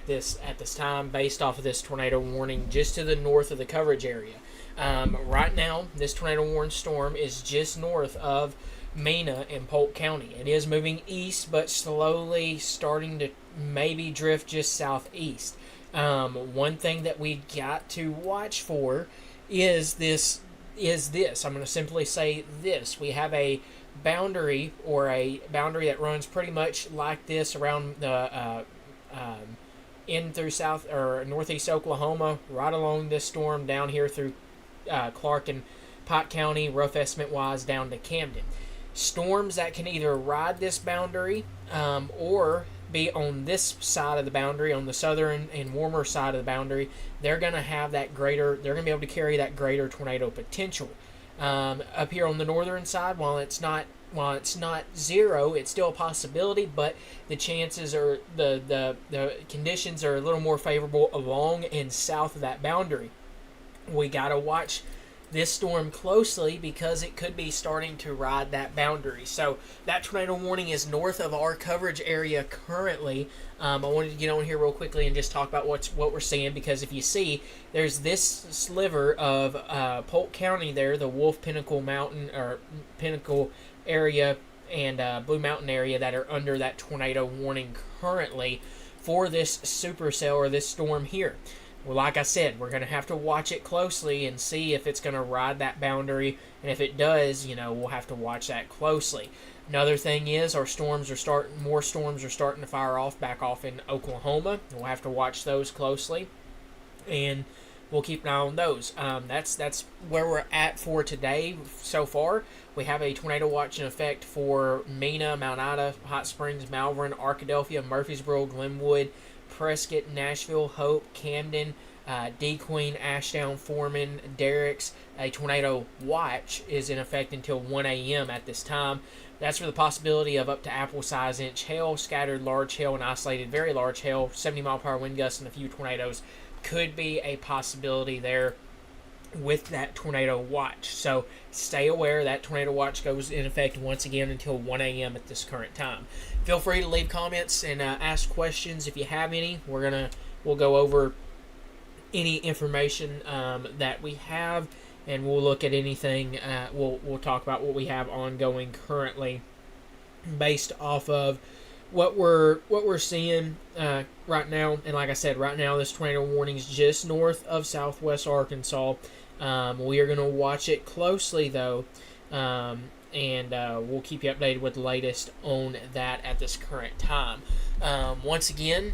at this time based off of this tornado warning just to the north of the coverage area. Right now, this tornado warned storm is just north of Mena in Polk County. It is moving east, but slowly starting to maybe drift just southeast. One thing that we got to watch for is this. I'm going to simply say this. We have a boundary that runs pretty much like this around the in through south or northeast Oklahoma, right along this storm down here through Clark and Pike County, rough estimate wise down to Camden. Storms that can either ride this boundary or be on this side of the boundary, on the southern and warmer side of the boundary, they're going to have that greater, they're going to be able to carry that greater tornado potential. Up here on the northern side, while it's not zero, it's still a possibility, but the chances are, the conditions are a little more favorable along and south of that boundary. We got to watch this storm closely because it could be starting to ride that boundary. So that tornado warning is north of our coverage area currently. I wanted to get on here real quickly and just talk about what we're seeing, because if you see, there's this sliver of Polk County there, the Wolf Pinnacle Mountain or Pinnacle area and Blue Mountain area that are under that tornado warning currently for this supercell or this storm here. Well, like I said, we're going to have to watch it closely and see if it's going to ride that boundary. And if it does, we'll have to watch that closely. Another thing is more storms are starting to fire off back off in Oklahoma. We'll have to watch those closely. And we'll keep an eye on those. That's where we're at for today so far. We have a tornado watch in effect for Mena, Mount Ida, Hot Springs, Malvern, Arkadelphia, Murfreesboro, Glenwood, Prescott, Nashville, Hope, Camden, DeQueen, Ashdown, Foreman, Derricks. A tornado watch is in effect until 1 a.m. at this time. That's for the possibility of up to apple-size inch hail, scattered large hail, and isolated very large hail. 70-mile-per-hour wind gusts and a few tornadoes could be a possibility there with that tornado watch. So stay aware. That tornado watch goes in effect once again until 1 a.m. at this current time. Feel free to leave comments and ask questions if you have any. We'll go over any information that we have, and we'll look at anything. We'll talk about what we have ongoing currently, based off of what we're seeing right now. And like I said, right now this tornado warning is just north of southwest Arkansas. We are going to watch it closely though, and we'll keep you updated with the latest on that at this current time. Once again,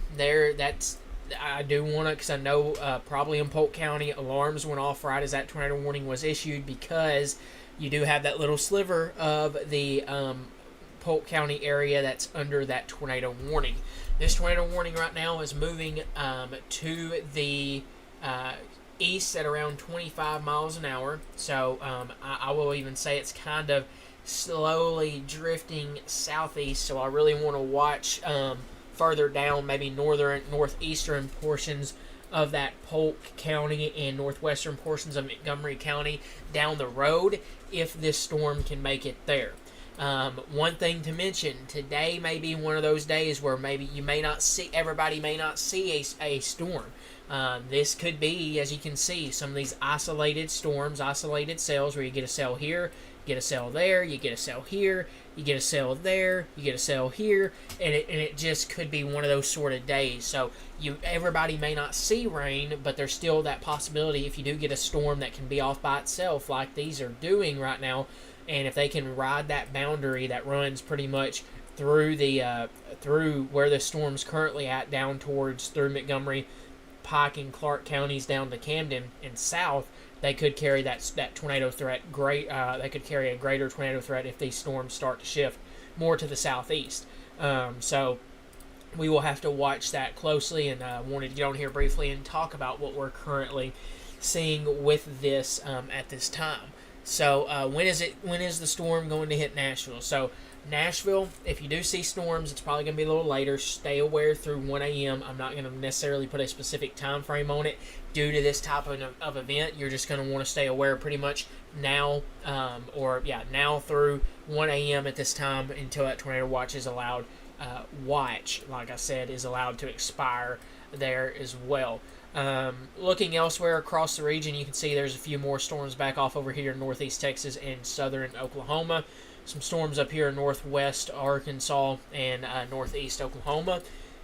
I do want to, because I know probably in Polk County alarms went off right as that tornado warning was issued, because you do have that little sliver of the Polk County area that's under that tornado warning. This tornado warning right now is moving to the east at around 25 miles an hour. So I will even say it's kind of slowly drifting southeast. So I really want to watch further down, maybe northeastern portions of that Polk County and northwestern portions of Montgomery County down the road, if this storm can make it there. One thing to mention, today may be one of those days where maybe everybody may not see a storm. This could be, as you can see, some of these isolated storms, isolated cells, where you get a cell here, you get a cell there, you get a cell here, you get a cell there, you get a cell here, and it just could be one of those sort of days. So everybody may not see rain, but there's still that possibility if you do get a storm that can be off by itself like these are doing right now. And if they can ride that boundary that runs pretty much through through where the storm's currently at, down towards through Montgomery, Pike, and Clark counties down to Camden and south, they could carry that tornado threat. They could carry a greater tornado threat if these storms start to shift more to the southeast. So we will have to watch that closely, and wanted to get on here briefly and talk about what we're currently seeing with this at this time. So when is the storm going to hit Nashville? So Nashville, if you do see storms, it's probably going to be a little later. Stay aware through 1 a.m. I'm not going to necessarily put a specific time frame on it due to this type of event. You're just going to want to stay aware pretty much now, now through 1 a.m. at this time until that tornado watch is allowed watch, like I said, is allowed to expire there as well. Looking elsewhere across the region, you can see there's a few more storms back off over here in northeast Texas and southern Oklahoma. Some storms up here in northwest Arkansas and northeast Oklahoma.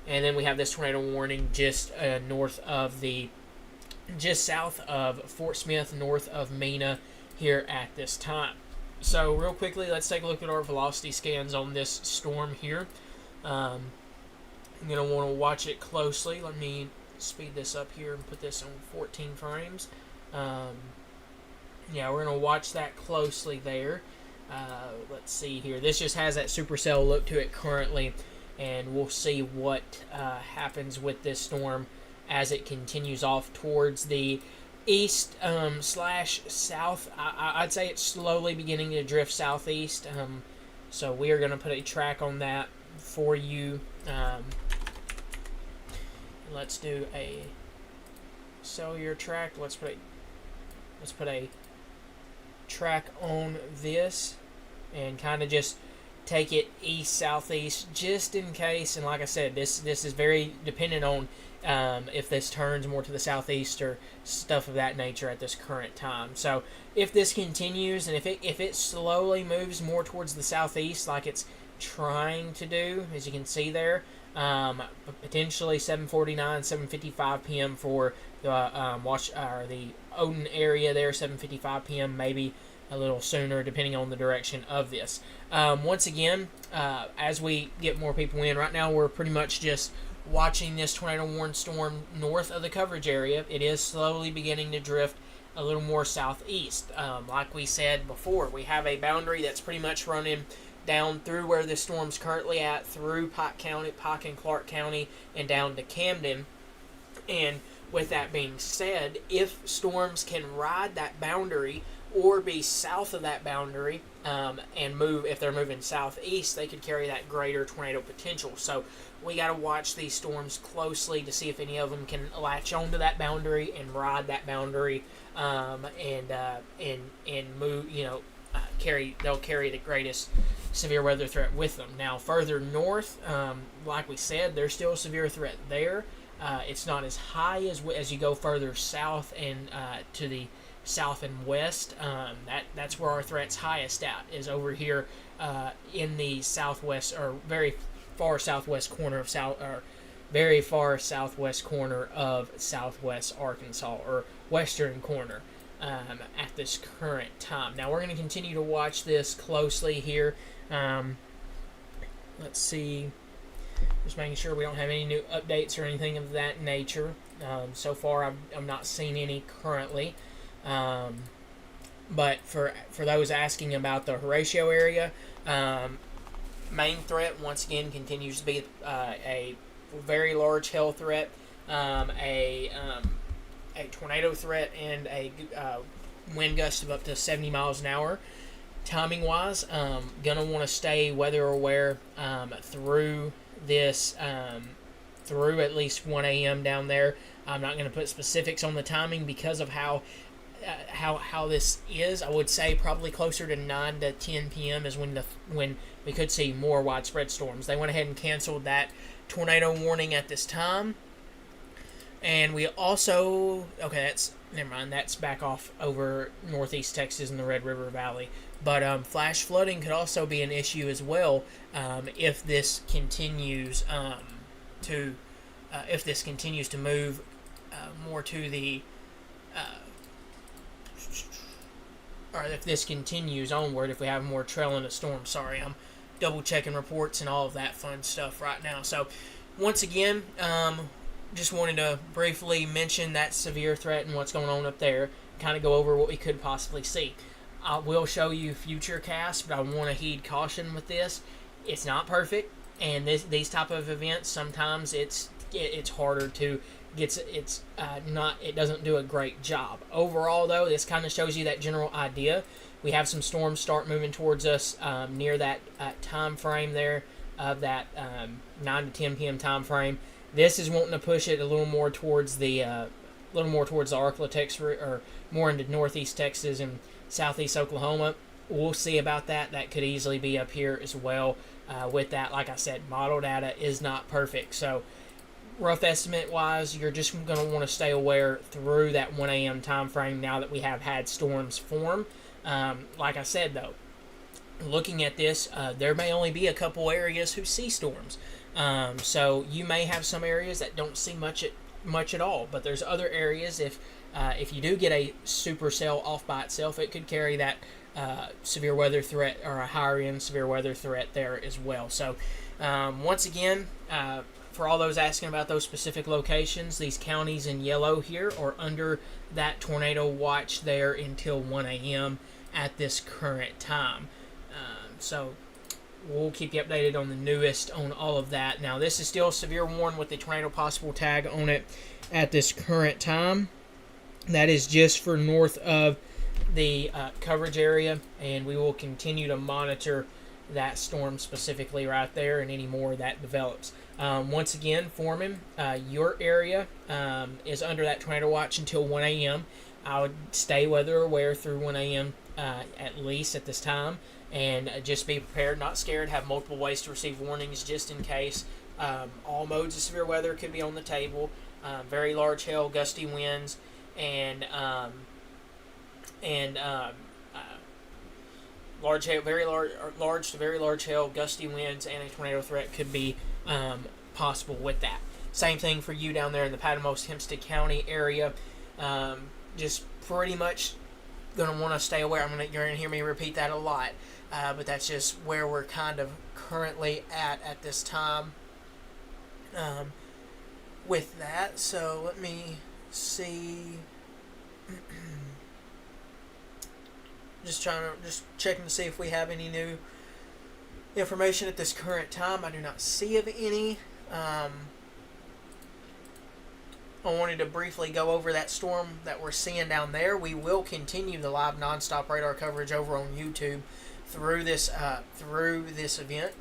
And then we have this tornado warning just south of Fort Smith, north of Mena here at this time. So real quickly, let's take a look at our velocity scans on this storm here. I'm going to want to watch it closely. Let me speed this up here and put this on 14 frames. Yeah, we're going to watch that closely there. Let's see here. This just has that supercell look to it currently, and we'll see what happens with this storm as it continues off towards the east slash south. I'd say it's slowly beginning to drift southeast. So we are going to put a track on that for you. Let's do a cellular track. Let's put a track on this and kind of just take it east southeast just in case. And like I said, this is very dependent on if this turns more to the southeast or stuff of that nature at this current time. So if this continues and if it slowly moves more towards the southeast like it's trying to do, as you can see there, potentially 7:49, 7:55 p.m. for the the Odin area there, 7:55 p.m. maybe a little sooner depending on the direction of this. Once again, as we get more people in, right now we're pretty much just watching this tornado warned storm north of the coverage area. It is slowly beginning to drift a little more southeast. Like we said before, we have a boundary that's pretty much running down through where the storm's currently at, through Pike and Clark County, and down to Camden. And with that being said, if storms can ride that boundary or be south of that boundary and move, if they're moving southeast, they could carry that greater tornado potential. So we got to watch these storms closely to see if any of them can latch onto that boundary and ride that boundary and move. They'll carry the greatest severe weather threat with them. Now further north, like we said, there's still a severe threat there. It's not as high as you go further south and to the south and west. That's where our threat's highest at, is over here in the southwest, or very far southwest corner of southwest Arkansas, or western corner at this current time. Now we're going to continue to watch this closely here. Let's see, just making sure we don't have any new updates or anything of that nature. So far I'm not seeing any currently. But for those asking about the Horatio area, main threat once again continues to be a very large hail threat, a tornado threat, and a wind gust of up to 70 miles an hour. Timing wise, gonna want to stay weather aware through this, through at least 1 a.m. down there. I'm not going to put specifics on the timing because of how this is. I would say probably closer to 9 to 10 p.m. is when we could see more widespread storms. They went ahead and canceled that tornado warning at this time. And we also, never mind, that's back off over northeast Texas in the Red River Valley. But flash flooding could also be an issue as well if this continues to move more to the or if this continues onward, if we have more trail in a storm. Sorry, I'm double checking reports and all of that fun stuff right now. So once again, just wanted to briefly mention that severe threat and what's going on up there, kind of go over what we could possibly see. I will show you Futurecast, but I want to heed caution with this. It's not perfect, and these type of events, sometimes it's harder to get. It doesn't do a great job. Overall, though, this kind of shows you that general idea. We have some storms start moving towards us near that time frame there of that 9 to 10 p.m. time frame. This is wanting to push it a little more towards the Arklatex, or more into northeast Texas and southeast Oklahoma. we'll see about that. That could easily be up here as well. With that, like I said, model data is not perfect. So rough estimate wise, you're just going to want to stay aware through that 1 a.m. time frame now that we have had storms form. Like I said, though, looking at this, there may only be a couple areas who see storms. So you may have some areas that don't see much at all, but there's other areas. If you do get a supercell off by itself, it could carry that severe weather threat or a higher end severe weather threat there as well. So once again, for all those asking about those specific locations, these counties in yellow here are under that tornado watch there until 1 a.m. at this current time. So we'll keep you updated on the newest on all of that. Now, this is still severe warn with the tornado possible tag on it at this current time. That is just for north of the coverage area, and we will continue to monitor that storm specifically right there and any more that develops. Once again, Foreman, your area is under that tornado watch until 1 a.m. I would stay weather aware through 1 a.m. At least at this time, and just be prepared, not scared, have multiple ways to receive warnings just in case. All modes of severe weather could be on the table. Very large hail, gusty winds, and large hail, large to very large hail, gusty winds, and a tornado threat could be possible with that. Same thing for you down there in the Patmos Hempstead County area. Just pretty much going to want to stay aware. You're going to hear me repeat that a lot, but that's just where we're kind of currently at this time with that. So let me see. Just checking to see if we have any new information at this current time. I do not see of any. I wanted to briefly go over that storm that we're seeing down there. We will continue the live nonstop radar coverage over on YouTube through this event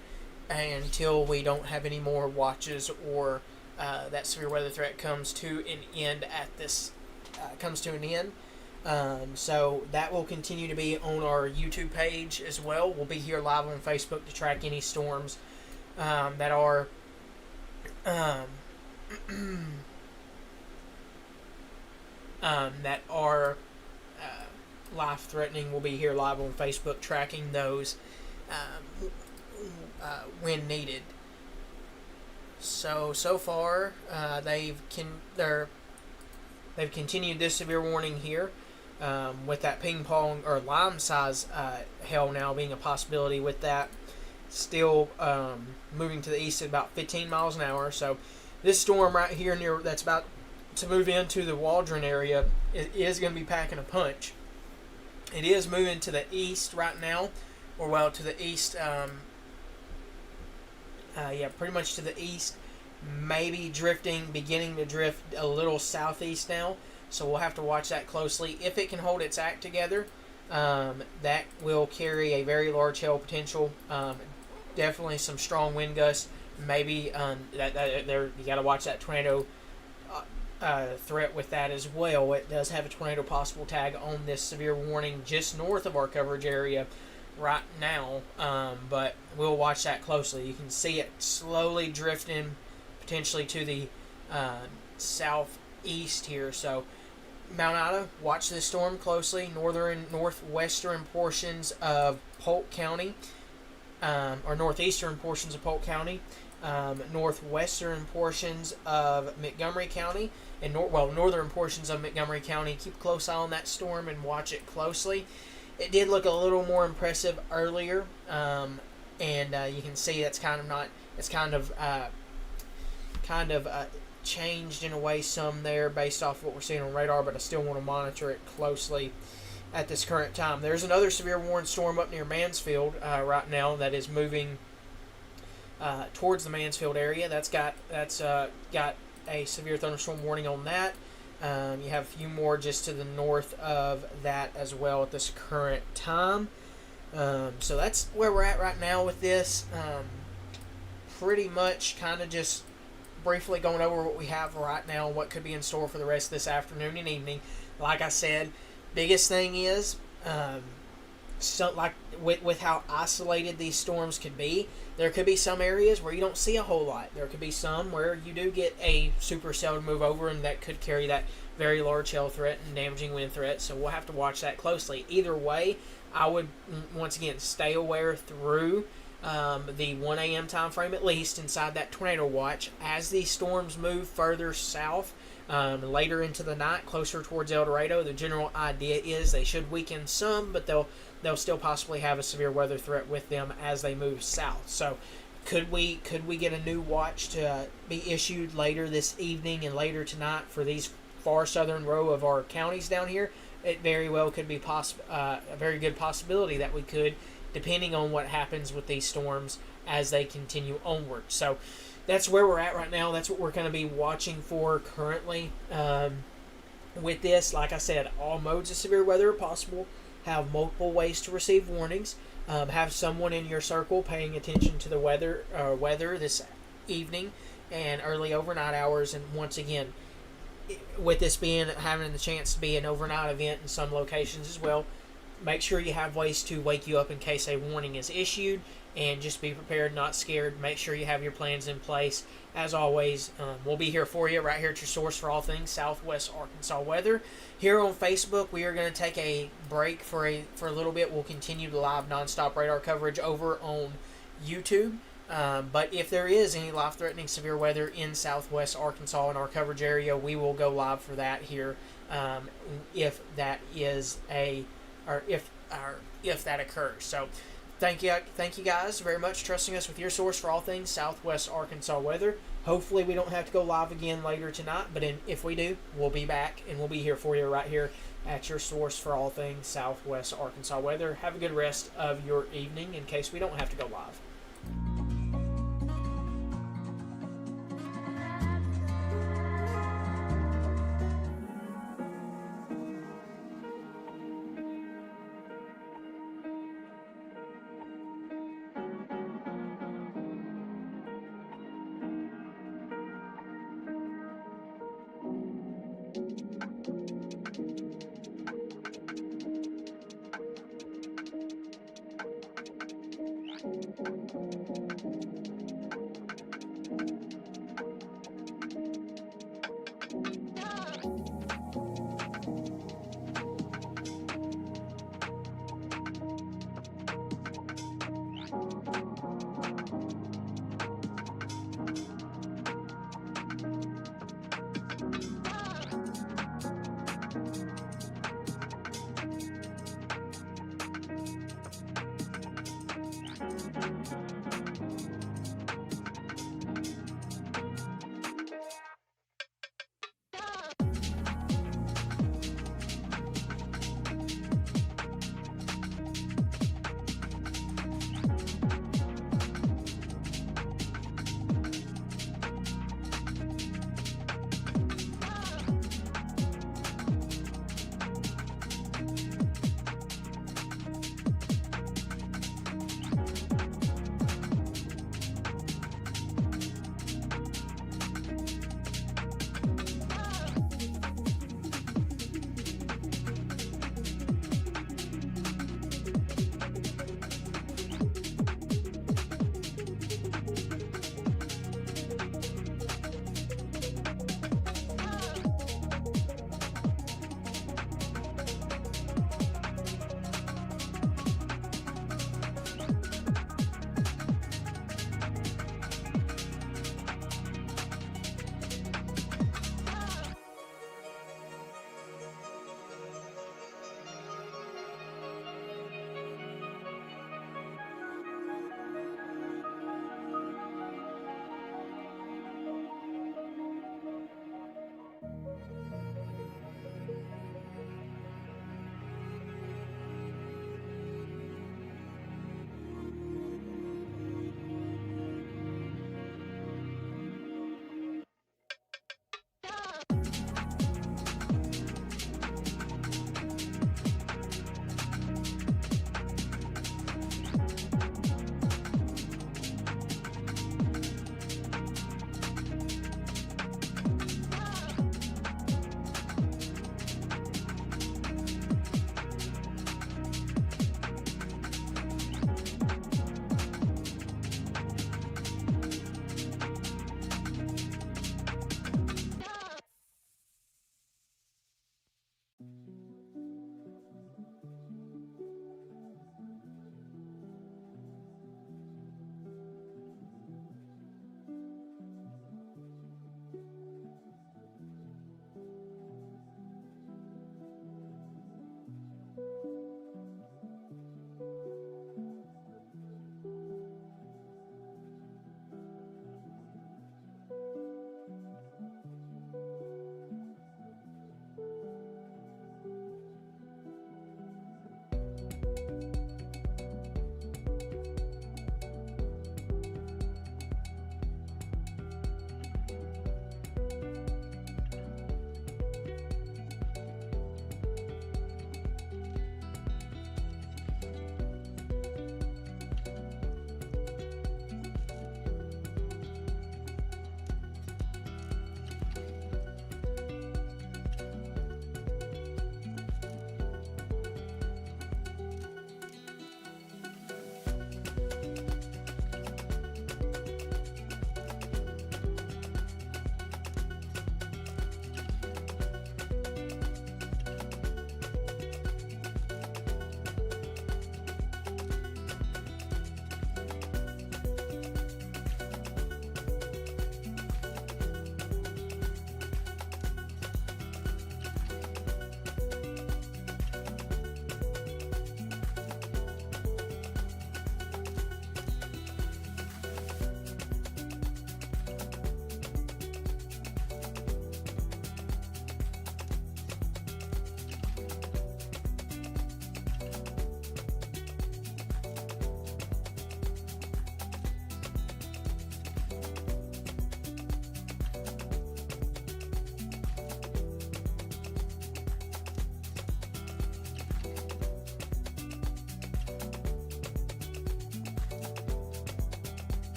until we don't have any more watches or that severe weather threat comes to an end so that will continue to be on our YouTube page as well. We'll be here live on Facebook to track any storms that are life-threatening. We'll be here live on Facebook tracking those when needed. So far, they've continued this severe warning here, with that ping pong or lime size hail now being a possibility. With that, still moving to the east at about 15 miles an hour. So this storm right here that's about to move into the Waldron area is going to be packing a punch. It is moving to the east right now, or to the east. Pretty much to the east. Maybe beginning to drift a little southeast now. So we'll have to watch that closely. If it can hold its act together, that will carry a very large hail potential. Definitely some strong wind gusts. Maybe you got to watch that tornado threat with that as well. It does have a tornado possible tag on this severe warning just north of our coverage area right now, but we'll watch that closely. You can see it slowly drifting potentially to the southeast here. So Mount Ida, watch this storm closely. Northwestern portions of Polk County, or northeastern portions of Polk County, northwestern portions of Montgomery County, and northern portions of Montgomery County. Keep a close eye on that storm and watch it closely. It did look a little more impressive earlier, and you can see that's kind of changed in a way some there based off what we're seeing on radar, but I still want to monitor it closely at this current time. There's another severe warning storm up near Mansfield right now that is moving towards the Mansfield area. That's got a severe thunderstorm warning on that. You have a few more just to the north of that as well at this current time. So that's where we're at right now with this. Pretty much kind of just briefly going over what we have right now, what could be in store for the rest of this afternoon and evening. Like I said, biggest thing is so like with how isolated these storms could be, there could be some areas where you don't see a whole lot. There could be some where you do get a supercell to move over, and that could carry that very large hail threat and damaging wind threat. So we'll have to watch that closely. Either way, I would once again stay aware through the 1 a.m. time frame, at least inside that tornado watch. As these storms move further south, later into the night, closer towards El Dorado, the general idea is they should weaken some, but they'll still possibly have a severe weather threat with them as they move south. So could we get a new watch to be issued later this evening and later tonight for these far southern row of our counties down here? It very well could be a very good possibility that we could, depending on what happens with these storms as they continue onward. So that's where we're at right now. That's what we're going to be watching for currently. With this, like I said, all modes of severe weather are possible. Have multiple ways to receive warnings. Have someone in your circle paying attention to the weather this evening and early overnight hours. And once again, with this being having the chance to be an overnight event in some locations as well, make sure you have ways to wake you up in case a warning is issued, and just be prepared, not scared. Make sure you have your plans in place. As always, we'll be here for you, right here at your source for all things Southwest Arkansas weather. Here on Facebook, we are going to take a break for a little bit. We'll continue the live nonstop radar coverage over on YouTube. But if there is any life-threatening severe weather in Southwest Arkansas in our coverage area, we will go live for that here. If that is if that occurs. So thank you guys very much trusting us with your source for all things Southwest Arkansas weather. Hopefully we don't have to go live again later tonight, but if we do, we'll be back and we'll be here for you right here at your source for all things Southwest Arkansas weather. Have a good rest of your evening in case we don't have to go live.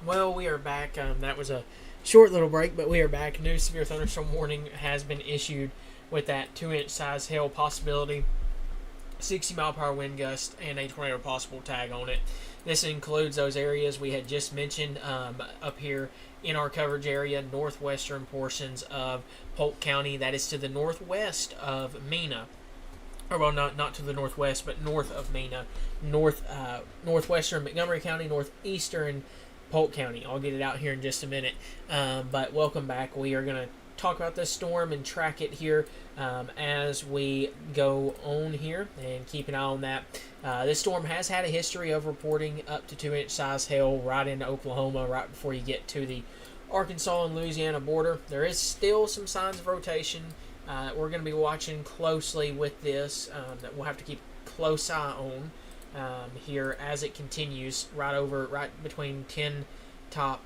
Well, we are back. That was a short little break, but we are back. New severe thunderstorm warning has been issued with that 2-inch size hail possibility, 60-mile-per-hour wind gust, and a tornado possible tag on it. This includes those areas we had just mentioned up here in our coverage area, northwestern portions of Polk County. That is to the northwest of Mena. Or, well, not to the northwest, but north of Mena. Northwestern Montgomery County, northeastern Polk County. I'll get it out here in just a minute. But welcome back. We are going to talk about this storm and track it here as we go on here and keep an eye on that. This storm has had a history of reporting up to 2-inch size hail right into Oklahoma right before you get to the Arkansas and Louisiana border. There is still some signs of rotation. We're going to be watching closely with this that we'll have to keep a close eye on here as it continues right between 10 top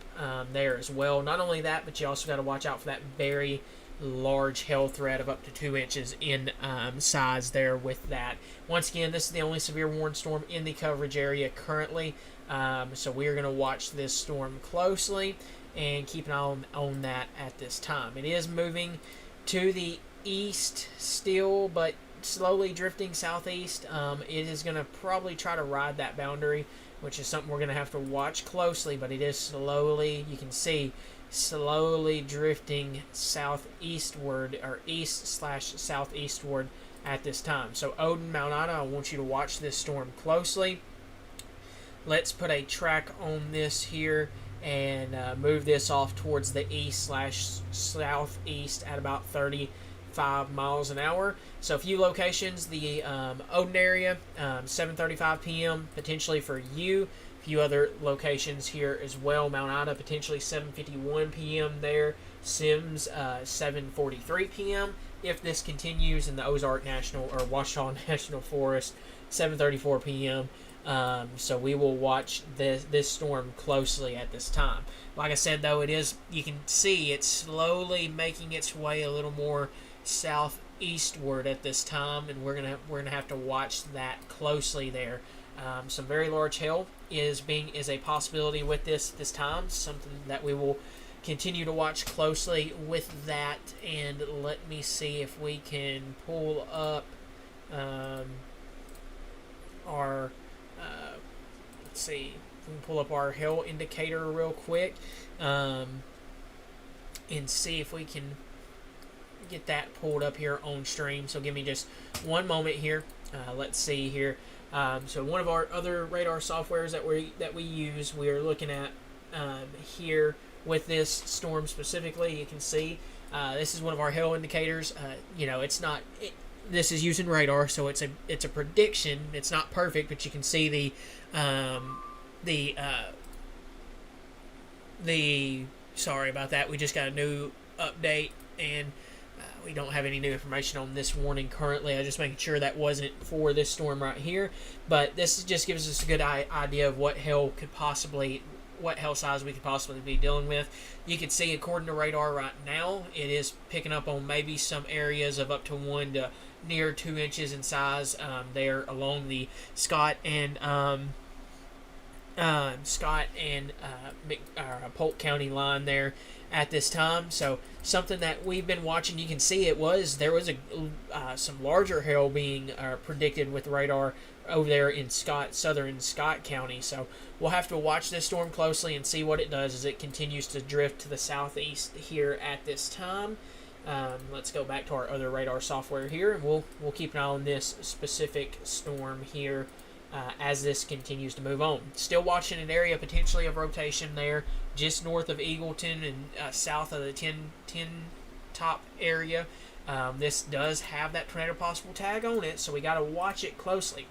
there as well. Not only that, but you also got to watch out for that very large hail threat of up to 2 inches in size there with that. Once again, this is the only severe warned storm in the coverage area currently, so we are going to watch this storm closely and keep an eye on that at this time. It is moving to the east still, but slowly drifting southeast. It is going to probably try to ride that boundary, which is something we're going to have to watch closely, but it is slowly, you can see, slowly drifting southeastward, or east/southeastward at this time. So Odin, Mount Ida, I want you to watch this storm closely. Let's put a track on this here and move this off towards the east/southeast at about 35 miles an hour. So a few locations, the Odin area, 7:35 p.m. potentially for you. A few other locations here as well. Mount Ida potentially 7:51 p.m. there. Sims 7:43 p.m. If this continues in the Ozark National or Ouachita National Forest, 7:34 p.m. So we will watch this storm closely at this time. Like I said, though, you can see it's slowly making its way a little more southeastward at this time, and we're gonna have to watch that closely there. Some very large hail is a possibility with this time. Something that we will continue to watch closely with that. And let me see if we can pull up our. Let's see. We can pull up our hail indicator real quick and see if we can get that pulled up here on stream. So give me just one moment here. Let's see here. So one of our other radar softwares that we use, we are looking at here with this storm specifically. You can see this is one of our hail indicators. It's not. This is using radar, so it's a prediction. It's not perfect, but you can see the sorry about that. We just got a new update, and we don't have any new information on this warning currently. I'm just making sure that wasn't for this storm right here. But this just gives us a good idea of what hail size we could possibly be dealing with. You can see, according to radar right now, it is picking up on maybe some areas of up to 1 to near 2 inches in size there along the Scott and Polk County line there at this time. So something that we've been watching. You can see there was some larger hail being predicted with radar over there in southern Scott County. So we'll have to watch this storm closely and see what it does as it continues to drift to the southeast here at this time. Let's go back to our other radar software here, and we'll keep an eye on this specific storm here as this continues to move on. Still watching an area potentially of rotation there just north of Eagleton and south of the 10 top area. This does have that tornado possible tag on it, so we got to watch it closely.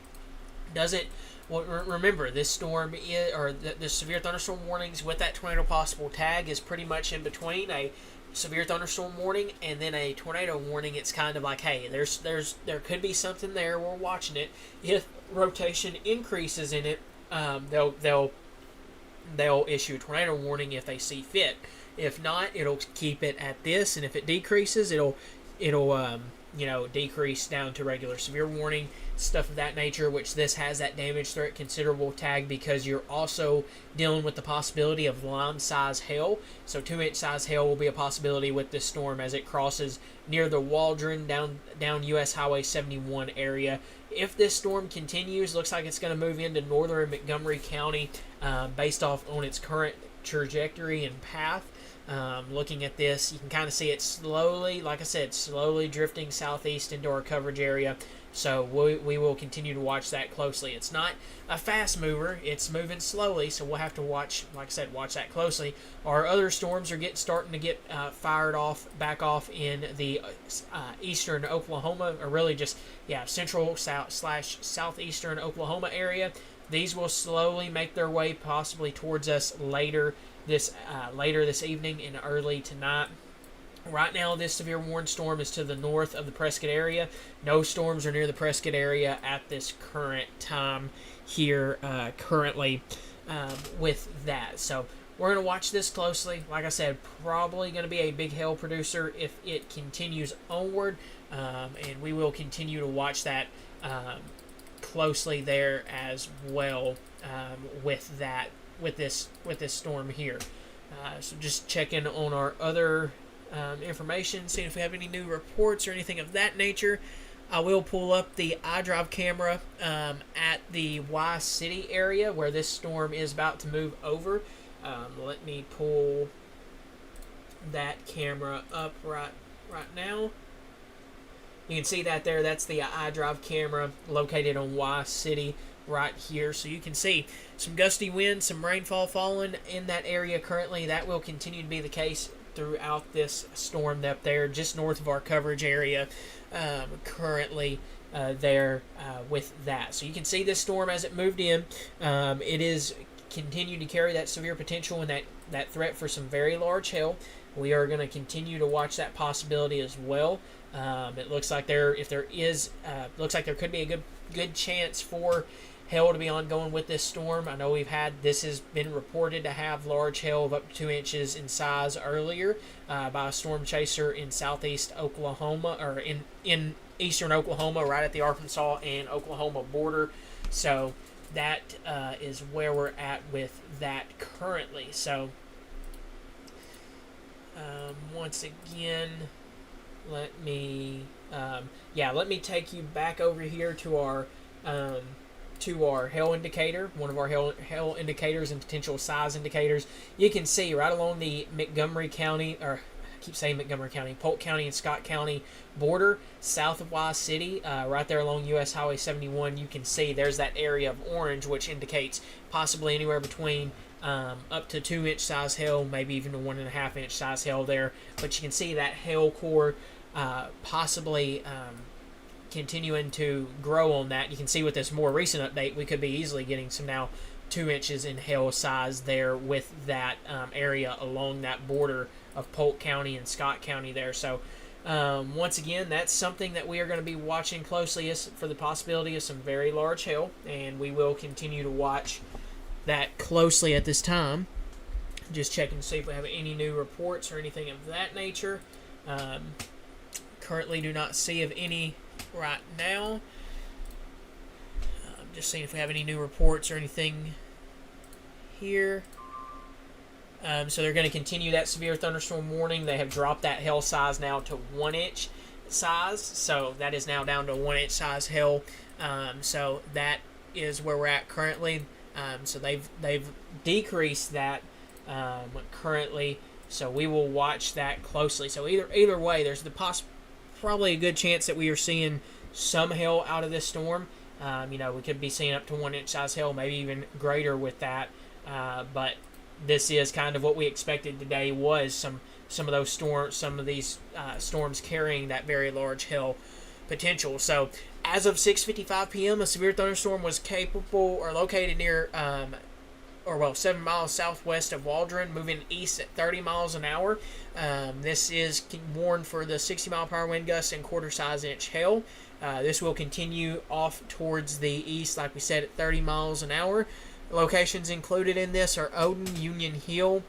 Remember, this storm the severe thunderstorm warnings with that tornado possible tag is pretty much in between a severe thunderstorm warning and then a tornado warning. It's kind of like, hey, there could be something there. We're watching it. If rotation increases in it, they'll issue a tornado warning if they see fit. If not, it'll keep it at this, and if it decreases, it'll decrease down to regular severe warning. stuff of that nature, which this has that damage threat considerable tag because you're also dealing with the possibility of lime size hail. So 2-inch size hail will be a possibility with this storm as it crosses near the Waldron down US Highway 71 area. If this storm continues, looks like it's going to move into northern Montgomery County based off on its current trajectory and path. Looking at this, you can kind of see it slowly, like I said, slowly drifting southeast into our coverage area. So we will continue to watch that closely. It's not a fast mover. It's moving slowly, so we'll have to watch, like I said, watch that closely. Our other storms are starting to get fired back off in the eastern Oklahoma, or really just, central southeastern Oklahoma area. These will slowly make their way possibly towards us later this evening and early tonight. Right now, this severe warning storm is to the north of the Prescott area. No storms are near the Prescott area at this current time here currently with that. So we're going to watch this closely. Like I said, probably going to be a big hail producer if it continues onward, and we will continue to watch that closely there as well with this storm here. So just checking on our other information, seeing if we have any new reports or anything of that nature. I will pull up the iDrive camera at the Y City area where this storm is about to move over. Let me pull that camera up right now. You can see that there. That's the iDrive camera located on Y City right here. So you can see some gusty winds, some rainfall falling in that area currently. That will continue to be the case throughout this storm up there, just north of our coverage area currently there with that. So you can see this storm as it moved in. It is continued to carry that severe potential and that threat for some very large hail. We are going to continue to watch that possibility as well. It looks like there could be a good chance for hail to be ongoing with this storm. I know this has been reported to have large hail of up to 2 inches in size earlier by a storm chaser in southeast Oklahoma, or in eastern Oklahoma, right at the Arkansas and Oklahoma border. So that is where we're at with that currently. So once again, let me take you back over here to our hail indicator, one of our hail indicators and potential size indicators. You can see right along the Montgomery County, or I keep saying Montgomery County, Polk County and Scott County border, south of Y City, right there along US Highway 71, you can see there's that area of orange, which indicates possibly anywhere between up to 2-inch size hail, maybe even a 1.5-inch size hail there. But you can see that hail core possibly continuing to grow on that. You can see with this more recent update, we could be easily getting some now 2 inches in hail size there with that area along that border of Polk County and Scott County there. So once again, that's something that we are going to be watching closely for the possibility of some very large hail, and we will continue to watch that closely at this time. Just checking to see if we have any new reports or anything of that nature. Currently do not see of any right now. Just seeing if we have any new reports or anything here. So they're going to continue that severe thunderstorm warning. They have dropped that hail size now to 1-inch size. So that is now down to 1-inch size hail. So that is where we're at currently. So they've decreased that currently. So we will watch that closely. So either way, there's probably a good chance that we are seeing some hail out of this storm. We could be seeing up to 1-inch size hail, maybe even greater with that. But this is kind of what we expected today, was some of these storms carrying that very large hail potential. So as of 6:55 p.m., a severe thunderstorm was located near 7 miles southwest of Waldron, moving east at 30 miles an hour. This is warned for the 60-mile-per-hour wind gusts and quarter-size inch hail. This will continue off towards the east, like we said, at 30 miles an hour. Locations included in this are Odin, Union Hill,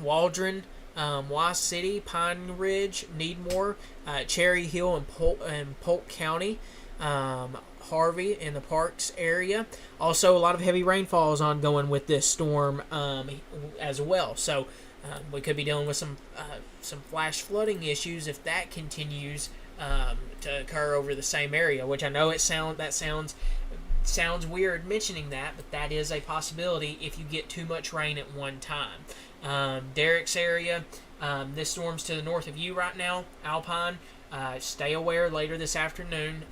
Waldron, Y City, Pine Ridge, Needmore, Cherry Hill, and Polk County. Harvey in the Parks area. Also, a lot of heavy rainfall is ongoing with this storm as well. So we could be dealing with some flash flooding issues if that continues to occur over the same area. Which I know sounds weird mentioning that, but that is a possibility if you get too much rain at one time. Derek's area, this storm's to the north of you right now, Alpine. Stay aware later this afternoon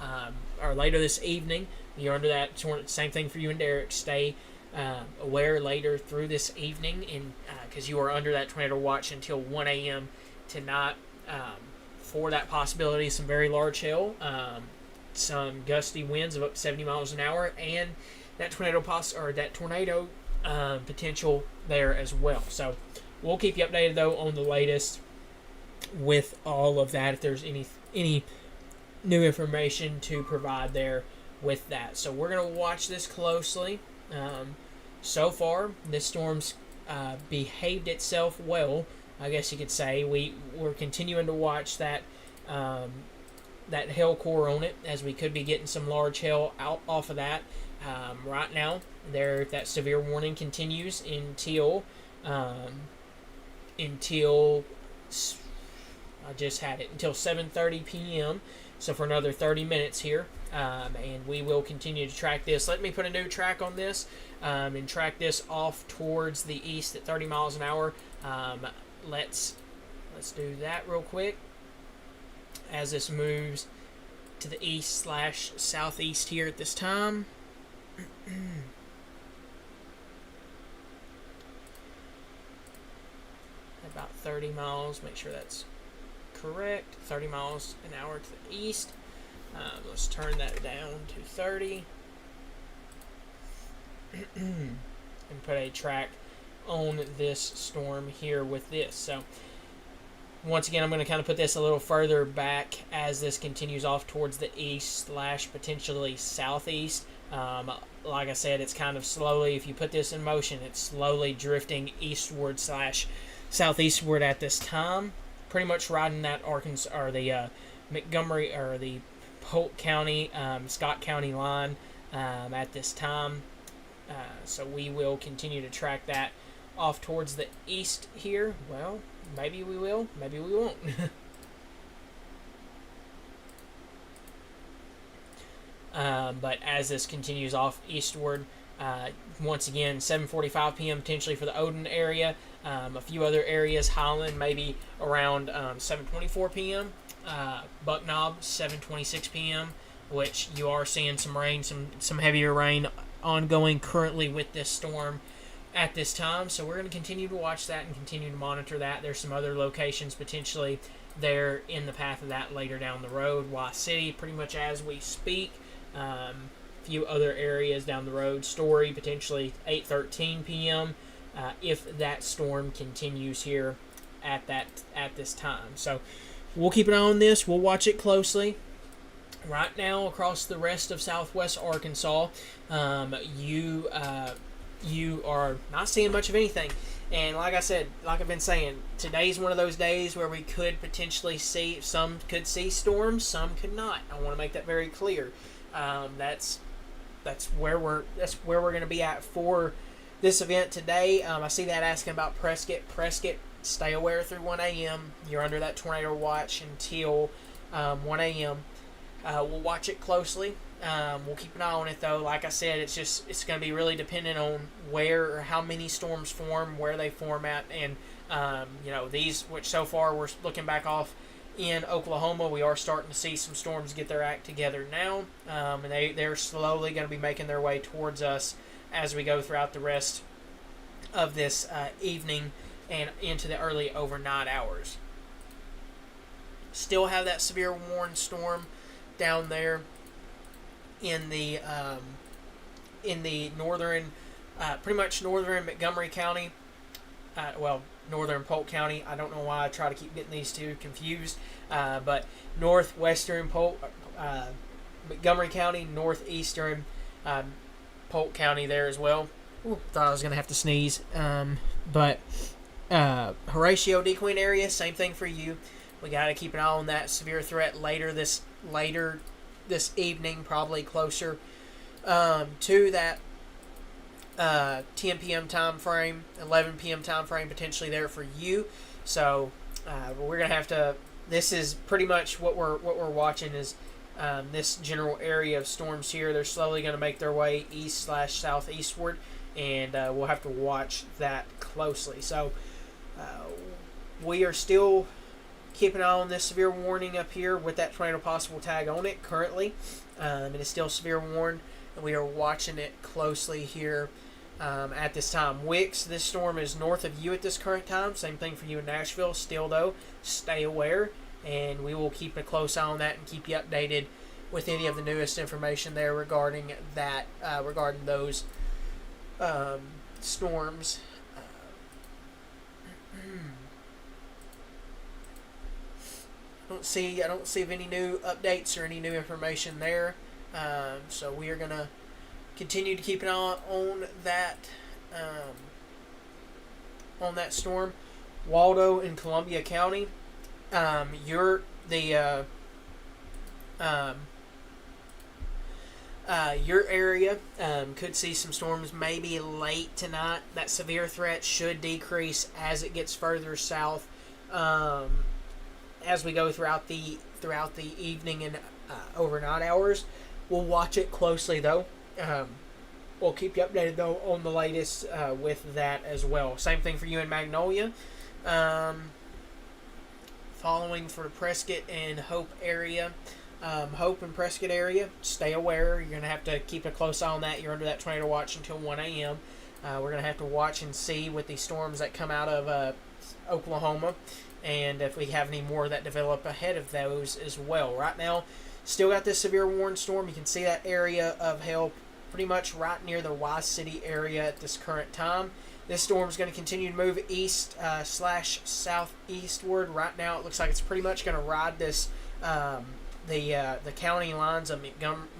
or later this evening. You're under that same thing for you and Derek. Stay aware later through this evening, because you are under that tornado watch until 1 a.m. tonight for that possibility. Some very large hail, some gusty winds of up to 70 miles an hour, and that tornado potential there as well. So we'll keep you updated though on the latest with all of that if there's any new information to provide there with that. So we're going to watch this closely. So far, this storm's behaved itself well, I guess you could say. We're continuing to watch that hail core on it, as we could be getting some large hail out off of that. Right now, that severe warning continues until I just had it until 7:30 p.m. So for another 30 minutes here, and we will continue to track this. Let me put a new track on this and track this off towards the east at 30 miles an hour. Let's do that real quick as this moves to the east/southeast here at this time. About 30 miles. Make sure that's correct. 30 miles an hour to the east. Let's turn that down to 30 and put a track on this storm here with this. So once again, I'm going to kind of put this a little further back as this continues off towards the east/potentially southeast. Like I said, it's kind of slowly, if you put this in motion, it's slowly drifting eastward/southeastward at this time. Pretty much riding that Arkansas or the Montgomery or the Polk County, Scott County line at this time. So we will continue to track that off towards the east here. Well, maybe we will, maybe we won't. But as this continues off eastward, once again, 7:45 p.m. potentially for the Odin area. A few other areas, Highland maybe around 7:24 p.m. Bucknob 7:26 p.m. which you are seeing some rain, some heavier rain ongoing currently with this storm at this time. So we're going to continue to watch that and continue to monitor that. There's some other locations potentially there in the path of that later down the road. Y City pretty much as we speak. Few other areas down the road. Story potentially 8:13 p.m. If that storm continues here at this time. So we'll keep an eye on this. We'll watch it closely. Right now, across the rest of southwest Arkansas, you are not seeing much of anything. And like I said, like I've been saying, today's one of those days where we could potentially see, some could see storms, some could not. I want to make that very clear. That's where we're going to be at for this event today. I see that asking about Prescott. Prescott, stay aware through 1 a.m. You're under that tornado watch until 1 a.m. We'll watch it closely. We'll keep an eye on it, though. Like I said, it's going to be really dependent on where or how many storms form, where they form at, and these, which so far we're looking back off in Oklahoma, we are starting to see some storms get their act together now, and they're slowly going to be making their way towards us as we go throughout the rest of this evening and into the early overnight hours. Still have that severe warning storm down there in the northern, pretty much northern Montgomery County, northern Polk County. I don't know why I try to keep getting these two confused, but northwestern Montgomery County, northeastern Polk County there as well. Ooh, thought I was going to have to sneeze. But Horatio, DeQueen area, same thing for you. We got to keep an eye on that severe threat later this evening, probably closer to that 10 p.m. time frame, 11 p.m. time frame potentially there for you. So we're gonna have to. This is pretty much what we're watching is this general area of storms here. They're slowly going to make their way east/southeastward, and we'll have to watch that closely. So we are still keeping an eye on this severe warning up here with that tornado possible tag on it currently. It is still severe warned, and we are watching it closely here at this time. Wicks, this storm is north of you at this current time. Same thing for you in Nashville. Still, though, stay aware, and we will keep a close eye on that and keep you updated with any of the newest information there regarding that, regarding those storms. I don't see of any new updates or any new information there. So we are gonna continue to keep an eye on that storm. Waldo in Columbia County. Your area could see some storms maybe late tonight. That severe threat should decrease as it gets further south as we go throughout the evening and overnight hours. We'll watch it closely though. We'll keep you updated though on the latest with that as well. Same thing for you in Magnolia. Following for the Prescott and Hope area. Hope and Prescott area, stay aware. You're going to have to keep a close eye on that. You're under that tornado watch until 1 a.m. We're going to have to watch and see with these storms that come out of Oklahoma, and if we have any more that develop ahead of those as well. Right now, still got this severe warned storm. You can see that area of hail pretty much right near the Wise City area at this current time. This storm is going to continue to move east/southeastward. Right now, it looks like it's pretty much going to ride this the county lines of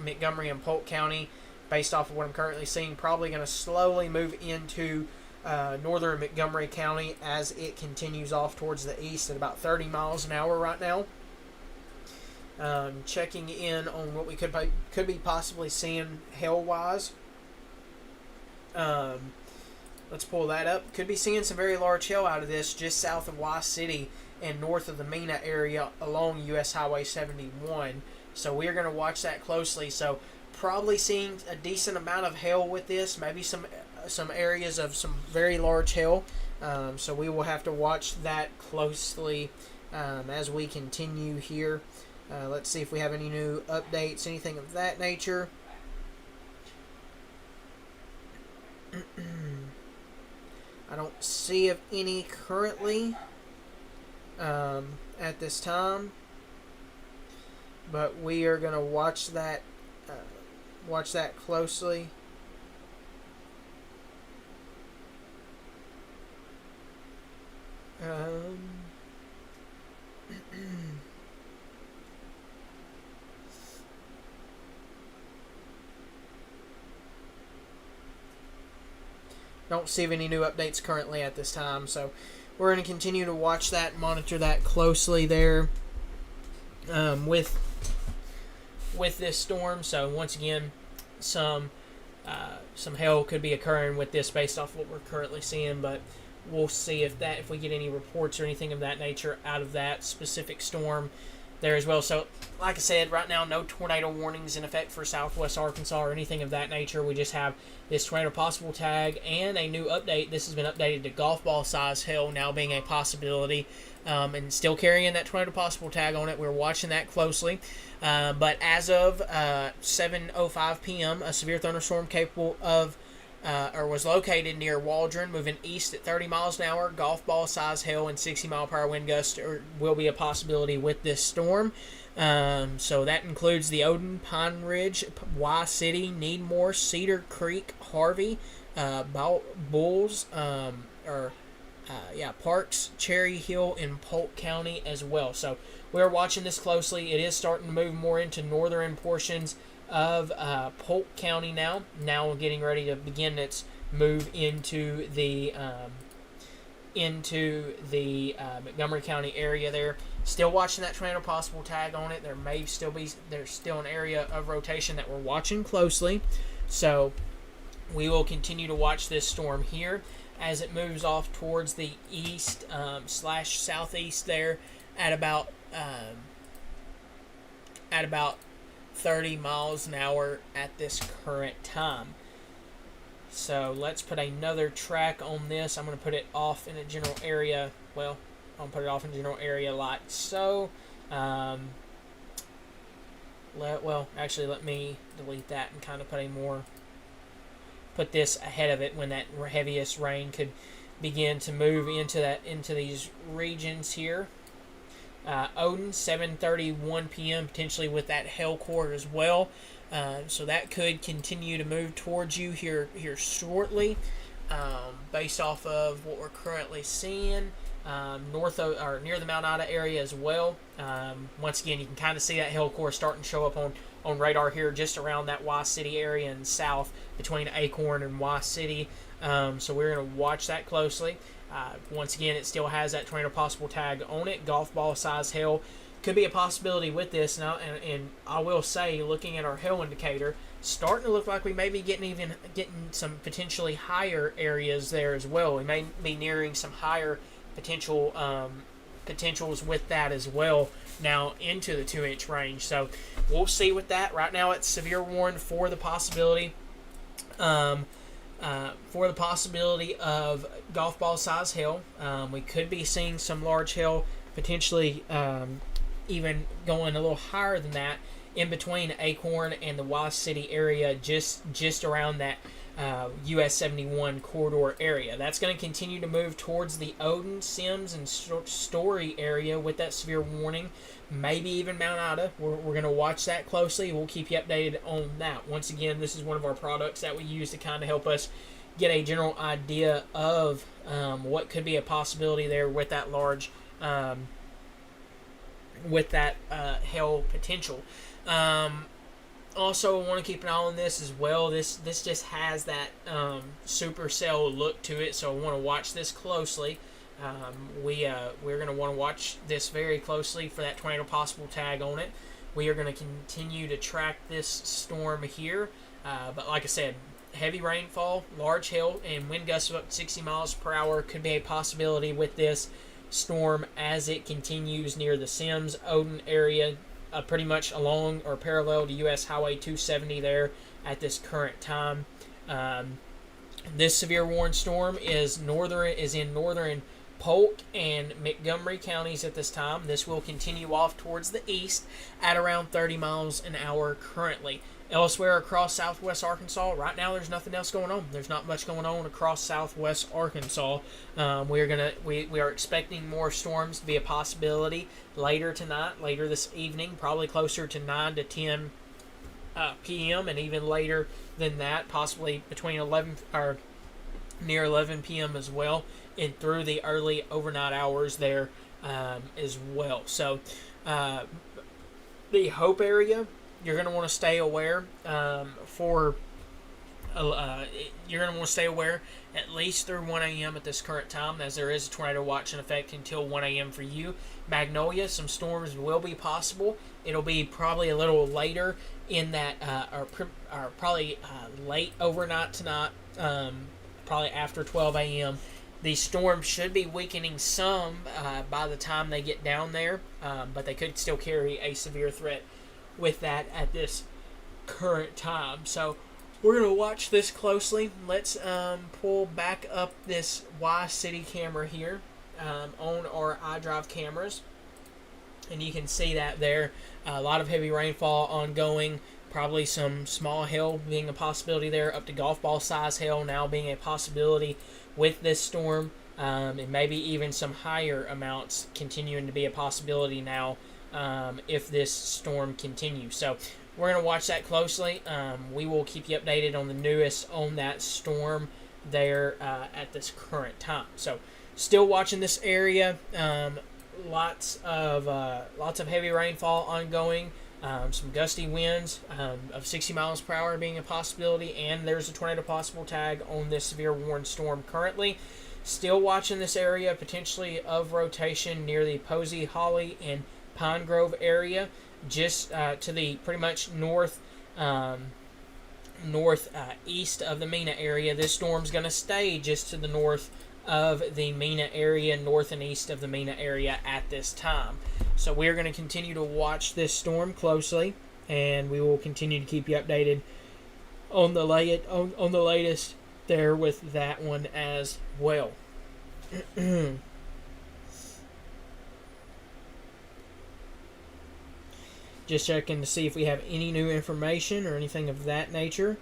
Montgomery and Polk County. Based off of what I'm currently seeing, probably going to slowly move into northern Montgomery County as it continues off towards the east at about 30 miles an hour right now. Checking in on what we could be possibly seeing hail-wise. Let's pull that up. Could be seeing some very large hail out of this just south of Wise City and north of the Mena area along U.S. Highway 71. So we're going to watch that closely. So probably seeing a decent amount of hail with this, maybe some areas of some very large hail. So we will have to watch that closely as we continue here. Let's see if we have any new updates, anything of that nature. I don't see of any currently at this time, but we are going to watch that closely. Don't see any new updates currently at this time, so we're going to continue to watch that, monitor that closely there with this storm. So once again, some hail could be occurring with this based off what we're currently seeing, but we'll see if we get any reports or anything of that nature out of that specific storm there as well. So like I said, right now no tornado warnings in effect for southwest Arkansas or anything of that nature. We just have this tornado possible tag and a new update. This has been updated to golf ball size hail now being a possibility, and still carrying that tornado possible tag on it. We're watching that closely, but as of 7:05 p.m. a severe thunderstorm capable of was located near Waldron, moving east at 30 miles an hour. Golf ball size hail and 60 mile per hour wind gusts will be a possibility with this storm. So that includes the Odin, Pine Ridge, Wise City, Needmore, Cedar Creek, Harvey, Bulls, Parks, Cherry Hill, and Polk County as well. So we're watching this closely. It is starting to move more into northern portions of Polk County now. Now we're getting ready to begin its move into the into the Montgomery County area there. Still watching that tornado possible tag on it. There's still an area of rotation that we're watching closely. So we will continue to watch this storm here as it moves off towards the east / southeast there at about 30 miles an hour at this current time. So let's put another track on this. I'm going to put it off in a general area. Well, I'll put it off in a general area like so. Actually, let me delete that and kind of put this ahead of it when that heaviest rain could begin to move into these regions here. Odin, 7:31 p.m. potentially with that hail core as well. So that could continue to move towards you here shortly, based off of what we're currently seeing north of or near the Mount Ida area as well. Once again, you can kind of see that hail core starting to show up on radar here, just around that Y City area and south between Acorn and Y City. So we're going to watch that closely. Once again, it still has that tornado possible tag on it. Golf ball size hail could be a possibility with this now, and I will say, looking at our hail indicator, starting to look like we may be getting some potentially higher areas there as well. We may be nearing some higher potentials with that as well now into the 2-inch range. So we'll see with that. Right now, it's severe warned for the possibility. For the possibility of golf ball size hail. We could be seeing some large hail, potentially even going a little higher than that, in between Acorn and the Y City area, just around that US 71 corridor area. That's going to continue to move towards the Odin, Sims, and Story area with that severe warning. Maybe even Mount Ida. We're going to watch that closely. We'll keep you updated on that. Once again, this is one of our products that we use to kind of help us get a general idea of what could be a possibility there with that large, hail potential. Also, I want to keep an eye on this as well. This just has that supercell look to it, so I want to watch this closely. We're going to want to watch this very closely for that tornado possible tag on it. We are going to continue to track this storm here, but like I said, heavy rainfall, large hail, and wind gusts of up to 60 miles per hour could be a possibility with this storm as it continues near the Sims, Odin area, pretty much along or parallel to US Highway 270 there at this current time. This severe warned storm is in northern Polk and Montgomery counties at this time. This will continue off towards the east at around 30 miles an hour currently. Elsewhere across southwest Arkansas, right now there's nothing else going on. There's not much going on across southwest Arkansas. We are expecting more storms to be a possibility later tonight, later this evening, probably closer to 9 to 10 p.m. and even later than that, possibly between 11 or near 11 p.m. as well, and through the early overnight hours there as well. So the Hope area, you're going to want to stay aware you're going to want to stay aware at least through 1 a.m. at this current time, as there is a tornado watch in effect until 1 a.m. for you. Magnolia, some storms will be possible. It'll be probably a little later in that, or probably late overnight tonight, probably after 12 a.m. The storm should be weakening some by the time they get down there, but they could still carry a severe threat with that at this current time. So we're going to watch this closely. Let's pull back up this Y City camera here on our iDrive cameras, and you can see that there. A lot of heavy rainfall ongoing, probably some small hail being a possibility there, up to golf ball size hail now being a possibility with this storm, and maybe even some higher amounts continuing to be a possibility now if this storm continues. So we're going to watch that closely. We will keep you updated on the newest on that storm there at this current time. So still watching this area. Lots of heavy rainfall ongoing. Some gusty winds of 60 miles per hour being a possibility, and there's a tornado possible tag on this severe warned storm currently. Still watching this area potentially of rotation near the Posey, Holly, and Pine Grove area, just to the pretty much northeast of the Mena area. This storm's going to stay just to the north of the Mena area, north and east of the Mena area at this time. So we're going to continue to watch this storm closely, and we will continue to keep you updated on the latest there with that one as well. Just checking to see if we have any new information or anything of that nature.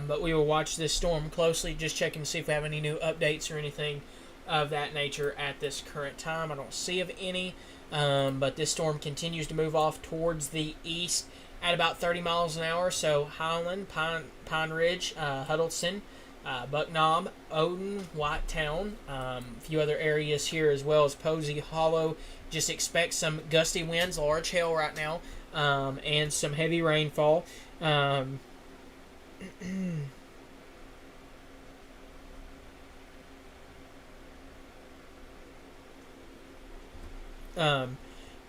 But we will watch this storm closely, just checking to see if we have any new updates or anything of that nature at this current time. I don't see of any, but this storm continues to move off towards the east at about 30 miles an hour. So Highland, Pine Ridge, Huddleston, Bucknob, Odin, Whitetown, a few other areas here as well as Posey, Hollow. Just expect some gusty winds, large hail right now, and some heavy rainfall.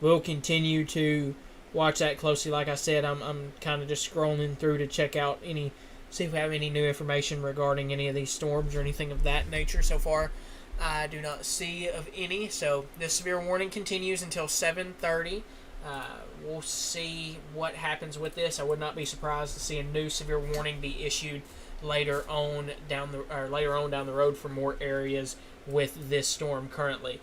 We'll continue to watch that closely. Like I said, I'm kind of just scrolling through to check out see if we have any new information regarding any of these storms or anything of that nature. So far, I do not see of any. So this severe warning continues until 7:30. We'll see what happens with this. I would not be surprised to see a new severe warning be issued later on down the road for more areas with this storm currently.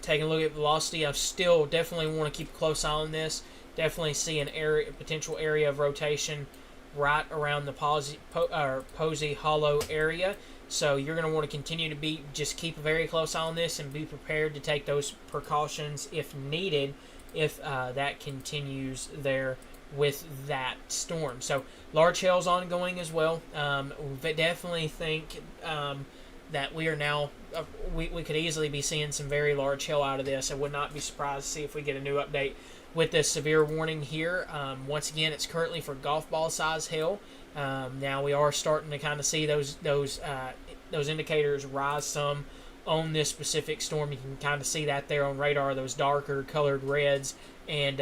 Taking a look at velocity, I still definitely want to keep a close eye on this. Definitely see a potential area of rotation right around the Posey Hollow area. So you're going to want to continue to just keep a very close eye on this and be prepared to take those precautions if needed, if that continues there with that storm. So large hail's ongoing as well. We definitely think that we are now, we could easily be seeing some very large hail out of this. I would not be surprised to see if we get a new update with this severe warning here. Once again, it's currently for golf ball size hail. Now we are starting to kind of see those indicators rise some on this specific storm. You can kind of see that there on radar, those darker colored reds and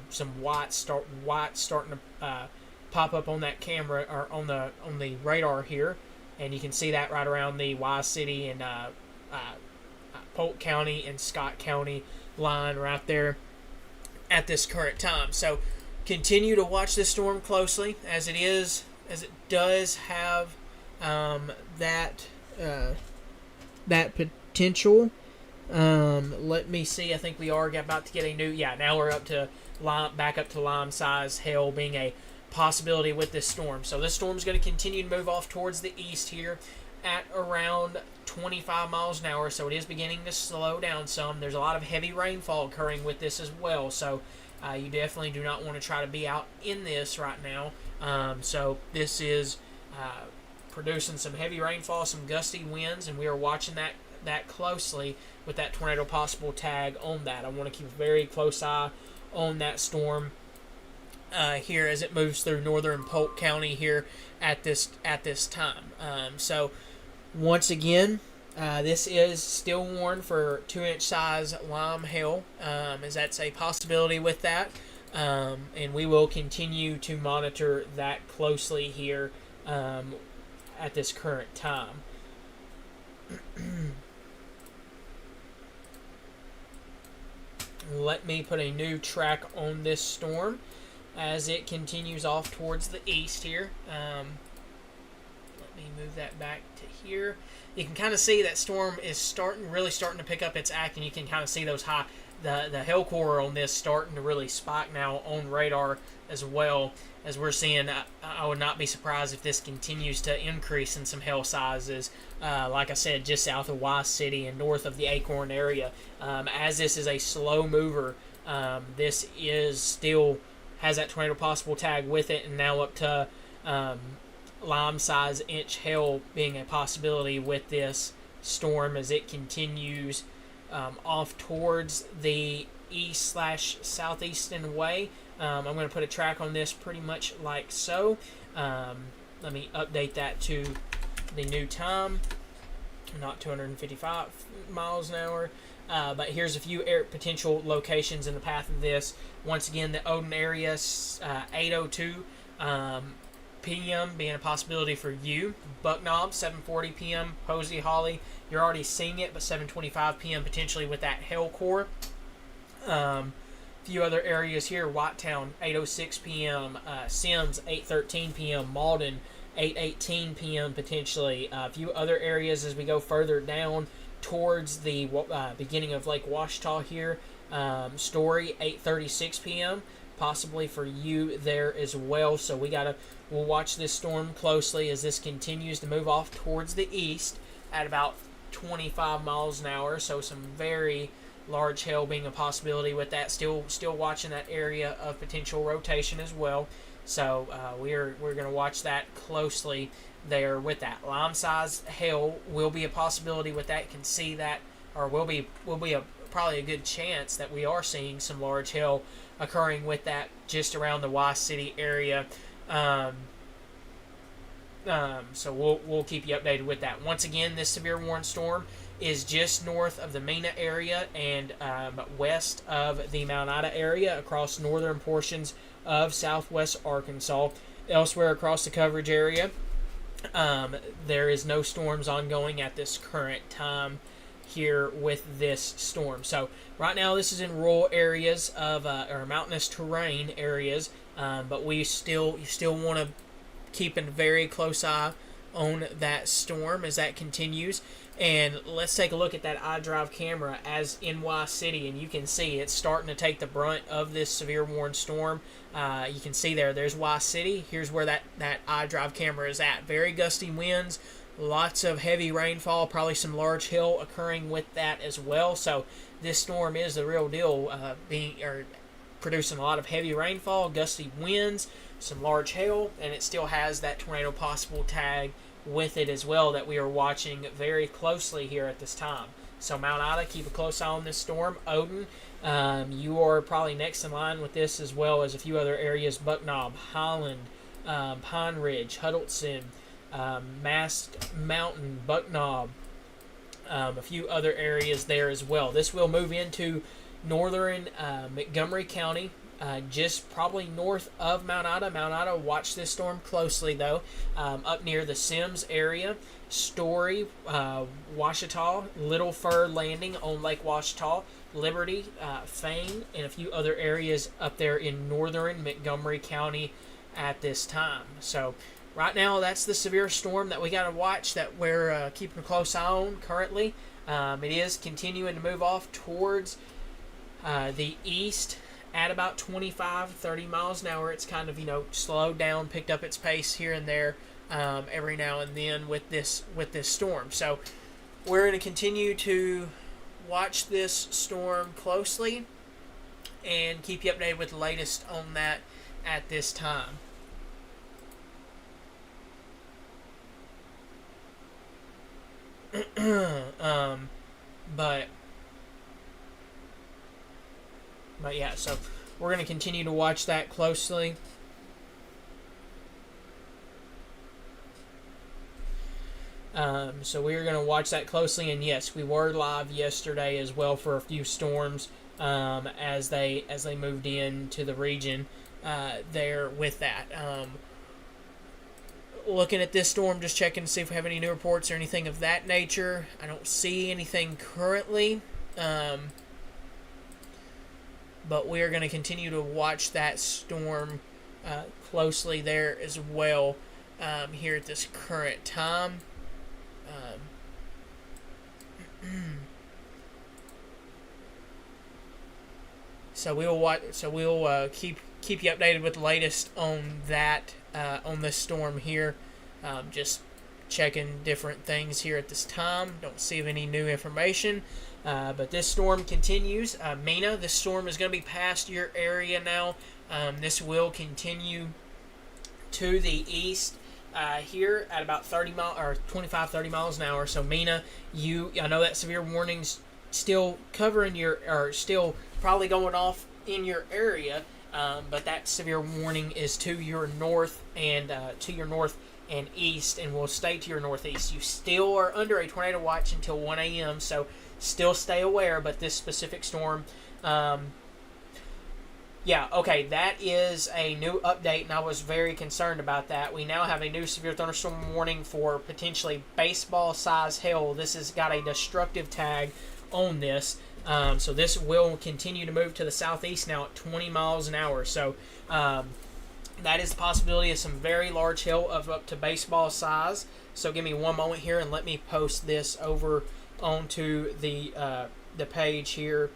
some whites starting to pop up on that camera or on the radar here, and you can see that right around the Wise City and Polk County and Scott County line right there at this current time. So continue to watch this storm closely as it does have that potential. Let me see. I think we are about to get a new. Yeah, now we're back up to lime size hail being a possibility with this storm. So this storm is going to continue to move off towards the east here at around 25 miles an hour. So it is beginning to slow down some. There's a lot of heavy rainfall occurring with this as well. So you definitely do not want to try to be out in this right now. So this is producing some heavy rainfall, some gusty winds, and we are watching that closely with that tornado possible tag on that. I want to keep a very close eye on that storm here as it moves through northern Polk County here at this time. So once again, this is still warned for 2-inch size lime hail, as that's a possibility with that, and we will continue to monitor that closely here at this current time. Let me put a new track on this storm as it continues off towards the east here. Let me move that back to here. You can kind of see that storm is really starting to pick up its act, and you can kind of see those the hail core on this starting to really spike now on radar as well, as we're seeing. I would not be surprised if this continues to increase in some hail sizes, like I said, just south of Wise City and north of the Acorn area, as this is a slow mover This is still has that tornado possible tag with it, and now up to lime size inch hail being a possibility with this storm as it continues off towards the east/southeastern way. I'm going to put a track on this pretty much like so. Let me update that to the new time, not 255 miles an hour. But here's a few potential locations in the path of this. Once again, the Odin area, 8:02 p.m. being a possibility for you. Bucknob, 7:40 p.m. Posey, Holly, you're already seeing it, but 7:25 p.m. potentially with that hail core. Few other areas here: Whitetown, 8:06 p.m. Sims, 8:13 p.m. Malden, 8:18 p.m. potentially. A few other areas as we go further down towards the beginning of Lake Washita here. Story, 8:36 p.m. possibly for you there as well. So we'll watch this storm closely as this continues to move off towards the east at about 25 miles an hour. So some very large hail being a possibility with that. Still watching that area of potential rotation as well. So we're going to watch that closely there with that. Lime size hail will be a possibility with that. You can see that, or will be probably a good chance that we are seeing some large hail occurring with that just around the Y City area. So we'll keep you updated with that. Once again, this severe warning storm is just north of the Mena area and west of the Mount Ida area across northern portions of southwest Arkansas. Elsewhere across the coverage area, there is no storms ongoing at this current time here with this storm. So right now this is in rural areas of or mountainous terrain areas, but you still want to keep a very close eye on that storm as that continues. And let's take a look at that iDrive camera as in Y City, and you can see it's starting to take the brunt of this severe warning storm. You can see there's Y City. Here's where that iDrive camera is at. Very gusty winds, lots of heavy rainfall, probably some large hail occurring with that as well. So this storm is the real deal, producing a lot of heavy rainfall, gusty winds, some large hail, and it still has that tornado possible tag with it as well that we are watching very closely here at this time. So Mount Ida, keep a close eye on this storm. Odin, you are probably next in line with this, as well as a few other areas: Bucknob, Highland, Pine Ridge, Huddleston, Mast Mountain, Bucknob, a few other areas there as well. This will move into northern Montgomery County, just probably north of Mount Ida. Mount Ida, watch this storm closely though. Up near the Sims area, Story, Washita, Little Fur Landing on Lake Washita, Liberty, Fane, and a few other areas up there in northern Montgomery County at this time. So right now that's the severe storm that we got to watch, that we're keeping a close eye on currently. It is continuing to move off towards the east at about 25-30 miles an hour. It's kind of slowed down, picked up its pace here and there every now and then with this storm. So we're going to continue to watch this storm closely and keep you updated with the latest on that at this time. But yeah, so we're going to continue to watch that closely. So we're going to watch that closely, and yes, we were live yesterday as well for a few storms as they moved into the region there with that. Looking at this storm, just checking to see if we have any new reports or anything of that nature. I don't see anything currently. But we are going to continue to watch that storm closely there as well here at this current time. So we'll keep you updated with the latest on that on this storm here. Just checking different things here at this time. Don't see any new information. But this storm continues. Mina, this storm is going to be past your area now. This will continue to the east here at about 25-30 miles an hour. So Mina, I know that severe warning's still still probably going off in your area, but that severe warning is to your north and east, and will stay to your northeast. You still are under a tornado watch until 1 a.m., so still stay aware. But this specific storm, that is a new update, and I was very concerned about that. We now have a new severe thunderstorm warning for potentially baseball-sized hail. This has got a destructive tag on this. So this will continue to move to the southeast now at 20 miles an hour. So that is the possibility of some very large hail of up to baseball size. So give me one moment here and let me post this over onto the page here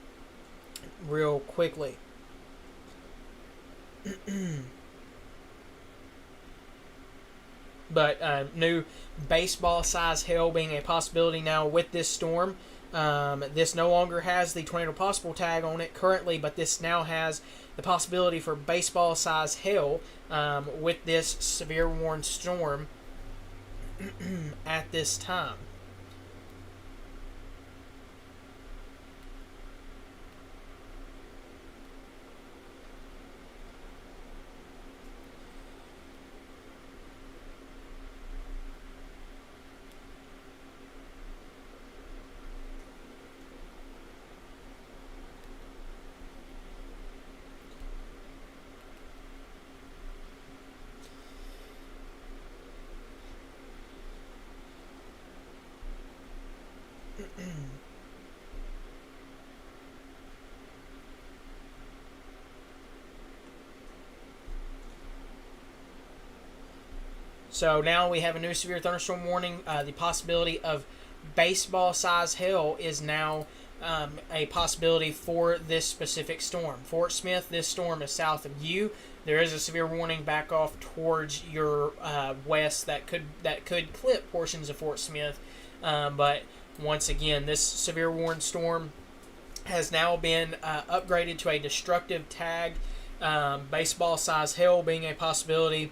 real quickly. But new baseball size hail being a possibility now with this storm. This no longer has the tornado possible tag on it currently, but this now has the possibility for baseball size hail with this severe warned storm at this time. So now we have a new severe thunderstorm warning. The possibility of baseball size hail is now a possibility for this specific storm. Fort Smith, this storm is south of you. There is a severe warning back off towards your west that could clip portions of Fort Smith. But once again, this severe warned storm has now been upgraded to a destructive tag. Baseball size hail being a possibility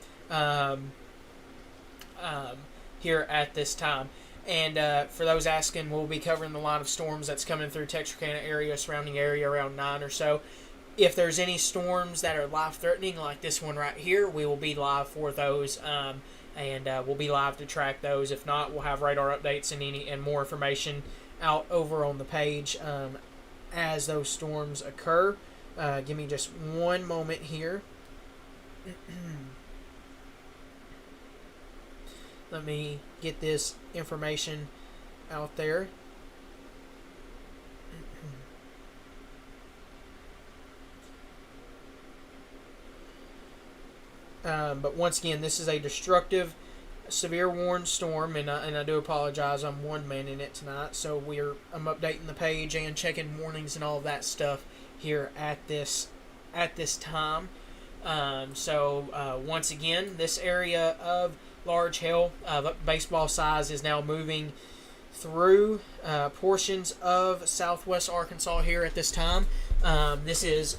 here at this time. And for those asking, we'll be covering the line of storms that's coming through Texarkana area, surrounding area, around 9 or so. If there's any storms that are life-threatening, like this one right here, we will be live for those, and we'll be live to track those. If not, we'll have radar updates and more information out over on the page as those storms occur. Give me just one moment here. Let me get this information out there. But once again, this is a destructive, severe warned storm, and I do apologize. I'm one man in it tonight, so I'm updating the page and checking warnings and all of that stuff here at this time. Once again, this area of large hail of baseball size is now moving through portions of southwest Arkansas here at this time. This is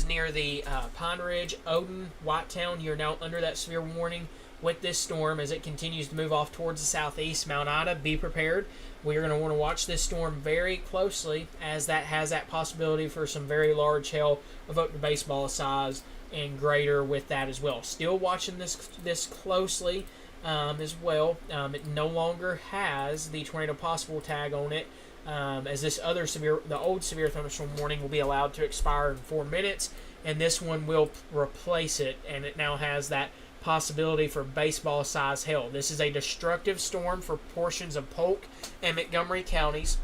near the Pine Ridge, Odin, Whitetown. You're now under that severe warning with this storm as it continues to move off towards the southeast. Mount Ida, be prepared. We are going to want to watch this storm very closely, as that has that possibility for some very large hail of up to baseball size and greater with that as well. Still watching this closely as well. It no longer has the tornado possible tag on it, as the old severe thunderstorm warning will be allowed to expire in 4 minutes, and this one will replace it, and it now has that possibility for baseball size hail. This is a destructive storm for portions of Polk and Montgomery counties.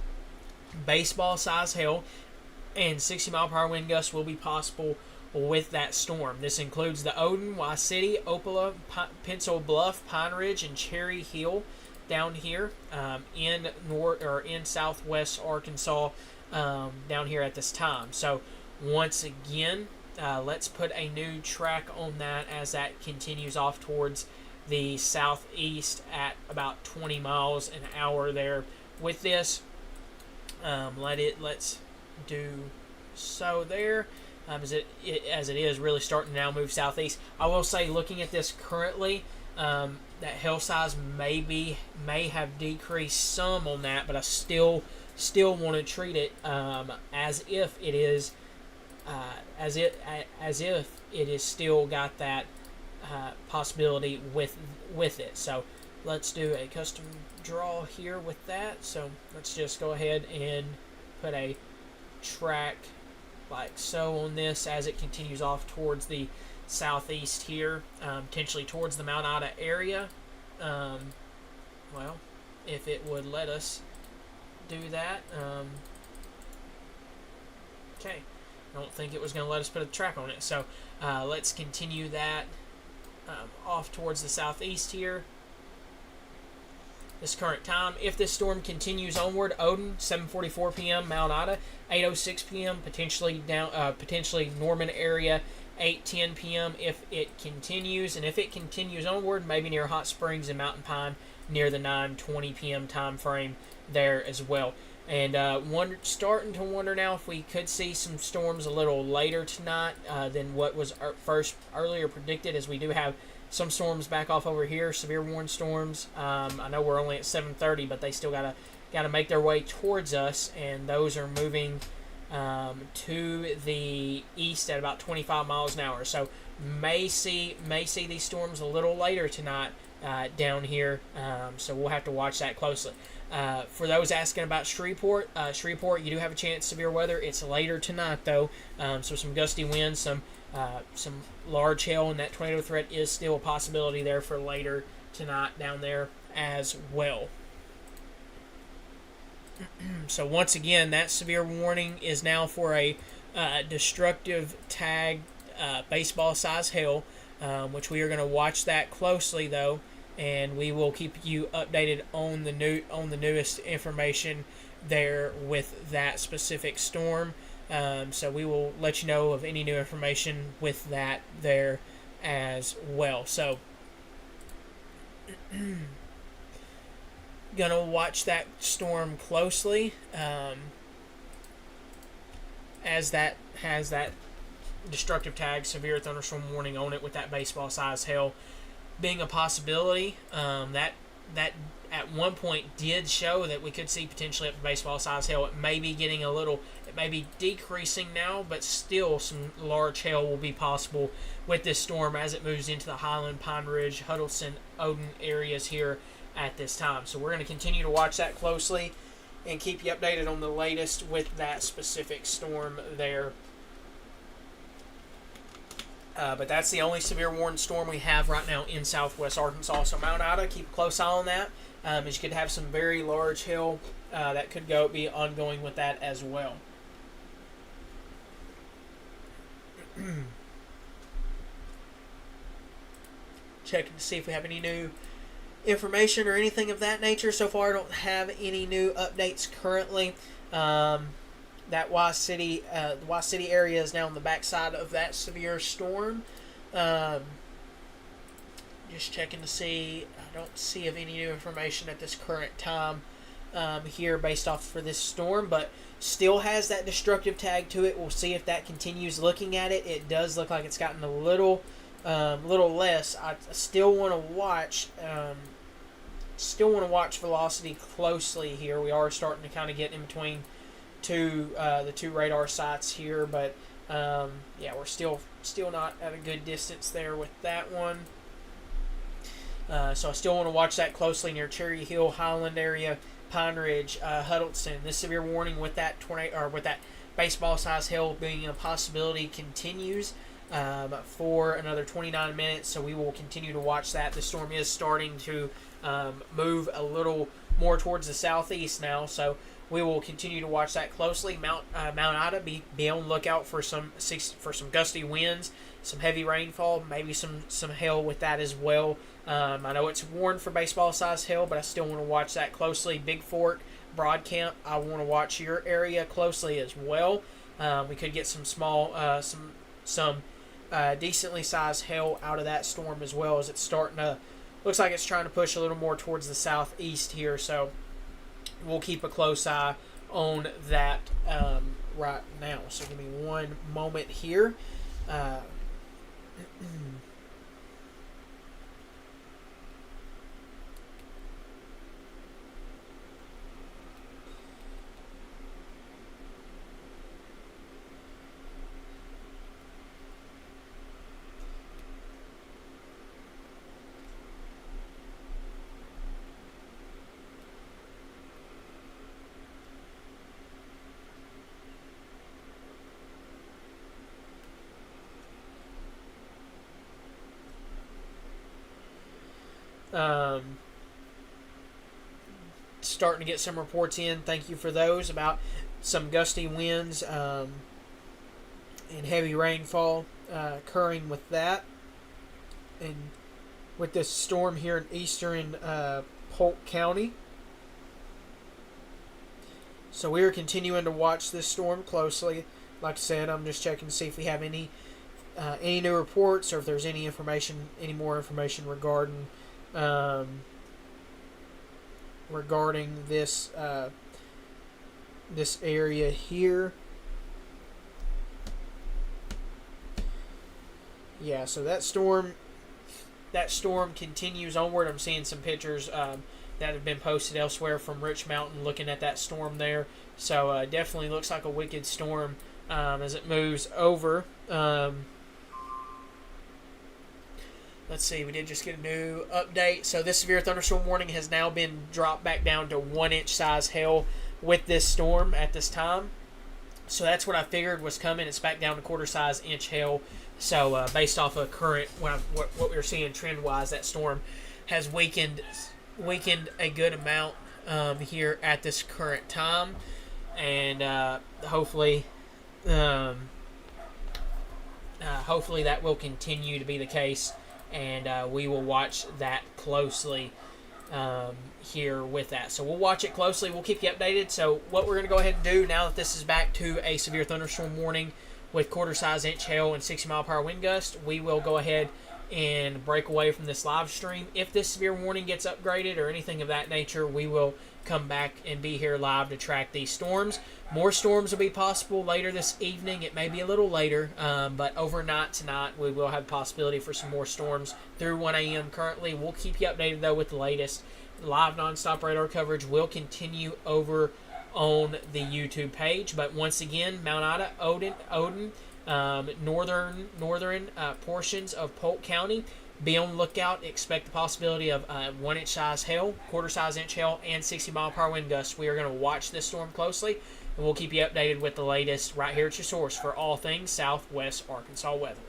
Baseball size hail and 60 mile per hour wind gusts will be possible with that storm. This includes the Odin, Y-City, Opala, Pencil Bluff, Pine Ridge, and Cherry Hill down here in southwest Arkansas down here at this time. So once again, let's put a new track on that as that continues off towards the southeast at about 20 miles an hour there with this. Let's do so there. As it is really starting to now move southeast. I will say, looking at this currently, that hail size may have decreased some on that, but I still want to treat it as if it is as if it is still got that possibility with it. So let's do a custom draw here with that. So let's just go ahead and put a track like so on this as it continues off towards the southeast here, potentially towards the Mount Ida area. Well, if it would let us do that. Okay, I don't think it was going to let us put a track on it, so let's continue that off towards the southeast here. This current time, if this storm continues onward, Odin 7:44 p.m. Mount Ida 8:06 p.m. potentially Norman area 8:10 p.m. if it continues, and if it continues onward, maybe near Hot Springs and Mountain Pine near the 9:20 p.m. time frame there as well. And starting to wonder now if we could see some storms a little later tonight than what was earlier predicted, as we do have some storms back off over here, severe warning storms. I know we're only at 7:30, but they still gotta make their way towards us, and those are moving to the east at about 25 miles an hour. So may see these storms a little later tonight down here. So we'll have to watch that closely. For those asking about Shreveport, you do have a chance of severe weather. It's later tonight though, so some gusty winds, some large hail, and that tornado threat is still a possibility there for later tonight down there as well. So once again, that severe warning is now for a destructive tag baseball size hail, which we are going to watch that closely though, and we will keep you updated on the newest information there with that specific storm. So we will let you know of any new information with that there as well. So gonna watch that storm closely as that has that destructive tag severe thunderstorm warning on it, with that baseball size hail being a possibility. That at one point did show that we could see potentially up to baseball size hail. It may be decreasing now, but still some large hail will be possible with this storm as it moves into the Highland, Pine Ridge, Huddleston, Odin areas here at this time. So we're going to continue to watch that closely and keep you updated on the latest with that specific storm there. But that's the only severe warning storm we have right now in southwest Arkansas. So Mount Ida, keep a close eye on that, as you could have some very large hail that could be ongoing with that as well. Checking to see if we have any new information or anything of that nature. So far, I don't have any new updates currently. That Y City area is now on the backside of that severe storm. Just checking to see. I don't see of any new information at this current time here based off for this storm, but still has that destructive tag to it. We'll see if that continues. Looking at it, it does look like it's gotten a little less. I still want to watch. Velocity closely here. We are starting to kind of get in between the two radar sites here, but yeah, we're still not at a good distance there with that one. So I still want to watch that closely near Cherry Hill, Highland area, Pine Ridge, Huddleston. This severe warning with that tornado or with that baseball size hail being a possibility continues for another 29 minutes. So we will continue to watch that. The storm is starting to move a little more towards the southeast now, so we will continue to watch that closely. Mount Ida, be on the lookout for some gusty winds, some heavy rainfall, maybe some hail with that as well. I know it's warned for baseball size hail, but I still want to watch that closely. Big Fork, Broadcamp, I want to watch your area closely as well. We could get some small, some decently sized hail out of that storm as well, as it's starting to. Looks like it's trying to push a little more towards the southeast here, so we'll keep a close eye on that right now. So give me one moment here. Uh, um, Starting to get some reports in. Thank you for those about some gusty winds and heavy rainfall occurring with that. And with this storm here in eastern Polk County. So we are continuing to watch this storm closely. Like I said, I'm just checking to see if we have any new reports or if there's any more information regarding this this area here. Yeah, so that storm continues onward. I'm seeing some pictures that have been posted elsewhere from Rich Mountain looking at that storm there. So definitely looks like a wicked storm as it moves over. Let's see, we did just get a new update. So this severe thunderstorm warning has now been dropped back down to 1-inch size hail with this storm at this time. So that's what I figured was coming. It's back down to quarter size inch hail. So based off of current, what we were seeing trend wise, that storm has weakened a good amount here at this current time, and hopefully that will continue to be the case, and we will watch that closely here with that. So we'll watch it closely. We'll keep you updated. So what we're going to go ahead and do now that this is back to a severe thunderstorm warning with quarter size inch hail and 60 mile per hour wind gust, we will go ahead and break away from this live stream. If this severe warning gets upgraded or anything of that nature, we will come back and be here live to track these storms. More storms will be possible later this evening. It may be a little later, but overnight tonight we will have possibility for some more storms through 1 a.m. currently. We'll keep you updated though with the latest. Live nonstop radar coverage will continue over on the YouTube page. But once again, Mount Ida, Odin, northern portions of Polk County, be on the lookout. Expect the possibility of 1-inch size hail, quarter size inch hail, and 60 mile per hour wind gusts. We are going to watch this storm closely, and we'll keep you updated with the latest right here at your source for all things Southwest Arkansas weather.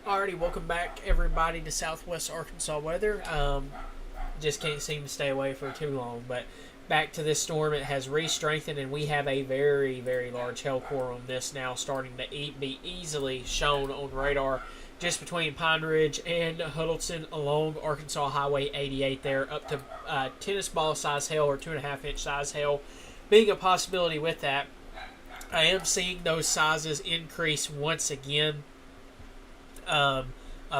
Alrighty, welcome back everybody to Southwest Arkansas weather. Just can't seem to stay away for too long, but back to this storm. It has re-strengthened, and we have a very, very large hail core on this now, starting to be easily shown on radar just between Pine Ridge and Huddleston along Arkansas Highway 88 there, up to tennis ball size hail or 2.5-inch size hail being a possibility with that. I am seeing those sizes increase once again.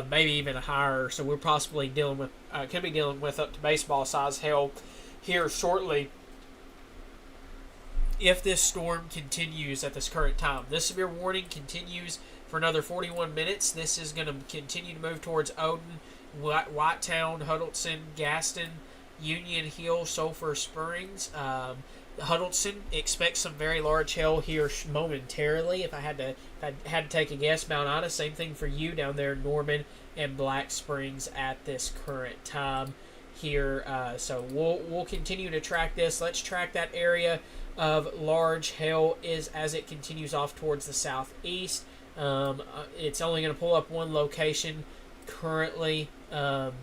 Maybe even higher, so we're possibly dealing with could be dealing with up to baseball size hail here shortly if this storm continues at this current time. This severe warning continues for another 41 minutes. This is going to continue to move towards Odin, Whitetown, Huddleston, Gaston, Union Hill, Sulphur Springs. Huddleston expects some very large hail here momentarily. If I had to take a guess, Mount Ida, same thing for you down there, Norman and Black Springs at this current time here. So we'll continue to track this. Let's track that area of large hail as it continues off towards the southeast. It's only going to pull up one location currently, but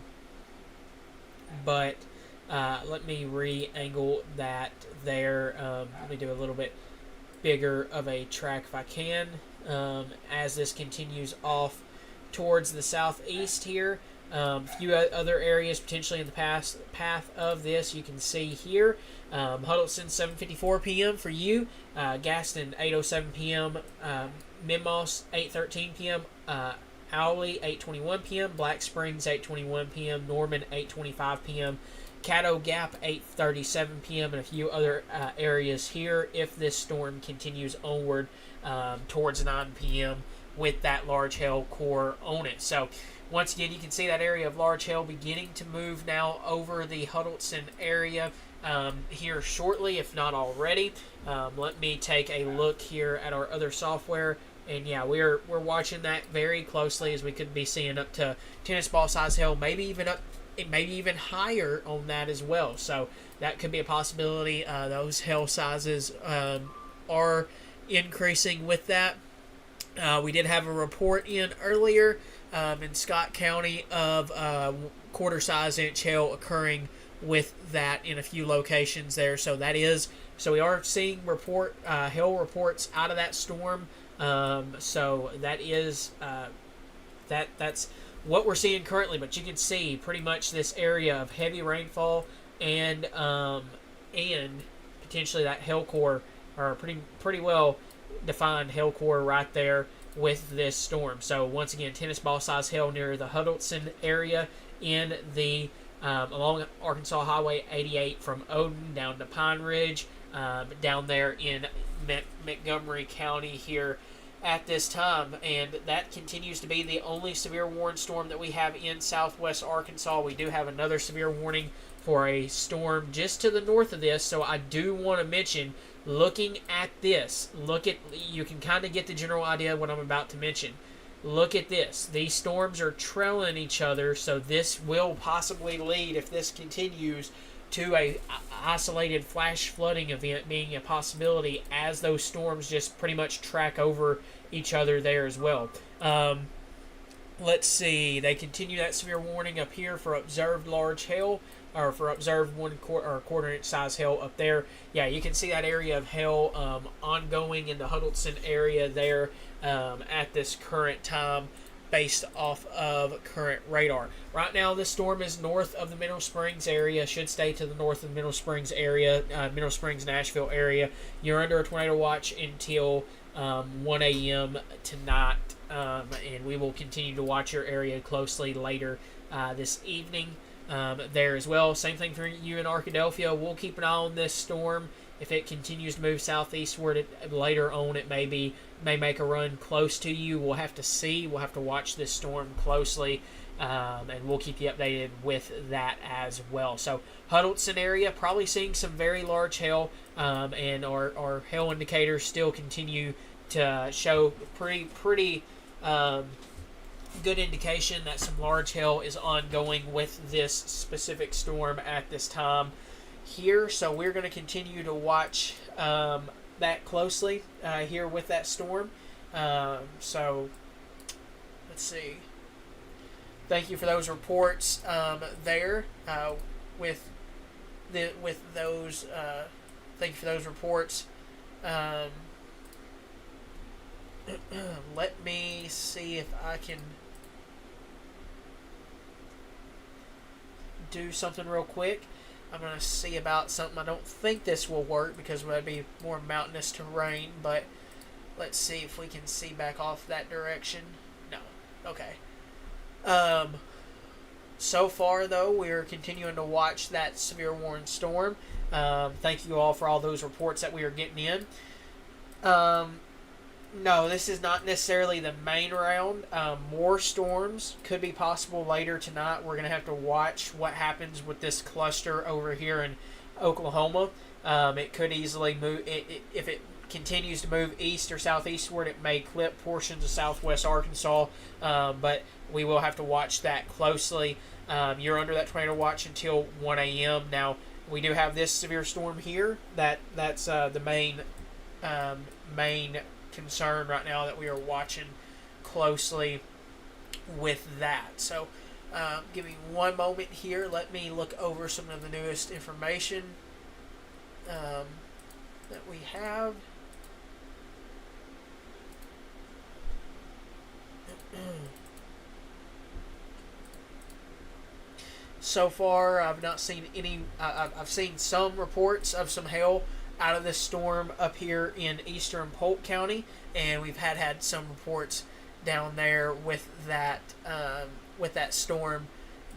let me re-angle that there. Let me do a little bit bigger of a track if I can. As this continues off towards the southeast here. A few other areas potentially in the path of this you can see here. Huddleston 7:54 p.m. for you. Gaston 8:07 p.m. Mimos 8:13 p.m. Owley 8:21 p.m. Black Springs 8:21 p.m. Norman 8:25 p.m. Caddo Gap 8:37 p.m. and a few other areas here if this storm continues onward towards 9 p.m. with that large hail core on it. So once again, you can see that area of large hail beginning to move now over the Huddleston area here shortly, if not already. Let me take a look here at our other software. And yeah, we're watching that very closely, as we could be seeing up to tennis ball size hail, maybe even higher on that as well. So that could be a possibility. Those hail sizes are increasing with that. We did have a report in earlier in Scott County of quarter-size inch hail occurring with that in a few locations there. So we are seeing hail reports out of that storm. So that is that's what we're seeing currently. But you can see pretty much this area of heavy rainfall and potentially that hail core, or pretty well defined hail core right there with this storm. So once again, tennis ball size hail near the Huddleston area in the along Arkansas Highway 88 from Odin down to Pine Ridge, down there in Montgomery County here at this time. And that continues to be the only severe warning storm that we have in southwest Arkansas. We do have another severe warning for a storm just to the north of this. So I do want to mention, looking at this, you can kind of get the general idea of what I'm about to mention. Look at this. These storms are trailing each other, so this will possibly lead, if this continues, to a isolated flash flooding event being a possibility, as those storms just pretty much track over each other there as well. Let's see. They continue that severe warning up here for observed large hail, or for observed quarter-inch size hail up there. Yeah, you can see that area of hail ongoing in the Huddleston area there at this current time, based off of current radar. Right now, this storm is north of the Mineral Springs area. Should stay to the north of the Mineral Springs area, Mineral Springs, Nashville area. You're under a tornado watch until 1 a.m. tonight, and we will continue to watch your area closely later this evening there as well. Same thing for you in Arkadelphia. We'll keep an eye on this storm. If it continues to move southeastward later on, it may make a run close to you. We'll have to see. We'll have to watch this storm closely, and we'll keep you updated with that as well. So Huddleston area, probably seeing some very large hail, and our hail indicators still continue to show pretty good indication that some large hail is ongoing with this specific storm at this time here. So we're going to continue to watch that closely here with that storm. So let's see. thank you for those reports there with those. Thank you for those reports. Let me see if I can do something real quick. I'm going to see about something. I don't think this will work because it would be more mountainous terrain, but let's see if we can see back off that direction. No. Okay. So far, though, we're continuing to watch that severe warning storm. Thank you all for all those reports that we are getting in. No, this is not necessarily the main round. More storms could be possible later tonight. We're going to have to watch what happens with this cluster over here in Oklahoma. It could easily move. If it continues to move east or southeastward, it may clip portions of southwest Arkansas, but we will have to watch that closely. You're under that tornado watch until 1 a.m. Now, we do have this severe storm here. That's the main concern right now that we are watching closely with that. So give me one moment here. Let me look over some of the newest information that we have. So far, I've not seen any. I've seen some reports of some hail out of this storm up here in eastern Polk County, and we've had some reports down there with that storm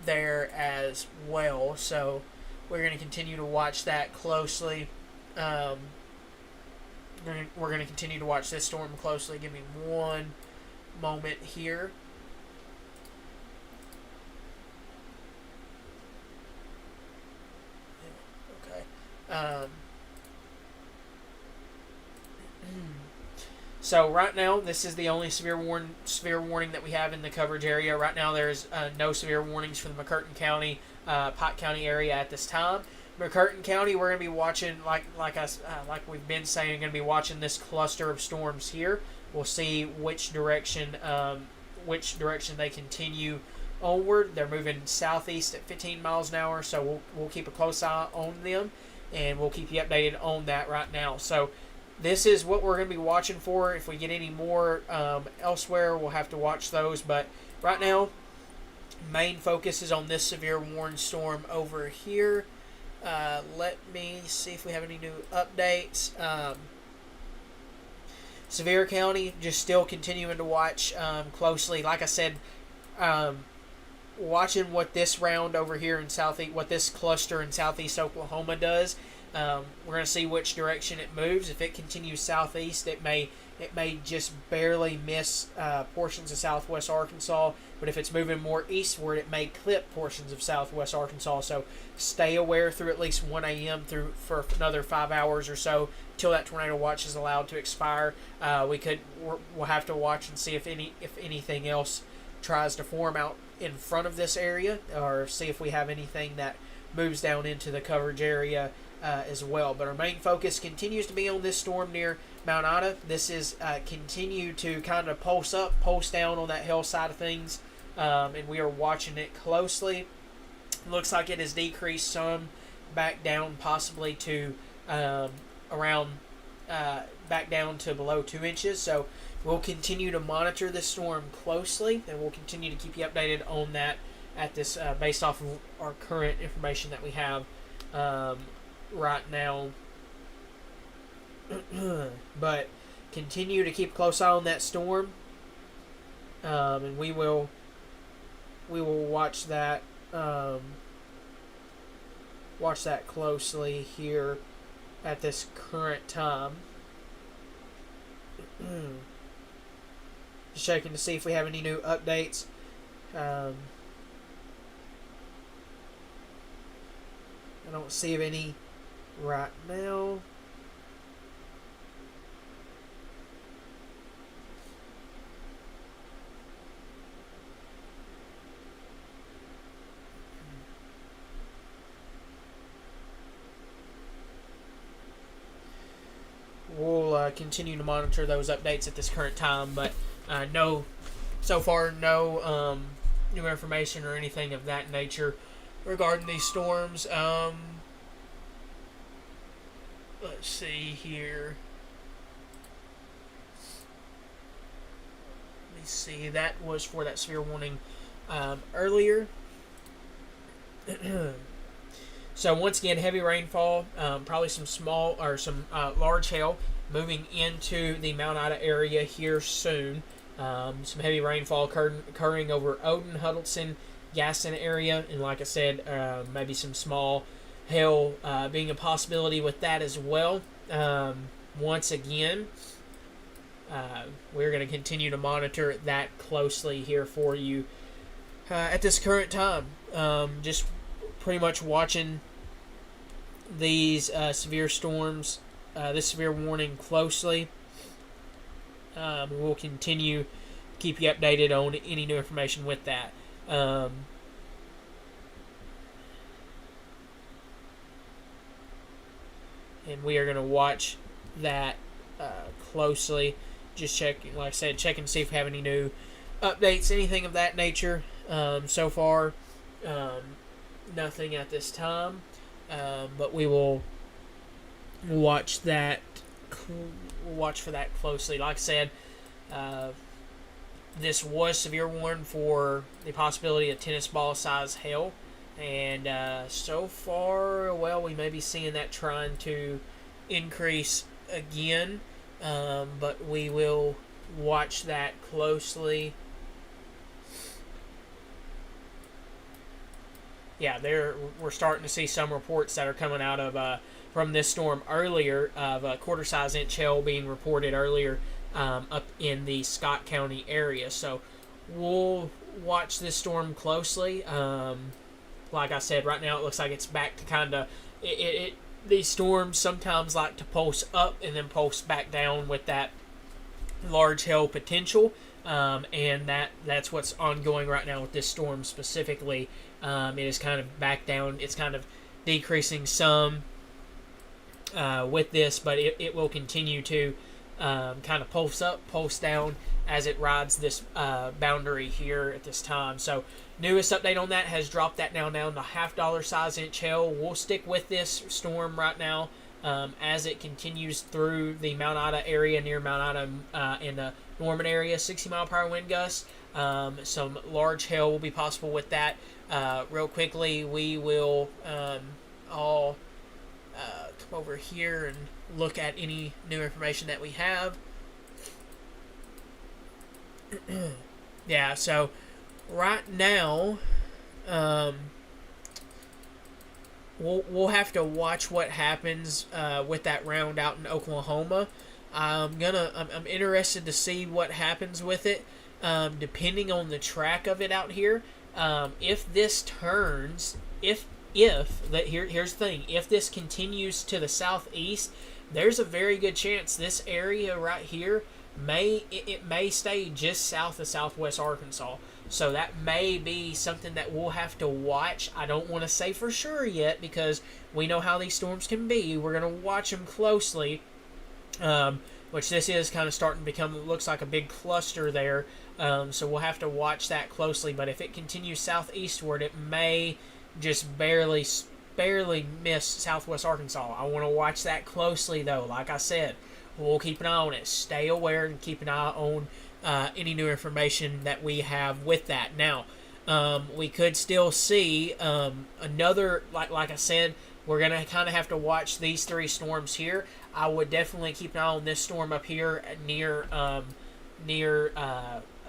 there as well. So we're going to continue to watch that closely. We're going to continue to watch this storm closely. Give me one moment here. Okay. So right now, this is the only severe warning that we have in the coverage area. Right now, there's no severe warnings for the McCurtain County, Pike County area at this time. McCurtain County, we're going to be watching, like we've been saying, going to be watching this cluster of storms here. We'll see which direction they continue onward. They're moving southeast at 15 miles an hour, so we'll keep a close eye on them, and we'll keep you updated on that right now. So this is what we're going to be watching for. If we get any more elsewhere, we'll have to watch those. But right now, main focus is on this severe warning storm over here. Let me see if we have any new updates. Sevier County, just still continuing to watch closely. Like I said, watching what this round over here in southeast, what this cluster in southeast Oklahoma does. We're going to see which direction it moves. If it continues southeast, it may just barely miss portions of southwest Arkansas. But if it's moving more eastward, it may clip portions of southwest Arkansas. So stay aware through at least 1 a.m. for another 5 hours or so till that tornado watch is allowed to expire. We'll have to watch and see if anything else tries to form out in front of this area, or see if we have anything that moves down into the coverage area as well. But our main focus continues to be on this storm near Mount Ida. This is continue to kind of pulse up, pulse down on that hill side of things, and we are watching it closely. Looks like it has decreased some back down, possibly to around back down to below 2 inches. So we'll continue to monitor this storm closely, and we'll continue to keep you updated on that at this based off of our current information that we have right now. But continue to keep a close eye on that storm, and we will watch that closely here at this current time. Just checking to see if we have any new updates. I don't see any right now. We'll continue to monitor those updates at this current time, but so far no new information or anything of that nature regarding these storms. Let's see here. Let me see. That was for that severe warning earlier. So once again, heavy rainfall, probably some small or some large hail moving into the Mount Ida area here soon. Some heavy rainfall occurring over Odin, Huddleston, Gaston area, and like I said, maybe some small hail being a possibility with that as well. Once again, we're going to continue to monitor that closely here for you at this current time. Just pretty much watching these severe storms, this severe warning closely. We'll continue to keep you updated on any new information with that. And we are going to watch that closely. Just checking, like I said, checking to see if we have any new updates, anything of that nature. So far, nothing at this time, but we will watch that. We'll watch for that closely. Like I said, this was severe warning for the possibility of tennis ball size hail, and so far, well, we may be seeing that trying to increase again, but we will watch that closely. Yeah, we're starting to see some reports that are coming out of from this storm earlier of a quarter-size inch hail being reported earlier up in the Scott County area. So we'll watch this storm closely. Like I said, right now it looks like it's back to kind of these storms sometimes like to pulse up and then pulse back down with that large hail potential, and that's what's ongoing right now with this storm specifically. It is kind of back down. It's kind of decreasing some with this, but it will continue to kind of pulse up, pulse down as it rides this boundary here at this time. So newest update on that has dropped that now down to $0.5 size inch hail. We'll stick with this storm right now as it continues through the Mount Ida area, near Mount Ida in the Norman area, 60-mile-per-hour wind gusts. Some large hail will be possible with that. Real quickly, we will all come over here and look at any new information that we have. Yeah, so right now, we'll have to watch what happens with that round out in Oklahoma. I'm interested to see what happens with it, depending on the track of it out here. If this turns, here's the thing, if this continues to the southeast, there's a very good chance this area right here may stay just south of southwest Arkansas. So that may be something that we'll have to watch. I don't want to say for sure yet because we know how these storms can be. We're going to watch them closely, which this is kind of starting to become, it looks like a big cluster there. So we'll have to watch that closely. But if it continues southeastward, it may just barely miss southwest Arkansas. I want to watch that closely, though. Like I said, we'll keep an eye on it. Stay aware and keep an eye on any new information that we have with that. Now, we could still see another, like I said, we're going to kind of have to watch these three storms here. I would definitely keep an eye on this storm up here near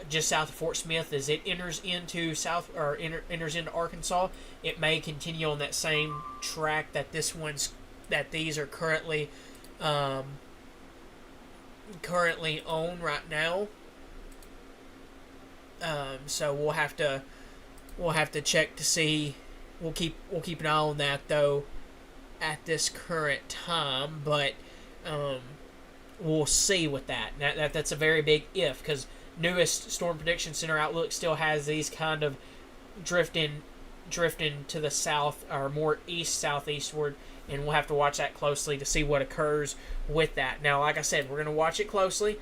just south of Fort Smith as it enters into enters into Arkansas. It may continue on that same track that these are currently on right now. So we'll have to check to see. We'll keep an eye on that though at this current time, but we'll see with that. That's a very big if, because newest Storm Prediction Center outlook still has these kind of drifting to the south or more east southeastward, and we'll have to watch that closely to see what occurs with that. Now, like I said, we're going to watch it closely.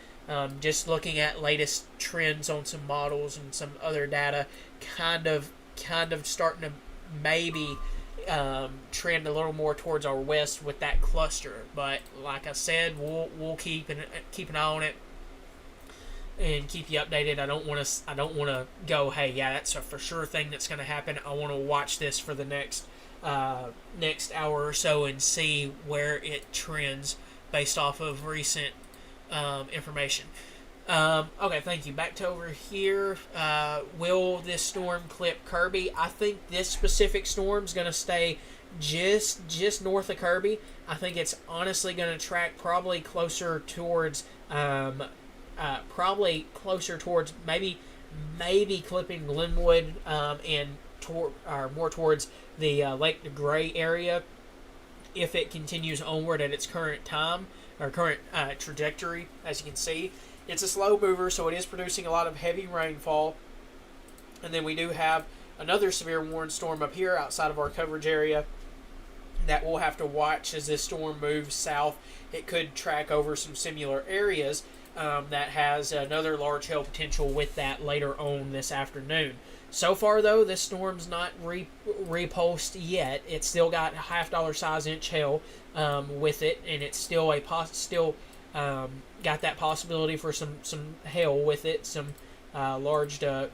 Just looking at latest trends on some models and some other data, kind of starting to maybe trend a little more towards our west with that cluster. But like I said, we'll keep an eye on it and keep you updated. I don't want to go, hey, yeah, that's a for sure thing that's going to happen. I want to watch this for the next hour or so and see where it trends based off of recent information. Okay, thank you. Back to over here. Will this storm clip Kirby? I think this specific storm is going to stay just north of Kirby. I think it's honestly going to track probably closer towards maybe clipping Glenwood and more towards the Lake DeGray area if it continues onward at its current time or current trajectory. As you can see, it's a slow mover, so it is producing a lot of heavy rainfall. And then we do have another severe warning storm up here outside of our coverage area that we'll have to watch as this storm moves south. It could track over some similar areas that has another large hail potential with that later on this afternoon. So far, though, this storm's not repulsed yet. It's still got $0.5 size inch hail with it, and it's still got that possibility for some hail with it, some large to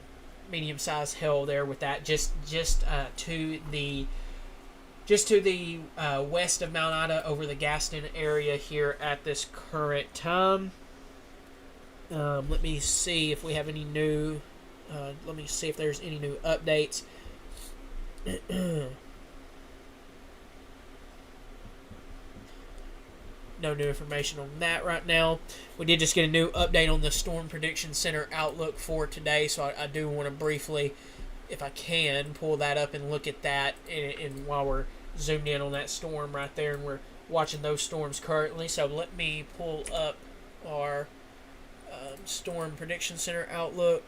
medium-sized hail there with that. Just to the west of Mount Ida, over the Gaston area here at this current time. Let me see if we have any new. Let me see if there's any new updates. No new information on that right now. We did just get a new update on the Storm Prediction Center outlook for today, so I do want to briefly, if I can, pull that up and look at that. And while we're zoomed in on that storm right there, and we're watching those storms currently, so let me pull up our Storm Prediction Center outlook.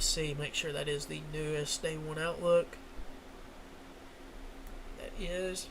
See, make sure that is the newest day one outlook. That is.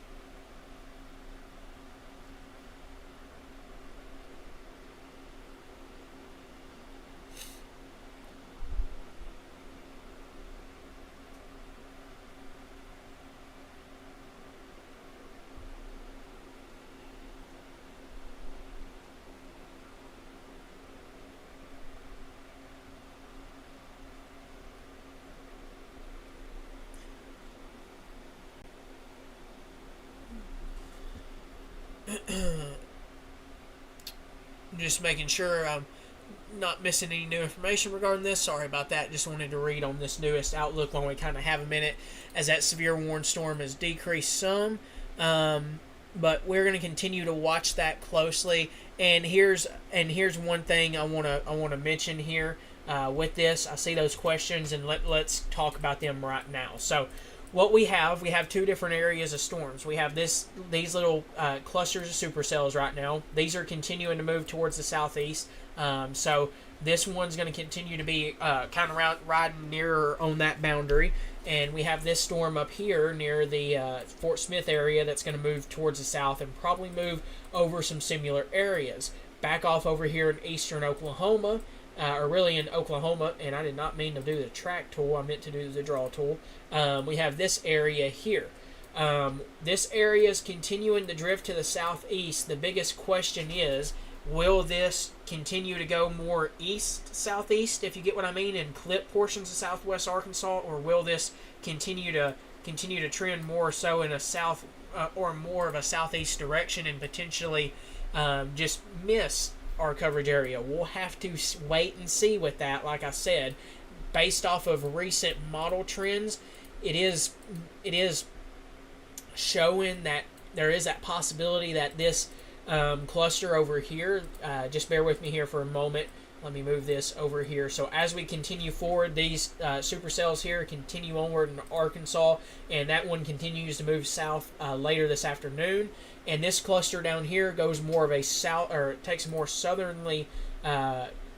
Just making sure I'm not missing any new information regarding this. Sorry about that. Just wanted to read on this newest outlook while we kind of have a minute, as that severe warning storm has decreased some. But we're going to continue to watch that closely. And here's one thing I want to mention here with this. I see those questions, and let's talk about them right now. So what we have two different areas of storms. We have these little clusters of supercells right now. These are continuing to move towards the southeast. So this one's going to continue to be kind of riding nearer on that boundary. And we have this storm up here near the Fort Smith area that's going to move towards the south and probably move over some similar areas. Back off over here in eastern Oklahoma, or really in Oklahoma, and I did not mean to do the track tool, I meant to do the draw tool. We have this area here. This area is continuing to drift to the southeast. The biggest question is, will this continue to go more east-southeast, if you get what I mean, and clip portions of southwest Arkansas, or will this continue to trend more so in a south or more of a southeast direction and potentially just miss our coverage area? We'll have to wait and see with that. Like I said, based off of recent model trends, it is showing that there is that possibility that this cluster over here, just bear with me here for a moment. Let me move this over here. So as we continue forward, these supercells here continue onward in Arkansas, and that one continues to move south later this afternoon. And this cluster down here goes more of a south, or takes a more southerly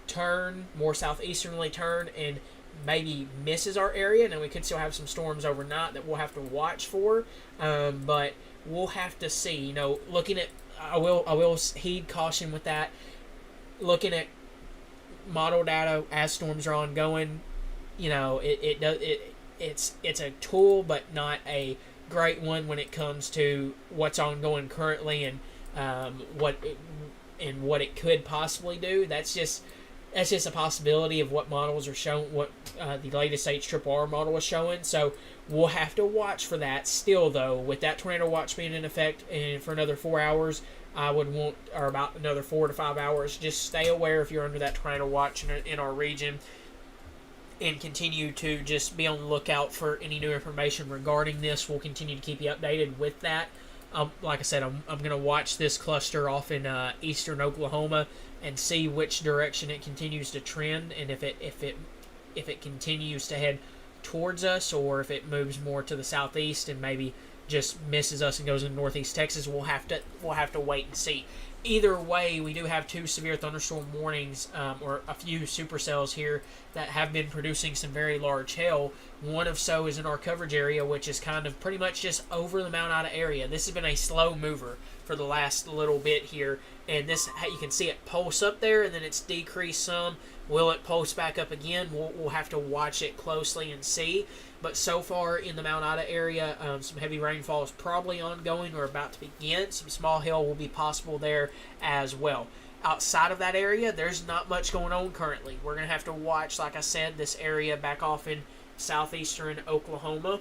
turn, more southeasterly turn, and maybe misses our area. Now we could still have some storms overnight that we'll have to watch for, but we'll have to see. Looking at, I will heed caution with that. Looking at model data as storms are ongoing, it's a tool, but not a great one when it comes to what's ongoing currently and what it could possibly do. That's just a possibility of what models are showing, what the latest HRRR model is showing. So we'll have to watch for that. Still, though, with that tornado watch being in effect and for another 4 hours, I would want, or about another 4 to 5 hours, just stay aware if you're under that tornado watch in our region, and continue to just be on the lookout for any new information regarding this. We'll continue to keep you updated with that. Like I said, I'm going to watch this cluster off in eastern Oklahoma and see which direction it continues to trend, and if it continues to head towards us, or if it moves more to the southeast and maybe just misses us and goes into northeast Texas. We'll have to wait and see. Either way, we do have 2 severe thunderstorm warnings, or a few supercells here that have been producing some very large hail. One of so is in our coverage area, which is kind of pretty much just over the Mount Ida area. This has been a slow mover for the last little bit here, and this, you can see it pulse up there, and then it's decreased some. Will it pulse back up again? We'll have to watch it closely and see. But so far in the Mount Ida area, some heavy rainfall is probably ongoing or about to begin. Some small hail will be possible there as well. Outside of that area, there's not much going on currently. We're going to have to watch, like I said, this area back off in southeastern Oklahoma,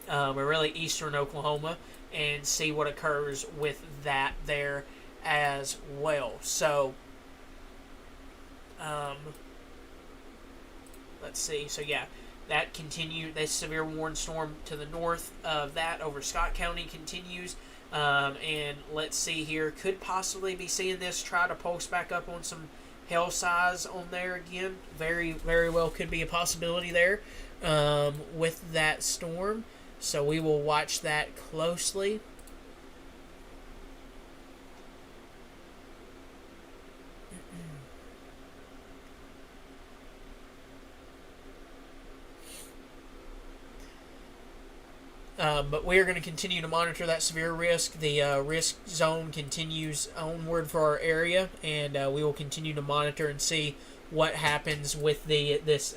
or really eastern Oklahoma, and see what occurs with that there as well. So, let's see. So, yeah. That this severe warning storm to the north of that over Scott County continues. And let's see here. Could possibly be seeing this try to pulse back up on some hail size on there again. Very, very well could be a possibility there with that storm. So we will watch that closely. But we are going to continue to monitor that severe risk. The risk zone continues onward for our area, and we will continue to monitor and see what happens with this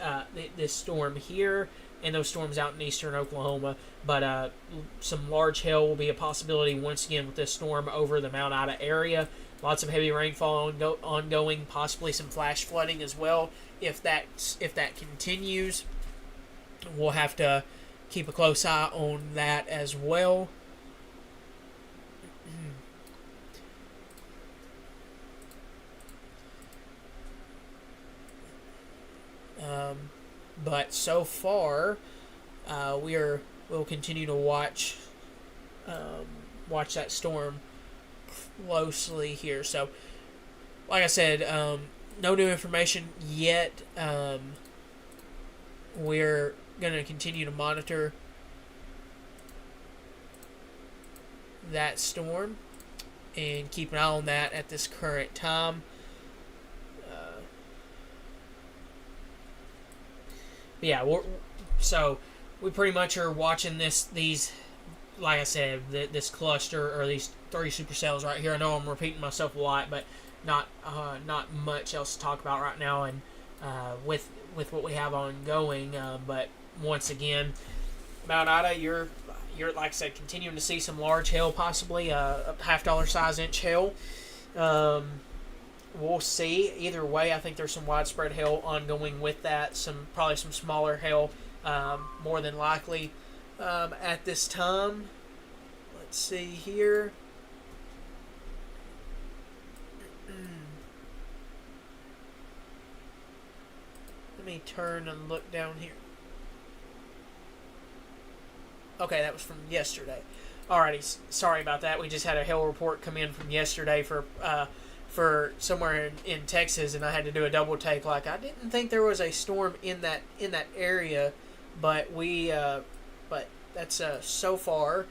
storm here and those storms out in eastern Oklahoma. But some large hail will be a possibility once again with this storm over the Mount Ida area. Lots of heavy rainfall ongoing, possibly some flash flooding as well. If that continues, we'll have to keep a close eye on that as well. But so far, we'll continue to watch that storm closely here. So, like I said, no new information yet. We're going to continue to monitor that storm and keep an eye on that at this current time. Yeah, so we pretty much are watching these, like I said, this cluster or these 3 supercells right here. I know I'm repeating myself a lot, but not much else to talk about right now, and with what we have ongoing. But once again, Mount Ida, you're like I said, continuing to see some large hail, possibly $half size inch hail. We'll see. Either way, I think there's some widespread hail ongoing with that. Probably some smaller hail, more than likely at this time. Let's see here. Let me turn and look down here. Okay, that was from yesterday. Alrighty, sorry about that. We just had a hail report come in from yesterday for somewhere in Texas, and I had to do a double take. Like, I didn't think there was a storm in that area, but but that's so far.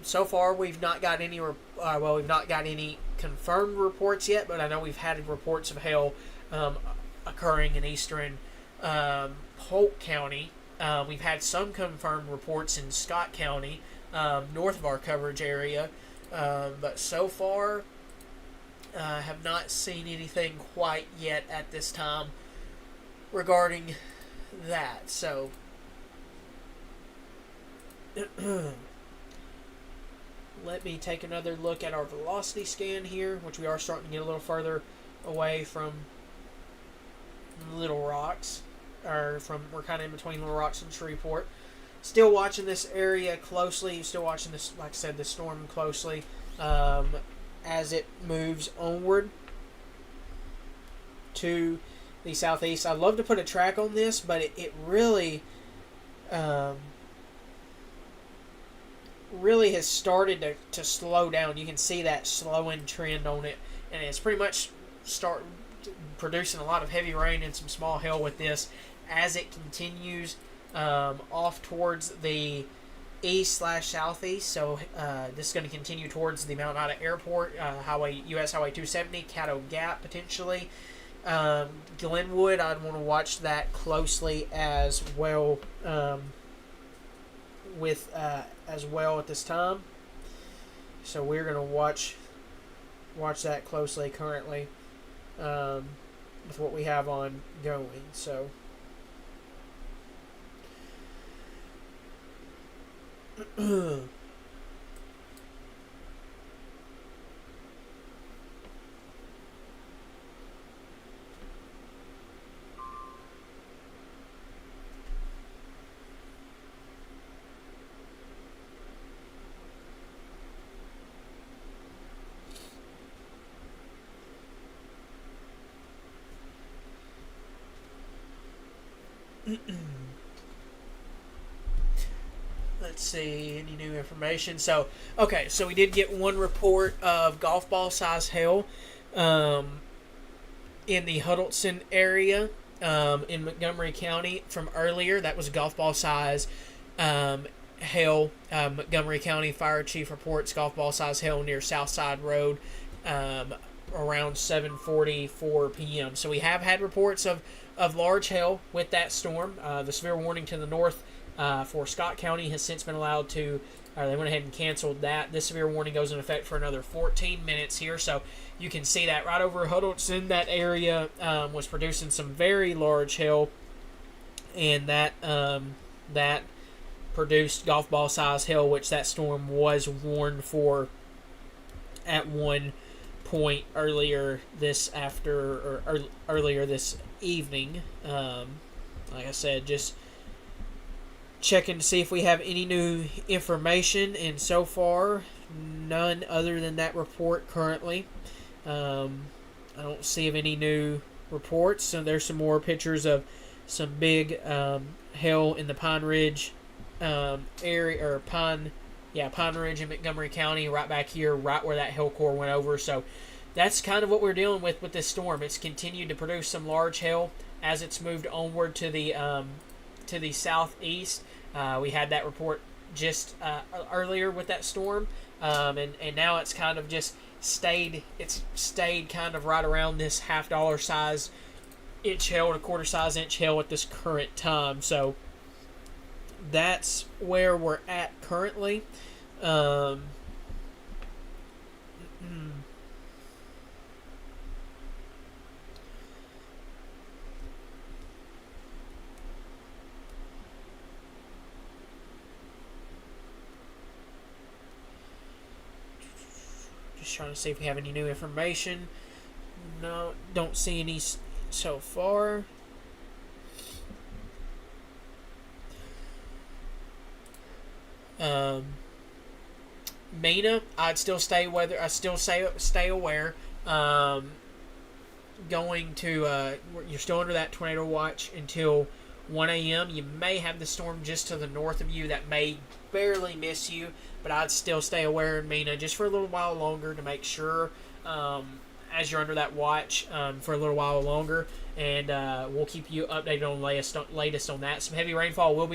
So far, we've not got any. We've not got any confirmed reports yet, but I know we've had reports of hail occurring in eastern Polk County. We've had some confirmed reports in Scott County, north of our coverage area, but so far have not seen anything quite yet at this time regarding that. So let me take another look at our velocity scan here, which we are starting to get a little further away from Little Rocks, or we're kind of in between Little Rocks and Shreveport. Still watching this area closely. Still watching this, like I said, the storm closely as it moves onward to the southeast. I'd love to put a track on this, but it really really has started to slow down. You can see that slowing trend on it, and it's pretty much start producing a lot of heavy rain and some small hail with this as it continues off towards the east/southeast. So this is going to continue towards the Mount Ida Airport, US Highway 270, Caddo Gap potentially. Glenwood, I'd want to watch that closely as well, as well at this time. So we're going to watch that closely currently with what we have on going. So let's see, any new information. So we did get one report of golf ball size hail in the Huddleston area in Montgomery County from earlier. That was golf ball size hail. Montgomery County Fire Chief reports golf ball size hail near Southside Road around 7:44 p.m. So we have had reports of large hail with that storm. The severe warning to the north for Scott County has since been allowed to, they went ahead and canceled that. This severe warning goes into effect for another 14 minutes here. So you can see that right over Huddleston, that area was producing some very large hail, and that produced golf ball size hail, which that storm was warned for at one point earlier this earlier this evening. Like I said, just checking to see if we have any new information, and so far none other than that report currently. I don't see of any new reports. So there's some more pictures of some big hail in the Pine Ridge area, or Pine Ridge in Montgomery County, right back here, right where that hail core went over. So that's kind of what we're dealing with this storm. It's continued to produce some large hail as it's moved onward to the southeast. We had that report just earlier with that storm, and now it's kind of just stayed kind of right around this $half size inch hail to quarter size inch hail at this current time. So that's where we're at currently. Just trying to see if we have any new information. No, don't see any so far. Mena, I'd still stay aware. Going to you're still under that tornado watch until 1 a.m. You may have the storm just to the north of you that may barely miss you, but I'd still stay aware in Mena just for a little while longer to make sure as you're under that watch for a little while longer, and we'll keep you updated on latest on that. Some heavy rainfall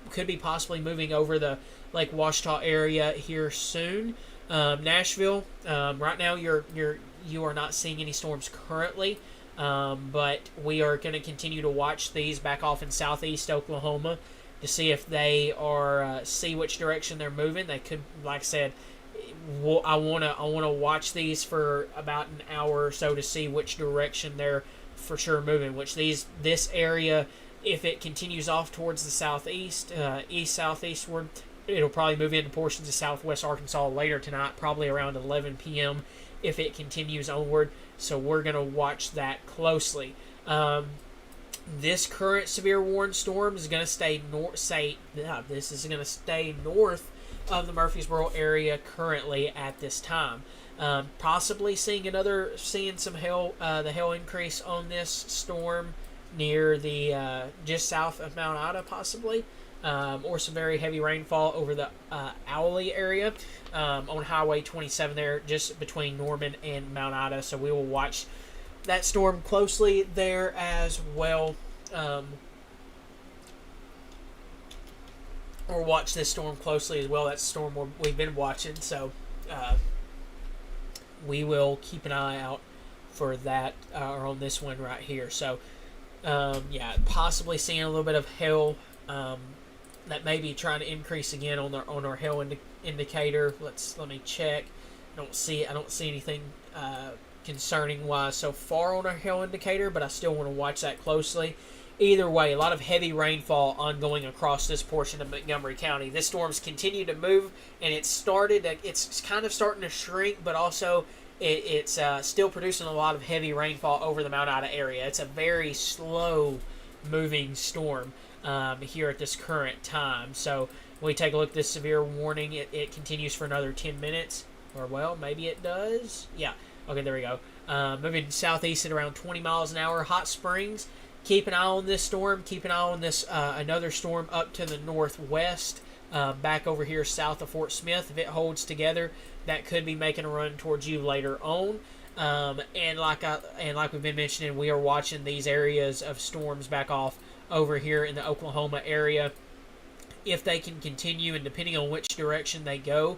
could be possibly moving over the Lake Washita area here soon. Nashville, right now you are not seeing any storms currently. But we are going to continue to watch these back off in southeast Oklahoma to see if they are see which direction they're moving. They could, like I said, I wanna watch these for about an hour or so to see which direction they're for sure moving. This area, if it continues off towards the southeast, east southeastward, it'll probably move into portions of southwest Arkansas later tonight, probably around 11 p.m. if it continues onward. So we're gonna watch that closely. This current severe warning storm is going to stay this is going to stay north of the Murfreesboro area currently at this time. Possibly seeing some hail, the hail increase on this storm near the just south of Mount Ida, possibly, or some very heavy rainfall over the Owley area on Highway 27 there, just between Norman and Mount Ida. So we will watch that storm closely there as well, or watch this storm closely as well. That's the storm we've been watching, so we will keep an eye out for that, or on this one right here. So possibly seeing a little bit of hail that may be trying to increase again on our hail indicator. Let me check. I don't see anything concerning wise so far on our hail indicator, but I still want to watch that closely. Either way, a lot of heavy rainfall ongoing across this portion of Montgomery County. This storm's continued to move, and it's kind of starting to shrink, but also it's still producing a lot of heavy rainfall over the Mount Ida area. It's a very slow moving storm here at this current time. So when we take a look at this severe warning, it continues for another 10 minutes, or well, maybe it does. Yeah. Okay, there we go. Moving southeast at around 20 miles an hour. Hot Springs, keep an eye on this storm. Keep an eye on this another storm up to the northwest, back over here south of Fort Smith. If it holds together, that could be making a run towards you later on. And like we've been mentioning, we are watching these areas of storms back off over here in the Oklahoma area. If they can continue, and depending on which direction they go,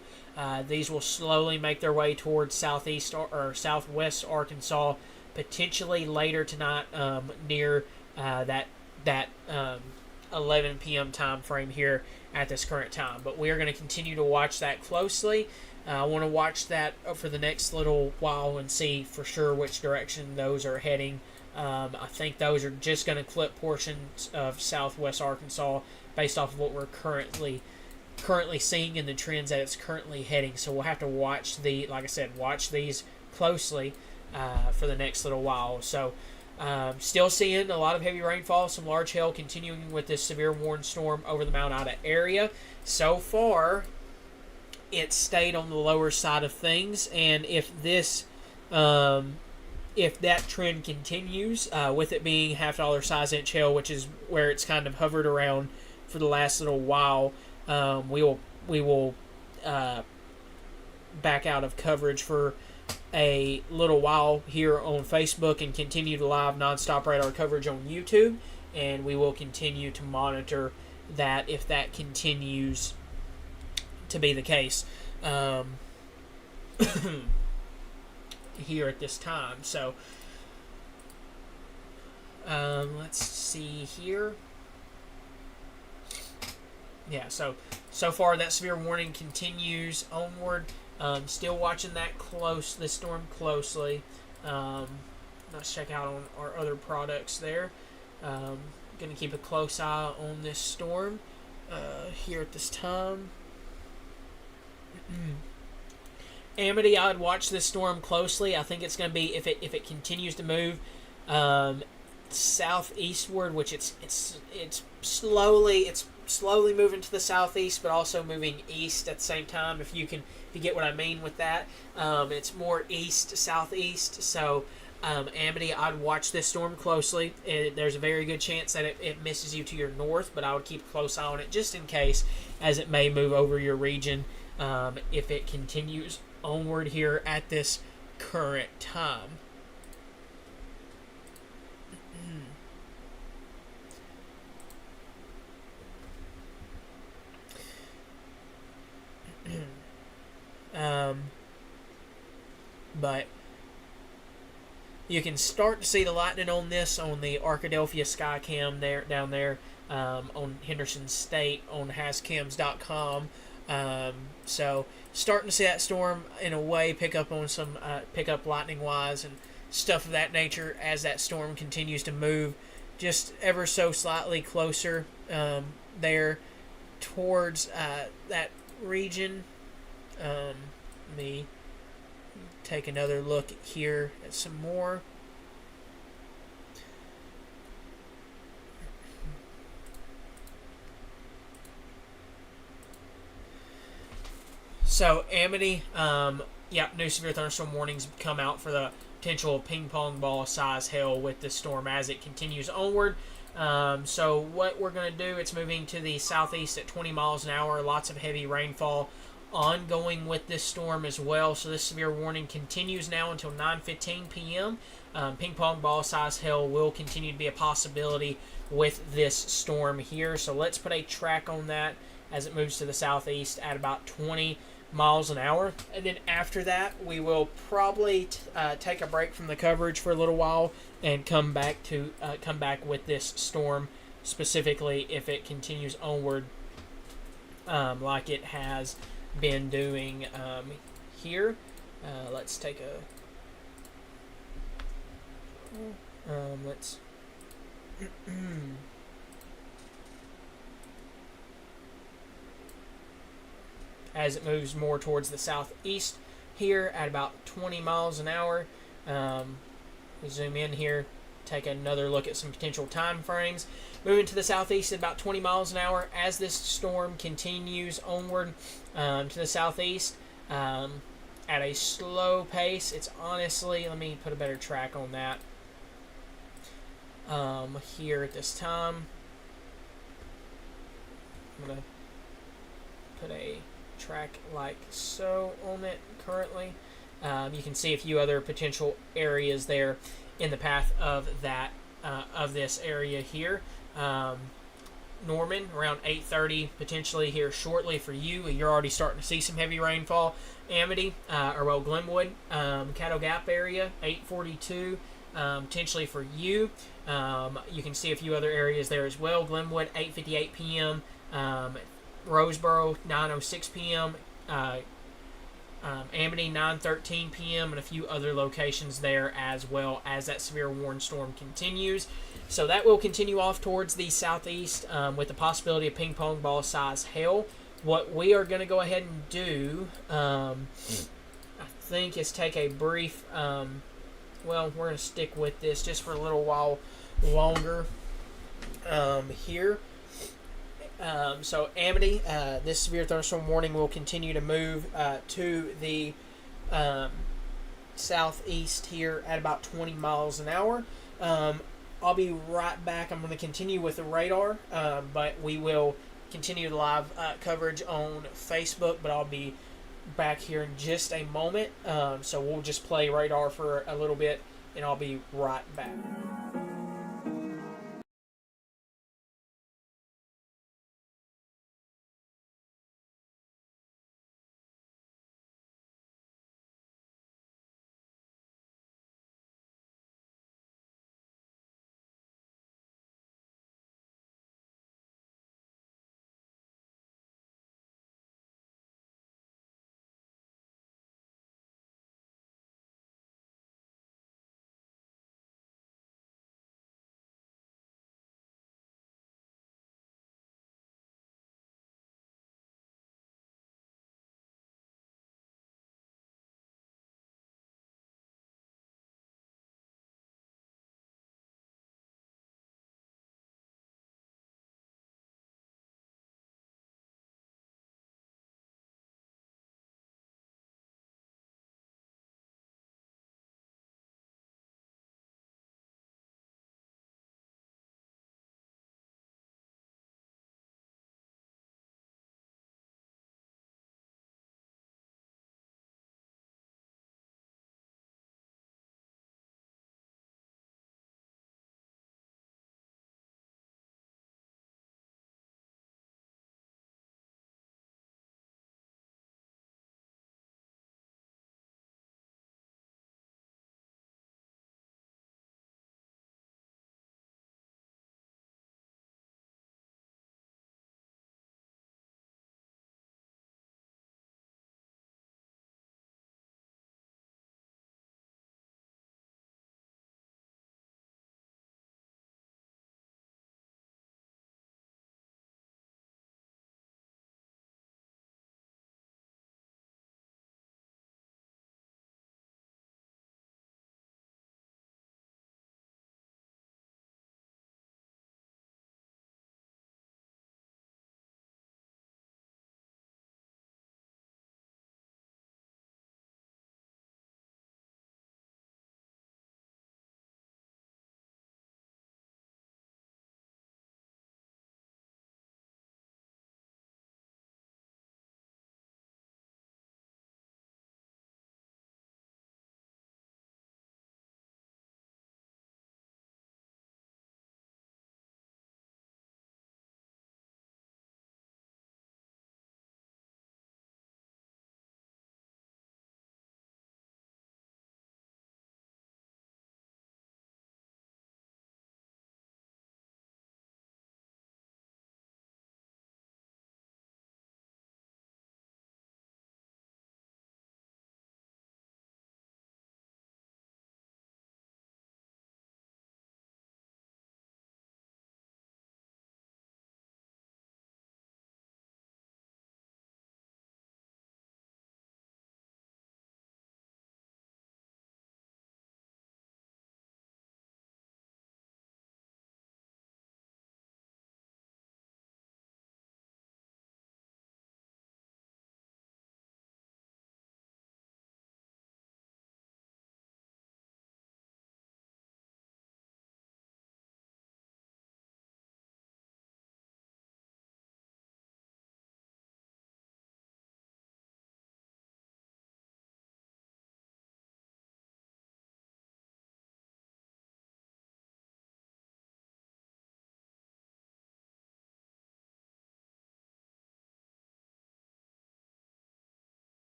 these will slowly make their way towards southeast or southwest Arkansas, potentially later tonight, near that 11 p.m. time frame here at this current time. But we are going to continue to watch that closely. I want to watch that for the next little while and see for sure which direction those are heading. I think those are just going to clip portions of southwest Arkansas based off of what we're currently seeing in the trends that it's currently heading. So we'll have to watch watch these closely for the next little while. So still seeing a lot of heavy rainfall, some large hail continuing with this severe warning storm over the Mount Ida area. So far, it's stayed on the lower side of things, and if that trend continues, with it being $half size inch hail, which is where it's kind of hovered around for the last little while, we will back out of coverage for a little while here on Facebook and continue to live nonstop radar coverage on YouTube, and we will continue to monitor that if that continues to be the case here at this time. So let's see here. Yeah, so far that severe warning continues onward. Still watching this storm closely. Let's check out on our other products there. Going to keep a close eye on this storm here at this time. Amity, I'd watch this storm closely. I think it's going to be, if it continues to move southeastward, which it's slowly moving to the southeast, but also moving east at the same time. If you get what I mean with that, it's more east southeast. So Amity, I'd watch this storm closely. There's a very good chance that it misses you to your north, but I would keep a close eye on it just in case, as it may move over your region if it continues onward here at this current time. But You can start to see the lightning on this on the Arkadelphia Skycam down there on Henderson State on hascams.com. So starting to see that storm in a way pick up on some pick up lightning wise and stuff of that nature as that storm continues to move just ever so slightly closer there towards that region. Let me take another look here at some more. So Amity, new severe thunderstorm warnings come out for the potential ping pong ball size hail with this storm as it continues onward. So what we're going to do, it's moving to the southeast at 20 miles an hour. Lots of heavy rainfall ongoing with this storm as well. So this severe warning continues now until 9:15 p.m. Ping pong ball size hail will continue to be a possibility with this storm here. So let's put a track on that as it moves to the southeast at about 20 miles an hour. And then after that, we will probably take a break from the coverage for a little while and come back with this storm, specifically if it continues onward like it has been doing here. Let's take a let's as it moves more towards the southeast here at about 20 miles an hour. We zoom in here, take another look at some potential time frames. Moving to the southeast at about 20 miles an hour as this storm continues onward to the southeast at a slow pace. It's honestly, let me put a better track on that here at this time. I'm going to put a track like so on it currently. You can see a few other potential areas there in the path of that of this area here. Norman around 8:30 potentially here shortly for you. You're already starting to see some heavy rainfall. Amity Glenwood, Caddo Gap area 8:42 potentially for you. You can see a few other areas there as well. Glenwood 8:58 p.m. Roseboro 9:06 p.m. Amity 9:13 p.m. and a few other locations there as well as that severe warning storm continues. So that will continue off towards the southeast with the possibility of ping pong ball size hail. What we are going to go ahead and do, I think, is take a brief. We're going to stick with this just for a little while longer here. So Amity, this severe thunderstorm warning will continue to move to the southeast here at about 20 miles an hour. I'll be right back. I'm going to continue with the radar, but we will continue the live coverage on Facebook, but I'll be back here in just a moment. So we'll just play radar for a little bit, and I'll be right back.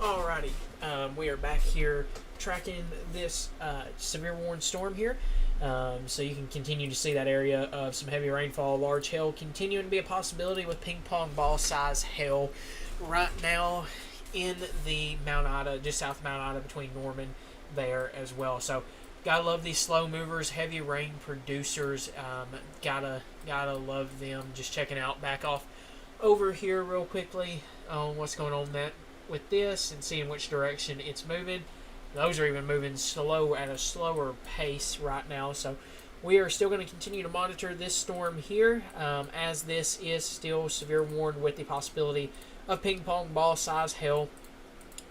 Alrighty, we are back here tracking this severe warning storm here. So you can continue to see that area of some heavy rainfall, large hail continuing to be a possibility with ping pong ball size hail right now in the Mount Ida, just south of Mount Ida between Norman there as well. So gotta love these slow movers, heavy rain producers. Gotta love them. Just checking out back off over here real quickly on what's going on with this and seeing which direction it's moving. Those are even moving slow at a slower pace right now. So we are still going to continue to monitor this storm here as this is still severe warned with the possibility of ping pong ball size hail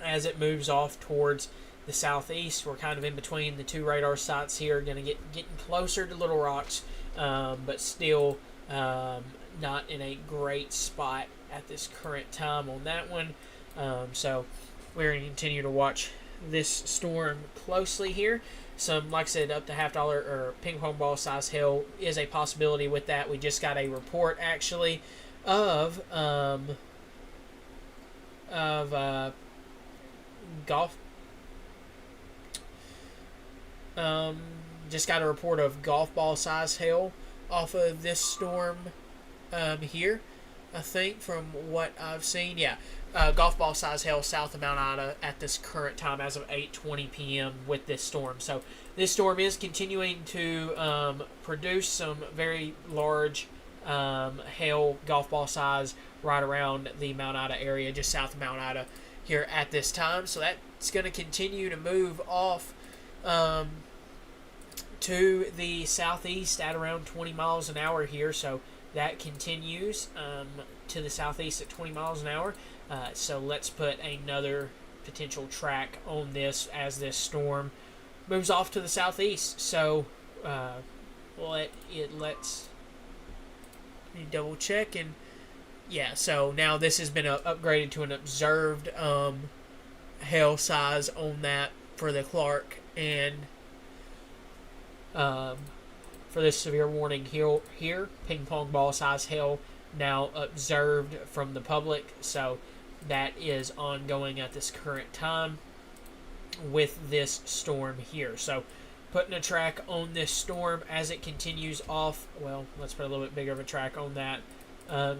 as it moves off towards the southeast. We're kind of in between the two radar sites here, going to getting closer to Little Rocks, but still not in a great spot at this current time on that one. So we're going to continue to watch this storm closely here. Some, like I said, up to $50 or ping pong ball size hail is a possibility with that. We just got a report actually of golf. Just got a report of golf ball size hail off of this storm here. I think from what I've seen, yeah, golf ball size hail south of Mount Ida at this current time as of 8:20 p.m. with this storm. So this storm is continuing to produce some very large hail, golf ball size, right around the Mount Ida area, just south of Mount Ida here at this time. So that's going to continue to move off to the southeast at around 20 miles an hour here. So that continues to the southeast at 20 miles an hour. So let's put another potential track on this as this storm moves off to the southeast. So let's double check, and yeah, so now this has been upgraded to an observed hail size on that for the Clark, and for this severe warning here, ping pong ball size hail now observed from the public. So that is ongoing at this current time with this storm here. So putting a track on this storm as it continues off. Well, let's put a little bit bigger of a track on that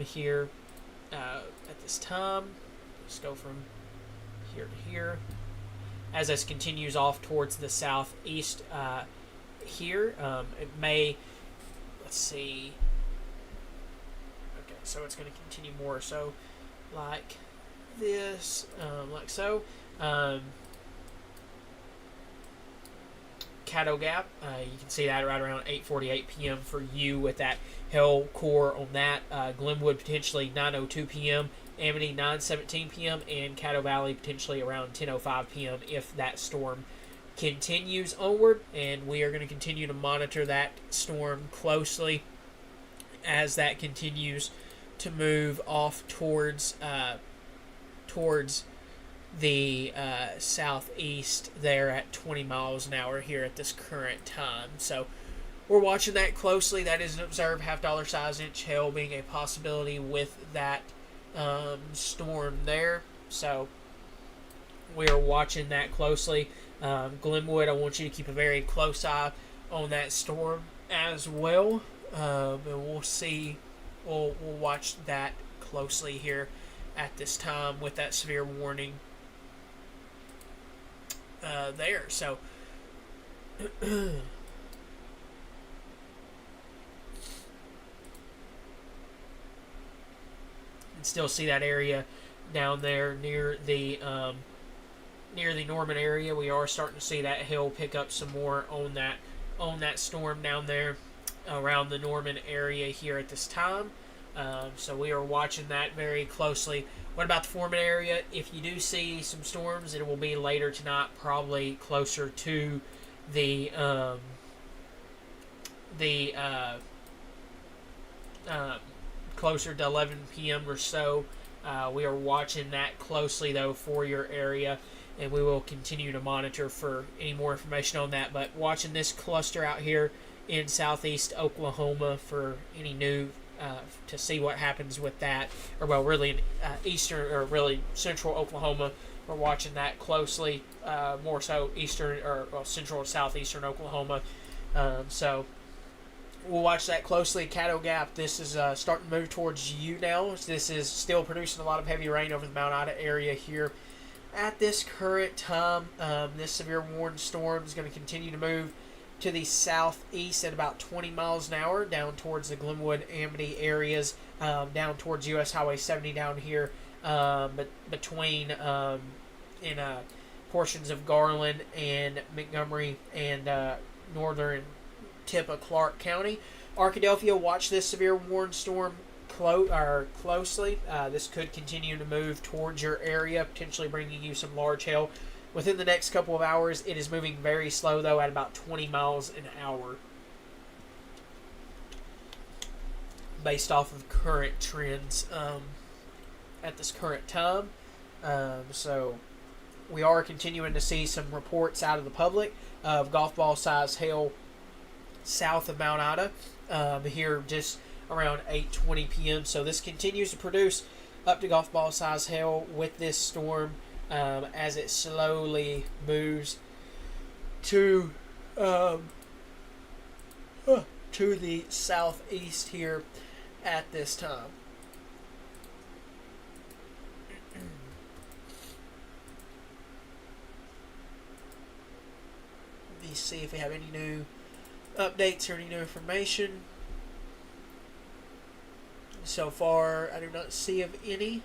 here at this time. Let's go from here to here as this continues off towards the southeast here. It may, let's see, okay, so it's going to continue more so like this, like so. Caddo Gap, you can see that right around 8:48 p.m. for you with that hail core on that. Glenwood potentially 9:02 p.m., Amity 9:17 p.m., and Caddo Valley potentially around 10:05 p.m. if that storm continues onward. And we are going to continue to monitor that storm closely as that continues to move off towards the southeast there at 20 miles an hour here at this current time. So we're watching that closely. That is an observed $50 size inch hail being a possibility with that storm there. So we are watching that closely. Glenwood, I want you to keep a very close eye on that storm as well. And we'll see. We'll watch that closely here at this time with that severe warning there. So and still see that area down there near the Norman area. We are starting to see that hail pick up some more on that storm down there around the Norman area here at this time. So we are watching that very closely. What about the Foreman area? If you do see some storms, it will be later tonight, probably closer to the closer to 11 p.m. or so. We are watching that closely, though, for your area, and we will continue to monitor for any more information on that. But watching this cluster out here in southeast Oklahoma for any new to see what happens with that, or well, really in eastern or really central Oklahoma We're watching that closely, more so eastern or well, central and southeastern Oklahoma. So we'll watch that closely. Caddo Gap, this is starting to move towards you now. This is still producing a lot of heavy rain over the Mount Ida area here at this current time. This severe warning storm is going to continue to move to the southeast at about 20 miles an hour down towards the Glenwood, Amity areas, down towards US Highway 70 down here, but between in portions of Garland and Montgomery and northern tip of Clark County. Arkadelphia, watch this severe warning storm closely. This could continue to move towards your area, potentially bringing you some large hail within the next couple of hours. It is moving very slow, though, at about 20 miles an hour based off of current trends at this current time. So we are continuing to see some reports out of the public of golf ball size hail south of Mount Ida here just around 8:20 p.m. So this continues to produce up to golf ball size hail with this storm as it slowly moves to the southeast here at this time. Let me see if we have any new updates or any new information. So far, I do not see of any.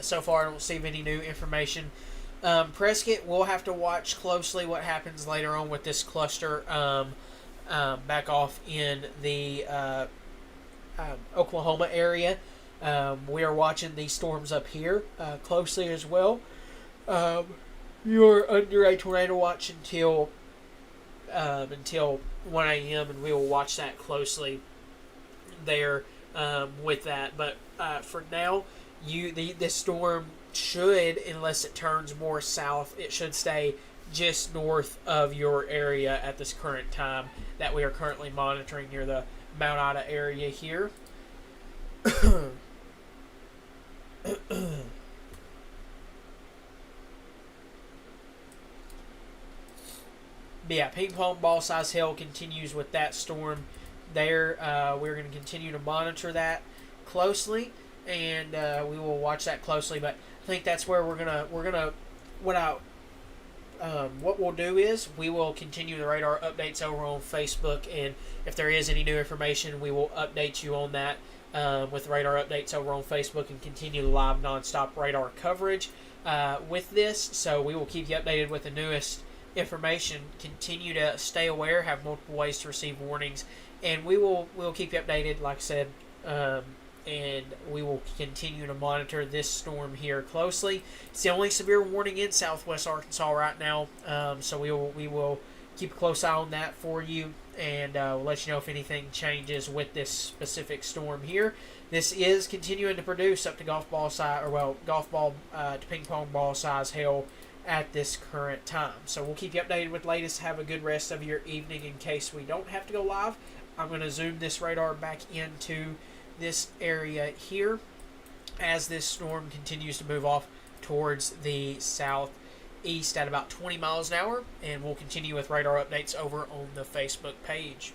So far I don't see of any new information. Prescott, we'll have to watch closely what happens later on with this cluster back off in the Oklahoma area. We are watching these storms up here closely as well. You're under a tornado watch until 1 a.m. and we will watch that closely there with that. But for now, this storm should, unless it turns more south, it should stay just north of your area at this current time that we are currently monitoring near the Mount Ida area here. But yeah, ping pong ball size hail continues with that storm there. We're going to continue to monitor that closely, and we will watch that closely. But I think that's where what we'll do is we will continue the radar updates over on Facebook, and if there is any new information, we will update you on that with radar updates over on Facebook and continue the live nonstop radar coverage with this. So we will keep you updated with the newest information. Continue to stay aware, have multiple ways to receive warnings, and we'll keep you updated, like I said, and we will continue to monitor this storm here closely. It's the only severe warning in southwest Arkansas right now, so we will keep a close eye on that for you, and we'll let you know if anything changes with this specific storm here. This is continuing to produce up to golf ball to ping pong ball size hail at this current time. So we'll keep you updated with the latest. Have a good rest of your evening. In case we don't have to go live, I'm going to zoom this radar back into this area here as this storm continues to move off towards the southeast at about 20 miles an hour, and we'll continue with radar updates over on the Facebook page.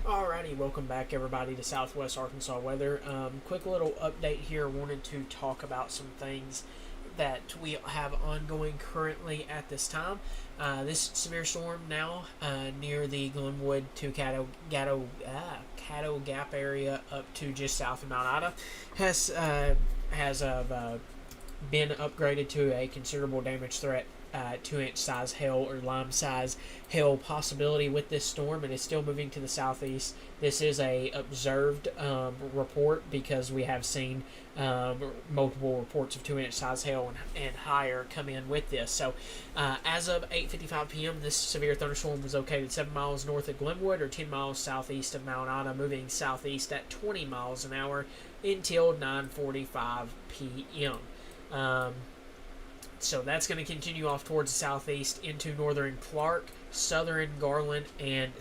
Alrighty, welcome back everybody to Southwest Arkansas weather. Quick little update here. Wanted to talk about some things that we have ongoing currently at this time. This severe storm now near the Glenwood to Caddo Gap area up to just south of Mount Ida has been upgraded to a considerable damage threat. 2-inch size hail or lime size hail possibility with this storm, and it's still moving to the southeast. This is a observed report because we have seen multiple reports of 2-inch size hail and higher come in with this. So as of 8:55 p.m., this severe thunderstorm was located 7 miles north of Glenwood or 10 miles southeast of Mount Ida, moving southeast at 20 miles an hour until 9:45 p.m. So that's going to continue off towards the southeast into northern Clark, southern Garland, and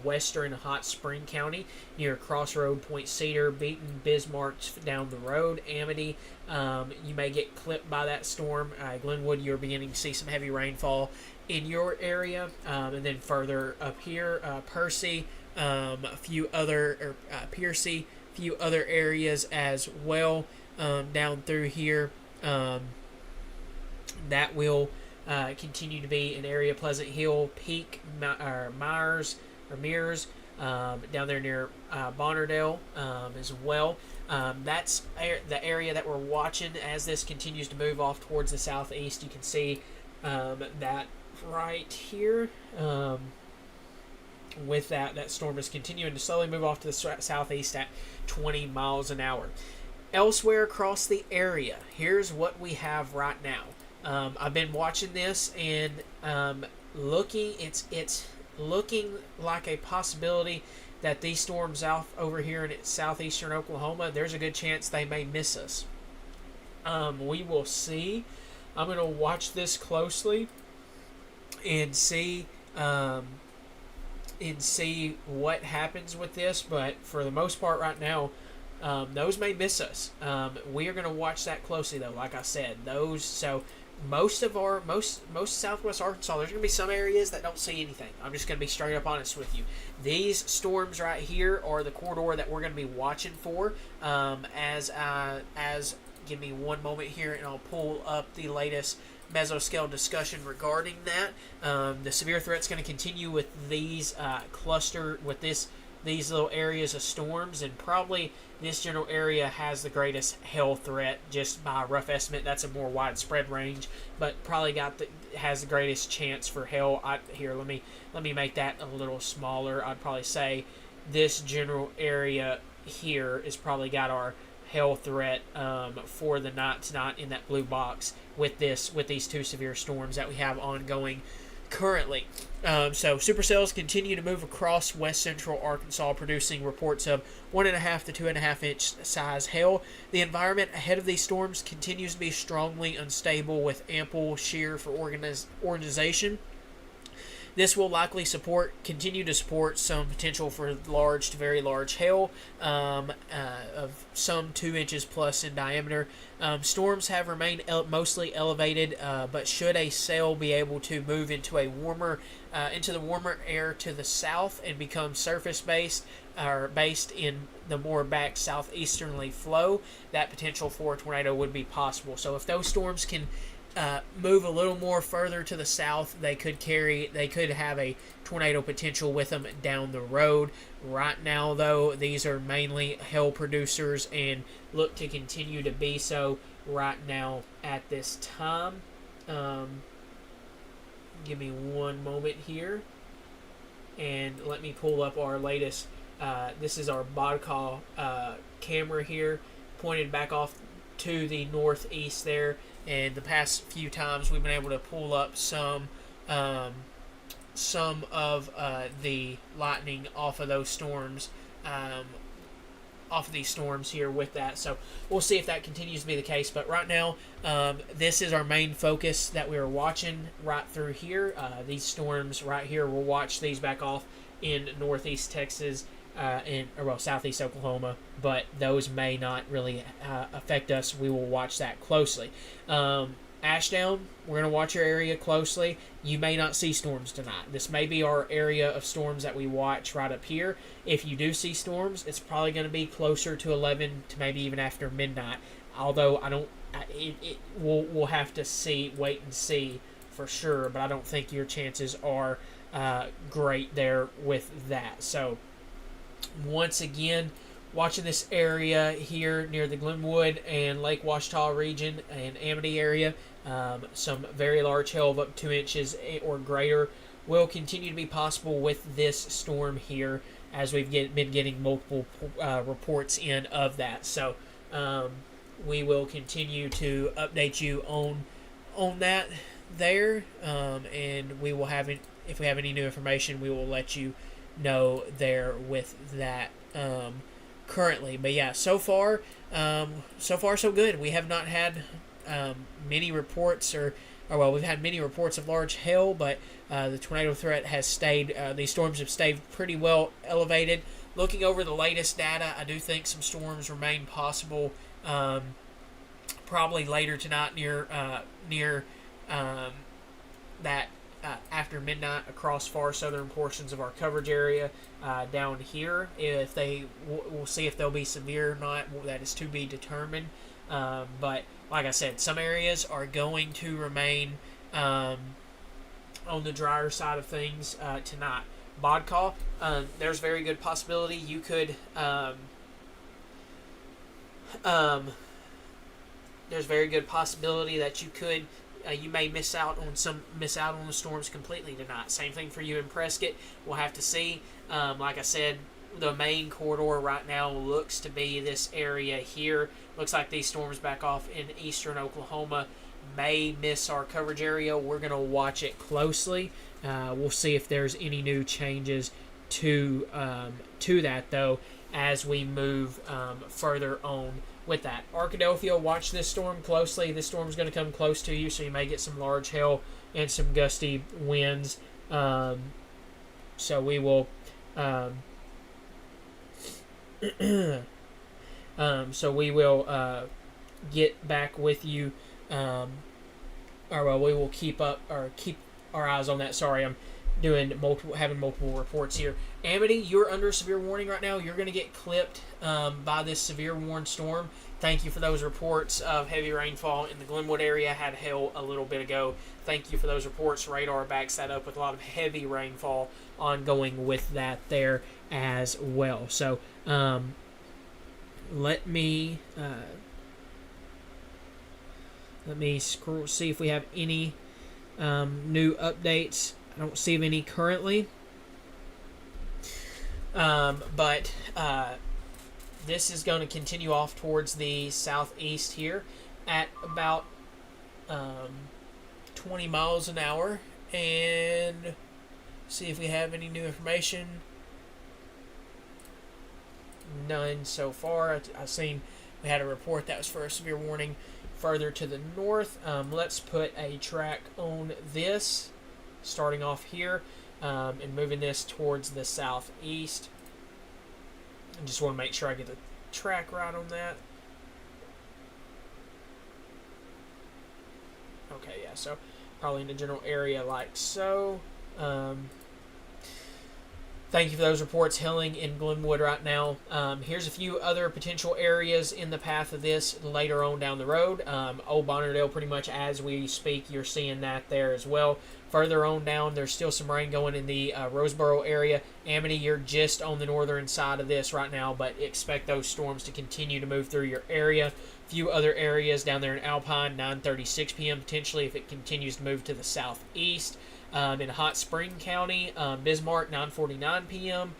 western Hot Spring County near Crossroad, Point Cedar, Beaton, Bismarck down the road, Amity. You may get clipped by that storm. Glenwood, you're beginning to see some heavy rainfall in your area. And then further up here, Percy, Piercy, a few other areas as well down through here. That will continue to be an area. Pleasant Hill, Peak, Mears, down there near Bonnerdale as well. That's the area that we're watching as this continues to move off towards the southeast. You can see that right here. With that storm is continuing to slowly move off to the southeast at 20 miles an hour. Elsewhere across the area, here's what we have right now. I've been watching this and it's looking like a possibility that these storms out over here in southeastern Oklahoma, there's a good chance they may miss us. We will see. I'm going to watch this closely and see what happens with this, but for the most part right now, those may miss us. We are going to watch that closely though, like I said. Most southwest Arkansas, there's going to be some areas that don't see anything. I'm just going to be straight up honest with you. These storms right here are the corridor that we're going to be watching for. Give me one moment here and I'll pull up the latest mesoscale discussion regarding that. The severe threat's going to continue with these these little areas of storms, and probably this general area has the greatest hail threat. Just by a rough estimate, that's a more widespread range, but probably has the greatest chance for hail. Let me make that a little smaller. I'd probably say this general area here is probably got our hail threat for the night tonight in that blue box with these two severe storms that we have ongoing currently. So supercells continue to move across west central Arkansas, producing reports of 1.5 to 2.5 inch size hail. The environment ahead of these storms continues to be strongly unstable with ample shear for organization. This will likely continue to support some potential for large to very large hail of some 2 inches plus in diameter. Storms have remained mostly elevated, but should a cell be able to move into the warmer air to the south and become surface-based or based in the more back southeasterly flow, that potential for a tornado would be possible. So if those storms can move a little more further to the south, they could have a tornado potential with them down the road. Right now, though, these are mainly hail producers and look to continue to be so right now at this time. Give me one moment here, and let me pull up our latest. This is our Bodcal camera here, pointed back off to the northeast there. And the past few times we've been able to pull up some of the lightning off of those storms, off of these storms here with that. So we'll see if that continues to be the case. But right now, this is our main focus that we are watching right through here. These storms right here, we'll watch these back off in northeast Texas, southeast Oklahoma, but those may not really affect us. We will watch that closely. Ashdown, we're going to watch your area closely. You may not see storms tonight. This may be our area of storms that we watch right up here. If you do see storms, it's probably going to be closer to 11 to maybe even after midnight. Although I don't, we'll have to wait and see for sure. But I don't think your chances are great there with that. So once again, watching this area here near the Glenwood and Lake Washita region and Amity area, some very large hail of up 2 inches or greater will continue to be possible with this storm here, as we've been getting multiple reports in of that. So we will continue to update you on that there, and we will have, if we have any new information, we will let you know there with that currently. But yeah, so far so good. We have not had many reports, or well, we've had many reports of large hail, but the tornado threat has stayed, these storms have stayed pretty well elevated. Looking over the latest data, I do think some storms remain possible, probably later tonight near that after midnight across far southern portions of our coverage area down here. If we'll see if they'll be severe or not. That is to be determined. But like I said, some areas are going to remain on the drier side of things tonight. Bodcaw, there's very good possibility you could there's very good possibility that you could you may miss out on the storms completely tonight. Same thing for you in Prescott. We'll have to see. Like I said, the main corridor right now looks to be this area here. Looks like these storms back off in eastern Oklahoma may miss our coverage area. We're going to watch it closely. We'll see if there's any new changes to that, though, as we move further on with that. Arkadelphia, watch this storm closely. This storm is going to come close to you, so you may get some large hail and some gusty winds. So we will get back with you, or well, we will keep our eyes on that. Sorry, I'm having multiple reports here. Amity, you're under severe warning right now. You're going to get clipped by this severe warned storm. Thank you for those reports of heavy rainfall in the Glenwood area. Had hail a little bit ago. Thank you for those reports. Radar backs that up with a lot of heavy rainfall ongoing with that there as well. So let me scroll, see if we have any new updates. I don't see any currently. But this is going to continue off towards the southeast here at about 20 miles an hour. And see if we have any new information. None so far. I've seen we had a report that was for a severe warning further to the north. Let's put a track on this, starting off here, and moving this towards the southeast. I just want to make sure I get the track right on that. Okay, yeah, so probably in the general area like so. Thank you for those reports hailing in Glenwood right now. Here's a few other potential areas in the path of this later on down the road. Old Bonnerdale, pretty much as we speak, you're seeing that there as well. Further on down, there's still some rain going in the Roseboro area. Amity, you're just on the northern side of this right now, but expect those storms to continue to move through your area. A few other areas down there in Alpine, 9:36 p.m. potentially if it continues to move to the southeast. In Hot Spring County, Bismarck, 9:49 p.m.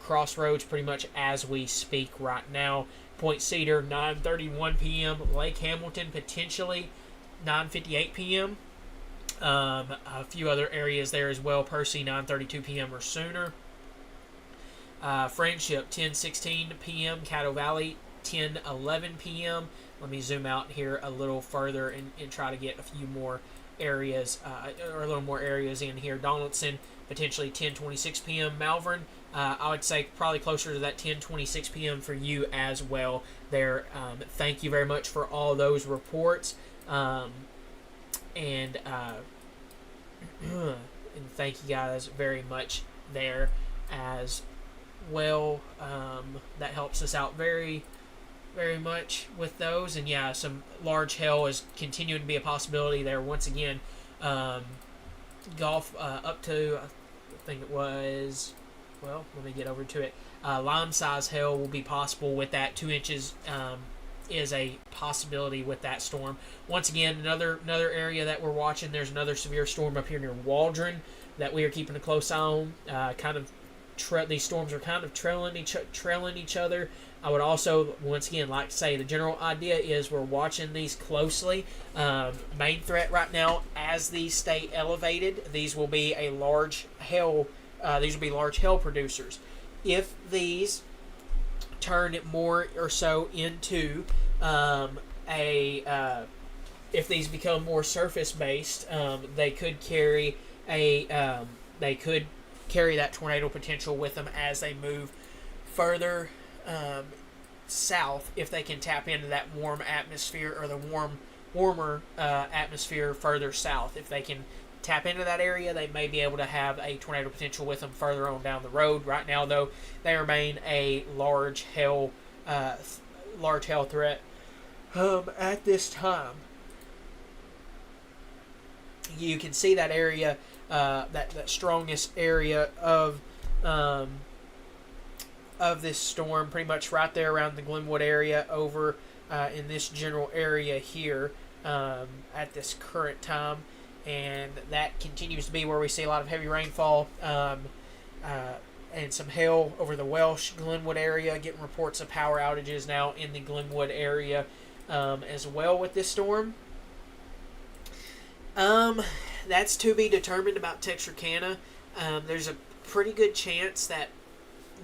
Crossroads, pretty much as we speak right now. Point Cedar, 9:31 p.m. Lake Hamilton, potentially 9:58 p.m. A few other areas there as well. Percy, 9:32 p.m. or sooner. Friendship, 10:16 p.m. Caddo Valley, 10:11 p.m. Let me zoom out here a little further and try to get a few more areas, or a little more areas in here. Donaldson, potentially 10:26 p.m. Malvern, I would say probably closer to that 10:26 p.m. for you as well there. Thank you very much for all those reports. and thank you guys very much there as well. That helps us out very, very much with those. And yeah, some large hail is continuing to be a possibility there. Once again, Gulf up to, I think it was, well, let me get over to it. Lime size hail will be possible with that. 2 inches is a possibility with that storm. Once again, another area that we're watching. There's another severe storm up here near Waldron that we are keeping a close eye on. These storms are kind of trailing each other. I would also, once again, like to say the general idea is we're watching these closely. Main threat right now, as these stay elevated, these will be a large hail. These will be large hail producers. If these turn more or so into if these become more surface based, they could carry that tornado potential with them as they move further south. If they can tap into that warm atmosphere, or the warmer atmosphere further south, if they can tap into that area, they may be able to have a tornado potential with them further on down the road. Right now, though, they remain a large hail threat at this time. You can see that area, that strongest area of this storm, pretty much right there around the Glenwood area, over in this general area here at this current time. And that continues to be where we see a lot of heavy rainfall and some hail over the Welsh-Glenwood area. Getting reports of power outages now in the Glenwood area as well with this storm. That's to be determined about Texarkana. There's a pretty good chance that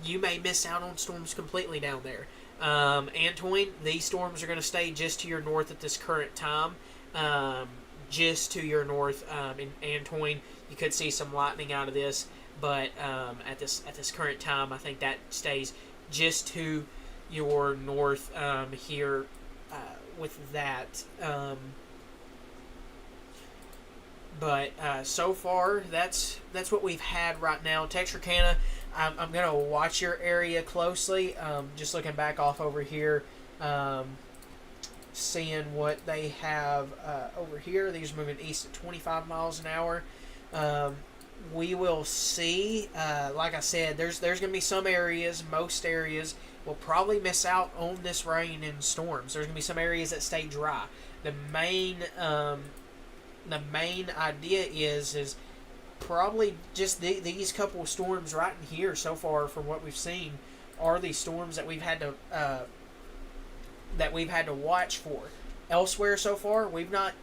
you may miss out on storms completely down there. Antoine, these storms are going to stay just to your north at this current time. Just to your north in Antoine, you could see some lightning out of this, but at this current time, I think that stays just to your north here with that. But so far, that's what we've had right now. Texarkana, I'm going to watch your area closely. Just looking back off over here, seeing what they have over here. These are moving east at 25 miles an hour. We will see. Like I said, there's going to be some areas, most areas, will probably miss out on this rain and storms. There's going to be some areas that stay dry. The main idea is probably just these couple of storms right in here so far, from what we've seen, are these storms that we've had to watch for. Elsewhere so far, we've not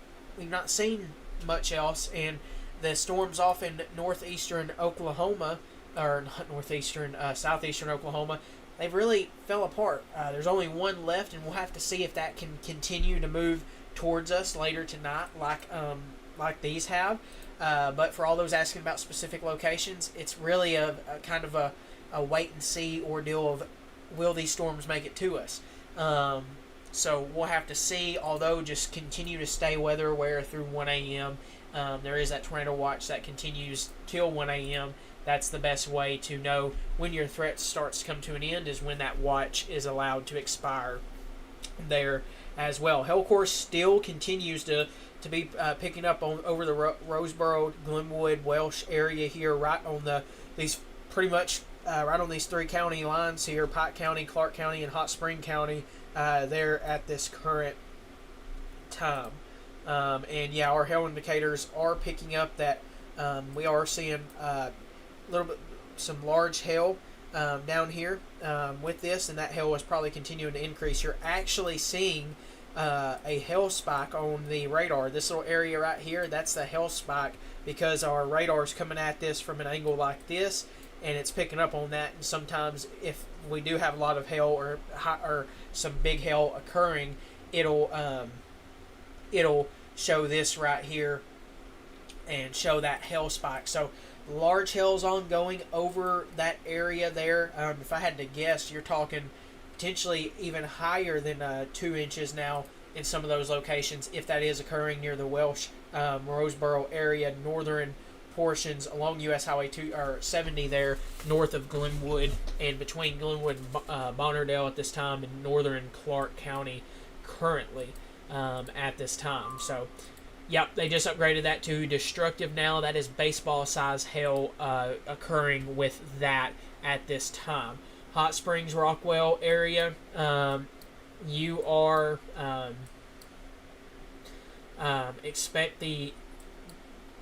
seen much else, and the storms off in northeastern Oklahoma, or not northeastern, southeastern Oklahoma, they've really fell apart. There's only one left, and we'll have to see if that can continue to move towards us later tonight, like these have. But for all those asking about specific locations, it's really a kind of a wait and see ordeal of, will these storms make it to us? So we'll have to see, although just continue to stay weather aware through 1 a.m. There is that tornado watch that continues till 1 a.m. That's the best way to know when your threat starts to come to an end, is when that watch is allowed to expire there as well. Hail course still continues to be picking up over the Roseboro, Glenwood, Welsh area here, right on these pretty much right on these 3 county lines here: Pike County, Clark County, and Hot Spring County. There at this current time, and yeah, our hail indicators are picking up that we are seeing a little bit some large hail down here with this, and that hail is probably continuing to increase. You're actually seeing a hail spike on the radar. This little area right here, that's the hail spike, because our radar is coming at this from an angle like this, and it's picking up on that. And sometimes if we do have a lot of hail or some big hail occurring, it'll show this right here and show that hail spike. So large hail's ongoing over that area there. If I had to guess, you're talking potentially even higher than 2 inches now in some of those locations if that is occurring near the Welsh Roseboro area, northern portions along U.S. Highway 70 there, north of Glenwood and between Glenwood and Bonnerdale at this time, in northern Clark County currently at this time. So, yep, they just upgraded that to destructive now. That is baseball-size hail occurring with that at this time. Hot Springs, Rockwell area, you are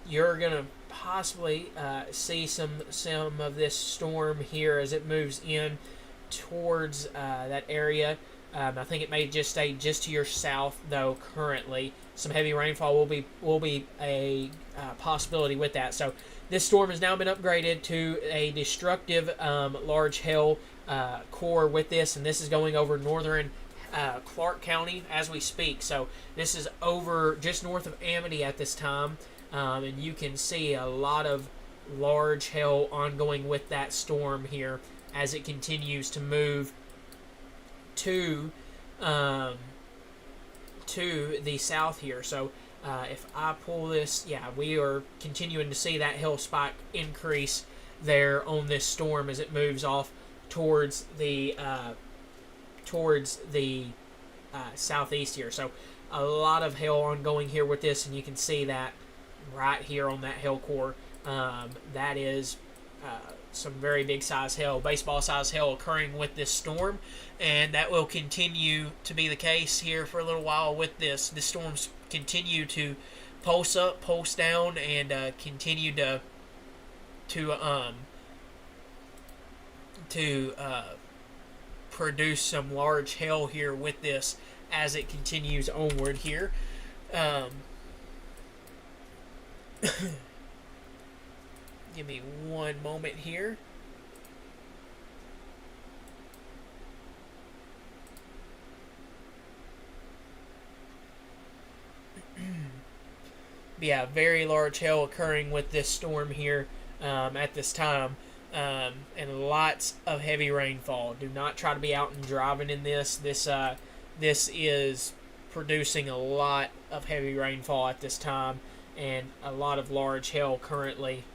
you're gonna possibly see some of this storm here as it moves in towards that area. I think it may just stay just to your south, though. Currently, some heavy rainfall will be a possibility with that. So this storm has now been upgraded to a destructive large hail core with this, and this is going over northern Clark County as we speak. So this is over just north of Amity at this time, and you can see a lot of large hail ongoing with that storm here as it continues to move to the south here. So if I pull this, yeah, we are continuing to see that hail spike increase there on this storm as it moves off towards the southeast here. So a lot of hail ongoing here with this, and you can see that right here on that hail core. That is some very big size hail, baseball size hail occurring with this storm, and that will continue to be the case here for a little while with this. The storms continue to pulse up, pulse down, and continue to produce some large hail here with this as it continues onward here. Give me one moment here. Yeah, very large hail occurring with this storm here at this time, and lots of heavy rainfall. Do not try to be out and driving in this. This is producing a lot of heavy rainfall at this time, and a lot of large hail currently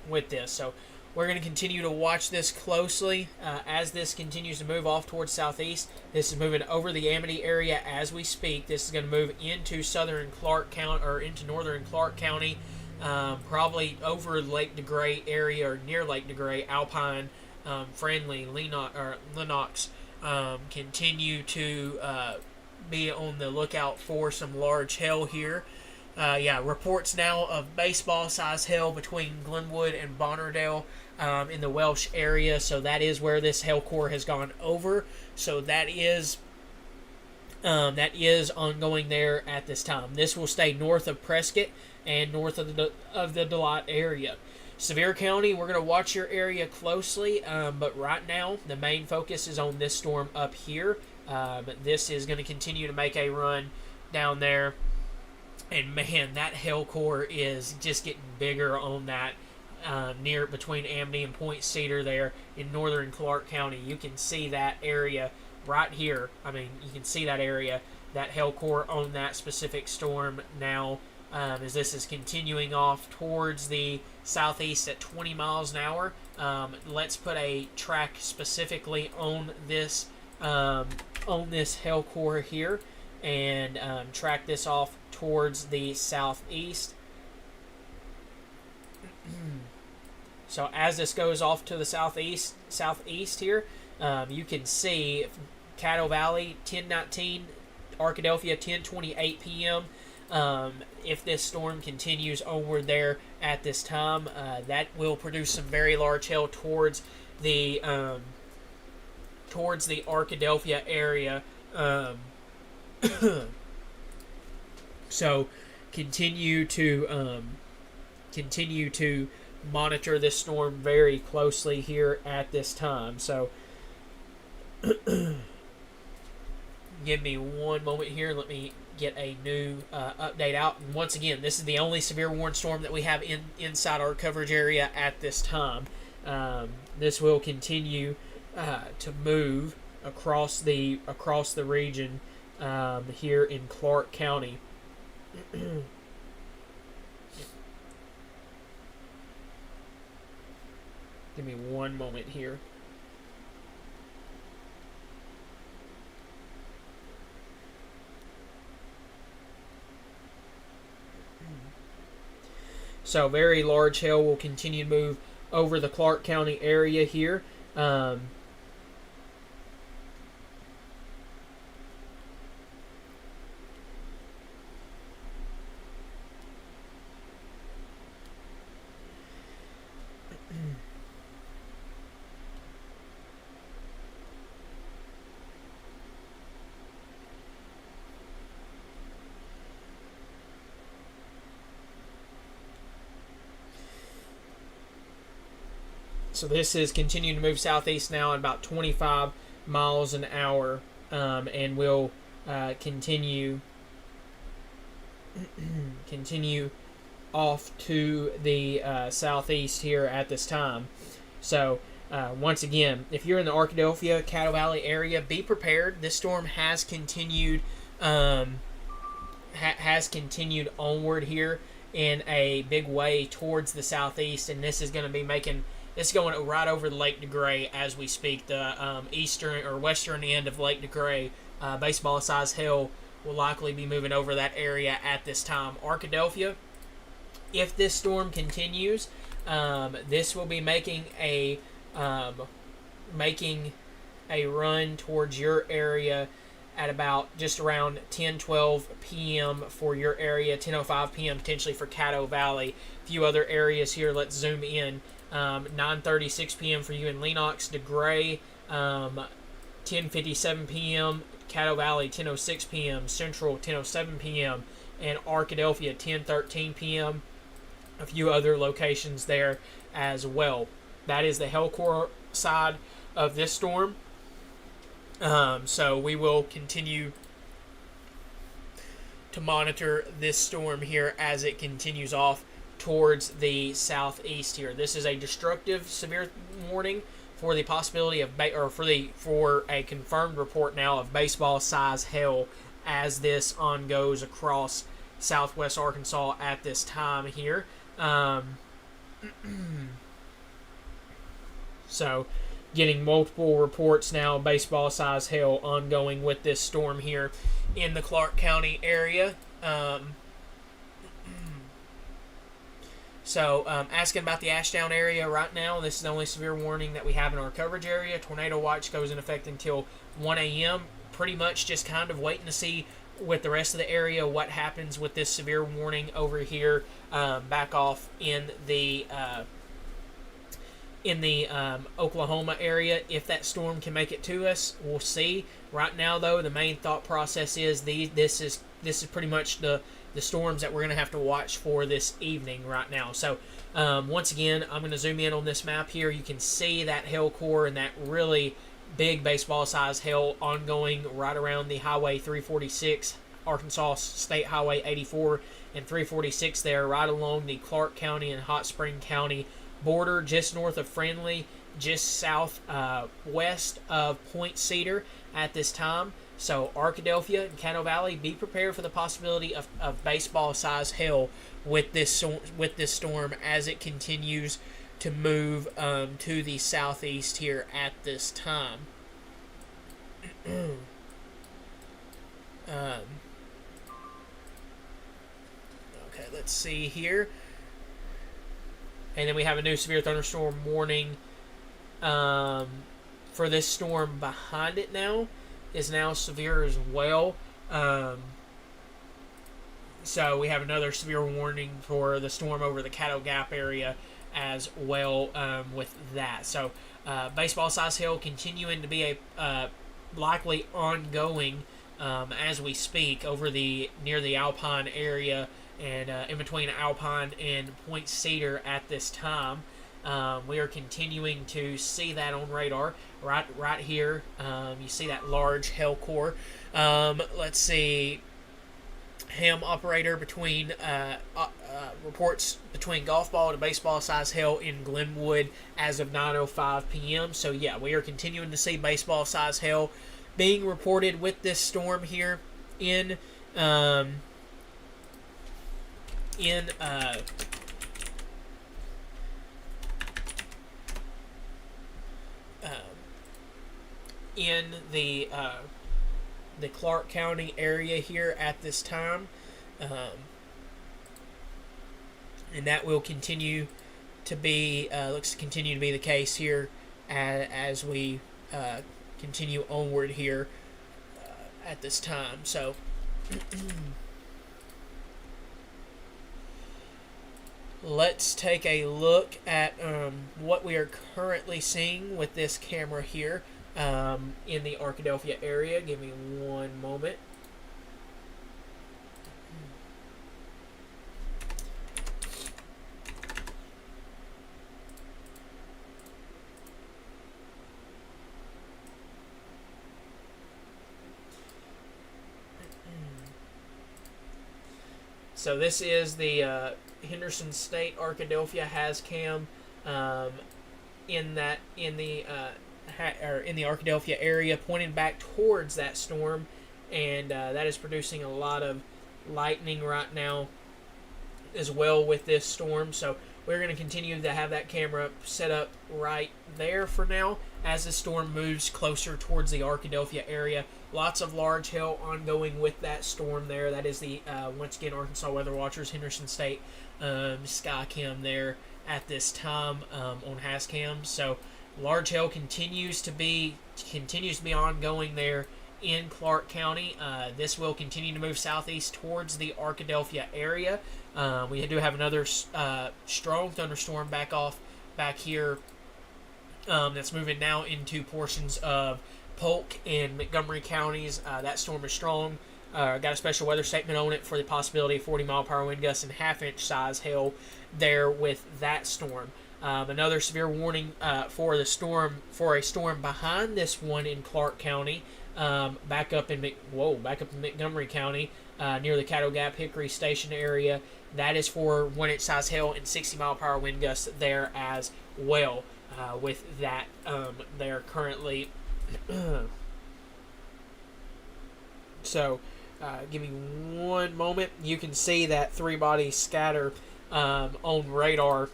with this. So we're going to continue to watch this closely as this continues to move off towards southeast. This is moving over the Amity area as we speak. This is going to move into southern Clark County, or into northern Clark County, probably over Lake DeGray area or near Lake DeGray, Alpine, Friendly, Lennox. Continue to be on the lookout for some large hail here. Reports now of baseball-size hail between Glenwood and Bonnerdale in the Welsh area. So that is where this hail core has gone over. So that is ongoing there at this time. This will stay north of Prescott and north of the DeLotte area. Sevier County, we're going to watch your area closely, but right now the main focus is on this storm up here. This is going to continue to make a run down there. And man, that hail core is just getting bigger on that near between Amity and Point Cedar there in northern Clark County. You can see that area right here. I mean, you can see that area, that hail core on that specific storm now as this is continuing off towards the southeast at 20 miles an hour. Let's put a track specifically on this hail core here and track this off towards the southeast. So as this goes off to the southeast here, you can see Caddo Valley 10:19, Arkadelphia 10:28 p.m. If this storm continues onward there at this time, that will produce some very large hail towards the Arkadelphia area. So continue to monitor this storm very closely here at this time. So give me one moment here. Let me get a new update out. And once again, this is the only severe warning storm that we have inside our coverage area at this time. This will continue to move across the region here in Clark County. Give me one moment here. So very large hail will continue to move over the Clark County area here. So this is continuing to move southeast now at about 25 miles an hour, and will continue off to the southeast here at this time. So once again, if you're in the Arkadelphia, Caddo Valley area, be prepared. This storm has continued onward here in a big way towards the southeast, and this is going to be it's going right over the Lake DeGray as we speak. The eastern or western end of Lake DeGray, baseball-sized hail will likely be moving over that area at this time. Arkadelphia, if this storm continues, this will be making a run towards your area at about just around 10:12 p.m. for your area, 10:05 p.m. potentially for Caddo Valley. A few other areas here. Let's zoom in. 9:36 p.m. for you in Lenox, DeGray, 10:57 p.m. Caddo Valley, 10:06 p.m. Central, 10:07 p.m. and Arkadelphia, 10:13 p.m. A few other locations there as well. That is the hail core side of this storm. So we will continue to monitor this storm here as it continues off towards the southeast here. This is a destructive severe warning for the possibility of for a confirmed report now of baseball size hail as this goes across southwest Arkansas at this time here. So getting multiple reports now of baseball size hail ongoing with this storm here in the Clark County area. Asking about the Ashdown area right now, this is the only severe warning that we have in our coverage area. Tornado watch goes in effect until 1 a.m. Pretty much just kind of waiting to see with the rest of the area what happens with this severe warning over here back off in the Oklahoma area. If that storm can make it to us, we'll see. Right now, though, the main thought process is this is pretty much the storms that we're going to have to watch for this evening right now. So once again, I'm going to zoom in on this map here. You can see that hail core and that really big baseball size hail ongoing right around the Highway 346, Arkansas State Highway 84 and 346 there, right along the Clark County and Hot Spring County border, just north of Friendly, just south west of Point Cedar at this time. So Arkadelphia and Caddo Valley, be prepared for the possibility of baseball-sized hail with this storm as it continues to move to the southeast here at this time. Okay, let's see here. And then we have a new severe thunderstorm warning for this storm behind it now. Is now severe as well. So we have another severe warning for the storm over the Caddo Gap area as well with that. So baseball size hail continuing to be a likely ongoing as we speak over near the Alpine area and in between Alpine and Point Cedar at this time. We are continuing to see that on radar right here. You see that large hail core. Let's see. Ham operator between reports between golf ball to baseball size hail in Glenwood as of 9:05 p.m. So yeah, we are continuing to see baseball size hail being reported with this storm here in um, in in the Clark County area here at this time, and that will continue to be looks to continue to be the case here as we continue onward here at this time. So let's take a look at what we are currently seeing with this camera here in the Arkadelphia area. Give me one moment. So this is the Henderson State Arkadelphia Hazcam in the Arkadelphia area, pointing back towards that storm, and that is producing a lot of lightning right now as well with this storm. So we're going to continue to have that camera set up right there for now as the storm moves closer towards the Arkadelphia area. Lots of large hail ongoing with that storm there. That is the, once again, Arkansas Weather Watchers, Henderson State Skycam there at this time on Hazcam. So large hail continues to be ongoing there in Clark County. This will continue to move southeast towards the Arkadelphia area. We do have another strong thunderstorm back here that's moving now into portions of Polk and Montgomery counties. That storm is strong. Got a special weather statement on it for the possibility of 40-mile-per-hour wind gusts and half-inch size hail there with that storm. Another severe warning for a storm behind this one in Clark County, back up in Montgomery County, near the Cattle Gap Hickory Station area. That is for 1-inch size hail and 60-mile-per-hour wind gusts there as well. With that, they're currently. So, give me one moment. You can see that three-body scatter on radar,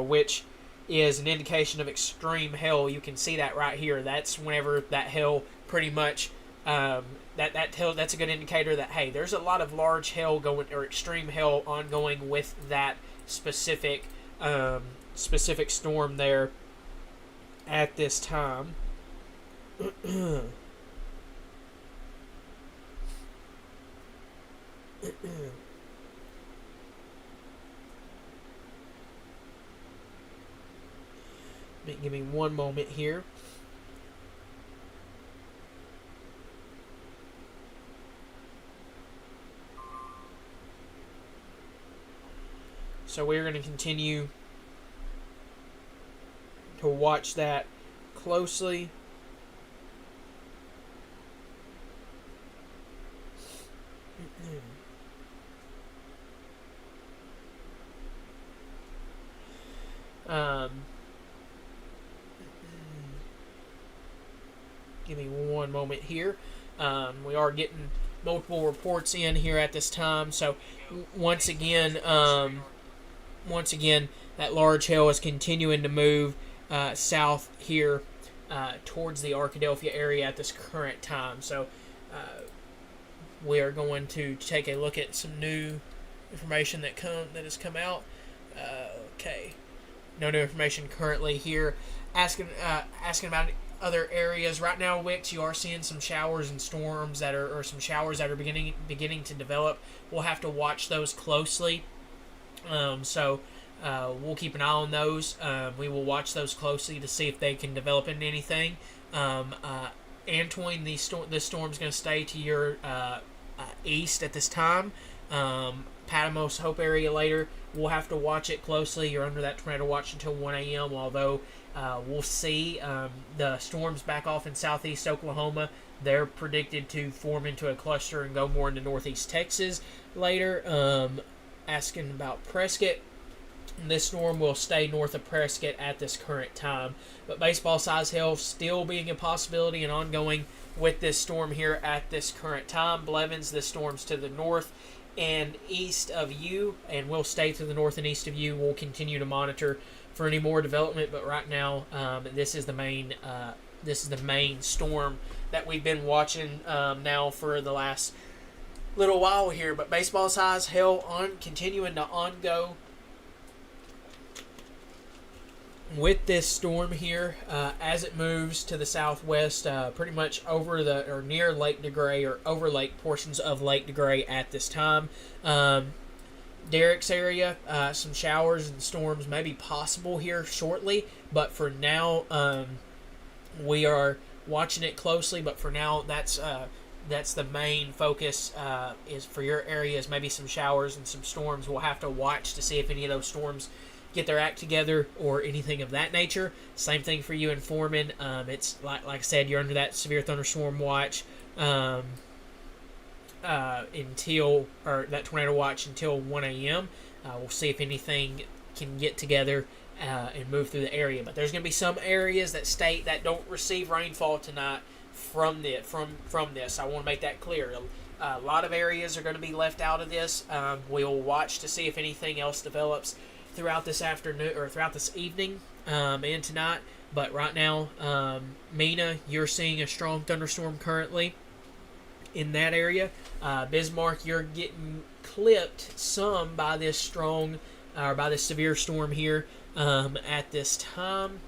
which is an indication of extreme hail. You can see that right here. That's whenever that hail pretty much that's a good indicator that, hey, there's a lot of large hail going, or extreme hail ongoing with that specific storm there at this time. Give me one moment here. So we're going to continue to watch that closely. Give me one moment here. We are getting multiple reports in here at this time. So once again, that large hail is continuing to move south here towards the Arkadelphia area at this current time. So we are going to take a look at some new information that has come out. Okay, no new information currently here. Asking about other areas right now. Wicks, you are seeing some showers and storms or some showers that are beginning to develop. We'll have to watch those closely. So we'll keep an eye on those. We will watch those closely to see if they can develop into anything. Antoine, this storm's going to stay to your east at this time. Patmos, Hope area later. We'll have to watch it closely. You're under that tornado watch until 1 a.m., although we'll see the storms back off in southeast Oklahoma. They're predicted to form into a cluster and go more into northeast Texas later. Asking about Prescott. This storm will stay north of Prescott at this current time. But baseball-size hail still being a possibility and ongoing with this storm here at this current time. Blevins, this storm's to the north and east of you, and we'll stay to the north and east of you. We'll continue to monitor for any more development, but right now, this is the main storm that we've been watching now for the last little while here. But baseball size hail continuing to go with this storm here as it moves to the southwest, pretty much over or near Lake DeGray or over lake portions of Lake DeGray at this time. Derek's area, some showers and storms may be possible here shortly, but for now, we are watching it closely. But for now, that's the main focus is for your areas. Maybe some showers and some storms. We'll have to watch to see if any of those storms get their act together or anything of that nature. Same thing for you in Foreman. It's like I said, you're under that severe thunderstorm watch until that tornado watch until 1 a.m. We'll see if anything can get together and move through the area. But there's going to be some areas that don't receive rainfall tonight from this. I want to make that clear. A lot of areas are going to be left out of this. We'll watch to see if anything else develops throughout this afternoon or throughout this evening and tonight. But right now, Mena, you're seeing a strong thunderstorm currently in that area. Bismarck, you're getting clipped some by this severe storm here at this time.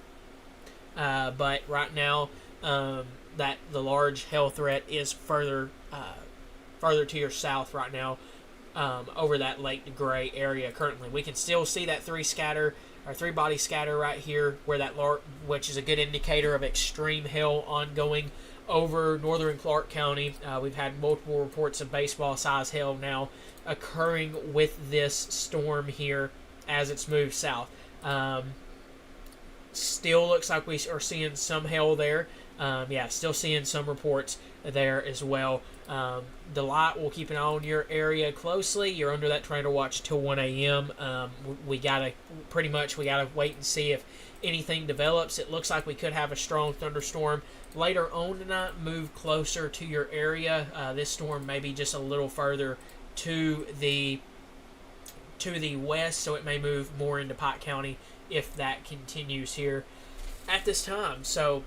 But right now, that the large hail threat is further to your south right now, over that Lake DeGray area. Currently, we can still see that three body scatter right here, where which is a good indicator of extreme hail ongoing over northern Clark County. We've had multiple reports of baseball size hail now occurring with this storm here as it's moved south. Still looks like we are seeing some hail there. Still seeing some reports there as well. Delight, we'll keep an eye on your area closely. You're under that tornado watch till 1 a.m. We gotta wait and see if anything develops. It looks like we could have a strong thunderstorm later on tonight move closer to your area. This storm may be just a little further to the west, so it may move more into Pike County if that continues here at this time. So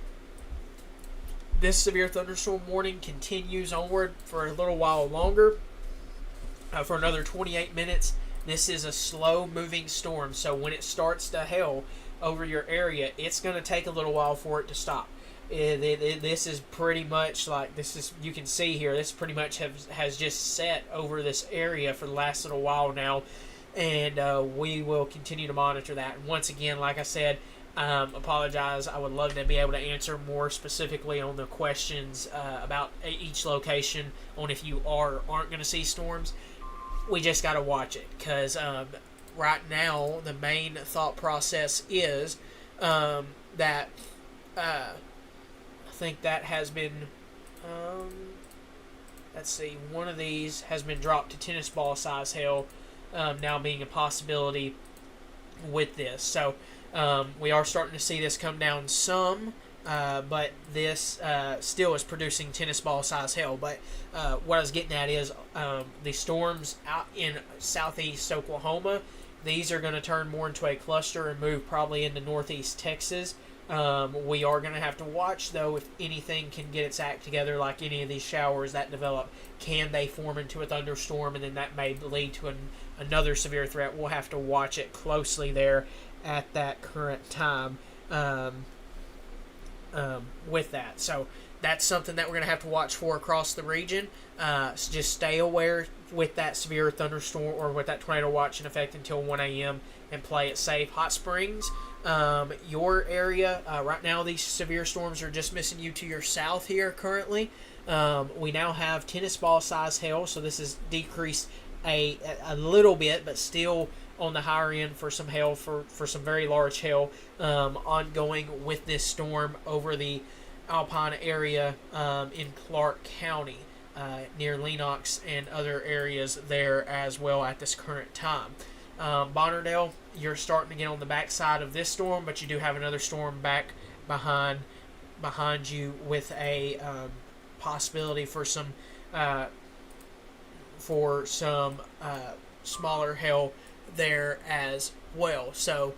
this severe thunderstorm warning continues onward for a little while longer, for another 28 minutes. This is a slow-moving storm, so when it starts to hail over your area, it's going to take a little while for it to stop. This is pretty much you can see here, this pretty much has just set over this area for the last little while now, and we will continue to monitor that. And once again, like I said, apologize. I would love to be able to answer more specifically on the questions about each location on if you aren't going to see storms. We just got to watch it because right now the main thought process is that I think that has been one of these has been dropped to tennis ball size hail, now being a possibility with this. So we are starting to see this come down some, but this still is producing tennis ball size hail. But what I was getting at is the storms out in southeast Oklahoma, these are going to turn more into a cluster and move probably into northeast Texas. We are going to have to watch, though, if anything can get its act together, like any of these showers that develop. Can they form into a thunderstorm, and then that may lead to another severe threat? We'll have to watch it closely there at that current time with that. So that's something that we're going to have to watch for across the region. So just stay aware with that severe thunderstorm or with that tornado watch in effect until 1 a.m. and play it safe. Hot Springs, your area, right now these severe storms are just missing you to your south here currently. We now have tennis ball size hail, so this is decreased a little bit, but still on the higher end for some hail, for some very large hail ongoing with this storm over the Alpine area in Clark County, near Lenox and other areas there as well at this current time. Bonnerdale, you're starting to get on the backside of this storm, but you do have another storm back behind you with a possibility for some smaller hail there as well. So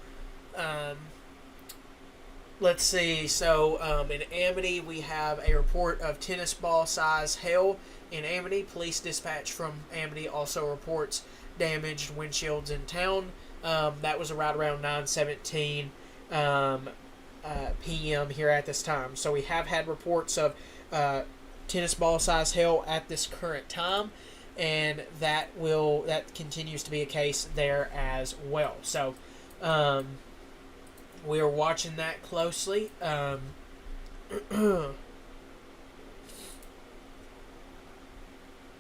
let's see. So in Amity, we have a report of tennis ball size hail in Amity. Police dispatch from Amity also reports damaged windshields in town. That was right around 9:17 p.m. here at this time. So we have had reports of tennis ball size hail at this current time, and that continues to be a case there as well. So we are watching that closely.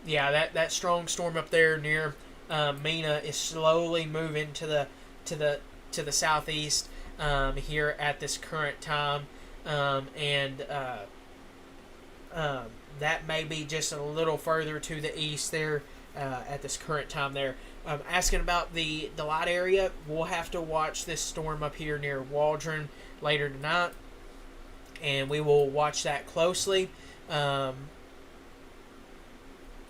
Yeah, that strong storm up there near Mena is slowly moving to the southeast here at this current time, and that may be just a little further to the east there at this current time there. Asking about the light area, we'll have to watch this storm up here near Waldron later tonight, and we will watch that closely.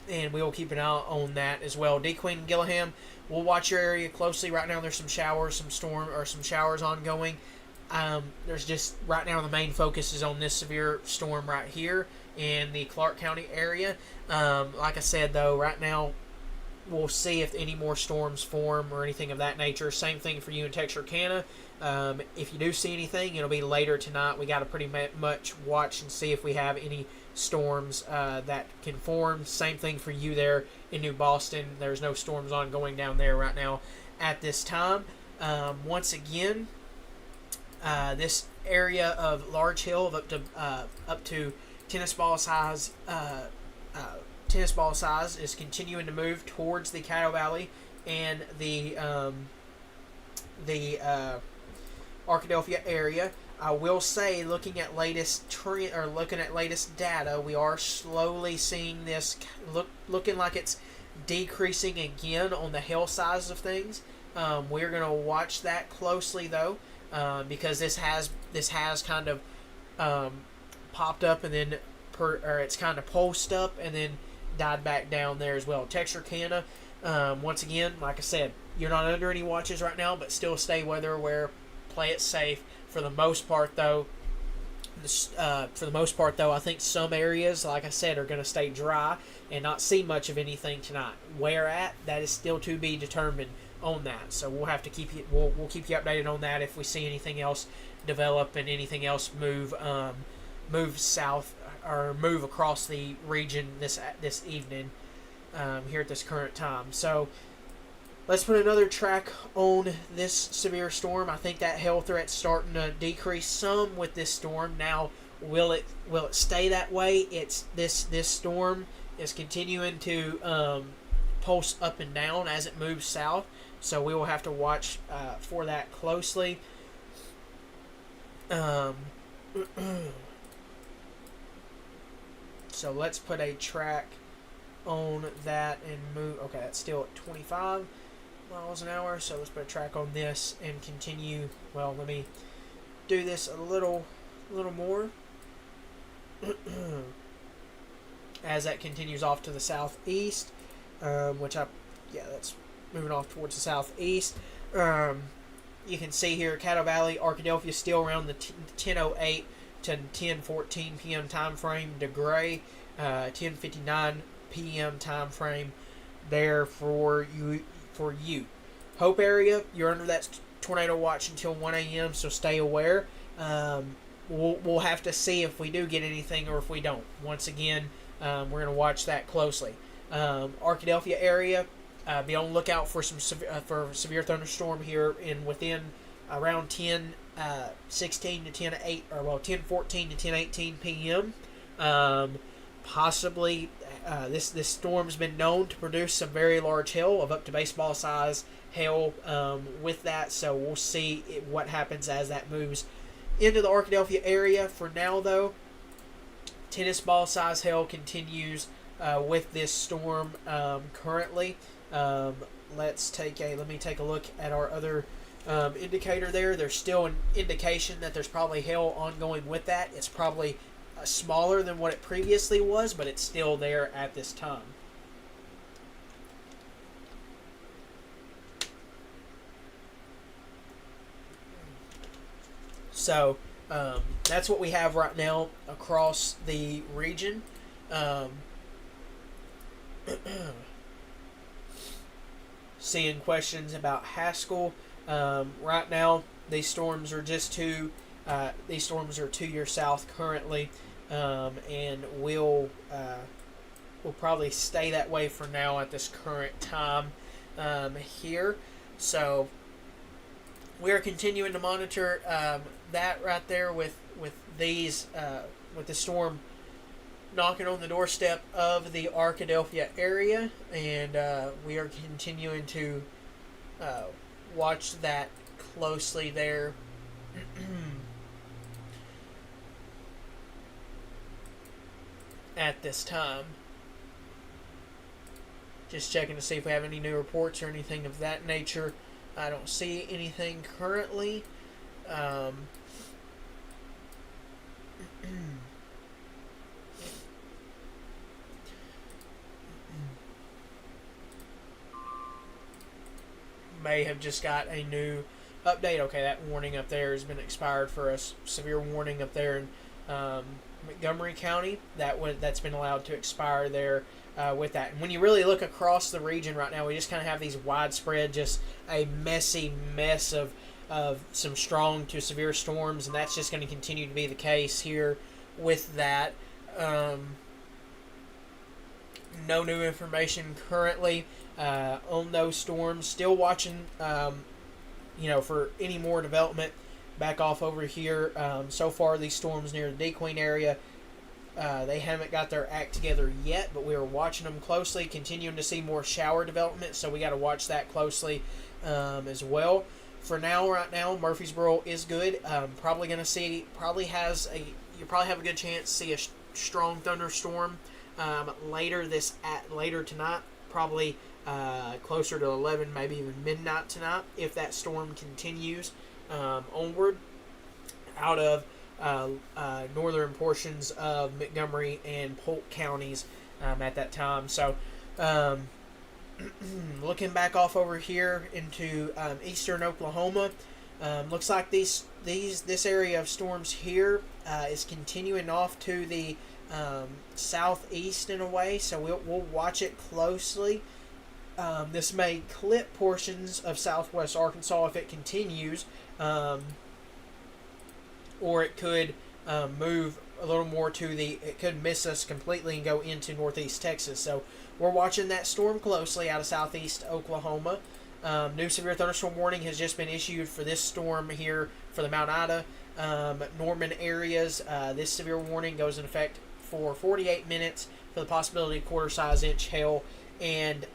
And we will keep an eye on that as well. D. Queen and Gillingham, we'll watch your area closely. Right now there's some showers ongoing. There's just, right now the main focus is on this severe storm right here in the Clark County area. Like I said, though, right now we'll see if any more storms form or anything of that nature. Same thing for you in Texarkana. If you do see anything, it'll be later tonight. We got to pretty much watch and see if we have any storms that can form. Same thing for you there in New Boston. There's no storms ongoing down there right now at this time. Once again, this area of Large Hill of up to tennis ball size is continuing to move towards the Caddo Valley and the Arkadelphia area. I will say, looking at latest data, we are slowly seeing this looking like it's decreasing again on the hail size of things. We're going to watch that closely though, because this has kind of popped up and then it's kind of pulsed up and then died back down there as well. Texarkana, once again, like I said, you're not under any watches right now, but still stay weather aware, play it safe. For the most part, though, I think some areas, like I said, are going to stay dry and not see much of anything tonight. Where at, that is still to be determined on that. So we'll have to keep you. We'll keep you updated on that if we see anything else develop and anything else move south or move across the region this evening here at this current time. So let's put another track on this severe storm. I think that hail threat's starting to decrease some with this storm. Now, will it stay that way? It's this storm is continuing to pulse up and down as it moves south. So we will have to watch for that closely. So let's put a track on that and move. Okay, that's still at 25 miles an hour. So let's put a track on this and continue. Well, let me do this a little more as that continues off to the southeast, that's moving off towards the southeast. You can see here Caddo Valley, Arkadelphia still around the 10:08 to 10:14 p.m. time frame. DeGray, 10:59 p.m. time frame there for you. Hope area, you're under that tornado watch until 1 a.m. So stay aware. We'll have to see if we do get anything or if we don't. Once again, we're going to watch that closely. Arkadelphia area, be on the lookout for some severe thunderstorm here within around 10:16 to 10:08 or 10:14 to 10:18 p.m. Possibly this storm's been known to produce some very large hail of up to baseball size hail with that. So we'll see what happens as that moves into the Arkadelphia area. For now, though, tennis ball size hail continues with this storm currently. Let me take a look at our other indicator there. There's still an indication that there's probably hail ongoing with that. It's probably smaller than what it previously was, but it's still there at this time. So that's what we have right now across the region. Seeing questions about Haskell. Right now, these storms are these storms are to your south currently, and will probably stay that way for now at this current time here. So we are continuing to monitor that right there with these with the storm knocking on the doorstep of the Arkadelphia area, and we are continuing to watch that closely there. At this time, just checking to see if we have any new reports or anything of that nature. I don't see anything currently. May have just got a new update. Okay, that warning up there has been expired for a severe warning up there in Montgomery County. That's been allowed to expire there with that. And when you really look across the region right now, we just kind of have these widespread, just a messy mess of some strong to severe storms, and that's just going to continue to be the case here with that. No new information currently on those storms. Still watching, for any more development back off over here. So far, these storms near the DeQueen area, they haven't got their act together yet, but we are watching them closely, continuing to see more shower development, so we got to watch that closely as well. For now, right now, Murfreesboro is good. Probably going to see, you probably have a good chance to see a strong thunderstorm later tonight, probably closer to 11, maybe even midnight tonight, if that storm continues onward out of northern portions of Montgomery and Polk counties at that time. So looking back off over here into eastern Oklahoma, looks like this area of storms here is continuing off to the southeast in a way, so we'll watch it closely. This may clip portions of southwest Arkansas if it continues, or it could move a little more it could miss us completely and go into northeast Texas. So we're watching that storm closely out of southeast Oklahoma. New severe thunderstorm warning has just been issued for this storm here for the Mount Ida, Norman areas. This severe warning goes in effect for 48 minutes for the possibility of quarter-size inch hail and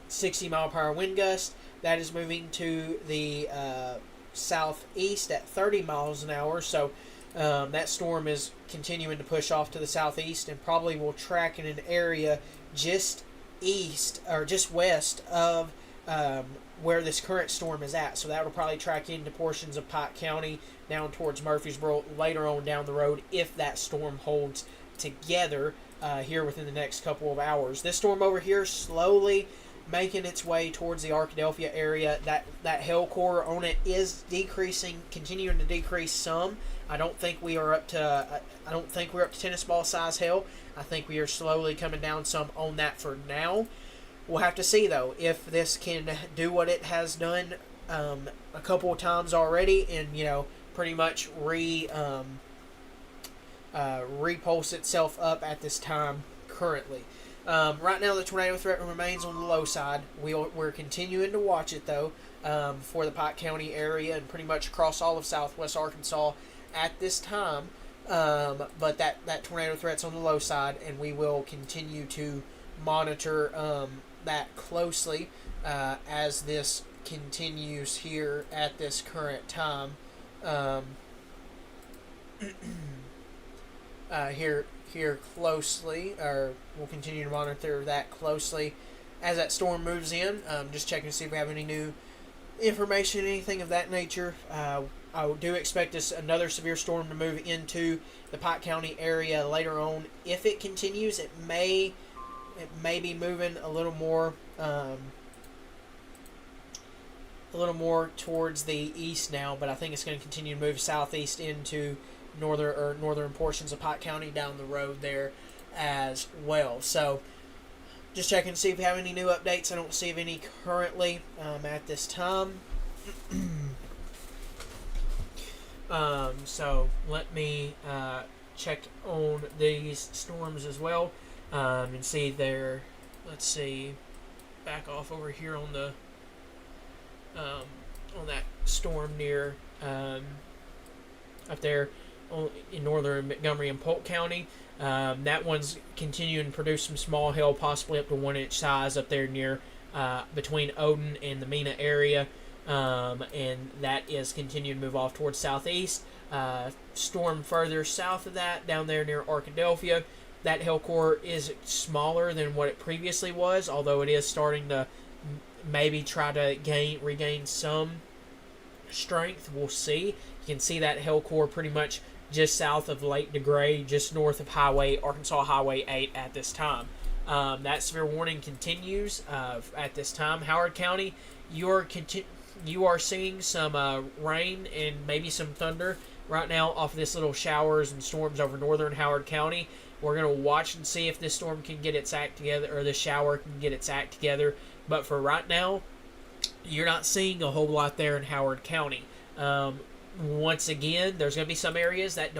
60 mile per hour wind gust. That is moving to the southeast at 30 miles an hour. So that storm is continuing to push off to the southeast and probably will track in an area just east or just west of where this current storm is at. So that will probably track into portions of Pike County down towards Murfreesboro later on down the road if that storm holds together here within the next couple of hours. This storm over here slowly making its way towards the Arkadelphia area. That hail core on it is decreasing, continuing to decrease some. I don't think we are up to tennis ball size hail. I think we are slowly coming down some on that for now. We'll have to see though if this can do what it has done a couple of times already, and pretty much repulse itself up at this time currently. Right now, the tornado threat remains on the low side. We're continuing to watch it, though, for the Pike County area and pretty much across all of southwest Arkansas at this time. But that tornado threat's on the low side, and we will continue to monitor that closely as this continues here at this current time. Here closely, or we'll continue to monitor that closely as that storm moves in. Just checking to see if we have any new information, anything of that nature. I do expect another severe storm to move into the Pike County area later on. If it continues, it may be moving a little more towards the east now, but I think it's going to continue to move southeast into northern portions of Pike County down the road there as well. So just checking to see if we have any new updates. I don't see any currently at this time. So let me check on these storms as well and see there. Let's see, back off over here on the on that storm near up there in northern Montgomery and Polk County. That one's continuing to produce some small hail, possibly up to 1-inch size up there near between Odin and the Mena area. And that is continuing to move off towards southeast. Storm further south of that, down there near Arkadelphia. That hail core is smaller than what it previously was, although it is starting to maybe try to regain some strength. We'll see. You can see that hail core pretty much just south of Lake DeGray, just north of Arkansas Highway 8 at this time. That severe warning continues at this time. Howard County, you are seeing some rain and maybe some thunder right now off of this little showers and storms over northern Howard County. We're going to watch and see if this storm can get its act together, or this shower can get its act together. But for right now, you're not seeing a whole lot there in Howard County. Once again, there's going to be some areas that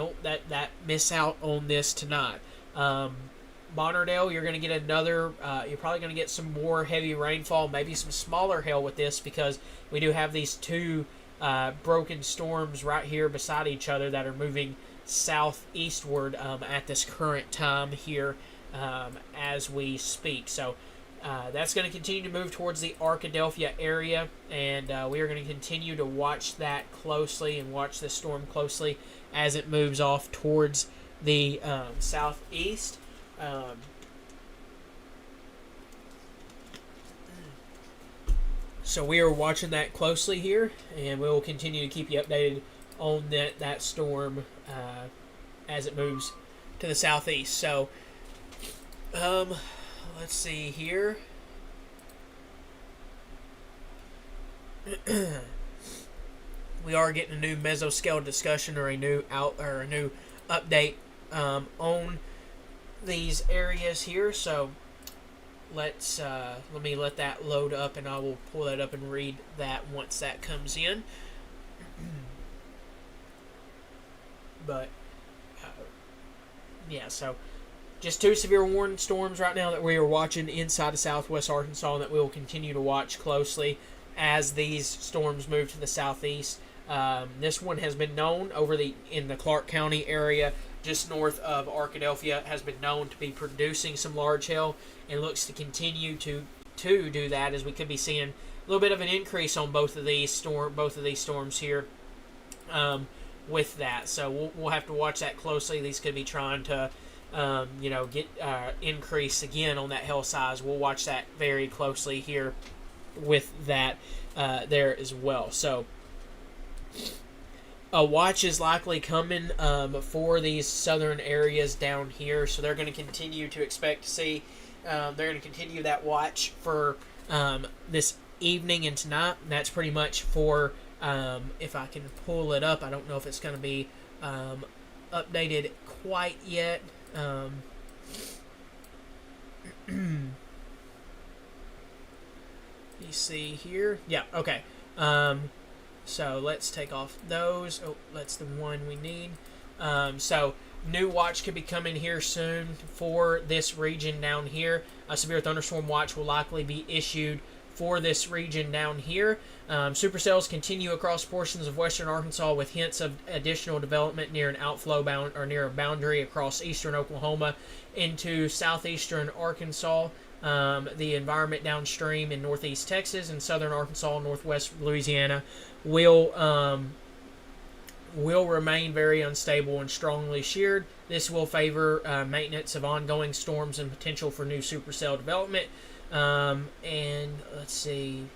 miss out on this tonight. Monardale, you're going to get you're probably going to get some more heavy rainfall, maybe some smaller hail with this, because we do have these two broken storms right here beside each other that are moving southeastward at this current time here as we speak. So that's going to continue to move towards the Arkadelphia area, and we are going to continue to watch that closely and watch this storm closely as it moves off towards the southeast. So we are watching that closely here, and we will continue to keep you updated on that storm as it moves to the southeast. So let's see here. We are getting a new mesoscale discussion, or a new update on these areas here. So let me let that load up, and I will pull that up and read that once that comes in. But yeah, so just two severe warning storms right now that we are watching inside of southwest Arkansas, and that we will continue to watch closely as these storms move to the southeast. This one has been known in the Clark County area, just north of Arkadelphia, has been known to be producing some large hail, and looks to continue to do that, as we could be seeing a little bit of an increase on both of these storms here with that. So we'll have to watch that closely. These could be trying to get increase again on that hail size. We'll watch that very closely here with that there as well. So a watch is likely coming for these southern areas down here, so they're going to continue to expect to see. They're going to continue that watch for this evening and tonight. And that's pretty much for, if I can pull it up, I don't know if it's going to be updated quite yet. You see here? Yeah, okay. So let's take off those. Oh, that's the one we need. So new watch could be coming here soon for this region down here. A severe thunderstorm watch will likely be issued for this region down here. Supercells continue across portions of western Arkansas, with hints of additional development near an outflow near a boundary across eastern Oklahoma into southeastern Arkansas. The environment downstream in northeast Texas and southern Arkansas, northwest Louisiana will remain very unstable and strongly sheared. This will favor maintenance of ongoing storms and potential for new supercell development. And let's see,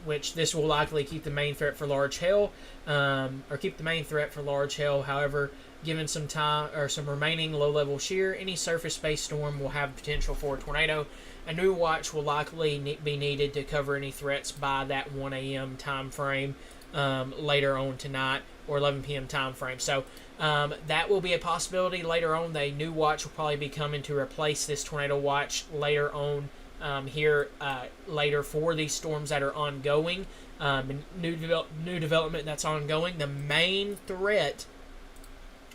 which this will likely keep the main threat for large hail, or keep the main threat for large hail. However, given some time or some remaining low-level shear, any surface-based storm will have potential for a tornado. A new watch will likely be needed to cover any threats by that 1 a.m. time frame later on tonight, or 11 p.m. time frame. So that will be a possibility later on. The new watch will probably be coming to replace this tornado watch later on later for these storms that are ongoing. New development that's ongoing. The main threat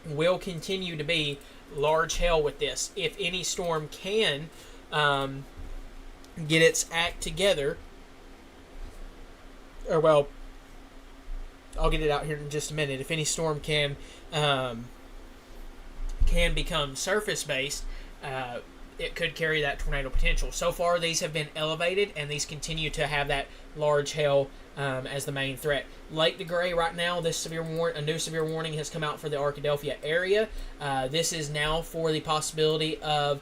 will continue to be large hail with this. If any storm can get its act together, or well, I'll get it out here in just a minute. If any storm can become surface based, it could carry that tornado potential. So far, these have been elevated, and these continue to have that large hail as the main threat. Lake DeGray right now, a new severe warning has come out for the Arkadelphia area. This is now for the possibility of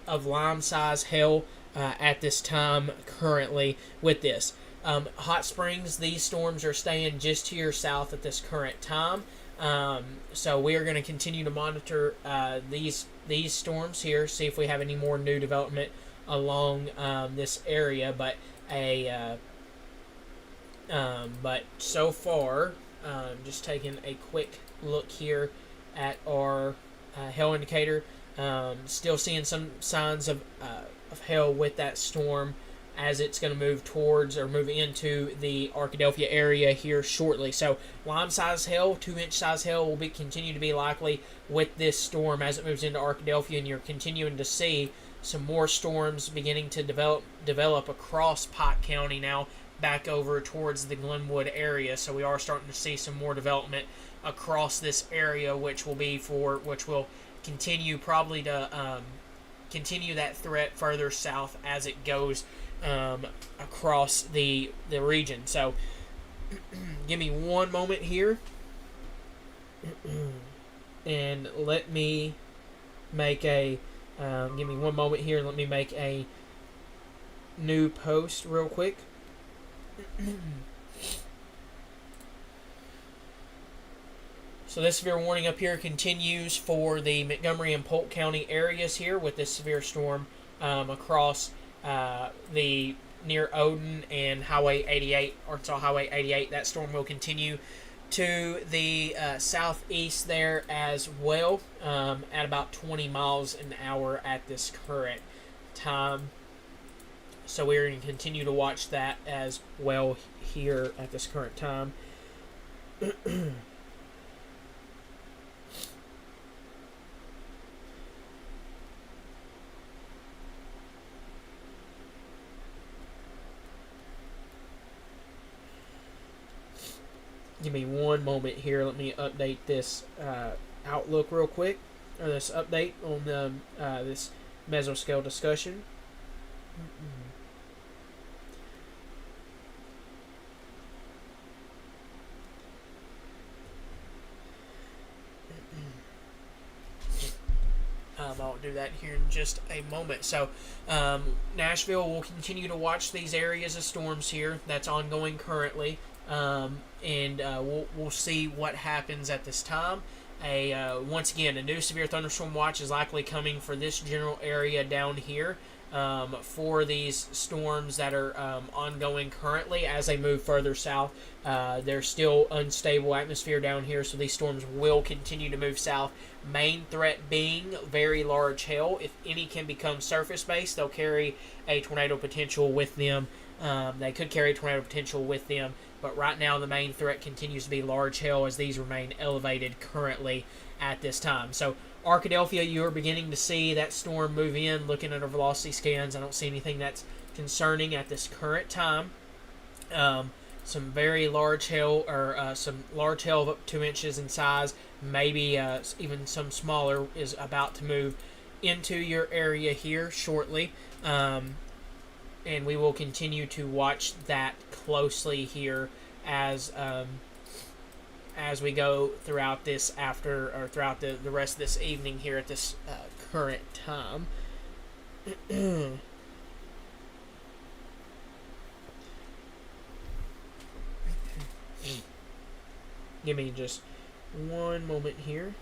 lime-size hail at this time currently with this. Hot Springs, these storms are staying just to your south at this current time. So we are going to continue to monitor these storms here, see if we have any more new development along this area. But so far, just taking a quick look here at our hail indicator, still seeing some signs of hail with that storm as it's going to move towards or move into the Arkadelphia area here shortly. So lime-size hail, 2-inch size hail will continue to be likely with this storm as it moves into Arkadelphia, and you're continuing to see some more storms beginning to develop across Pike County now back over towards the Glenwood area. So we are starting to see some more development across this area, which will continue probably to continue that threat further south as it goes across the region. So give me one moment here and let me make a new post real quick. So this severe warning up here continues for the Montgomery and Polk County areas here with this severe storm across the near Odin and Highway 88, Arkansas Highway 88. That storm will continue to the southeast there as well at about 20 miles an hour at this current time. So we're going to continue to watch that as well here at this current time. Give me one moment here. Let me update this outlook real quick, or this update on the this mesoscale discussion. I'll do that here in just a moment. So Nashville will continue to watch these areas of storms here. That's ongoing currently. And we'll see what happens at this time. Once again, a new severe thunderstorm watch is likely coming for this general area down here for these storms that are ongoing currently as they move further south. There's still unstable atmosphere down here, so these storms will continue to move south. Main threat being very large hail. If any can become surface-based, they'll carry a tornado potential with them. They could carry a tornado potential with them. But right now, the main threat continues to be large hail as these remain elevated currently at this time. So, Arkadelphia, you are beginning to see that storm move in. Looking at our velocity scans, I don't see anything that's concerning at this current time. Some very large hail, or some large hail of up 2 inches in size, maybe even some smaller, is about to move into your area here shortly. And we will continue to watch that closely here as we go throughout this throughout the rest of this evening here at this current time. Give me just one moment here.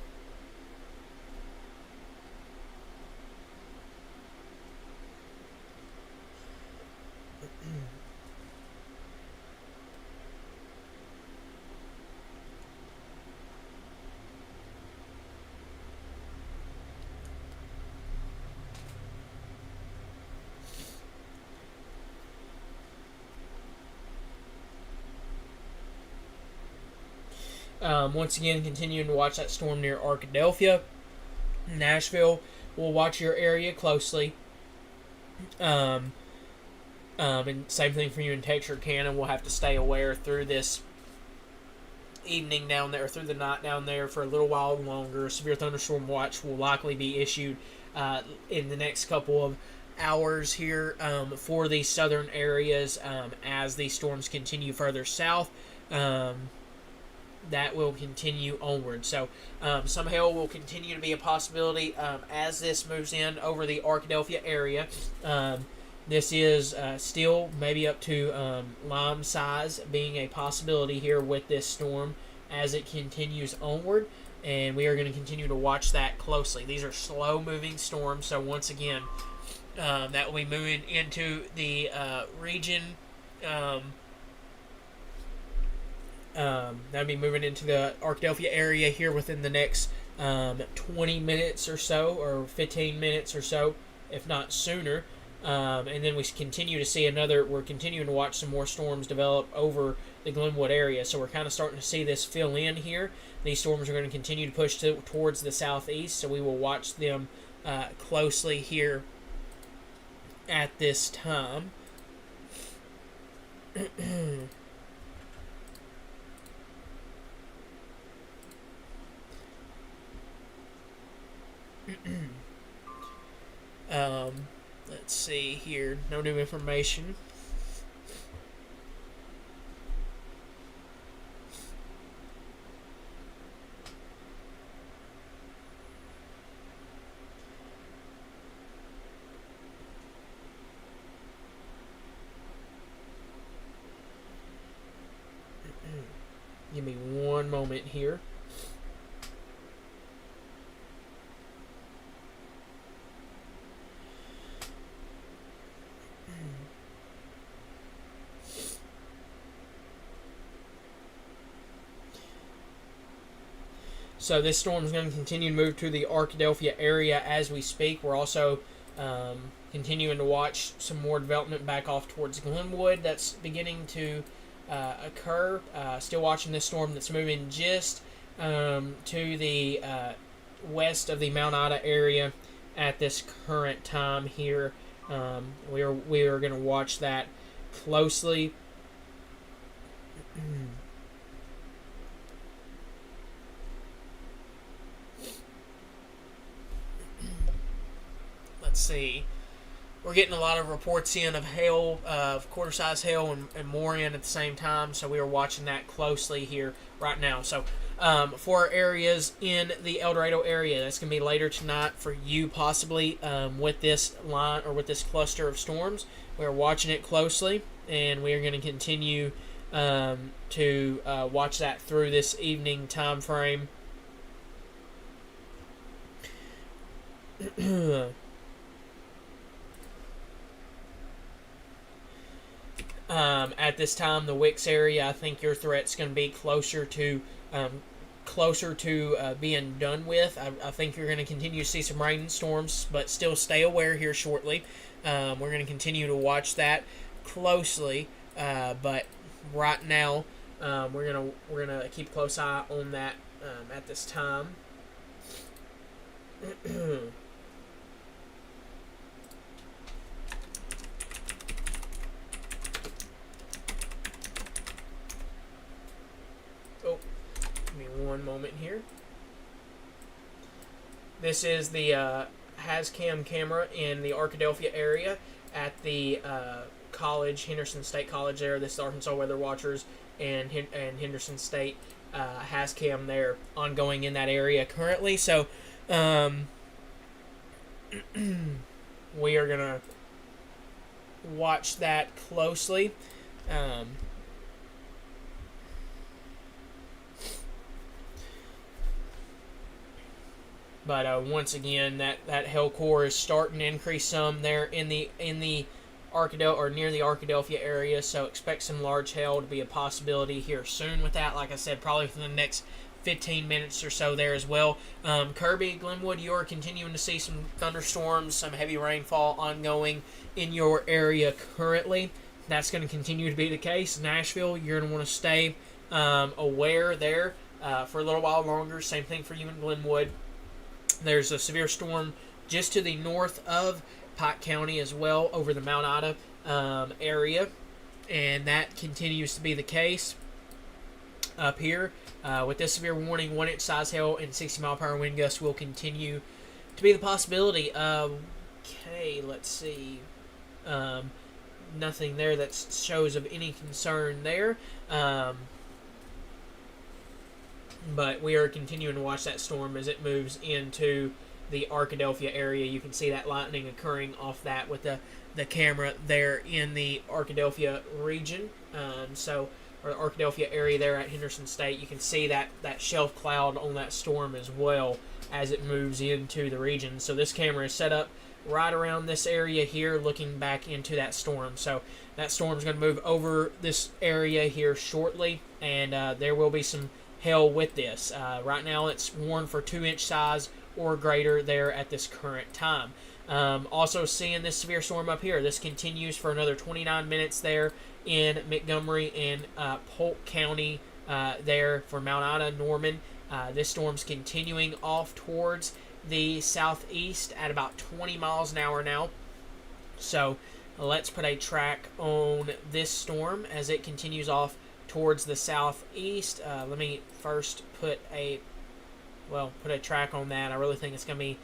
Once again, continuing to watch that storm near Arkadelphia. Nashville, we'll watch your area closely. And same thing for you in Texarkana. We'll have to stay aware through this evening down there, through the night down there for a little while longer. Severe thunderstorm watch will likely be issued in the next couple of hours here for these southern areas as these storms continue further south. That will continue onward. So some hail will continue to be a possibility as this moves in over the Arkadelphia area. This is still maybe up to lime size being a possibility here with this storm as it continues onward, and we are going to continue to watch that closely. These are slow-moving storms, so once again, that will be moving into the region. That'll be moving into the Arkadelphia area here within the next 20 minutes or so, or 15 minutes or so, if not sooner. And then we continue to see we're continuing to watch some more storms develop over the Glenwood area. So we're kind of starting to see this fill in here. These storms are going to continue to push towards the southeast, so we will watch them closely here at this time. Let's see here. No new information. Give me one moment here. So this storm is going to continue to move to the Arkadelphia area as we speak. We're also continuing to watch some more development back off towards Glenwood that's beginning to occur. Still watching this storm that's moving just to the west of the Mount Ida area at this current time here. We are going to watch that closely. Let's see. We're getting a lot of reports in of hail, of quarter-size hail, and more in at the same time. So we are watching that closely here right now. So for our areas in the El Dorado area, that's going to be later tonight for you possibly with this line or with this cluster of storms. We're watching it closely, and we are going to continue to watch that through this evening time frame. At this time, the Wicks area, I think your threat's going to be closer to being done with. I think you're going to continue to see some rain storms, but still stay aware here shortly. We're going to continue to watch that closely, but right now we're gonna keep a close eye on that at this time. Oh, give me one moment here. This is the Hazcam camera in the Arkadelphia area at the college, Henderson State College there. This is Arkansas Weather Watchers and Henderson State Hazcam there ongoing in that area currently. So we are going to watch that closely. But once again, that hail core is starting to increase some there in the Arkadelphia or near the Arkadelphia area. So expect some large hail to be a possibility here soon with that. Like I said, probably within the next 15 minutes or so there as well. Kirby, Glenwood, you are continuing to see some thunderstorms, some heavy rainfall ongoing in your area currently. That's going to continue to be the case. Nashville, you're going to want to stay aware there for a little while longer. Same thing for you in Glenwood. There's a severe storm just to the north of Pike County as well, over the Mount Ida area, and that continues to be the case up here. With this severe warning, 1-inch size hail and 60-mile-per-hour wind gusts will continue to be the possibility. Okay, let's see. Nothing there that shows of any concern there. But we are continuing to watch that storm as it moves into the Arkadelphia area. You can see that lightning occurring off that with the camera there in the Arkadelphia region. Or the Arkadelphia area there at Henderson State. You can see that shelf cloud on that storm as well as it moves into the region. So this camera is set up right around this area here, looking back into that storm. So that storm is going to move over this area here shortly, and there will be some hail with this. Right now it's warned for 2-inch size or greater there at this current time. Also seeing this severe storm up here. This continues for another 29 minutes there in Montgomery and Polk County there for Mount Ida, Norman. This storm's continuing off towards the southeast at about 20 miles an hour now. So let's put a track on this storm as it continues off towards the southeast. Let me first put a track on that. I really think it's going to be,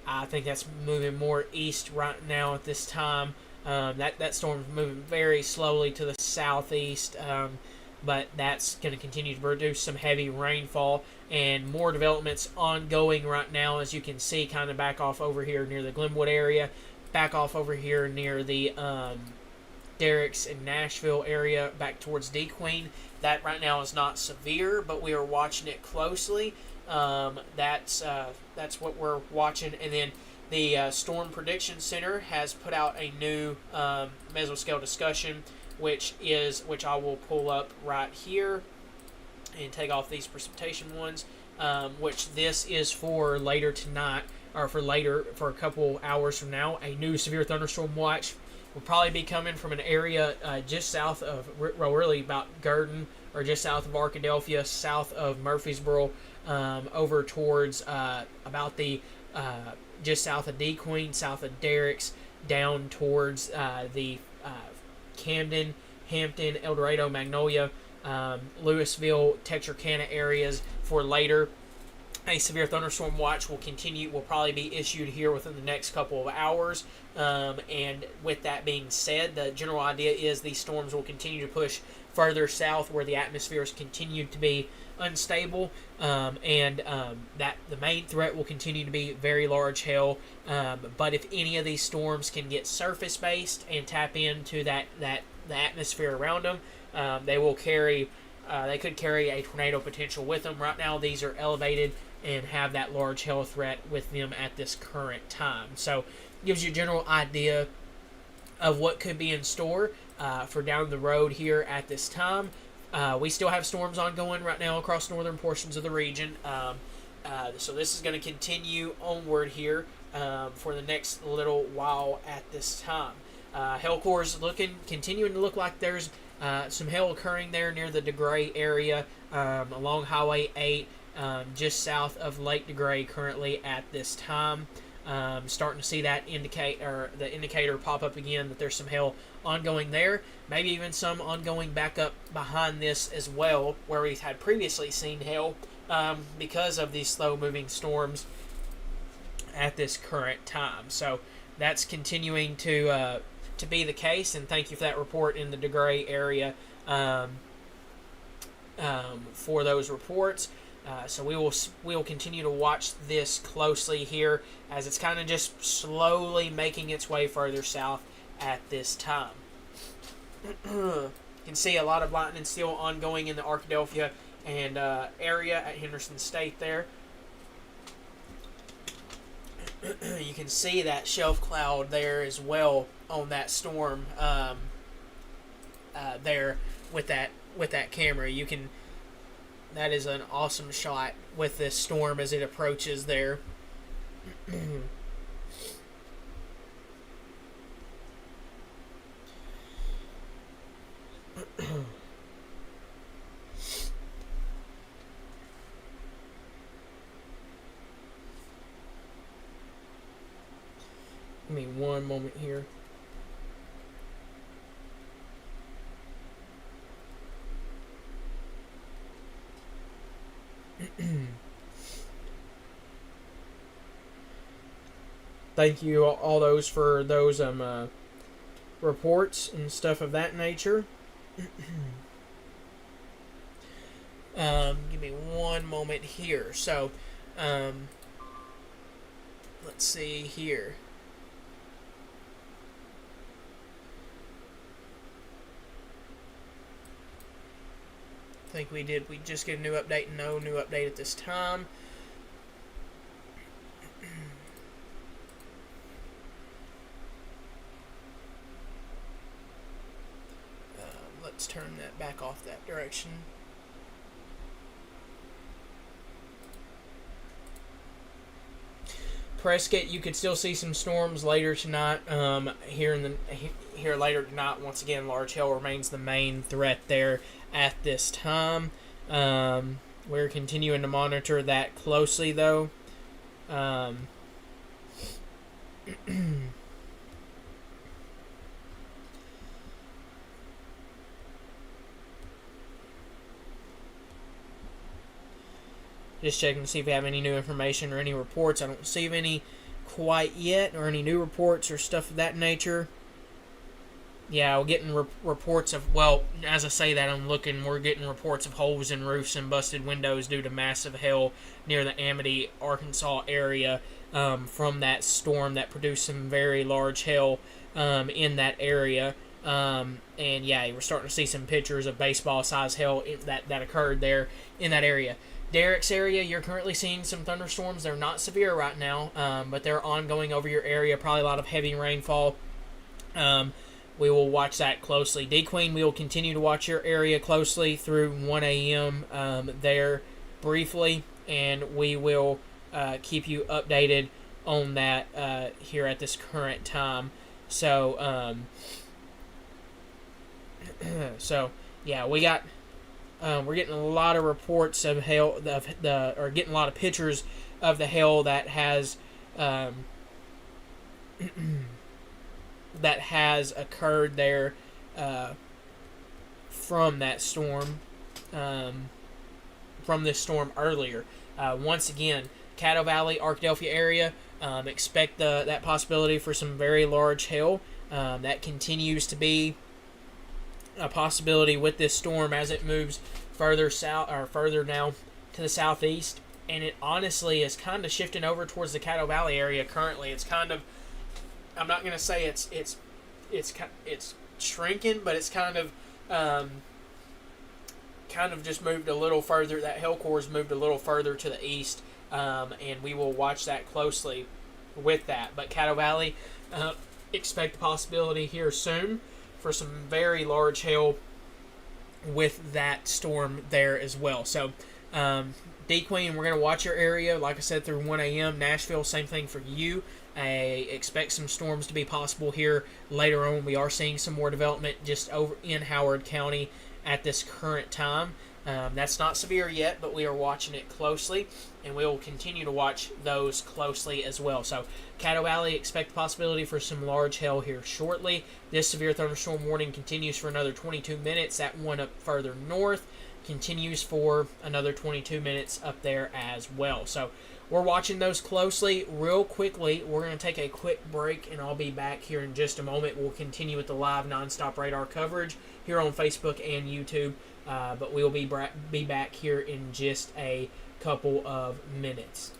I think that's moving more east right now at this time. That storm's moving very slowly to the southeast, but that's going to continue to produce some heavy rainfall and more developments ongoing right now, as you can see, kind of back off over here near the Glenwood area, back off over here near the Derricks and Nashville area, back towards DeQueen. That right now is not severe, but we are watching it closely. That's what we're watching. And then the Storm Prediction Center has put out a new mesoscale discussion, which I will pull up right here and take off these precipitation ones, which this is for later tonight, or for a couple hours from now. A new severe thunderstorm watch will probably be coming from an area just south of, really about Gurdon, or just south of Arkadelphia, south of Murfreesboro, over towards about the just south of DeQueen, south of Derricks, down towards the Camden, Hampton, El Dorado, Magnolia, Louisville, Texarkana areas for later. A severe thunderstorm watch will probably be issued here within the next couple of hours. And with that being said, the general idea is these storms will continue to push further south where the atmosphere has continued to be unstable, and that the main threat will continue to be very large hail. But if any of these storms can get surface based and tap into the atmosphere around them, they could carry a tornado potential with them. Right now these are elevated and have that large hail threat with them at this current time. So gives you a general idea of what could be in store for down the road here at this time. We still have storms ongoing right now across northern portions of the region. So this is going to continue onward here for the next little while at this time. Hail core is continuing to look like there's some hail occurring there near the DeGray area, along Highway 8, just south of Lake DeGray currently at this time. Starting to see that the indicator pop up again that there's some hail ongoing there. Maybe even some ongoing back up behind this as well, where we've had previously seen hail because of these slow-moving storms at this current time. So that's continuing to be the case, and thank you for that report in the DeGray area for those reports. So we will continue to watch this closely here as it's kind of just slowly making its way further south at this time. You can see a lot of lightning still ongoing in the Arkadelphia and area at Henderson State there. You can see that shelf cloud there as well on that storm there with that camera. You can That is an awesome shot with this storm as it approaches there. Give me one moment here. Thank you all those for those reports and stuff of that nature. Give me one moment here. So, let's see here. I think we did. We just get a new update. No new update at this time. Let's turn that back off that direction. Prescott, you could still see some storms later tonight. Here later tonight, once again, large hail remains the main threat there at this time. We're continuing to monitor that closely, though. Just checking to see if we have any new information or any reports. I don't see any quite yet, or any new reports or stuff of that nature. Yeah, we're getting reports of, well, as I say that, we're getting reports of holes in roofs and busted windows due to massive hail near the Amity, Arkansas area from that storm that produced some very large hail in that area. And yeah, we're starting to see some pictures of baseball-sized hail that occurred there in that area. Derek's area, you're currently seeing some thunderstorms. They're not severe right now, but they're ongoing over your area. Probably a lot of heavy rainfall. We will watch that closely. D-Queen, we will continue to watch your area closely through 1 a.m. There briefly, and we will keep you updated on that here at this current time. So, yeah, we got... we're getting a lot of reports of hail, or getting a lot of pictures of the hail that has that has occurred there from that storm, from this storm earlier. Once again, Caddo Valley, Arkadelphia area, expect that possibility for some very large hail. That continues to be a possibility with this storm as it moves further south, or further now to the southeast, and it honestly is kind of shifting over towards the Caddo Valley area currently. It's kind of, I'm not going to say it's shrinking, but it's kind of just moved a little further. That hail core has moved a little further to the east, and we will watch that closely with that. But Caddo Valley, expect the possibility here soon for some very large hail with that storm there as well. So, D-Queen, we're going to watch your area, like I said, through 1 a.m. Nashville, same thing for you. I expect some storms to be possible here later on. We are seeing some more development just over in Howard County at this current time. That's not severe yet, but we are watching it closely, and we will continue to watch those closely as well. So, Caddo Valley, expect the possibility for some large hail here shortly. This severe thunderstorm warning continues for another 22 minutes. That one up further north continues for another 22 minutes up there as well. So, we're watching those closely. Real quickly, we're going to take a quick break, and I'll be back here in just a moment. We'll continue with the live nonstop radar coverage here on Facebook and YouTube. But we will be back here in just a couple of minutes.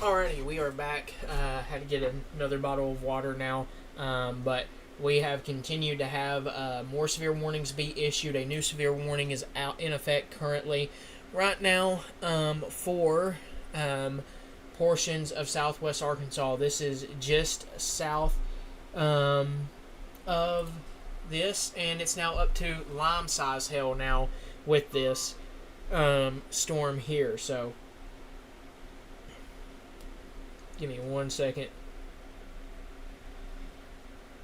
Alrighty, we are back. Had to get another bottle of water now, but we have continued to have more severe warnings be issued. A new severe warning is out in effect currently, right now, for portions of southwest Arkansas. This is just south of this, and it's now up to lime-size hail now with this storm here. So, give me 1 second.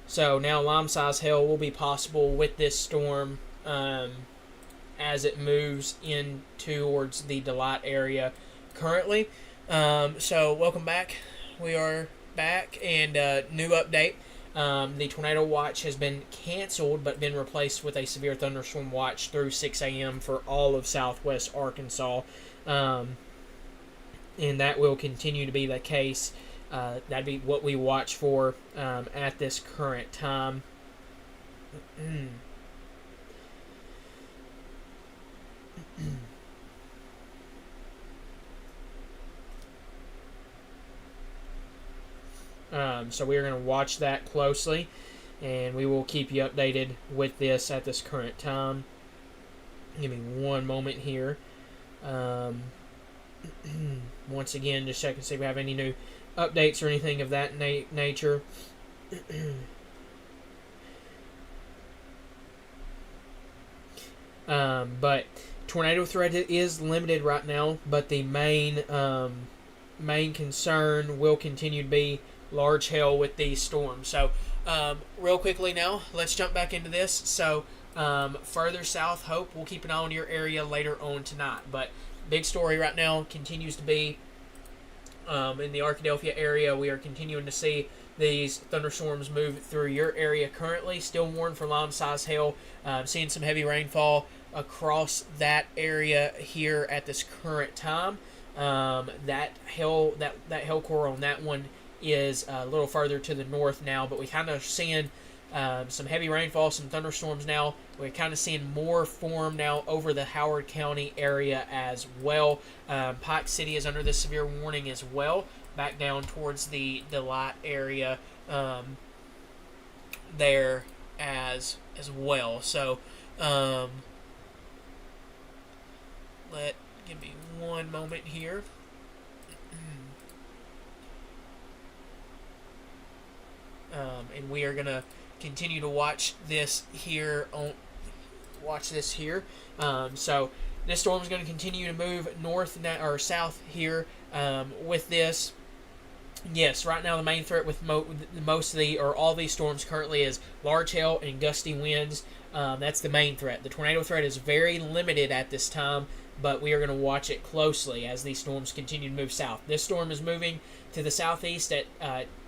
So now lime-size hail will be possible with this storm as it moves in towards the Delight area currently. So welcome back. We are back, and new update. The tornado watch has been canceled but been replaced with a severe thunderstorm watch through 6 a.m. for all of southwest Arkansas. And that will continue to be the case. That'd be what we watch for at this current time. So we are going to watch that closely, and we will keep you updated with this at this current time. Give me one moment here. Once again, just check and see if we have any new updates or anything of that nature. But tornado threat is limited right now, but the main concern will continue to be large hail with these storms. So real quickly now, let's jump back into this. So further south, hope we'll keep an eye on your area later on tonight. But big story right now continues to be in the Arkadelphia area. We are continuing to see these thunderstorms move through your area currently. Still warned for lime-size hail. Seeing some heavy rainfall across that area here at this current time. That hail core on that one is a little further to the north now, but we kind of seeing some heavy rainfall, some thunderstorms now. We're kind of seeing more form now over the Howard County area as well. Pike City is under this severe warning as well, back down towards the Delight area there as well. So give me one moment here. And we are going to continue to watch this here. So this storm is going to continue to move north or south here with this. Yes, right now the main threat with most of all these storms currently is large hail and gusty winds. That's the main threat. The tornado threat is very limited at this time, but we are going to watch it closely as these storms continue to move south. This storm is moving to the southeast at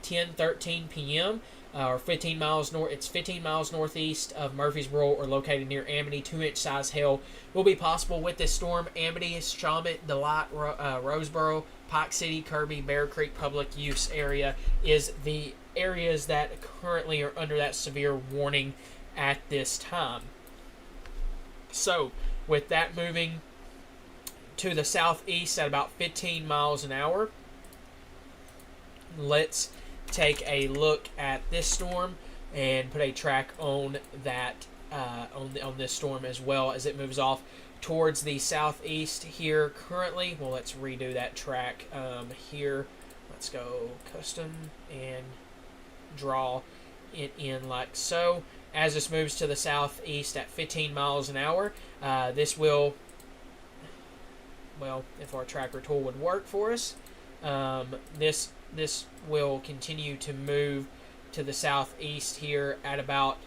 10:13 p.m. Or 15 miles north. It's 15 miles northeast of Murfreesboro, or located near Amity. 2-inch size hail will be possible with this storm. Amity, Shawmut, Delight, Roseboro, Pike City, Kirby, Bear Creek public use area is the areas that currently are under that severe warning at this time. So, with that moving to the southeast at about 15 miles an hour, let's take a look at this storm and put a track on that on this storm as well as it moves off towards the southeast here currently. Well, let's redo that track here. Let's go custom and draw it in like so. As this moves to the southeast at 15 miles an hour, this will, well, if our tracker tool would work for us, this will continue to move to the southeast here at about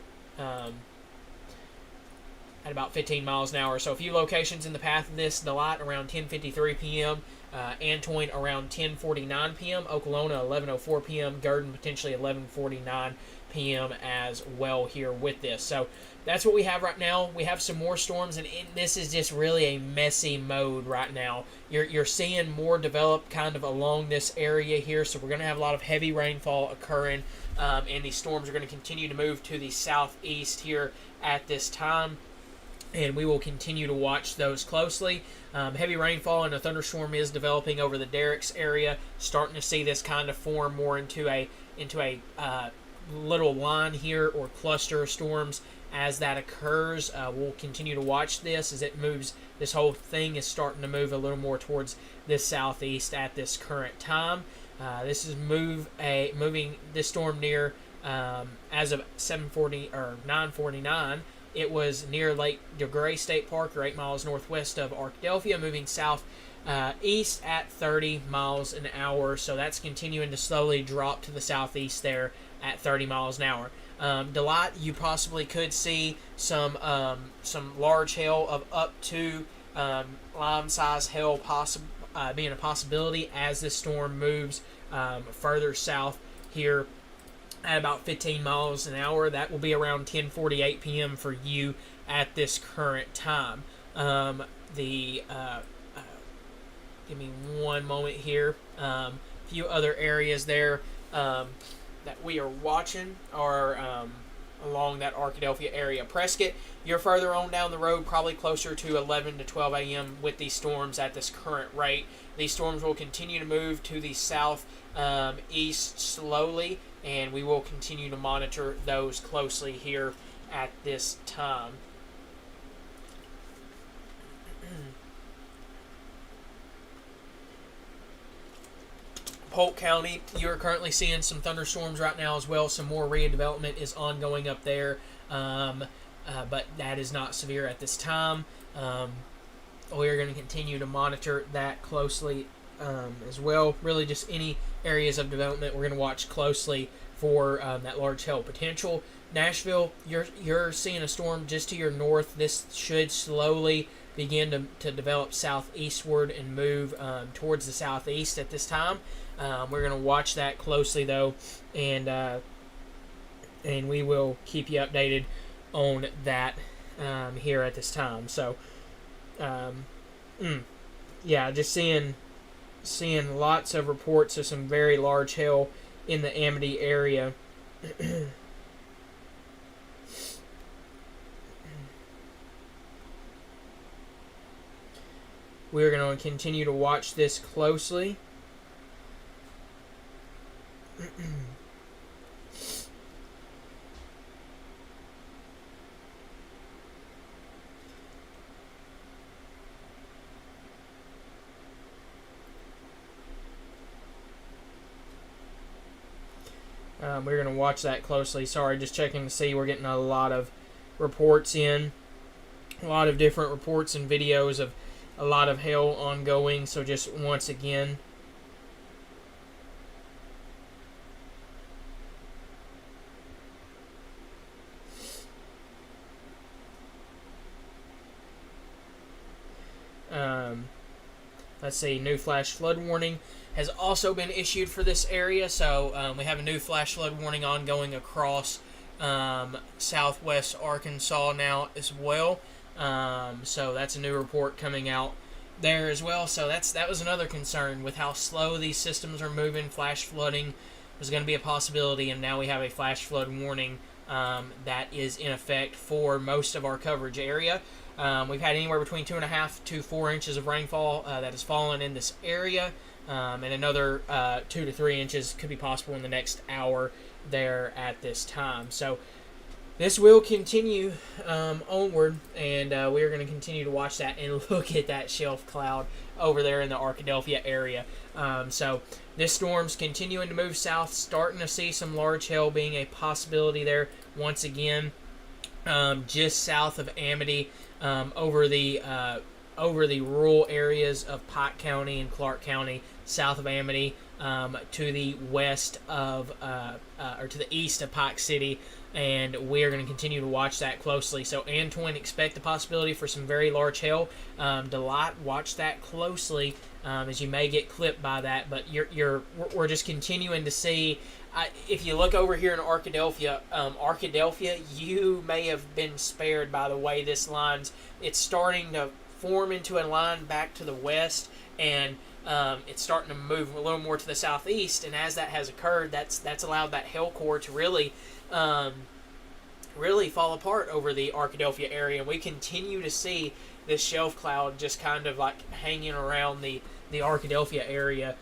15 miles an hour. So a few locations in the path of this: Delight around 10:53 p.m., Antoine around 10:49 p.m., Okolona 11:04 p.m., Gurdon potentially 11:49 p.m. as well here with this. So that's what we have right now. We have some more storms, and this is just really a messy mode right now. You're seeing more develop kind of along this area here, so we're going to have a lot of heavy rainfall occurring, and these storms are going to continue to move to the southeast here at this time. and we will continue to watch those closely. Heavy rainfall and a thunderstorm is developing over the Derricks area. Starting to see this kind of form more into a little line here, or cluster of storms. As that occurs, we'll continue to watch this as it moves. This whole thing is starting to move a little more towards this southeast at this current time. This is moving this storm near as of 7:40 or 9:49. It was near Lake DeGray State Park, or 8 miles northwest of Arkadelphia, moving south east at 30 miles an hour. So that's continuing to slowly drop to the southeast there at 30 miles an hour. Delight, you possibly could see some large hail of up to lime-size hail being a possibility as this storm moves further south here at about 15 miles an hour. That will be around 10:48 p.m. for you at this current time. Give me one moment here. A few other areas there that we are watching are along that Arkadelphia area. Prescott, you're further on down the road, probably closer to 11 to 12 a.m. with these storms at this current rate. These storms will continue to move to the south east slowly, and we will continue to monitor those closely here at this time. Polk County, you're currently seeing some thunderstorms right now as well. Some more area development is ongoing up there, but that is not severe at this time. We are going to continue to monitor that closely as well. Really, just any areas of development we're going to watch closely for that large hail potential. Nashville, you're seeing a storm just to your north. This should slowly begin to develop southeastward and move towards the southeast at this time. We're going to watch that closely, though, and we will keep you updated on that here at this time. So, yeah, just seeing lots of reports of some very large hail in the Amity area. We're going to continue to watch this closely. We're going to watch that closely. Sorry, just checking to see. We're getting a lot of reports in. A lot of different reports and videos of a lot of hail ongoing. So just once again, let's see, new flash flood warning has also been issued for this area. So we have a new flash flood warning ongoing across southwest Arkansas now as well. So that's a new report coming out there as well. So that was another concern with how slow these systems are moving. Flash flooding was going to be a possibility, and now we have a flash flood warning that is in effect for most of our coverage area. We've had anywhere between 2.5 to 4 inches of rainfall that has fallen in this area, and another 2 to 3 inches could be possible in the next hour there at this time. So this will continue onward, and we are going to continue to watch that and look at that shelf cloud over there in the Arkadelphia area. So this storm's continuing to move south, starting to see some large hail being a possibility there once again, just south of Amity, over the rural areas of Pike County and Clark County, south of Amity, to the west of or to the east of Pike City. And we are going to continue to watch that closely. So, Antoine, expect the possibility for some very large hail. Delight, watch that closely, as you may get clipped by that. But we're just continuing to see. If you look over here in Arkadelphia, you may have been spared by the way this line's. It's starting to form into a line back to the west, and it's starting to move a little more to the southeast. And as that has occurred, that's allowed that hail core to really really fall apart over the Arkadelphia area. And we continue to see this shelf cloud just kind of like hanging around the Arkadelphia area,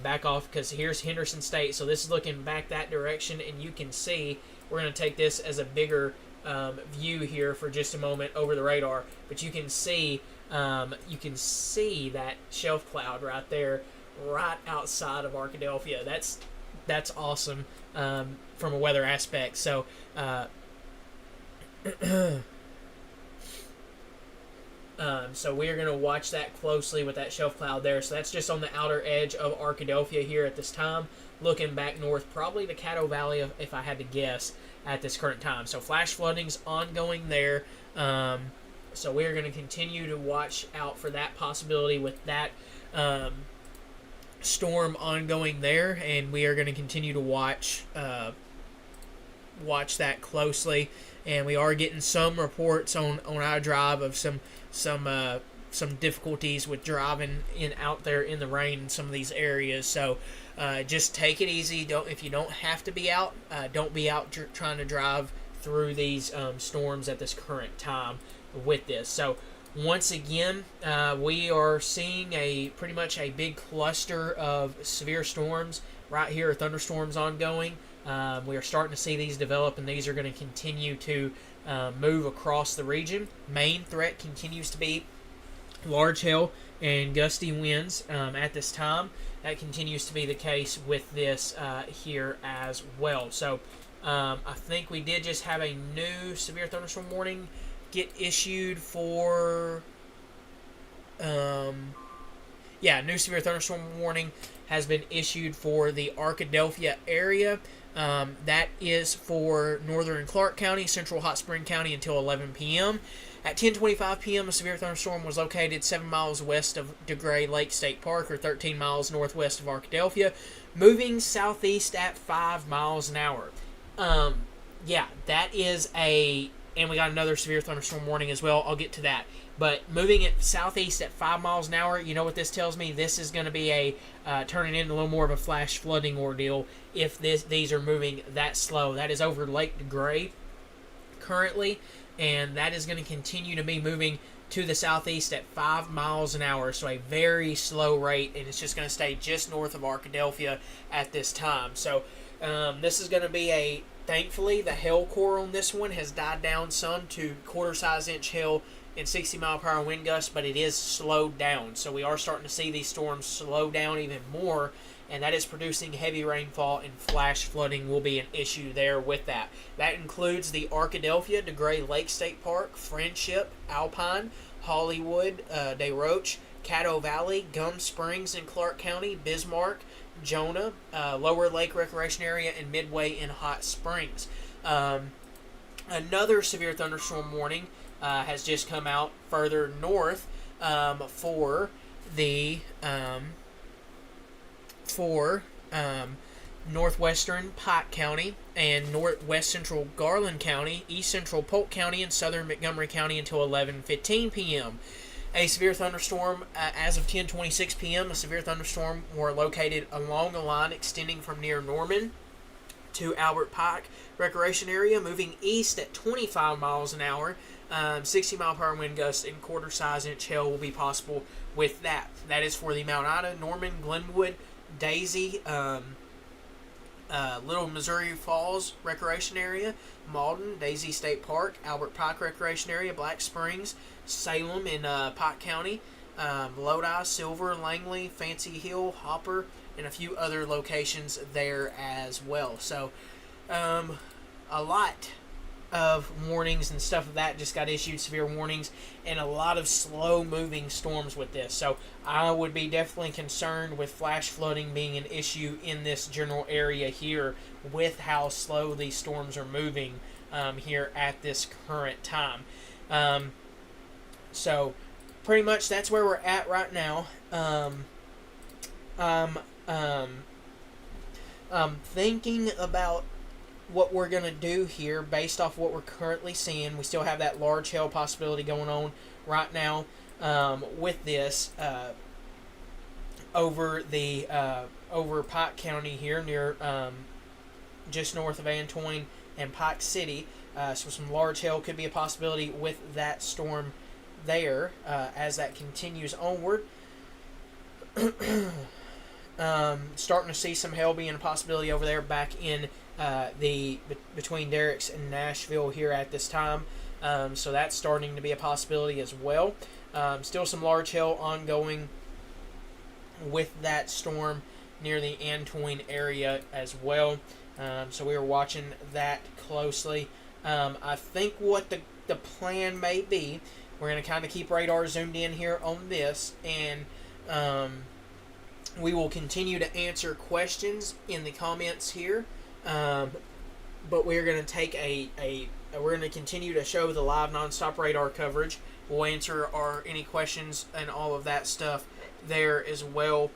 back off, because here's Henderson State. So this is looking back that direction, and you can see we're going to take this as a bigger view here for just a moment over the radar. But you can see that shelf cloud right there, right outside of Arkadelphia. That's awesome from a weather aspect. So so we are going to watch that closely with that shelf cloud there. So that's just on the outer edge of Arkadelphia here at this time, looking back north, probably the Caddo Valley, if I had to guess, at this current time. So flash flooding's ongoing there. So we are going to continue to watch out for that possibility with that storm ongoing there, and we are going to continue to watch that closely. And we are getting some reports on our drive of some difficulties with driving out there in the rain in some of these areas. So just take it easy. If you don't have to be out, don't be out trying to drive through these storms at this current time with this. So once again, we are seeing pretty much a big cluster of severe storms right here, thunderstorms ongoing. We are starting to see these develop, and these are going to continue to move across the region. Main threat continues to be large hail and gusty winds at this time. That continues to be the case with this here as well. So I think we did just have a new severe thunderstorm warning get issued for new severe thunderstorm warning has been issued for the Arkadelphia area. That is for northern Clark County, central Hot Spring County until 11 p.m. At 10:25 p.m., a severe thunderstorm was located 7 miles west of DeGray Lake State Park, or 13 miles northwest of Arkadelphia, moving southeast at 5 miles an hour. That is and we got another severe thunderstorm warning as well. I'll get to that. But moving it southeast at 5 miles an hour, you know what this tells me? This is going to be turning into a little more of a flash flooding ordeal if these are moving that slow. That is over Lake DeGray currently, and that is going to continue to be moving to the southeast at 5 miles an hour, so a very slow rate, and it's just going to stay just north of Arkadelphia at this time. So this is going to be thankfully, the hail core on this one has died down some to quarter-size inch hail and 60-mile-per-hour wind gusts, but it is slowed down. So we are starting to see these storms slow down even more, and that is producing heavy rainfall, and flash flooding will be an issue there with that. That includes the Arkadelphia, DeGray Lake State Park, Friendship, Alpine, Hollywood, DeRoche, Caddo Valley, Gum Springs in Clark County, Bismarck, Jonah, Lower Lake Recreation Area, and Midway in Hot Springs. Another severe thunderstorm warning has just come out further north for northwestern Pike County and northwest central Garland County, east central Polk County, and southern Montgomery County until 11:15 p.m. A severe thunderstorm, as of 10:26 p.m., a severe thunderstorm were located along a line extending from near Norman to Albert Pike Recreation Area, moving east at 25 miles an hour. 60-mile-per-hour wind gusts and quarter-size inch hail will be possible with that. That is for the Mount Ida, Norman, Glenwood, Daisy, Little Missouri Falls Recreation Area, Malden, Daisy State Park, Albert Pike Recreation Area, Black Springs, Salem in Pike County, Lodi, Silver, Langley, Fancy Hill, Hopper, and a few other locations there as well. So a lot of warnings and stuff of that just got issued, severe warnings, and a lot of slow moving storms with this. So I would be definitely concerned with flash flooding being an issue in this general area here with how slow these storms are moving here at this current time. So pretty much that's where we're at right now. Thinking about what we're going to do here based off what we're currently seeing. We still have that large hail possibility going on right now with this over Pike County here near just north of Antoine and Pike City. So some large hail could be a possibility with that storm there as that continues onward. Starting to see some hail being a possibility over there back in between Derricks and Nashville here at this time. So that's starting to be a possibility as well. Still some large hail ongoing with that storm near the Antoine area as well. So we are watching that closely. I think what the plan may be, we're going to kind of keep radar zoomed in here on this, and we will continue to answer questions in the comments here. But we're going to take we're going to continue to show the live nonstop radar coverage. We'll answer any questions and all of that stuff there as well.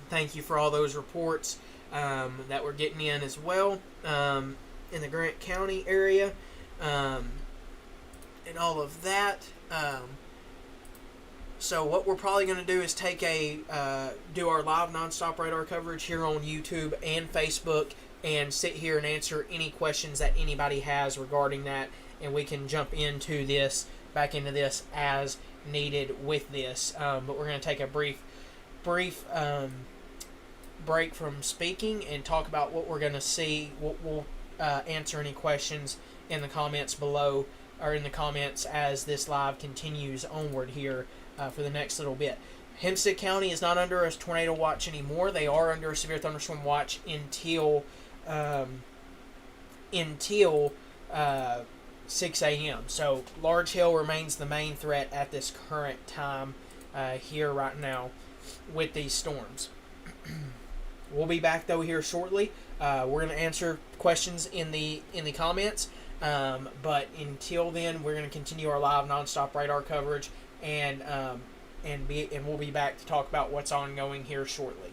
Thank you for all those reports that we're getting in as well in the Grant County area and all of that. So what we're probably going to do is do our live nonstop radar coverage here on YouTube and Facebook, and sit here and answer any questions that anybody has regarding that, and we can jump back into this as needed with this. But we're going to take a brief break from speaking and talk about what we're going to see. We'll answer any questions in the comments below, or in the comments as this live continues onward here for the next little bit. Hempstead County is not under a tornado watch anymore. They are under a severe thunderstorm watch until 6 a.m. So large hail remains the main threat at this current time here right now with these storms. We'll be back though here shortly. We're going to answer questions in the comments, but until then, we're going to continue our live nonstop radar coverage, and we'll be back to talk about what's ongoing here shortly.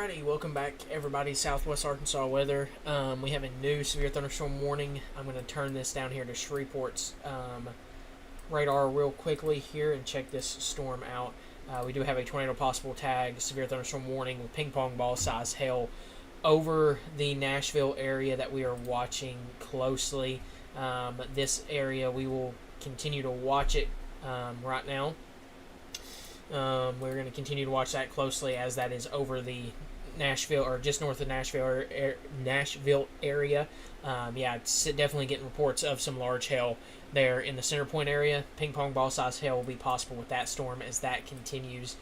Alrighty, welcome back everybody. Southwest Arkansas weather. We have a new severe thunderstorm warning. I'm going to turn this down here to Shreveport's radar real quickly here and check this storm out. We do have a tornado possible tag, severe thunderstorm warning with ping pong ball size hail over the Nashville area that we are watching closely. This area, we will continue to watch it right now. We're going to continue to watch that closely as that is over the Nashville, or just north of Nashville area. It's definitely getting reports of some large hail there in the center point area. Ping pong ball size hail will be possible with that storm as that continues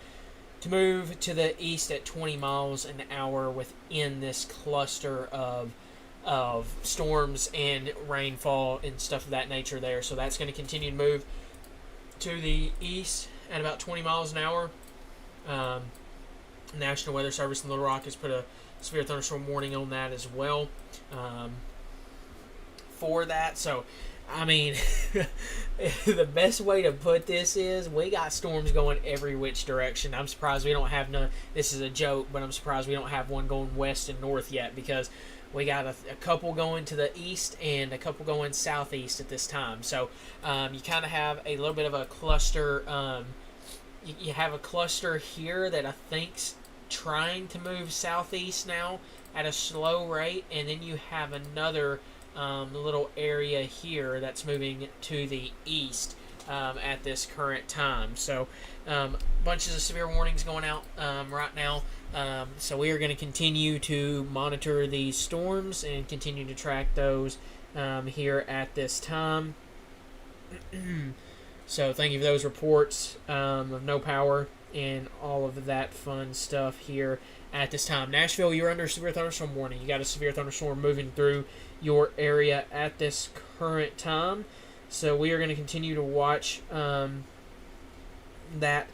to move to the east at 20 miles an hour within this cluster of storms and rainfall and stuff of that nature there. So that's going to continue to move to the east at about 20 miles an hour. National Weather Service in Little Rock has put a severe thunderstorm warning on that as well for that. So, I mean, the best way to put this is we got storms going every which direction. I'm surprised we don't have none. This is a joke, but I'm surprised we don't have one going west and north yet, because we got a couple going to the east and a couple going southeast at this time. So you kind of have a little bit of a cluster. You have a cluster here that I think's trying to move southeast now at a slow rate, and then you have another little area here that's moving to the east at this current time. So bunches of severe warnings going out right now. So we are going to continue to monitor these storms and continue to track those here at this time. So thank you for those reports of no power and all of that fun stuff here at this time. Nashville, you're under severe thunderstorm warning. You got a severe thunderstorm moving through your area at this current time. So we are going to continue to watch that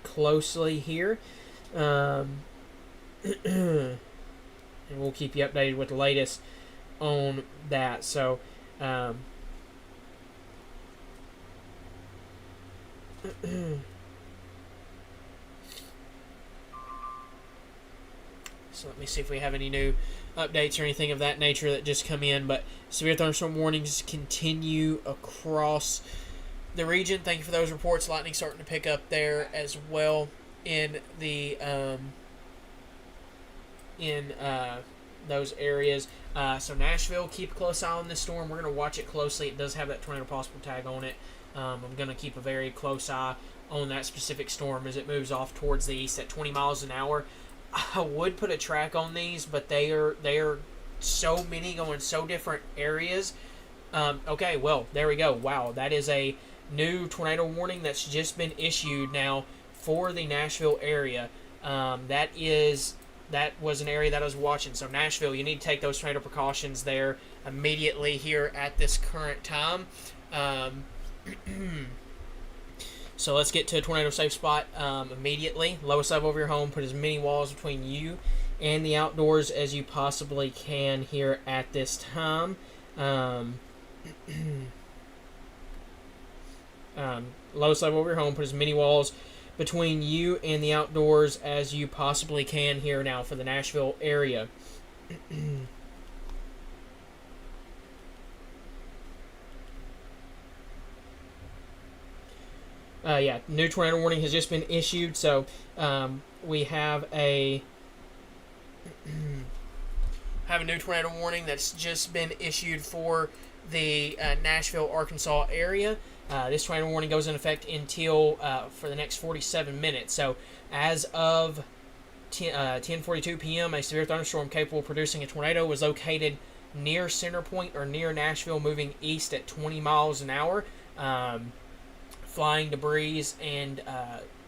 closely here. And we'll keep you updated with the latest on that. So so let me see if we have any new updates or anything of that nature that just come in. But severe thunderstorm warnings continue across the region. Thank you for those reports. Lightning starting to pick up there as well in the those areas. So Nashville, keep a close eye on this storm. We're going to watch it closely. It does have that tornado possible tag on it. I'm going to keep a very close eye on that specific storm as it moves off towards the east at 20 miles an hour. I would put a track on these, but they are so many going so different areas. Okay, well, there we go. Wow, that is a new tornado warning that's just been issued now for the Nashville area. That was an area that I was watching. So Nashville, you need to take those tornado precautions there immediately here at this current time. So let's get to a tornado safe spot immediately. Lowest level of your home. Put as many walls between you and the outdoors as you possibly can here at this time. Lowest level of your home. Put as many walls between you and the outdoors as you possibly can here now for the Nashville area. New tornado warning has just been issued. So we have a new tornado warning that's just been issued for the Nashville, Arkansas area. This tornado warning goes in effect until for the next 47 minutes. So as of 10:42 p.m., a severe thunderstorm capable of producing a tornado was located near Center Point or near Nashville, moving east at 20 miles an hour. Flying debris and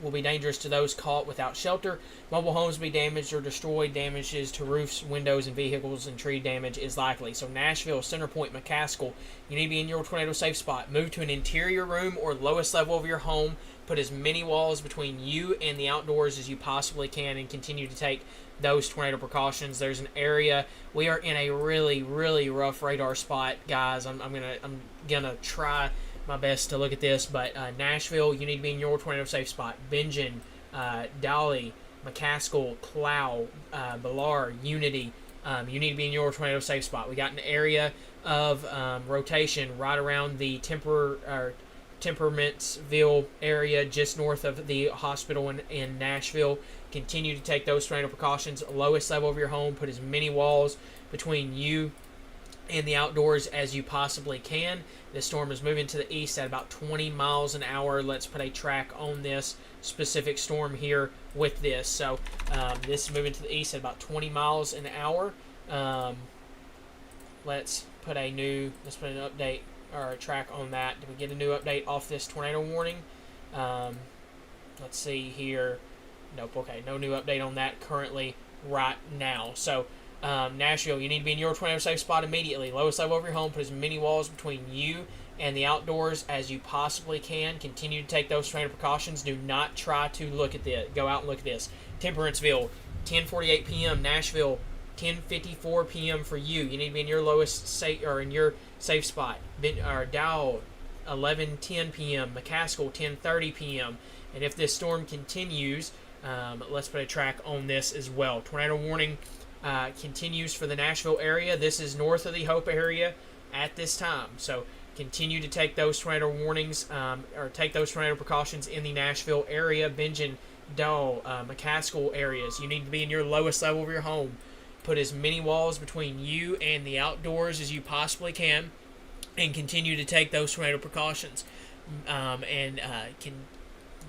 will be dangerous to those caught without shelter. Mobile homes will be damaged or destroyed. Damages to roofs, windows, and vehicles, and tree damage is likely. So Nashville, Center Point, McCaskill, you need to be in your tornado safe spot. Move to an interior room or lowest level of your home. Put as many walls between you and the outdoors as you possibly can, and continue to take those tornado precautions. There's an area. We are in a really, really rough radar spot, guys. I'm gonna try my best to look at this, but Nashville, you need to be in your tornado safe spot. Bingen, Dolly, McCaskill, Clow, Bilar, Unity. You need to be in your tornado safe spot. We got an area of rotation right around the Temperamentsville area, just north of the hospital in Nashville. Continue to take those tornado precautions. Lowest level of your home. Put as many walls between you and the outdoors as you possibly can. This storm is moving to the east at about 20 miles an hour. Let's put a track on this specific storm here with this. So this is moving to the east at about 20 miles an hour. Let's put an update or a track on that. Did we get a new update off this tornado warning? Let's see here. Nope. Okay, no new update on that currently right now. So Nashville, you need to be in your tornado safe spot immediately. Lowest level of your home. Put as many walls between you and the outdoors as you possibly can. Continue to take those tornado precautions. Do not try to look at this. Go out and look at this. Temperanceville, 10:48 p.m. Nashville, 10:54 p.m. for you. You need to be in your lowest safe or in your safe spot. Dow, 11:10 p.m. McCaskill, 10:30 p.m. And if this storm continues, let's put a track on this as well. Tornado warning continues for the Nashville area. This is north of the Hope area at this time. So continue to take those tornado warnings or take those tornado precautions in the Nashville area. Bingen, Dow, McCaskill areas. You need to be in your lowest level of your home. Put as many walls between you and the outdoors as you possibly can, and continue to take those tornado precautions.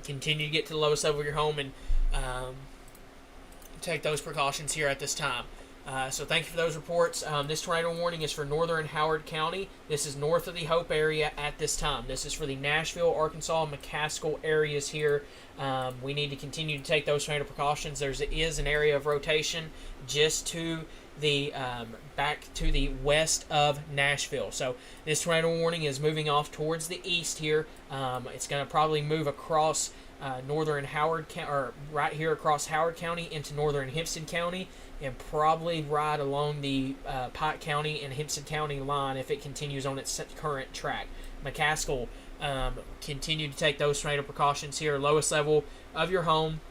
Continue to get to the lowest level of your home and take those precautions here at this time. So thank you for those reports. This tornado warning is for northern Howard County. This is north of the Hope area at this time. This is for the Nashville, Arkansas, McCaskill areas here. We need to continue to take those tornado precautions. There is an area of rotation just to the back to the west of Nashville. So this tornado warning is moving off towards the east here. It's going to probably move across northern Howard or right here across Howard County into northern Hempstead County, and probably right along the Pike County and Hempstead County line if it continues on its current track. McCaskill, continue to take those tornado precautions here. Lowest level of your home.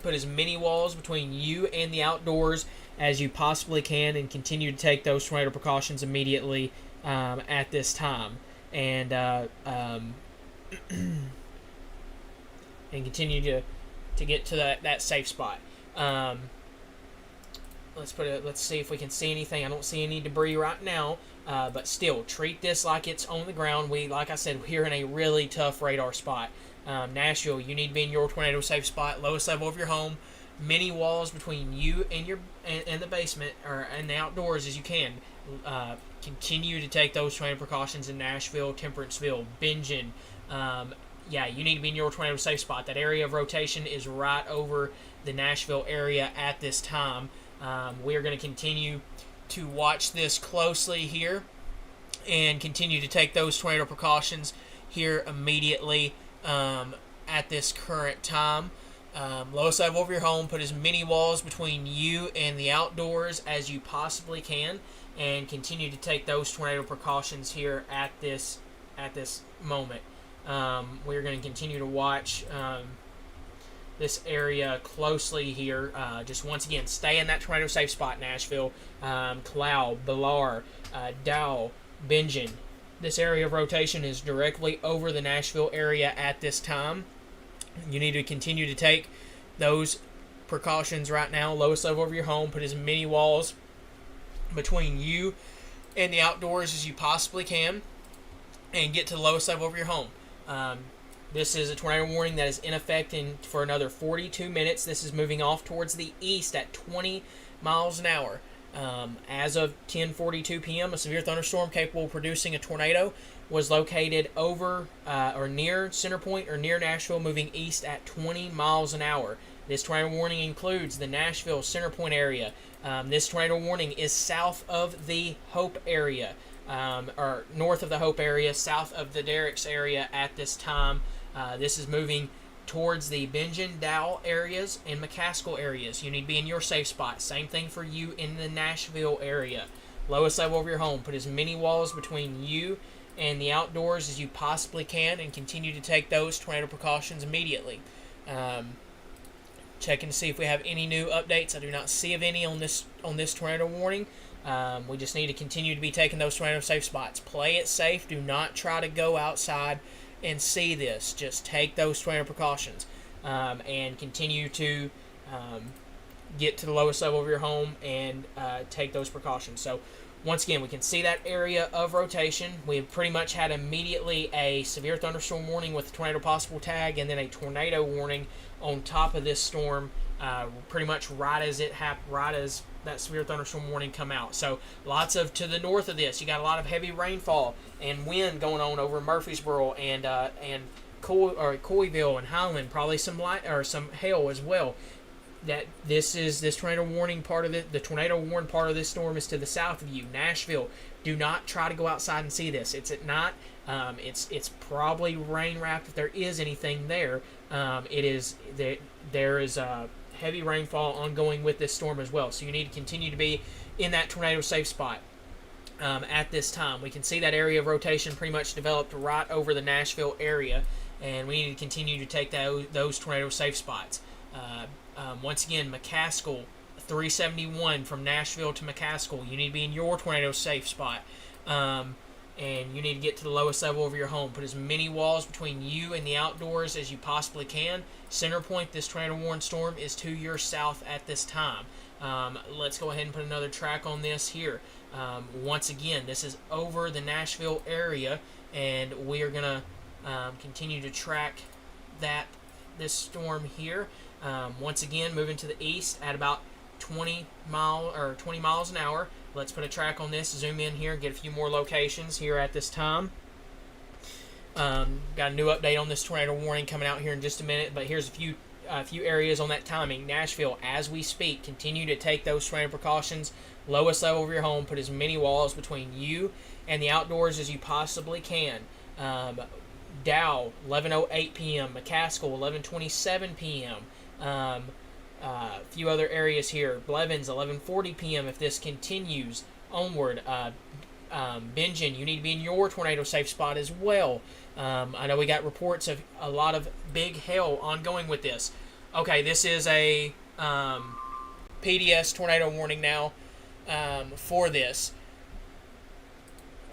Put as many walls between you and the outdoors as you possibly can, and continue to take those tornado precautions immediately at this time. And and continue to get to that safe spot. Let's see if we can see anything. I don't see any debris right now, but still treat this like it's on the ground. Like I said, we're in a really tough radar spot. Nashville, you need to be in your tornado safe spot, lowest level of your home. Many walls between you and the basement or and the outdoors as you can. Continue to take those tornado precautions in Nashville, Temperanceville, Bingen. You need to be in your tornado safe spot. That area of rotation is right over the Nashville area at this time. We are going to continue to watch this closely here and continue to take those tornado precautions here immediately at this current time. Lowest level of your home. Put as many walls between you and the outdoors as you possibly can, and continue to take those tornado precautions here at this moment. We're going to continue to watch this area closely here. Just once again, stay in that tornado safe spot, Nashville, Clow, Bilar, Dow, Bingen. This area of rotation is directly over the Nashville area at this time. You need to continue to take those precautions right now. Lowest level of your home. Put as many walls between you and the outdoors as you possibly can, and get to the lowest level of your home. This is a tornado warning that is in effect for another 42 minutes. This is moving off towards the east at 20 miles an hour. As of 10:42 p.m., a severe thunderstorm capable of producing a tornado was located over or near Center Point or near Nashville, moving east at 20 miles an hour. This tornado warning includes the Nashville Center Point area. This tornado warning is south of the Hope area, or north of the Hope area, south of the Derricks area at this time. This is moving towards the Bingen, Dow areas and McCaskill areas. You need to be in your safe spot. Same thing for you in the Nashville area. Lowest level of your home. Put as many walls between you and the outdoors as you possibly can, and continue to take those tornado precautions immediately. checking to see if we have any new updates. I do not see of any on this tornado warning. We just need to continue to be taking those tornado safe spots. Play it safe. Do not try to go outside and see this. Just take those tornado precautions and continue to get to the lowest level of your home and take those precautions. So once again, we can see that area of rotation. We've pretty much had immediately a severe thunderstorm warning with a tornado possible tag, and then a tornado warning on top of this storm, pretty much right as that severe thunderstorm warning come out. So lots of to the north of this, you got a lot of heavy rainfall and wind going on over Murfreesboro and Coyville and Highland. Probably some hail as well. That this tornado warning part of it, the tornado warned part of this storm is to the south of you, Nashville. Do not try to go outside and see this. It's at night. It's probably rain wrapped if there is anything there. There is heavy rainfall ongoing with this storm as well. So you need to continue to be in that tornado safe spot at this time. We can see that area of rotation pretty much developed right over the Nashville area, and we need to continue to take those tornado safe spots. Once again, McCaskill, 371 from Nashville to McCaskill. You need to be in your tornado safe spot. And you need to get to the lowest level of your home. Put as many walls between you and the outdoors as you possibly can. Center point, this tornado warned storm is to your south at this time. Let's go ahead and put another track on this here. Once again, this is over the Nashville area, and we are going to continue to track this storm here. Once again, moving to the east at about 20 miles an hour. Let's put a track on this, zoom in here, and get a few more locations here at this time. Got a new update on this tornado warning coming out here in just a minute, but here's a few areas on that timing. Nashville, as we speak, continue to take those tornado precautions. Lowest level of your home, put as many walls between you and the outdoors as you possibly can. Dow, 11:08 p.m. McCaskill, 11:27 p.m. A few other areas here. Blevins, 11:40 p.m. if this continues onward. Bingen, you need to be in your tornado safe spot as well. I know we got reports of a lot of big hail ongoing with this. Okay, this is a PDS tornado warning now for this.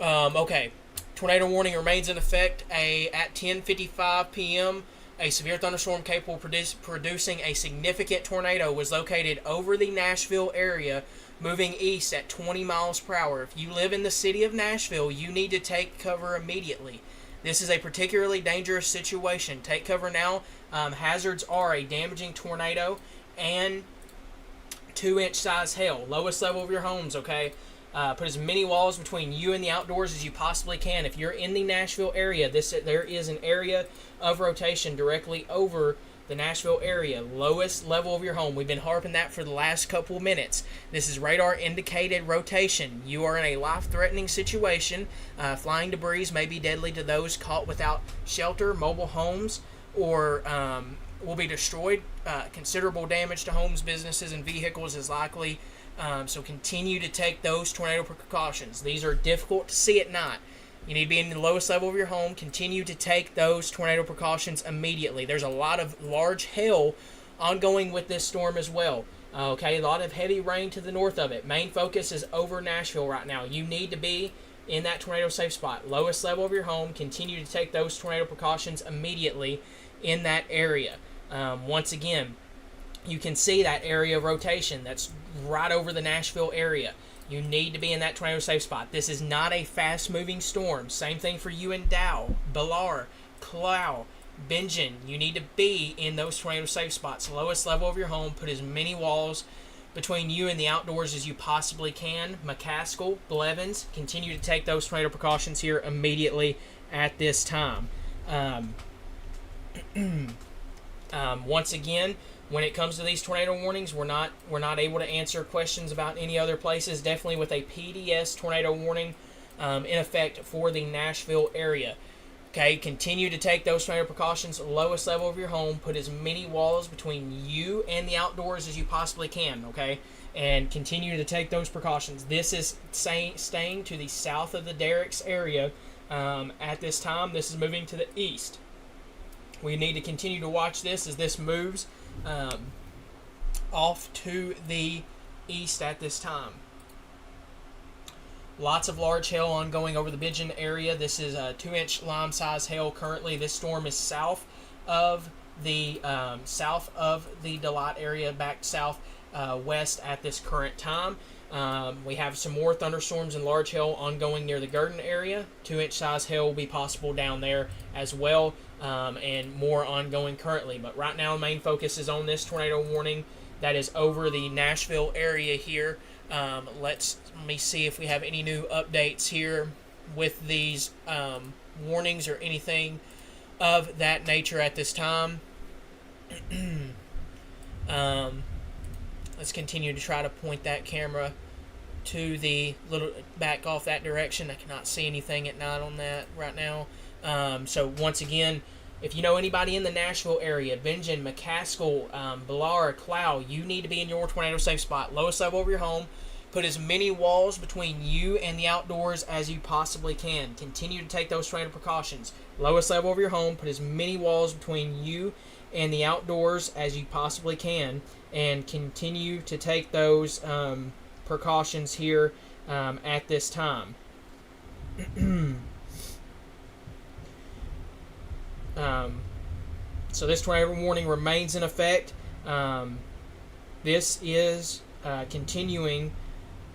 Okay, tornado warning remains in effect at 10:55 p.m. A severe thunderstorm capable of producing a significant tornado was located over the Nashville area, moving east at 20 miles per hour. If you live in the city of Nashville, you need to take cover immediately. This is a particularly dangerous situation. Take cover now. Hazards are a damaging tornado and 2-inch size hail. Lowest level of your homes, okay? Put as many walls between you and the outdoors as you possibly can. If you're in the Nashville area, there is an area of rotation directly over the Nashville area. Lowest level of your home. We've been harping that for the last couple of minutes. This is radar indicated rotation. You are in a life-threatening situation. Flying debris may be deadly to those caught without shelter. Mobile homes or will be destroyed. Considerable damage to homes, businesses, and vehicles is likely. So continue to take those tornado precautions. These are difficult to see at night. You need to be in the lowest level of your home. Continue to take those tornado precautions immediately. There's a lot of large hail ongoing with this storm as well. Okay, a lot of heavy rain to the north of it. Main focus is over Nashville right now. You need to be in that tornado safe spot. Lowest level of your home. Continue to take those tornado precautions immediately in that area. Once again, you can see that area of rotation that's right over the Nashville area. You need to be in that tornado safe spot. This is not a fast-moving storm. Same thing for you in Dow, Bellar, Clow, Bingen. You need to be in those tornado safe spots. Lowest level of your home. Put as many walls between you and the outdoors as you possibly can. McCaskill, Blevins. Continue to take those tornado precautions here immediately at this time. Once again, when it comes to these tornado warnings, we're not able to answer questions about any other places. Definitely with a PDS tornado warning in effect for the Nashville area. Okay, continue to take those tornado precautions. Lowest level of your home. Put as many walls between you and the outdoors as you possibly can. Okay, and continue to take those precautions. This is staying to the south of the Derricks area at this time. This is moving to the east. We need to continue to watch this as this moves off to the east at this time. Lots of large hail ongoing over the Bijan area. This is a 2-inch lime size hail currently. This storm is south of the Delight area, back south west at this current time. We have some more thunderstorms and large hail ongoing near the Garden area. 2-inch size hail will be possible down there as well, and more ongoing currently. But right now, the main focus is on this tornado warning that is over the Nashville area here. Let me see if we have any new updates here with these warnings or anything of that nature at this time. Let's continue to try to point that camera to the little back off that direction. I cannot see anything at night on that right now. So once again, if you know anybody in the Nashville area, Benjamin, McCaskill, Ballar, Clow, you need to be in your tornado safe spot. Lowest level of your home. Put as many walls between you and the outdoors as you possibly can. Continue to take those tornado precautions. Lowest level of your home. Put as many walls between you and the outdoors as you possibly can. And continue to take those precautions here at this time. So this tornado warning remains in effect. This is continuing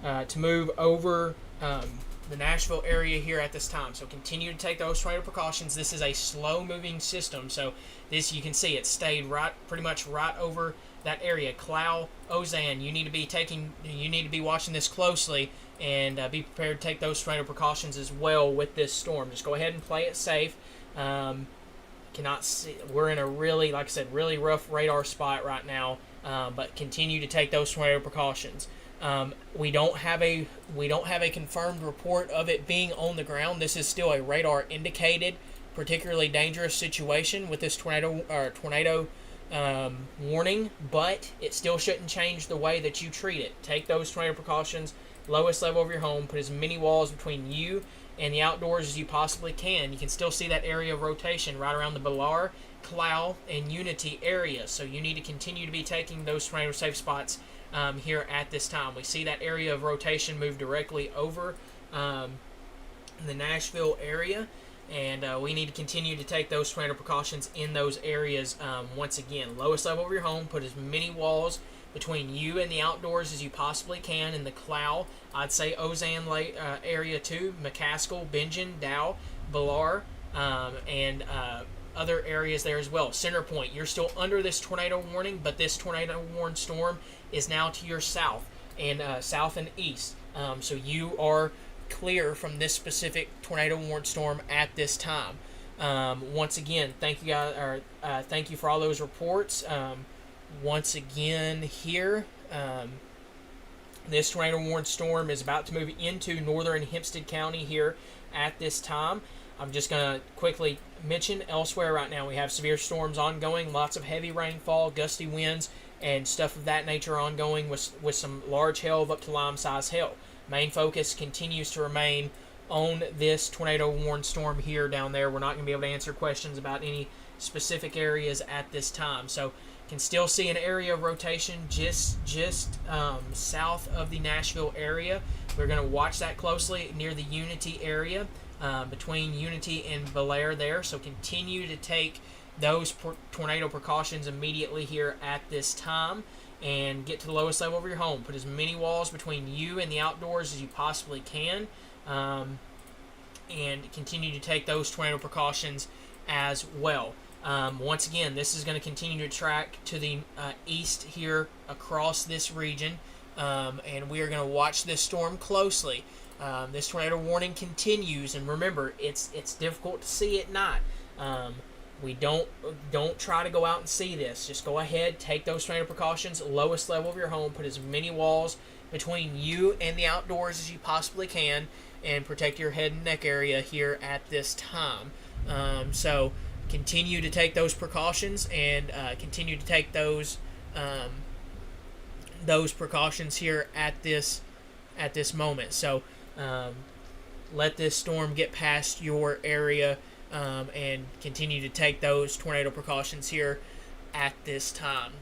to move over the Nashville area here at this time. So continue to take those tornado precautions. This is a slow-moving system, so this, you can see it stayed pretty much right over that area. Clow, Ozan, you need to be watching this closely and be prepared to take those tornado precautions as well with this storm. Just go ahead and play it safe. Cannot see. We're in a really, like I said, really rough radar spot right now. But continue to take those tornado precautions. We don't have a confirmed report of it being on the ground. This is still a radar indicated, particularly dangerous situation with this tornado warning, but it still shouldn't change the way that you treat it. Take those tornado precautions. Lowest level of your home. Put as many walls between you and the outdoors as you possibly can. You can still see that area of rotation right around the Ballar, Clow, and Unity area. So you need to continue to be taking those tornado safe spots here at this time. We see that area of rotation move directly over the Nashville area, and we need to continue to take those tornado precautions in those areas. Once again, lowest level of your home. Put as many walls between you and the outdoors as you possibly can. In the Clow, I'd say Ozan area too, McCaskill, Benjamin, Dow, Ballar, and other areas there as well. Center Point, you're still under this tornado warning, but this tornado warned storm is now to your south and south and east. So you are clear from this specific tornado warned storm at this time. Once again, thank you guys, thank you for all those reports. Once again here, this tornado warned storm is about to move into northern Hempstead County here at this time. I'm just going to quickly mention elsewhere right now we have severe storms ongoing, lots of heavy rainfall, gusty winds, and stuff of that nature ongoing with some large hail of up to lime-size hail. Main focus continues to remain on this tornado warned storm here down there. We're not going to be able to answer questions about any specific areas at this time. So can still see an area of rotation just south of the Nashville area. We're going to watch that closely near the Unity area, between Unity and Belair there. So continue to take those tornado precautions immediately here at this time and get to the lowest level of your home. Put as many walls between you and the outdoors as you possibly can, and continue to take those tornado precautions as well. Once again, this is going to continue to track to the east here across this region, and we are going to watch this storm closely. This tornado warning continues, and remember, it's difficult to see at night. We don't try to go out and see this. Just go ahead, take those tornado precautions, lowest level of your home, put as many walls between you and the outdoors as you possibly can, and protect your head and neck area here at this time. So continue to take those precautions and continue to take those precautions here at this moment. So let this storm get past your area, and continue to take those tornado precautions here at this time.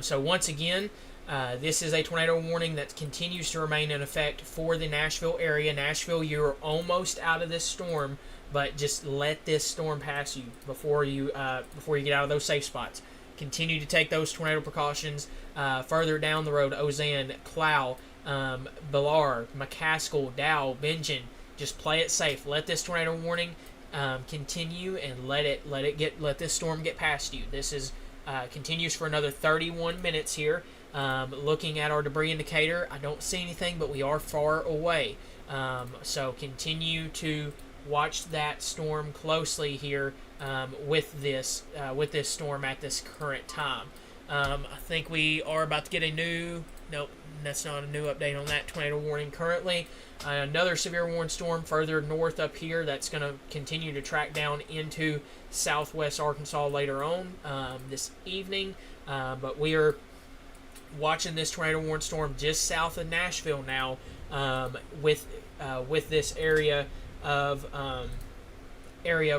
So once again, this is a tornado warning that continues to remain in effect for the Nashville area. Nashville, you're almost out of this storm, but just let this storm pass you before you get out of those safe spots. Continue to take those tornado precautions. Further down the road, Ozan, Clow, Bilar, McCaskill, Dow, Benjamin, just play it safe. Let this tornado warning continue, and let this storm get past you. This is continues for another 31 minutes here. Looking at our debris indicator, I don't see anything, but we are far away. So continue to watch that storm closely here with this storm at this current time. I think we are about to get a new. Nope, that's not a new update on that tornado warning currently. Another severe warning storm further north up here that's going to continue to track down into southwest Arkansas later on this evening. But we are watching this tornado warning storm just south of Nashville now with this area of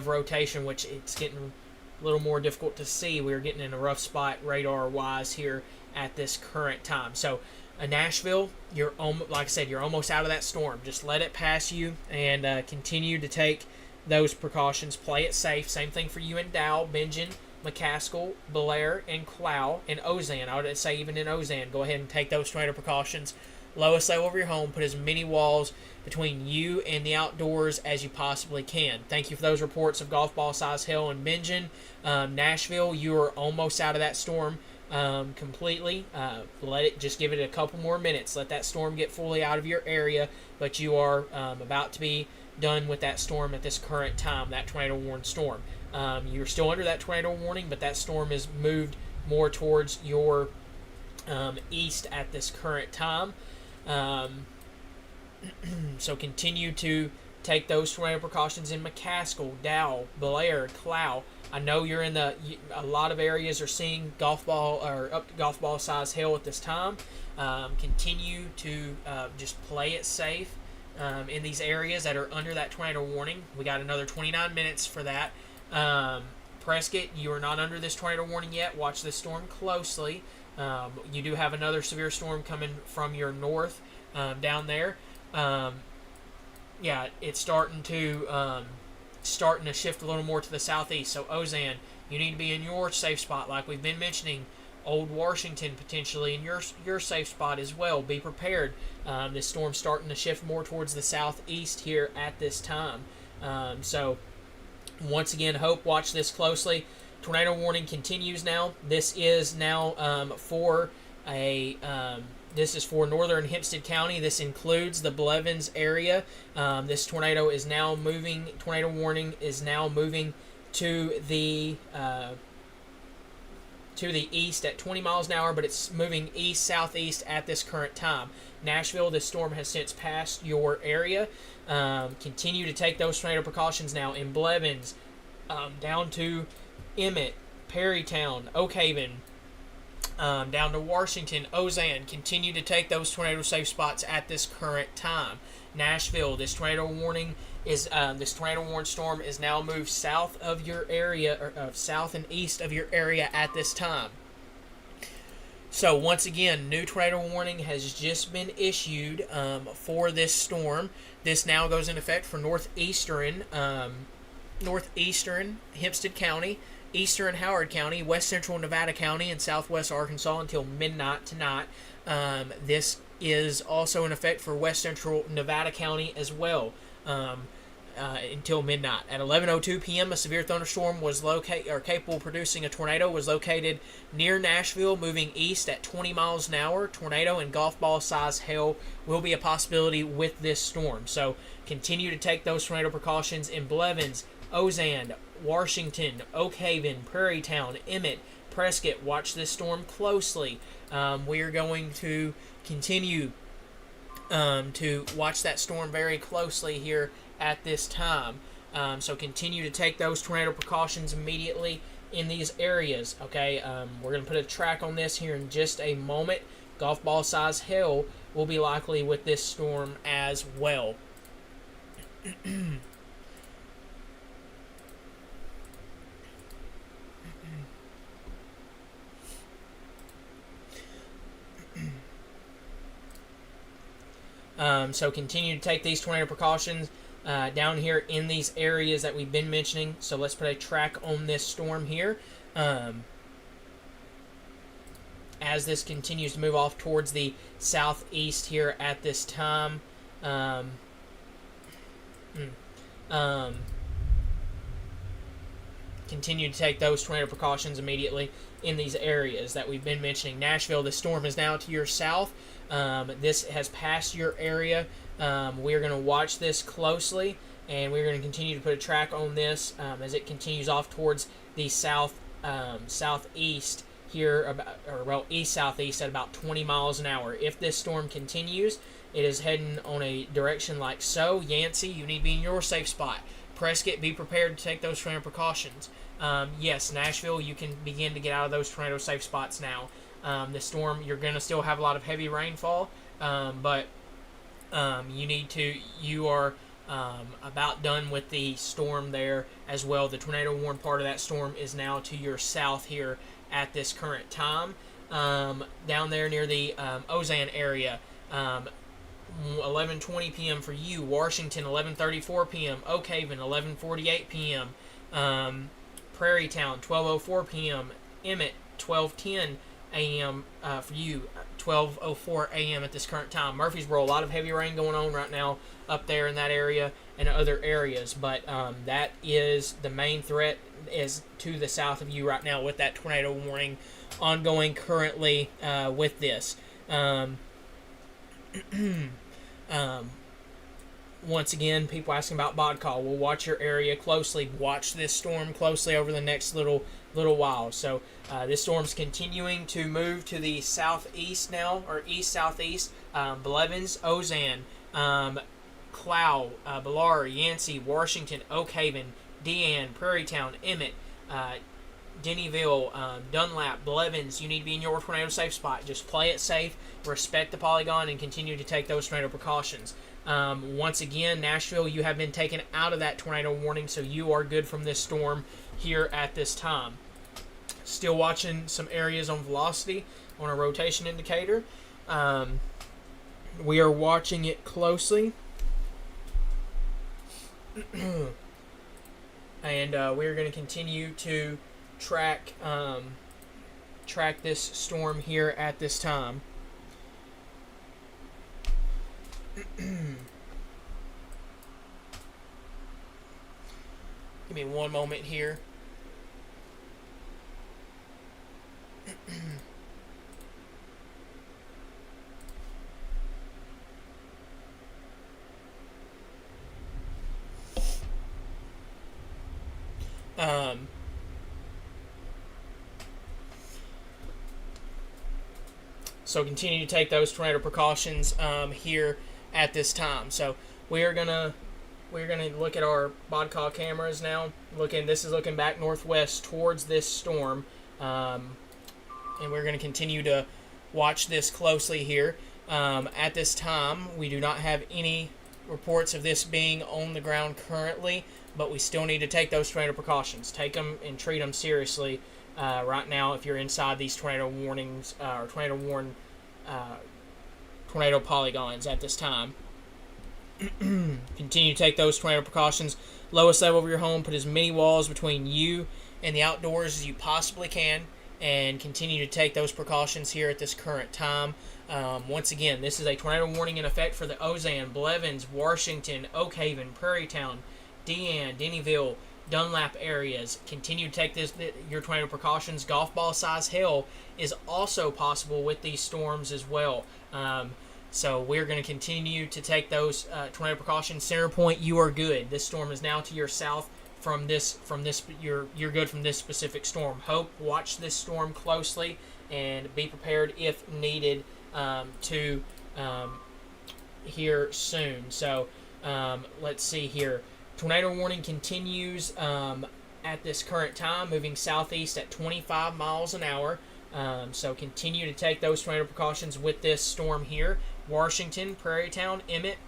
rotation, which it's getting a little more difficult to see. We're getting in a rough spot radar-wise here at this current time. So Nashville, like I said, you're almost out of that storm. Just let it pass you and continue to take those precautions. Play it safe. Same thing for you in Dow, Benjamin, McCaskill, Belair, and Clow, and Ozan. I would say even in Ozan, go ahead and take those tornado precautions. Lowest level of your home. Put as many walls between you and the outdoors as you possibly can. Thank you for those reports of golf ball size hail in Benjamin. Nashville, you are almost out of that storm completely. Just give it a couple more minutes. Let that storm get fully out of your area, but you are about to be done with that storm at this current time, that tornado warning storm. You're still under that tornado warning, but that storm is moved more towards your east at this current time. So continue to take those tornado precautions in McCaskill, Dow, Belair, Clow. I know you're in a lot of areas are seeing golf ball or up to golf ball size hail at this time. Continue to just play it safe in these areas that are under that tornado warning. We got another 29 minutes for that. Prescott, you are not under this tornado warning yet. Watch this storm closely. You do have another severe storm coming from your north down there. It's starting to shift a little more to the southeast. So Ozan, you need to be in your safe spot, like we've been mentioning. Old Washington potentially in your safe spot as well. Be prepared. This storm's starting to shift more towards the southeast here at this time. So once again, Hope, watch this closely. Tornado warning continues now. This is now for northern Hempstead County. This includes the Blevins area. This tornado is now moving. Tornado warning is now moving to the east at 20 miles an hour, but it's moving east-southeast at this current time. Nashville, this storm has since passed your area. Continue to take those tornado precautions now in Blevins, down to Emmett, Perrytown, Oak Haven, down to Washington, Ozan. Continue to take those tornado safe spots at this current time. Nashville, this tornado warning storm is now moved south of your area, or south and east of your area at this time. So once again, new tornado warning has just been issued for this storm. This now goes into effect for northeastern Hempstead County, eastern Howard County, west central Nevada County, and southwest Arkansas until midnight tonight. This is also in effect for west central Nevada County as well until midnight. At 11:02 p.m., a severe thunderstorm was capable of producing a tornado was located near Nashville, moving east at 20 miles an hour. Tornado and golf ball size hail will be a possibility with this storm. So continue to take those tornado precautions in Blevins, Ozan, Washington, Oak Haven, Prairietown, Emmett, Prescott. Watch this storm closely. We are going to continue to watch that storm very closely here at this time. So continue to take those tornado precautions immediately in these areas. Okay, we're going to put a track on this here in just a moment. Golf ball size hail will be likely with this storm as well. So continue to take these tornado precautions down here in these areas that we've been mentioning. So let's put a track on this storm here. As this continues to move off towards the southeast here at this time. Continue to take those tornado precautions immediately in these areas that we've been mentioning. Nashville, the storm is now to your south. This has passed your area. We're going to watch this closely, and we're going to continue to put a track on this as it continues off towards the southeast here, east-southeast at about 20 miles an hour. If this storm continues, it is heading on a direction like so. Yancey, you need to be in your safe spot. Prescott, be prepared to take those tornado precautions. Yes, Nashville, you can begin to get out of those tornado safe spots now. The storm, you're going to still have a lot of heavy rainfall, but you are about done with the storm there as well. The tornado warned part of that storm is now to your south here at this current time. Down there near the Ozan area, 11:20 p.m. for you. Washington, 11:34 p.m. Oak Haven, 11:48 p.m. Prairie Town, 12:04 p.m. Emmett, 12:10 a.m. For you. 12:04 a.m. at this current time. Murfreesboro, a lot of heavy rain going on right now up there in that area and other areas, but that is the main threat is to the south of you right now with that tornado warning ongoing currently with this. Once again, people asking about BODCAL. We'll watch your area closely. Watch this storm closely over the next little while. So this storm's continuing to move to the southeast now, or east-southeast. Blevins, Ozan, Clow, Ballard, Yancey, Washington, Oak Haven, Deanne, Prairie Town, Emmett, Dennyville, Dunlap, Blevins. You need to be in your tornado safe spot. Just play it safe, respect the polygon, and continue to take those tornado precautions. Once again, Nashville, you have been taken out of that tornado warning, so you are good from this storm here at this time. Still watching some areas on velocity on a rotation indicator. We are watching it closely. And we're going to continue to track this storm here at this time. Give me one moment here. So continue to take those tornado precautions here at this time. So we're gonna look at our BODCAL cameras now. This is looking back northwest towards this storm, and we're gonna continue to watch this closely here. At this time, we do not have any reports of this being on the ground currently, but we still need to take those tornado precautions. Take them and treat them seriously right now if you're inside these tornado warnings or tornado polygons at this time. Continue to take those tornado precautions. Lowest level of your home, put as many walls between you and the outdoors as you possibly can, and continue to take those precautions here at this current time. Once again, this is a tornado warning in effect for the Ozan, Blevins, Washington, Oak Haven, Prairie Town, Deanne, Dennyville, Dunlap areas. Continue to take your tornado precautions. Golf ball size hail is also possible with these storms as well. So we're going to continue to take those tornado precautions. Center Point, you are good. This storm is now to your south from this. You're good from this specific storm. Hope, watch this storm closely and be prepared if needed to here soon. So let's see here. Tornado warning continues at this current time, moving southeast at 25 miles an hour. So continue to take those tornado precautions with this storm here. Washington, Prairie Town, Emmett,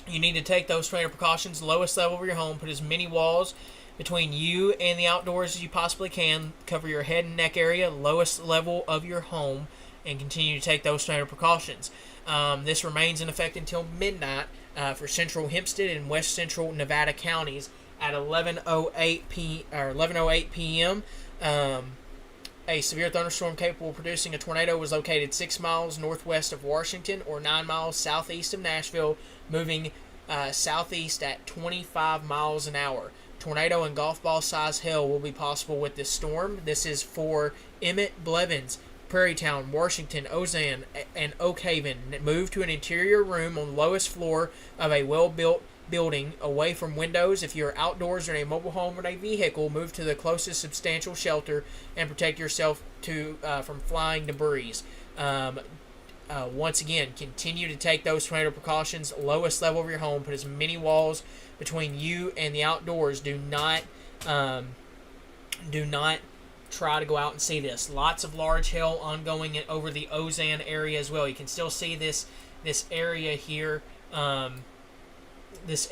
you need to take those tornado precautions. Lowest level of your home, put as many walls between you and the outdoors as you possibly can. Cover your head and neck area. Lowest level of your home. and continue to take those tornado precautions. This remains in effect until midnight for central Hempstead and west central Nevada counties at 11:08 p.m. A severe thunderstorm capable of producing a tornado was located 6 miles northwest of Washington or 9 miles southeast of Nashville, moving southeast at 25 miles an hour. Tornado and golf ball size hail will be possible with this storm. This is for Emmett, Blevins, Prairietown, Washington, Ozan, and Oak Haven. Move to an interior room on the lowest floor of a well-built building away from windows. If you're outdoors or in a mobile home or a vehicle, move to the closest substantial shelter and protect yourself from flying debris. Once again, continue to take those tornado precautions. Lowest level of your home. Put as many walls between you and the outdoors. Do not try to go out and see this. Lots of large hail ongoing over the Ozan area as well. You can still see this area here. This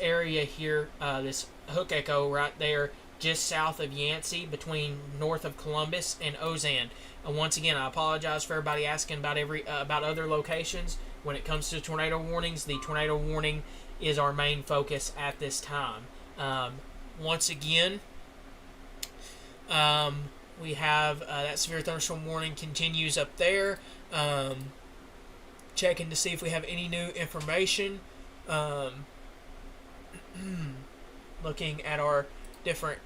hook echo right there, just south of Yancey, between north of Columbus and Ozan. Once again, I apologize for everybody asking about other locations. When it comes to tornado warnings, the tornado warning is our main focus at this time. Once again, we have that severe thunderstorm warning continues up there. Checking to see if we have any new information. Looking at our different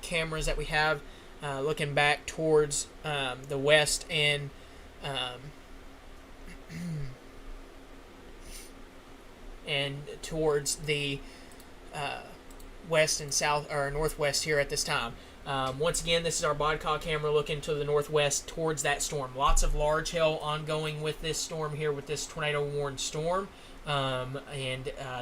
cameras that we have, looking back towards the west and towards the west and south or northwest here at this time. Once again, this is our bodcall camera looking to the northwest towards that storm. Lots of large hail ongoing with this storm here, with this tornado warned storm.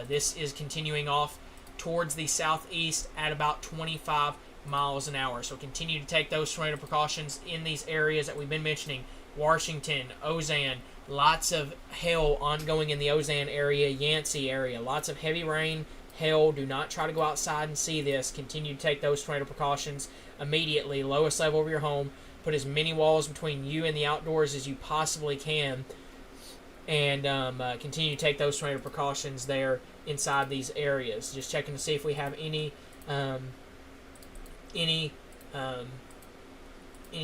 This is continuing off towards the southeast at about 25 miles an hour. So continue to take those tornado precautions in these areas that we've been mentioning. Washington, Ozan, lots of hail ongoing in the Ozan area, Yancey area. Lots of heavy rain, hail. Do not try to go outside and see this. Continue to take those tornado precautions immediately. Lowest level of your home. Put as many walls between you and the outdoors as you possibly can. And continue to take those tornado precautions there inside these areas. Just checking to see if we have any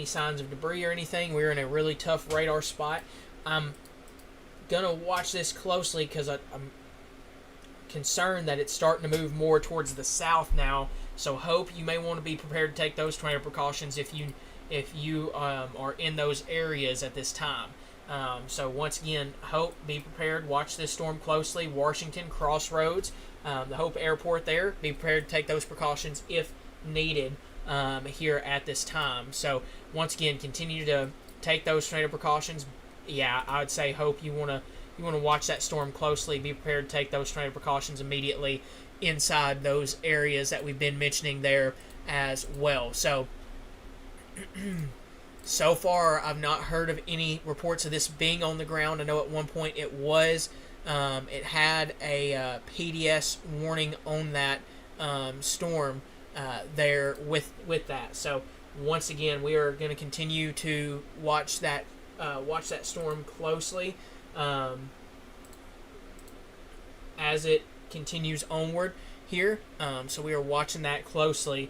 signs of debris or anything. We're in a really tough radar spot. I'm gonna watch this closely because I'm concerned that it's starting to move more towards the south now. So hope you may want to be prepared to take those tornado precautions if you are in those areas at this time. So once again, Hope, be prepared. Watch this storm closely. Washington, Crossroads, the Hope Airport there. Be prepared to take those precautions if needed here at this time. So once again, continue to take those tornado precautions. Yeah, I would say, Hope, you want to watch that storm closely. Be prepared to take those tornado precautions immediately inside those areas that we've been mentioning there as well. So far, I've not heard of any reports of this being on the ground. I know at one point it was. It had a PDS warning on that storm there with that. So once again, we are going to continue to watch that storm closely as it continues onward here. So we are watching that closely.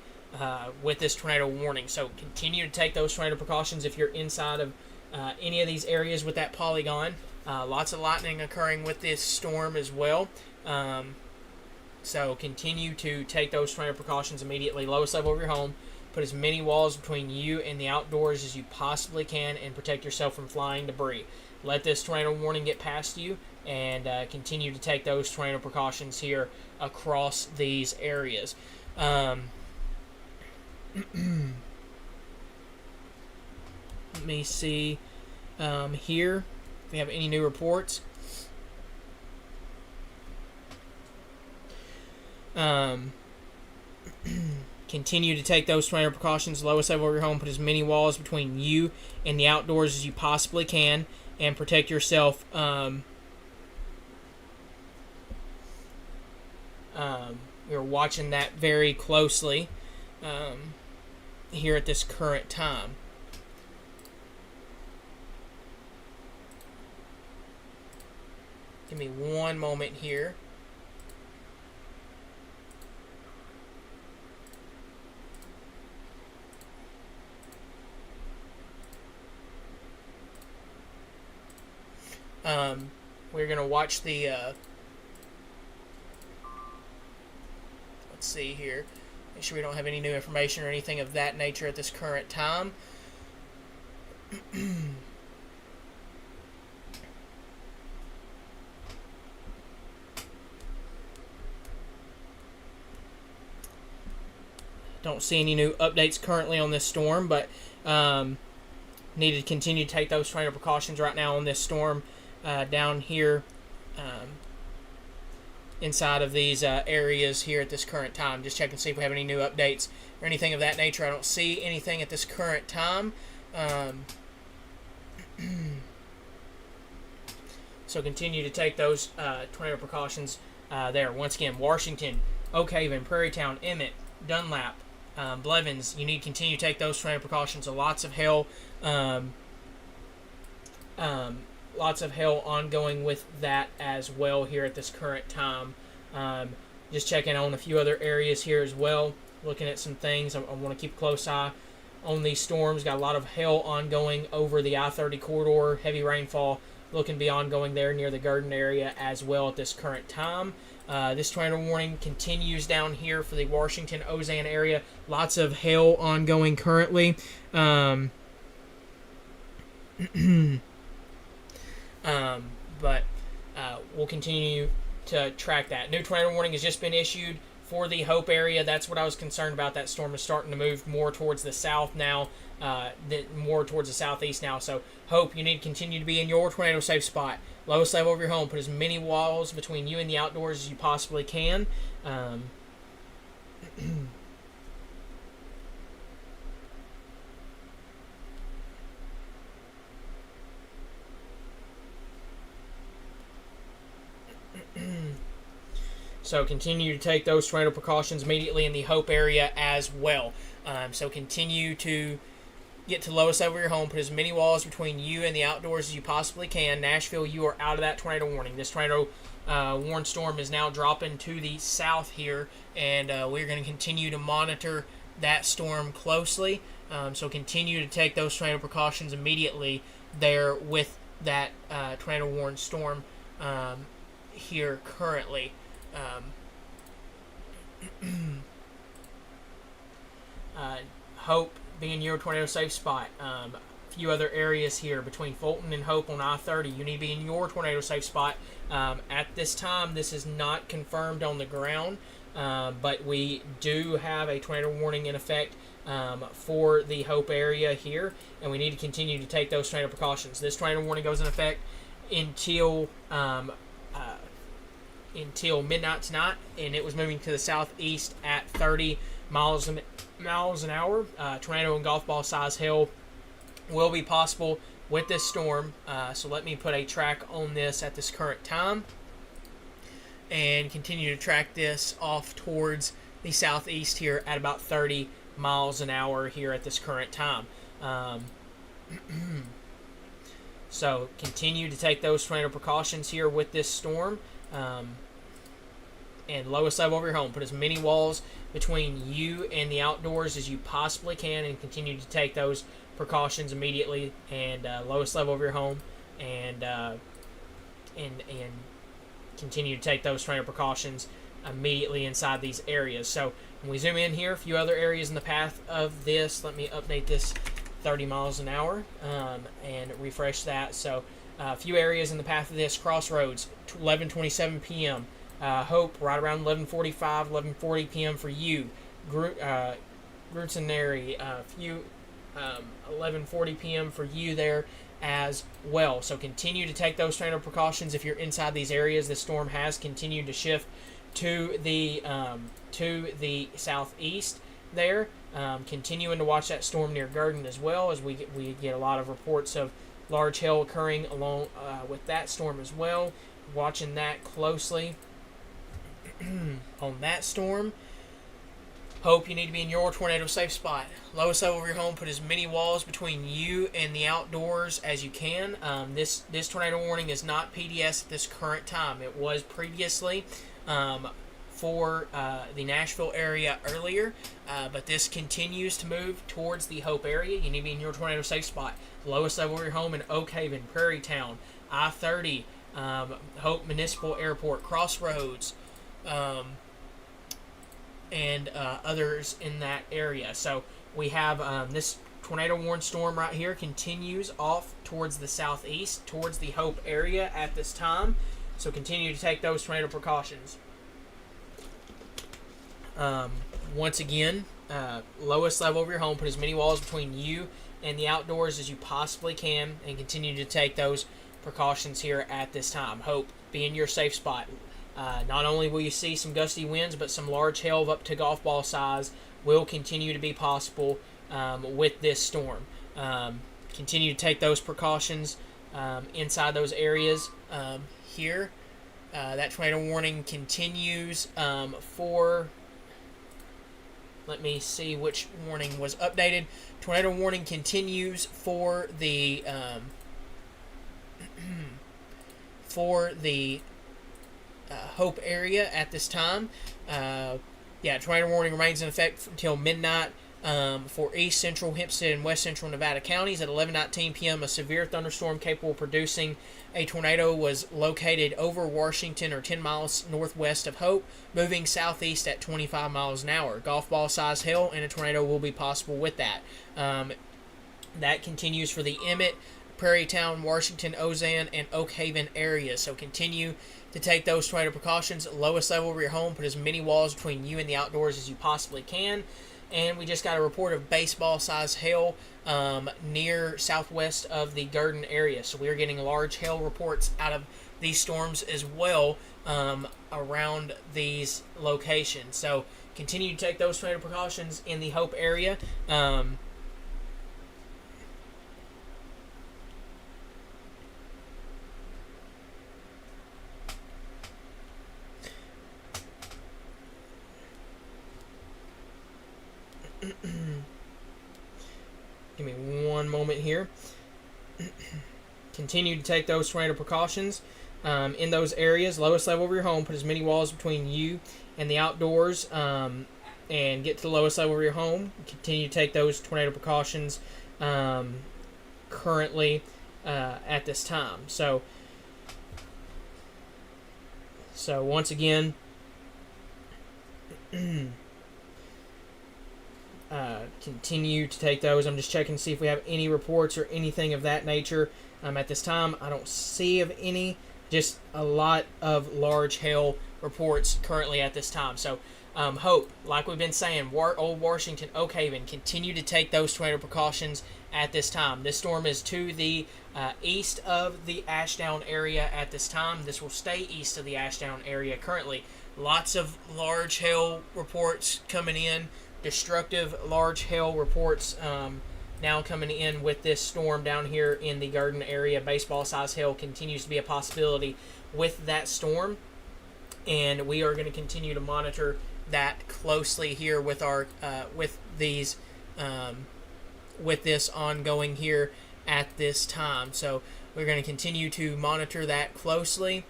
With this tornado warning. So continue to take those tornado precautions if you're inside of any of these areas with that polygon. Lots of lightning occurring with this storm as well. So continue to take those tornado precautions immediately. Lowest level of your home. Put as many walls between you and the outdoors as you possibly can and protect yourself from flying debris. Let this tornado warning get past you and continue to take those tornado precautions here across these areas. Let me see here if we have any new reports. Continue to take those tornado precautions. Lowest level of your home. Put as many walls between you and the outdoors as you possibly can and protect yourself. We're watching that very closely here at this current time. Give me one moment here. We're going to watch the, let's see here. Make sure we don't have any new information or anything of that nature at this current time. Don't see any new updates currently on this storm, but need to continue to take those tornado precautions right now on this storm down here inside of these areas here at this current time. Just check and see if we have any new updates or anything of that nature. I don't see anything at this current time. So continue to take those tornado precautions there. Once again, Washington, Oak Haven, Prairie Town, Emmett, Dunlap, Blevins, you need to continue to take those tornado precautions. So lots of hail ongoing with that as well here at this current time. Just checking on a few other areas here as well, looking at some things. I want to keep a close eye on these storms. Got a lot of hail ongoing over the I-30 corridor. Heavy rainfall looking to be ongoing there near the Garden area as well at this current time. This tornado warning continues down here for the Washington, Ozan area. Lots of hail ongoing currently. But we'll continue to track that. New tornado warning has just been issued for the Hope area. That's what I was concerned about. That storm is starting to move more towards the south now, more towards the southeast now. So Hope, you need to continue to be in your tornado safe spot. Lowest level of your home. Put as many walls between you and the outdoors as you possibly can. So continue to take those tornado precautions immediately in the Hope area as well. So continue to get to the lowest level of your home. Put as many walls between you and the outdoors as you possibly can. Nashville, you are out of that tornado warning. This tornado warned storm is now dropping to the south here, and we're going to continue to monitor that storm closely. So continue to take those tornado precautions immediately there with that tornado warned storm here currently. Hope being your tornado safe spot. A few other areas here between Fulton and Hope on I-30. You need to be in your tornado safe spot. At this time, this is not confirmed on the ground, but we do have a tornado warning in effect for the Hope area here, and we need to continue to take those tornado precautions. This tornado warning goes in effect until midnight tonight, and it was moving to the southeast at 30 miles an hour. Tornado and golf ball size hail will be possible with this storm. So let me put a track on this at this current time and continue to track this off towards the southeast here at about 30 miles an hour here at this current time. So continue to take those tornado precautions here with this storm. And lowest level of your home. Put as many walls between you and the outdoors as you possibly can, and continue to take those precautions immediately. And lowest level of your home, and continue to take those tornado precautions immediately inside these areas. So when we zoom in here, a few other areas in the path of this. Let me update this 30 miles an hour and refresh that. So a few areas in the path of this. Crossroads, 11:27 p.m. Hope, right around 11:45, 11:40 p.m. for you. Grutzenary, few 11:40 p.m. for you there as well. So continue to take those tornado precautions if you're inside these areas. The storm has continued to shift to the southeast there. Continuing to watch that storm near Garden as well, as we get a lot of reports of large hail occurring along with that storm as well. Watching that closely on that storm. Hope, you need to be in your tornado safe spot. Lowest level of your home, put as many walls between you and the outdoors as you can. This tornado warning is not PDS at this current time. It was previously for the Nashville area earlier, but this continues to move towards the Hope area. You need to be in your tornado safe spot. Lowest level of your home in Oak Haven, Prairie Town, I-30, Hope Municipal Airport, Crossroads, and others in that area. So we have this tornado warned storm right here continues off towards the southeast, towards the Hope area at this time. So continue to take those tornado precautions. Once again, lowest level of your home, put as many walls between you and the outdoors as you possibly can, and continue to take those precautions here at this time. Hope, be in your safe spot. Not only will you see some gusty winds, but some large hail of up to golf ball size will continue to be possible with this storm. Continue to take those precautions inside those areas here. That tornado warning continues for... Let me see which warning was updated. Tornado warning continues for the Hope area at this time. Tornado warning remains in effect until midnight for East Central, Hempstead, and West Central Nevada counties. At 11:19 p.m., a severe thunderstorm capable of producing a tornado was located over Washington or 10 miles northwest of Hope, moving southeast at 25 miles an hour. Golf ball size hail and a tornado will be possible with that. That continues for the Emmett, Prairie Town, Washington, Ozan, and Oak Haven areas. So continue to take those tornado precautions. Lowest level of your home, put as many walls between you and the outdoors as you possibly can. And we just got a report of baseball size hail near southwest of the Garden area. So we are getting large hail reports out of these storms as well around these locations. So continue to take those tornado precautions in the Hope area. Give me one moment here. Continue to take those tornado precautions in those areas. Lowest level of your home, put as many walls between you and the outdoors and get to the lowest level of your home. Continue to take those tornado precautions currently at this time. So once again, continue to take those. I'm just checking to see if we have any reports or anything of that nature at this time. I don't see of any. Just a lot of large hail reports currently at this time. So Hope, like we've been saying, Old Washington, Oak Haven, continue to take those tornado precautions at this time. This storm is to the east of the Ashdown area at this time. This will stay east of the Ashdown area currently. Lots of large hail reports coming in. Destructive large hail reports now coming in with this storm down here in the Garden area. Baseball size hail continues to be a possibility with that storm, and we are going to continue to monitor that closely here with our with this ongoing here at this time. So we're going to continue to monitor that closely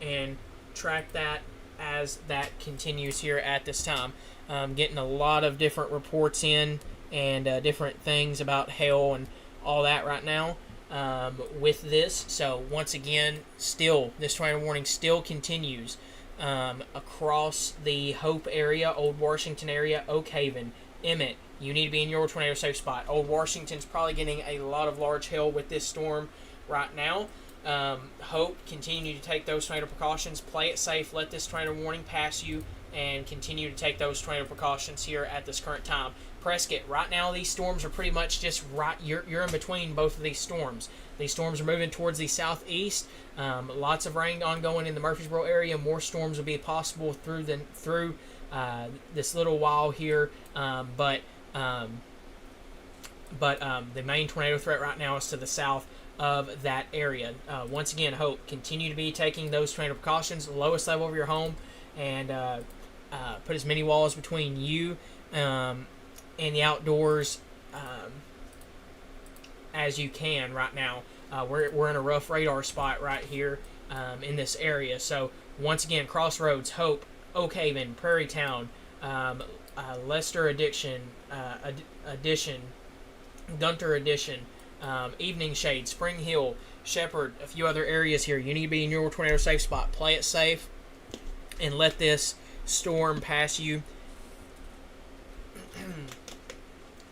and track that as that continues here at this time. Getting a lot of different reports in and different things about hail and all that right now with this. So once again, still, this tornado warning still continues across the Hope area, Old Washington area, Oak Haven, Emmett. You need to be in your tornado safe spot. Old Washington's probably getting a lot of large hail with this storm right now. Hope, continue to take those tornado precautions. Play it safe. Let this tornado warning pass you, and continue to take those tornado precautions here at this current time. Prescott, right now these storms are pretty much just right. You're in between both of these storms. These storms are moving towards the southeast. Lots of rain ongoing in the Murfreesboro area. More storms will be possible through this little while here. But the main tornado threat right now is to the south of that area. Once again, Hope, continue to be taking those tornado precautions. Lowest level of your home, and put as many walls between you and the outdoors as you can right now. We're in a rough radar spot right here in this area. So once again, Crossroads, Hope, Oak Haven, Prairie Town, Lester Addition, Gunter Addition, Evening Shade, Spring Hill, Shepherd, a few other areas here. You need to be in your tornado safe spot. Play it safe and let this storm pass you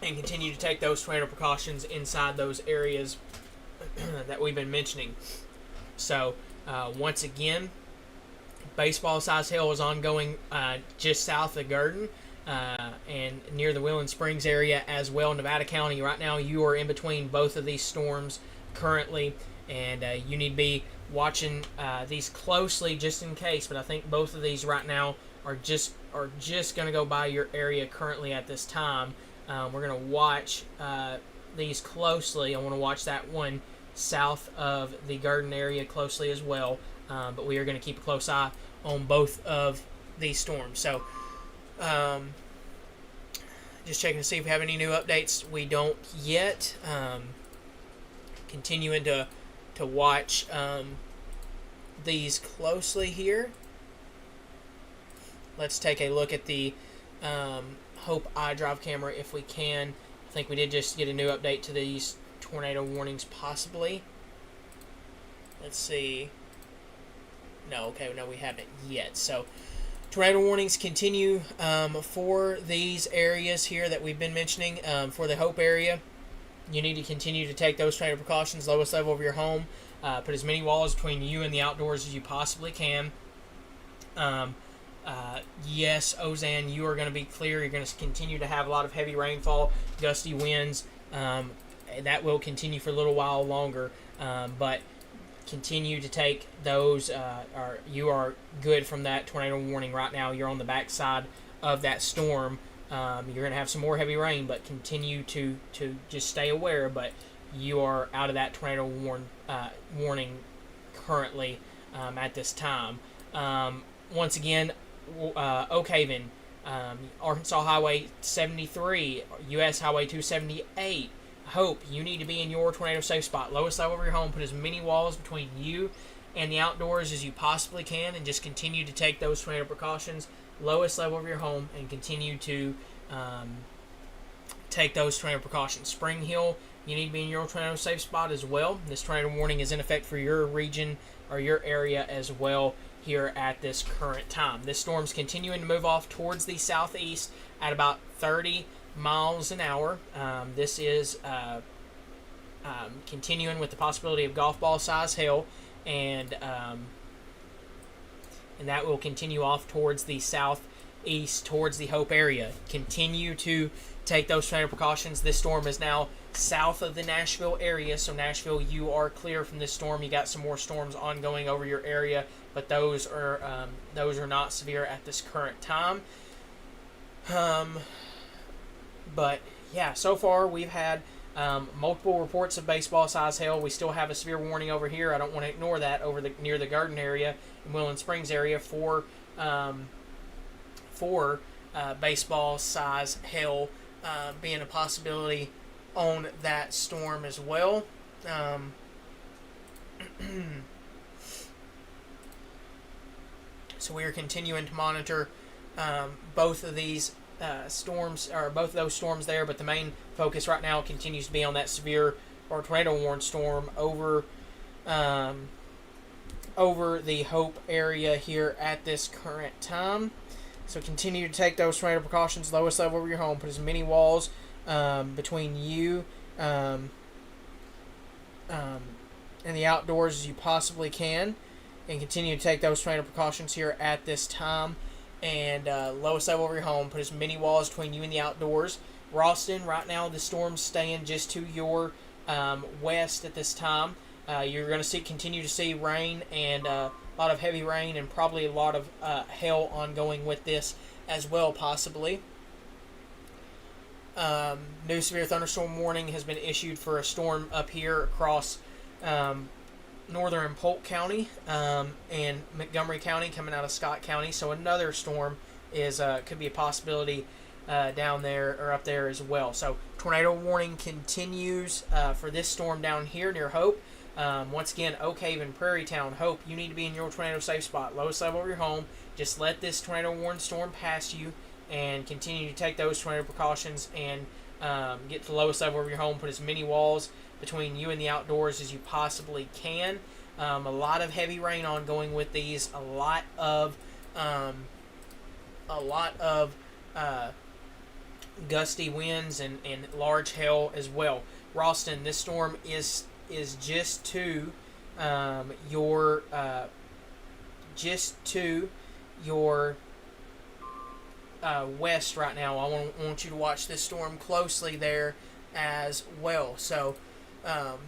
and continue to take those tornado precautions inside those areas that we've been mentioning. So once again, baseball size hail is ongoing just south of Garden and near the Wheeling Springs area as well, Nevada County. Right now you are in between both of these storms currently, and you need to be watching these closely just in case. But I think both of these right now are just going to go by your area currently at this time. We're going to watch these closely. I want to watch that one south of the Garden area closely as well. But we are going to keep a close eye on both of these storms. So just checking to see if we have any new updates. We don't yet. Continuing to watch these closely here. Let's take a look at the Hope iDrive camera if we can. I think we did just get a new update to these tornado warnings possibly. Let's see. No, we haven't yet. So tornado warnings continue for these areas here that we've been mentioning. For the Hope area, you need to continue to take those tornado precautions. Lowest level of your home. Put as many walls between you and the outdoors as you possibly can. Yes, Ozan, you are going to be clear. You're going to continue to have a lot of heavy rainfall, gusty winds. That will continue for a little while longer, but continue to take those. You are good from that tornado warning right now. You're on the backside of that storm. You're going to have some more heavy rain, but continue to just stay aware. But you are out of that tornado warning currently at this time. Once again, Oak Haven, Arkansas Highway 73, U.S. Highway 278, Hope, you need to be in your tornado safe spot. Lowest level of your home, put as many walls between you and the outdoors as you possibly can, and just continue to take those tornado precautions. Lowest level of your home, and continue to take those tornado precautions. Spring Hill, you need to be in your tornado safe spot as well. This tornado warning is in effect for your region or your area as well here at this current time. This storm's continuing to move off towards the southeast at about 30 miles an hour. This is continuing with the possibility of golf ball size hail, and that will continue off towards the southeast, towards the Hope area. Continue to take those tornado precautions. This storm is now south of the Nashville area, so Nashville, you are clear from this storm. You got some more storms ongoing over your area, but those are not severe at this current time. But yeah, so far we've had multiple reports of baseball size hail. We still have a severe warning over here. I don't want to ignore that over near the Garden area and Wheeling Springs area for baseball size hail being a possibility on that storm as well. So we are continuing to monitor both of these storms, or both of those storms there, but the main focus right now continues to be on that severe or tornado warned storm over the Hope area here at this current time. So continue to take those tornado precautions. Lowest level of your home. Put as many walls between you and the outdoors as you possibly can, and continue to take those tornado precautions here at this time. And lowest level of your home, put as many walls between you and the outdoors. Ralston, right now the storm's staying just to your west at this time. You're going to continue to see rain, and a lot of heavy rain, and probably a lot of hail ongoing with this as well, possibly. New severe thunderstorm warning has been issued for a storm up here across northern Polk County and Montgomery County, coming out of Scott County. So another storm is could be a possibility down there or up there as well. So tornado warning continues for this storm down here near Hope. Once again, Oak Haven, Prairie Town, Hope, you need to be in your tornado safe spot, lowest level of your home. Just let this tornado warning storm pass you and continue to take those tornado precautions and get to the lowest level of your home. Put as many walls between you and the outdoors as you possibly can. A lot of heavy rain ongoing with these. A lot of gusty winds and large hail as well. Ralston, this storm is just to your west right now. I want you to watch this storm closely there as well. So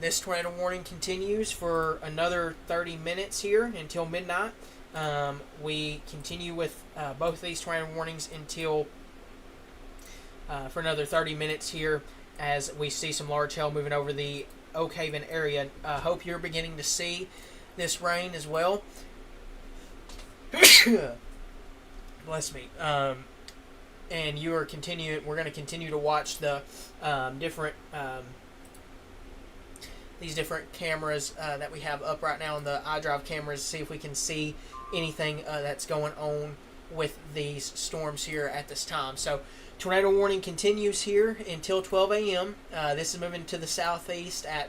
this tornado warning continues for another 30 minutes here until midnight. We continue with both of these tornado warnings until for another 30 minutes here as we see some large hail moving over the Oak Haven area. Hope you're beginning to see this rain as well. Bless me. And we're going to continue to watch the these different cameras that we have up right now on the iDrive cameras, see if we can see anything that's going on with these storms here at this time. So tornado warning continues here until 12 a.m. This is moving to the southeast at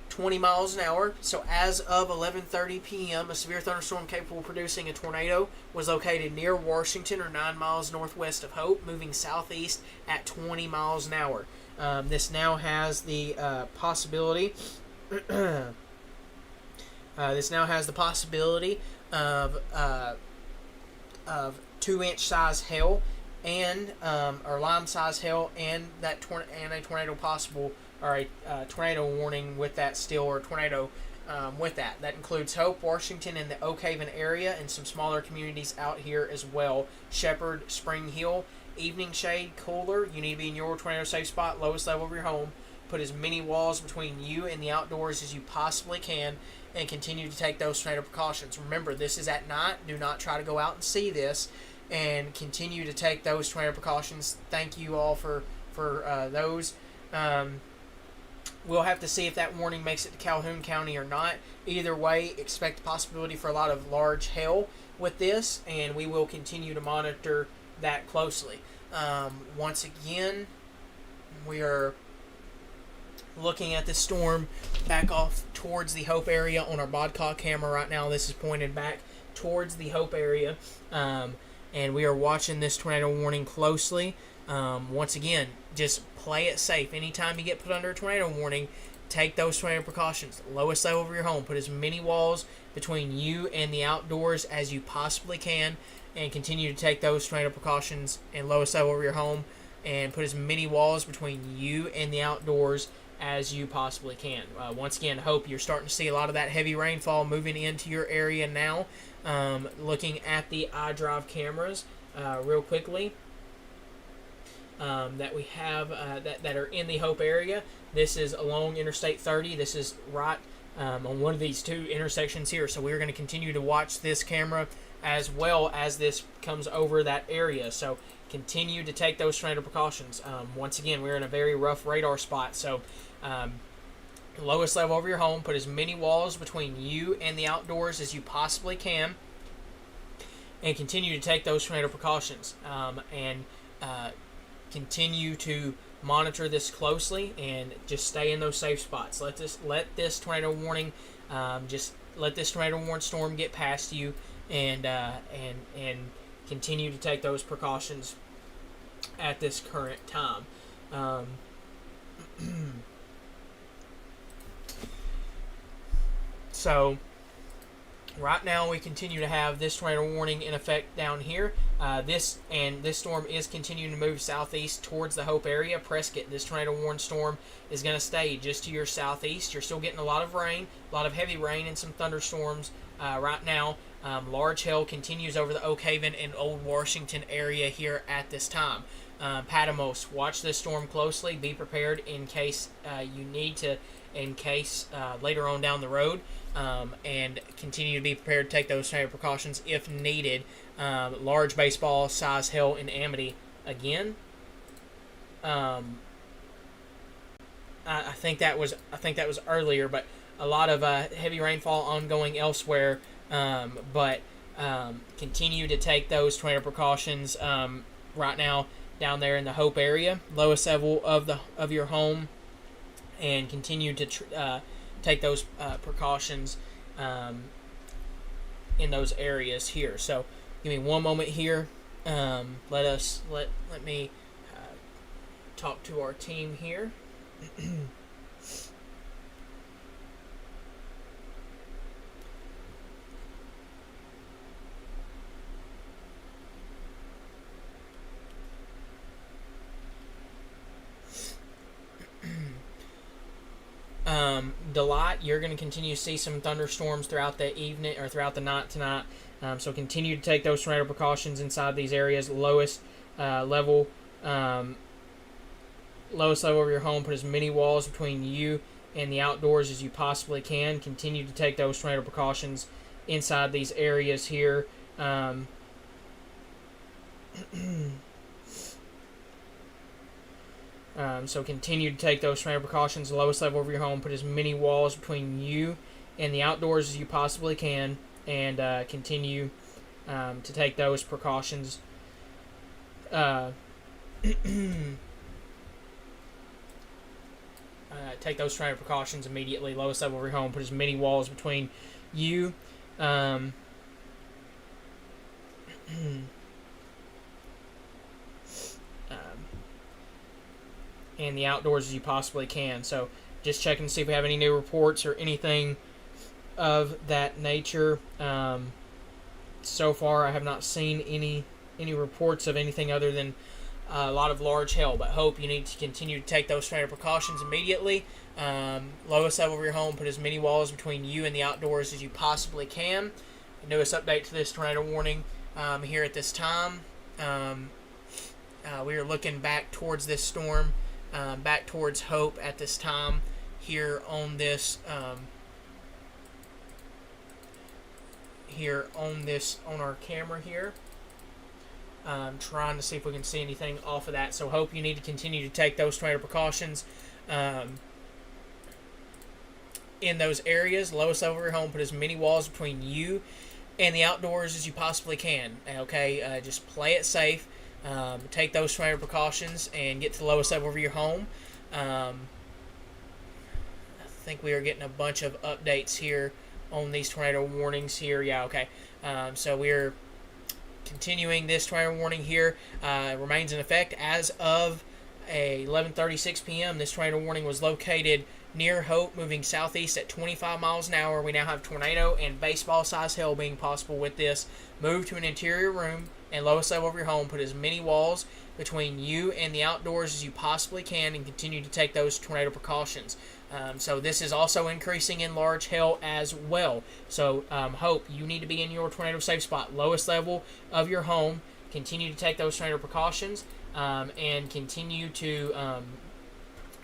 20 miles an hour. So as of 11:30 p.m., a severe thunderstorm capable of producing a tornado was located near Washington or 9 miles northwest of Hope, moving southeast at 20 miles an hour. This now has the possibility. This now has the possibility of 2-inch size hail and or lime size hail, and a tornado possible, or a tornado warning with that still, or tornado with that. That includes Hope, Washington, and the Oak Haven area, and some smaller communities out here as well. Shepherd, Spring Hill. Evening shade, cooler. You need to be in your tornado safe spot, lowest level of your home. Put as many walls between you and the outdoors as you possibly can, and continue to take those tornado precautions. Remember, this is at night. Do not try to go out and see this, and continue to take those tornado precautions. Thank you all for those. We'll have to see if that warning makes it to Calhoun County or not. Either way, expect the possibility for a lot of large hail with this, and we will continue to monitor that closely. Once again, we are looking at the storm back off towards the Hope area on our Bodcock camera right now. This is pointed back towards the Hope area, and we are watching this tornado warning closely. Once again, just play it safe. Anytime you get put under a tornado warning, take those tornado precautions. Lowest level of your home. Put as many walls between you and the outdoors as you possibly can, and continue to take those tornado precautions and lowest level of your home, and put as many walls between you and the outdoors as you possibly can. Once again, Hope, you're starting to see a lot of that heavy rainfall moving into your area now. Looking at the iDrive cameras real quickly that we have that are in the Hope area. This is along Interstate 30. This is right on one of these two intersections here. So we're going to continue to watch this camera as well as this comes over that area. So continue to take those tornado precautions. Once again, we're in a very rough radar spot. So lowest level over your home. Put as many walls between you and the outdoors as you possibly can, and continue to take those tornado precautions. And continue to monitor this closely, and just stay in those safe spots. Let this tornado warning, just let this tornado warning storm get past you, and continue to take those precautions at this current time. So right now we continue to have this tornado warning in effect down here. This storm is continuing to move southeast towards the Hope area. Prescott, this tornado warning storm is going to stay just to your southeast. You're still getting a lot of rain, a lot of heavy rain, and some thunderstorms right now. Large hail continues over the Oak Haven and Old Washington area here at this time. Patmos. Watch this storm closely. Be prepared in case you need to, later on down the road, and continue to be prepared to take those same precautions if needed. Large baseball size hail in Amity again. I think that was earlier, but a lot of heavy rainfall ongoing elsewhere. But continue to take those tornado precautions right now down there in the Hope area, lowest level of your home, and continue to take those precautions in those areas here. So give me one moment here. Let me talk to our team here. Delight, you're going to continue to see some thunderstorms throughout the evening or throughout the night tonight. So continue to take those tornado precautions inside these areas. Lowest level of your home. Put as many walls between you and the outdoors as you possibly can. Continue to take those tornado precautions inside these areas here. So continue to take those tornado precautions. The lowest level of your home. Put as many walls between you and the outdoors as you possibly can, and continue to take those precautions. Take those tornado precautions immediately. Lowest level of your home. Put as many walls between you. And the outdoors as you possibly can. So just checking to see if we have any new reports or anything of that nature. So far I have not seen any reports of anything other than a lot of large hail, but hope you need to continue to take those tornado precautions immediately. Lowest level of your home, put as many walls between you and the outdoors as you possibly can. The newest update to this tornado warning here at this time. We are looking back towards this storm, back towards Hope at this time here on this on our camera here. Trying to see if we can see anything off of that. So hope you need to continue to take those tornado precautions in those areas. Lowest level of your home, put as many walls between you and the outdoors as you possibly can. Okay, just play it safe. Take those tornado precautions and get to the lowest level of your home. I think we are getting a bunch of updates here on these tornado warnings here. Yeah, okay. So we're continuing this tornado warning here. Remains in effect as of 11:36 p.m. This tornado warning was located near Hope, moving southeast at 25 miles an hour. We now have tornado and baseball-sized hail being possible with this. Move to an interior room and lowest level of your home. Put as many walls between you and the outdoors as you possibly can, and continue to take those tornado precautions. So this is also increasing in large hail as well. So Hope, you need to be in your tornado safe spot. Lowest level of your home. Continue to take those tornado precautions and continue to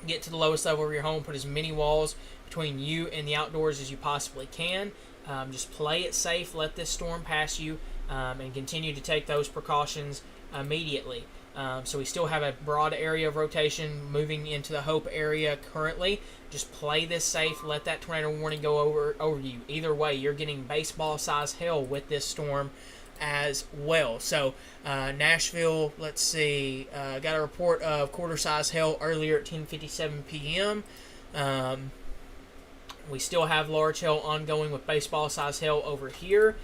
get to the lowest level of your home. Put as many walls between you and the outdoors as you possibly can. Just play it safe. Let this storm pass you and continue to take those precautions immediately. So we still have a broad area of rotation moving into the Hope area currently. Just play this safe. Let that tornado warning go over you. Either way, you're getting baseball-sized hail with this storm as well. So Nashville, let's see, got a report of quarter-size hail earlier at 10:57 p.m. We still have large hail ongoing with baseball-sized hail over here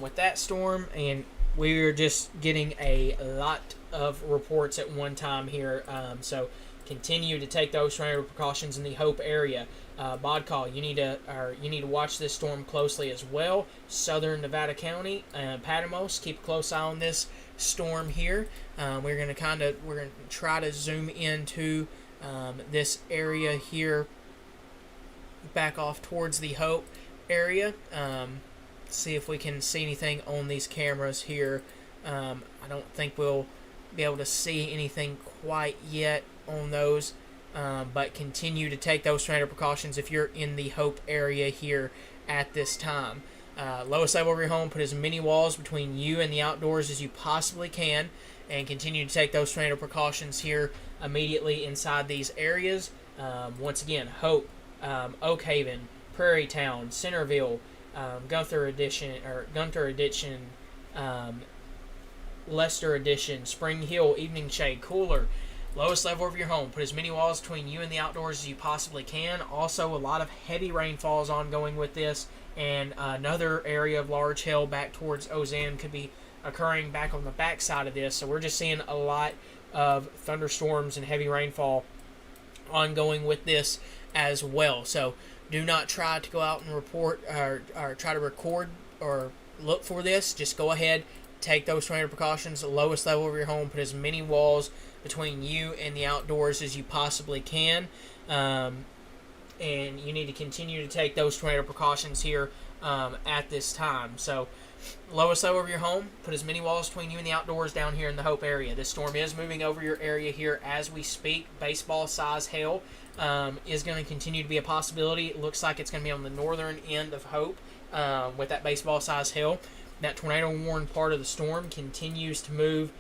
with that storm, and we're just getting a lot of reports at one time here. So continue to take those tornado precautions in the Hope area. Bodcall, you need to watch this storm closely as well. Southern Nevada County, Patmos, keep a close eye on this storm here. We're gonna try to zoom into this area here, back off towards the Hope area. See if we can see anything on these cameras here. I don't think we'll be able to see anything quite yet on those, but continue to take those tornado precautions if you're in the Hope area here at this time. Lowest level of your home, put as many walls between you and the outdoors as you possibly can, and continue to take those tornado precautions here immediately inside these areas. Once again, Hope, Oak Haven, Prairie Town, Centerville, Gunther Addition, Lester Addition, Spring Hill, Evening Shade, Cooler. Lowest level of your home, put as many walls between you and the outdoors as you possibly can. Also, a lot of heavy rainfall is ongoing with this, and another area of large hail back towards Ozan could be occurring back on the back side of this. So we're just seeing a lot of thunderstorms and heavy rainfall ongoing with this as well. So do not try to go out and report or try to record or look for this. Just go ahead, take those tornado precautions. The lowest level of your home, put as many walls between you and the outdoors as you possibly can. And you need to continue to take those tornado precautions here at this time. So lowest level of your home, put as many walls between you and the outdoors down here in the Hope area. This storm is moving over your area here as we speak. Baseball size hail is going to continue to be a possibility. It looks like it's going to be on the northern end of Hope with that baseball size hail. That tornado warned part of the storm continues to move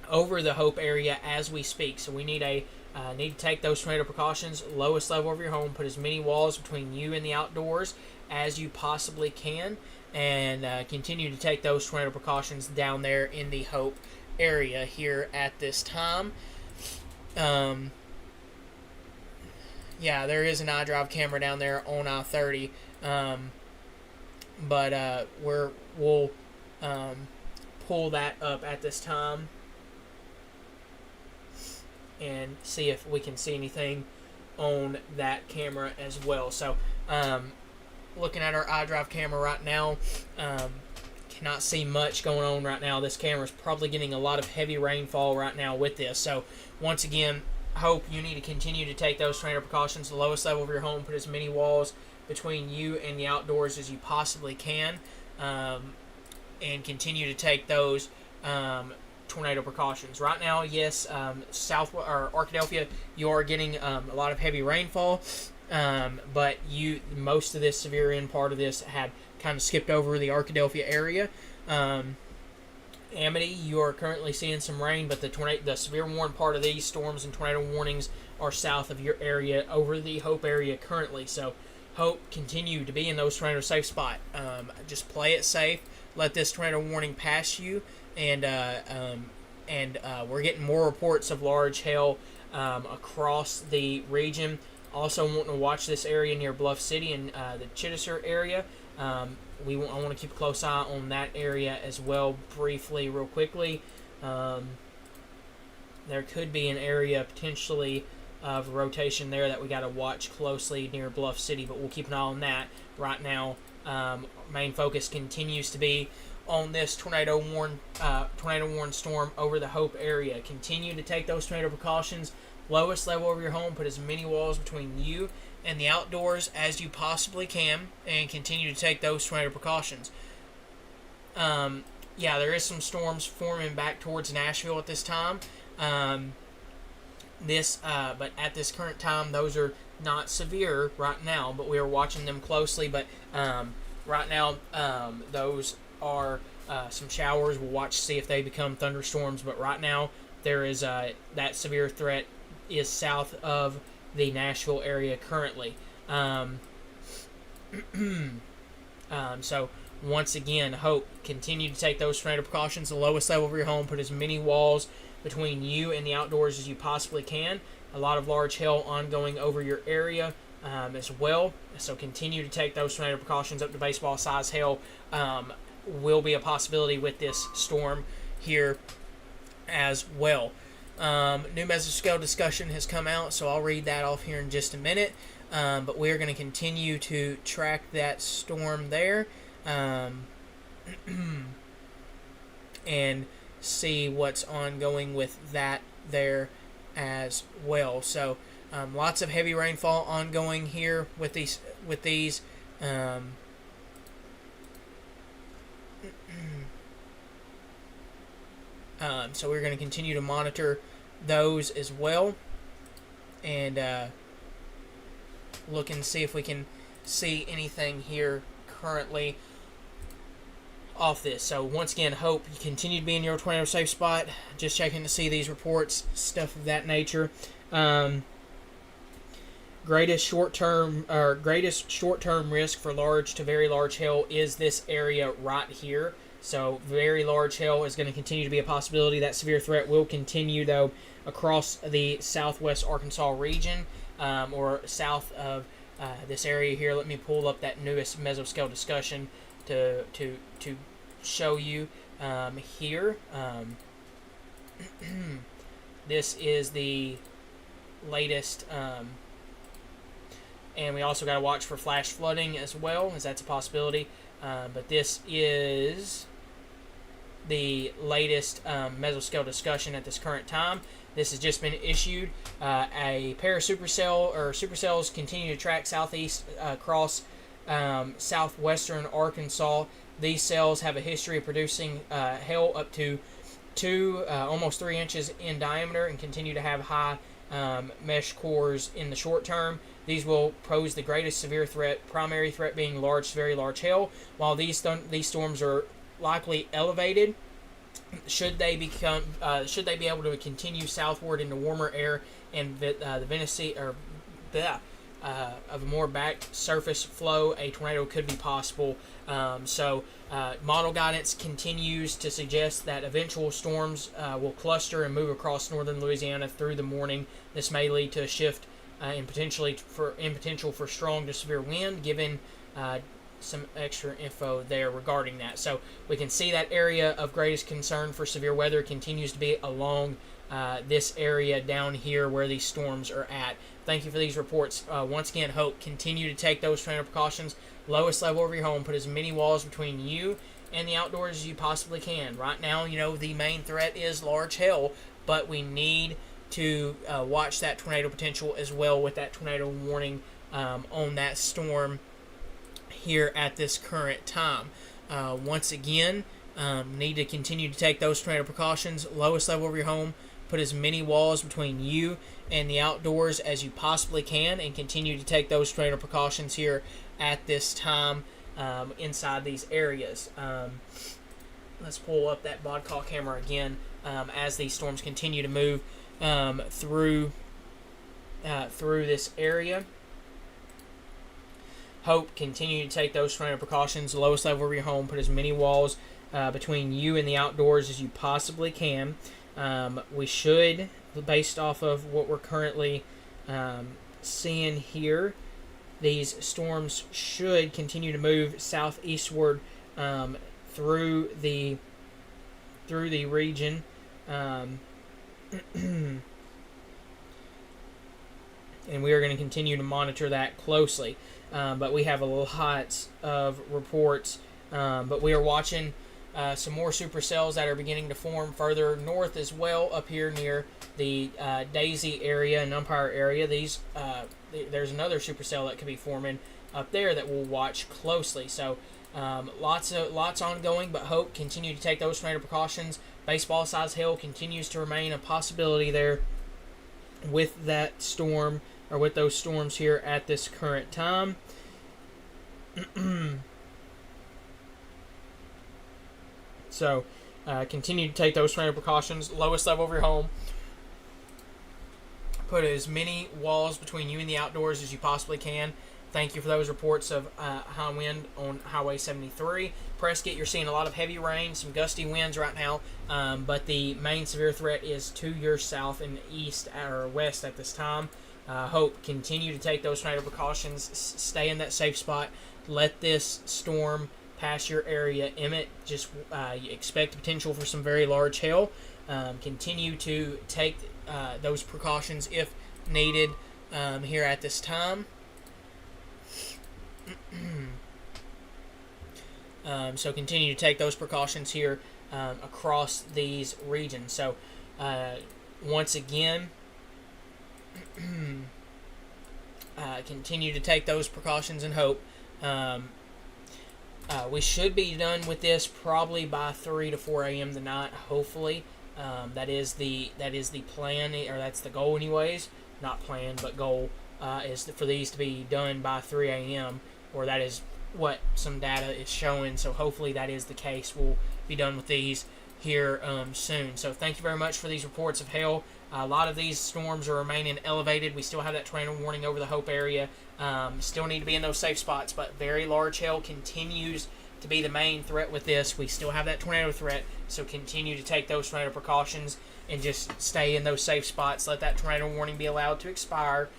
over the Hope area as we speak. So we need to take those tornado precautions. Lowest level of your home, put as many walls between you and the outdoors as you possibly can, and continue to take those tornado precautions down there in the Hope area here at this time. Yeah, there is an iDrive camera down there on I-30, but we'll pull that up at this time and see if we can see anything on that camera as well. So looking at our iDrive camera right now, cannot see much going on right now. This camera is probably getting a lot of heavy rainfall right now with this. So once again, Hope, you need to continue to take those tornado precautions. The lowest level of your home, put as many walls between you and the outdoors as you possibly can, and continue to take those tornado precautions. Right now, yes, South or Arkadelphia, you are getting a lot of heavy rainfall, but most of this severe end part of this had kind of skipped over the Arkadelphia area. Amity, you are currently seeing some rain, but the severe warned part of these storms and tornado warnings are south of your area over the Hope area currently. So Hope, continue to be in those tornado safe spot. Just play it safe. Let this tornado warning pass you, and we're getting more reports of large hail across the region. Also wanting to watch this area near Bluff City and the Chittiser area. I want to keep a close eye on that area as well, briefly, real quickly. There could be an area potentially of rotation there that we got to watch closely near Bluff City, but we'll keep an eye on that. Right now, main focus continues to be on this tornado warned storm over the Hope area. Continue to take those tornado precautions. Lowest level of your home, put as many walls between you and the outdoors as you possibly can, and continue to take those tornado precautions. Yeah, there is some storms forming back towards Nashville at this time. But at this current time, those are not severe right now, but we are watching them closely. But right now, those are some showers. We'll watch to see if they become thunderstorms. But right now, there is that severe threat is south of the Nashville area currently. So once again, Hope, continue to take those tornado precautions. The lowest level of your home, put as many walls between you and the outdoors as you possibly can. A lot of large hail ongoing over your area as well. So continue to take those tornado precautions. Up to baseball size hail will be a possibility with this storm here as well. New mesoscale discussion has come out, so I'll read that off here in just a minute. But we're going to continue to track that storm there and see what's ongoing with that there as well. So lots of heavy rainfall ongoing here with these. So we're going to continue to monitor those as well, and look and see if we can see anything here currently off this. So once again, hope you continue to be in your tornado safe spot. Just checking to see these reports, stuff of that nature. Greatest short-term risk for large to very large hail is this area right here. So very large hail is going to continue to be a possibility. That severe threat will continue, though, across the southwest Arkansas region, or south of this area here. Let me pull up that newest mesoscale discussion to show you here. This is the latest, and we also got to watch for flash flooding as well, as that's a possibility. But this is the latest mesoscale discussion at this current time. This has just been issued. A pair of supercells continue to track southeast across southwestern Arkansas. These cells have a history of producing hail up to almost 3 inches in diameter, and continue to have high mesh cores in the short term. These will pose the greatest severe threat, primary threat being large to very large hail. While these storms are likely elevated, should they be able to continue southward into warmer air and the Venice of a more back surface flow, a tornado could be possible. Model guidance continues to suggest that eventual storms will cluster and move across northern Louisiana through the morning. This may lead to a shift in potential for strong to severe wind, given some extra info there regarding that. So we can see that area of greatest concern for severe weather continues to be along this area down here where these storms are at. Thank you for these reports. Once again, hope continue to take those tornado precautions. Lowest level of your home. Put as many walls between you and the outdoors as you possibly can. Right now, the main threat is large hail, but we need to watch that tornado potential as well with that tornado warning on that storm here at this current time. Once again, need to continue to take those tornado precautions. Lowest level of your home. Put as many walls between you and the outdoors as you possibly can, and continue to take those tornado precautions here at this time inside these areas. Let's pull up that bod call camera again as these storms continue to move through this area. Hope continue to take those tornado precautions. Lowest level of your home. Put as many walls between you and the outdoors as you possibly can. We should, based off of what we're currently seeing here, these storms should continue to move southeastward through the region, and we are going to continue to monitor that closely. But we have a lot of reports, but we are watching some more supercells that are beginning to form further north as well, up here near the Daisy area and Umpire area. There's another supercell that could be forming up there that we'll watch closely. So lots ongoing, but hope continue to take those tornado precautions. Baseball size hail continues to remain a possibility there with that storm, or with those storms here at this current time. So continue to take those tornado precautions. Lowest level of your home. Put as many walls between you and the outdoors as you possibly can. Thank you for those reports of high wind on Highway 73. Prescott, you're seeing a lot of heavy rain, some gusty winds right now, but the main severe threat is to your south and east or west at this time. Hope continue to take those tornado precautions. Stay in that safe spot. Let this storm pass your area. Emmett, just expect the potential for some very large hail. Continue to take those precautions if needed here at this time. So continue to take those precautions here across these regions. So once again, continue to take those precautions and hope. We should be done with this probably by 3 to 4 a.m. tonight, hopefully. That is the plan, or that's the goal, anyways. Not plan, but goal is for these to be done by 3 a.m. or that is what some data is showing. So hopefully that is the case. We'll be done with these here soon. So thank you very much for these reports of hail. A lot of these storms are remaining elevated. We still have that tornado warning over the Hope area. Still need to be in those safe spots, but very large hail continues to be the main threat with this. We still have that tornado threat, so continue to take those tornado precautions and just stay in those safe spots. Let that tornado warning be allowed to expire.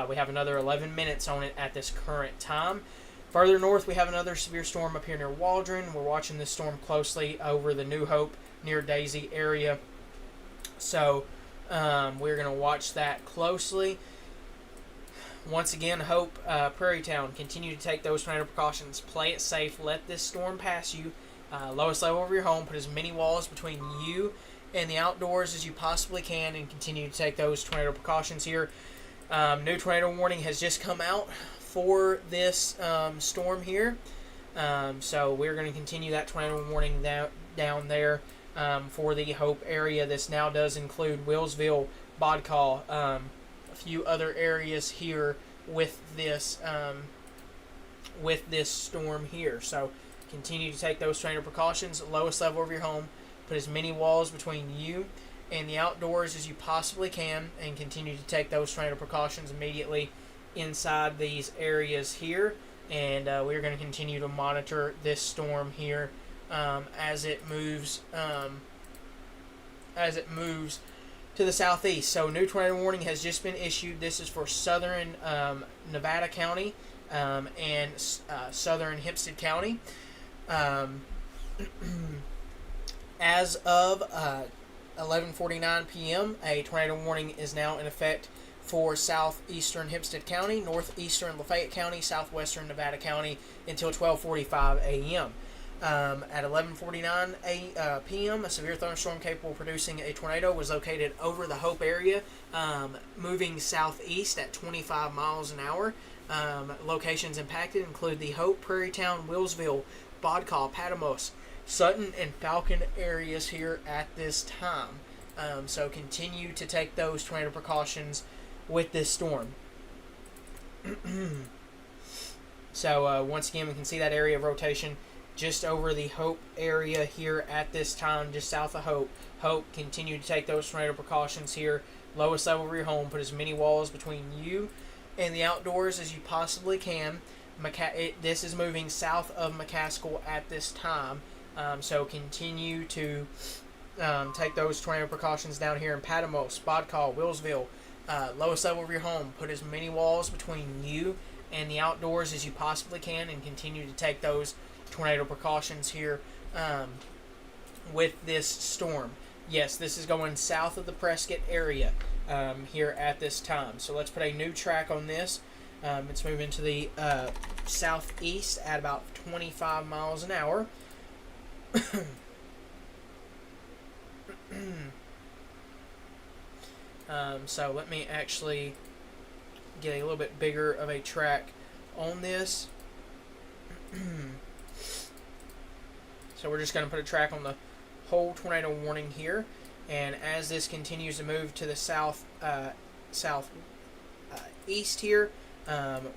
We have another 11 minutes on it at this current time. Further north, we have another severe storm up here near Waldron. We're watching this storm closely over the New Hope near Daisy area. So we're going to watch that closely. Once again, Hope, Prairie Town, continue to take those tornado precautions. Play it safe. Let this storm pass you. Lowest level of your home. Put as many walls between you and the outdoors as you possibly can, and continue to take those tornado precautions here. New tornado warning has just come out for this storm here. So we're going to continue that tornado warning down there for the Hope area. This now does include Willsville, Bodcall, a few other areas here with this storm here. So continue to take those tornado precautions. Lowest level of your home. Put as many walls between you and the outdoors as you possibly can, and continue to take those tornado precautions immediately inside these areas here. And we're going to continue to monitor this storm here as it moves to the southeast. So new tornado warning has just been issued. This is for southern Nevada County and southern Hempstead County. As of 11:49 p.m., a tornado warning is now in effect for southeastern Hempstead County, northeastern Lafayette County, southwestern Nevada County until 12:45 a.m. At 11:49 p.m., a severe thunderstorm capable of producing a tornado was located over the Hope area, moving southeast at 25 miles an hour. Locations impacted include the Hope, Prairie Town, Willsville, Bodcall, Patmos, Sutton, and Falcon areas here at this time. So continue to take those tornado precautions with this storm. So once again, we can see that area of rotation just over the Hope area here at this time, just south of Hope. Hope, continue to take those tornado precautions here. Lowest level of your home. Put as many walls between you and the outdoors as you possibly can. This is moving south of McCaskill at this time. So continue to take those tornado precautions down here in Patmos, Bodcall, Willsville. Lowest level of your home. Put as many walls between you and the outdoors as you possibly can, and continue to take those tornado precautions here with this storm. Yes, this is going south of the Prescott area here at this time. So let's put a new track on this. It's moving to the southeast at about 25 miles an hour. So let me actually get a little bit bigger of a track on this. So we're just going to put a track on the whole tornado warning here, and as this continues to move to the southeast here,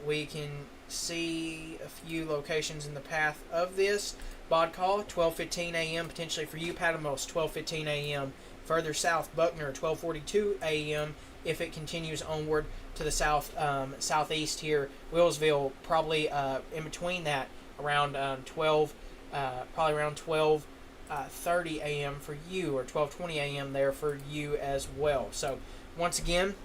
we can see a few locations in the path of this. Bodcall, 12:15 a.m. potentially for you. Patmos, 12:15 a.m. Further south, Buckner, 12:42 a.m. if it continues onward to the southeast here. Willsville, probably in between that, around 12:30 a.m. for you, or 12:20 a.m. there for you as well. So once again,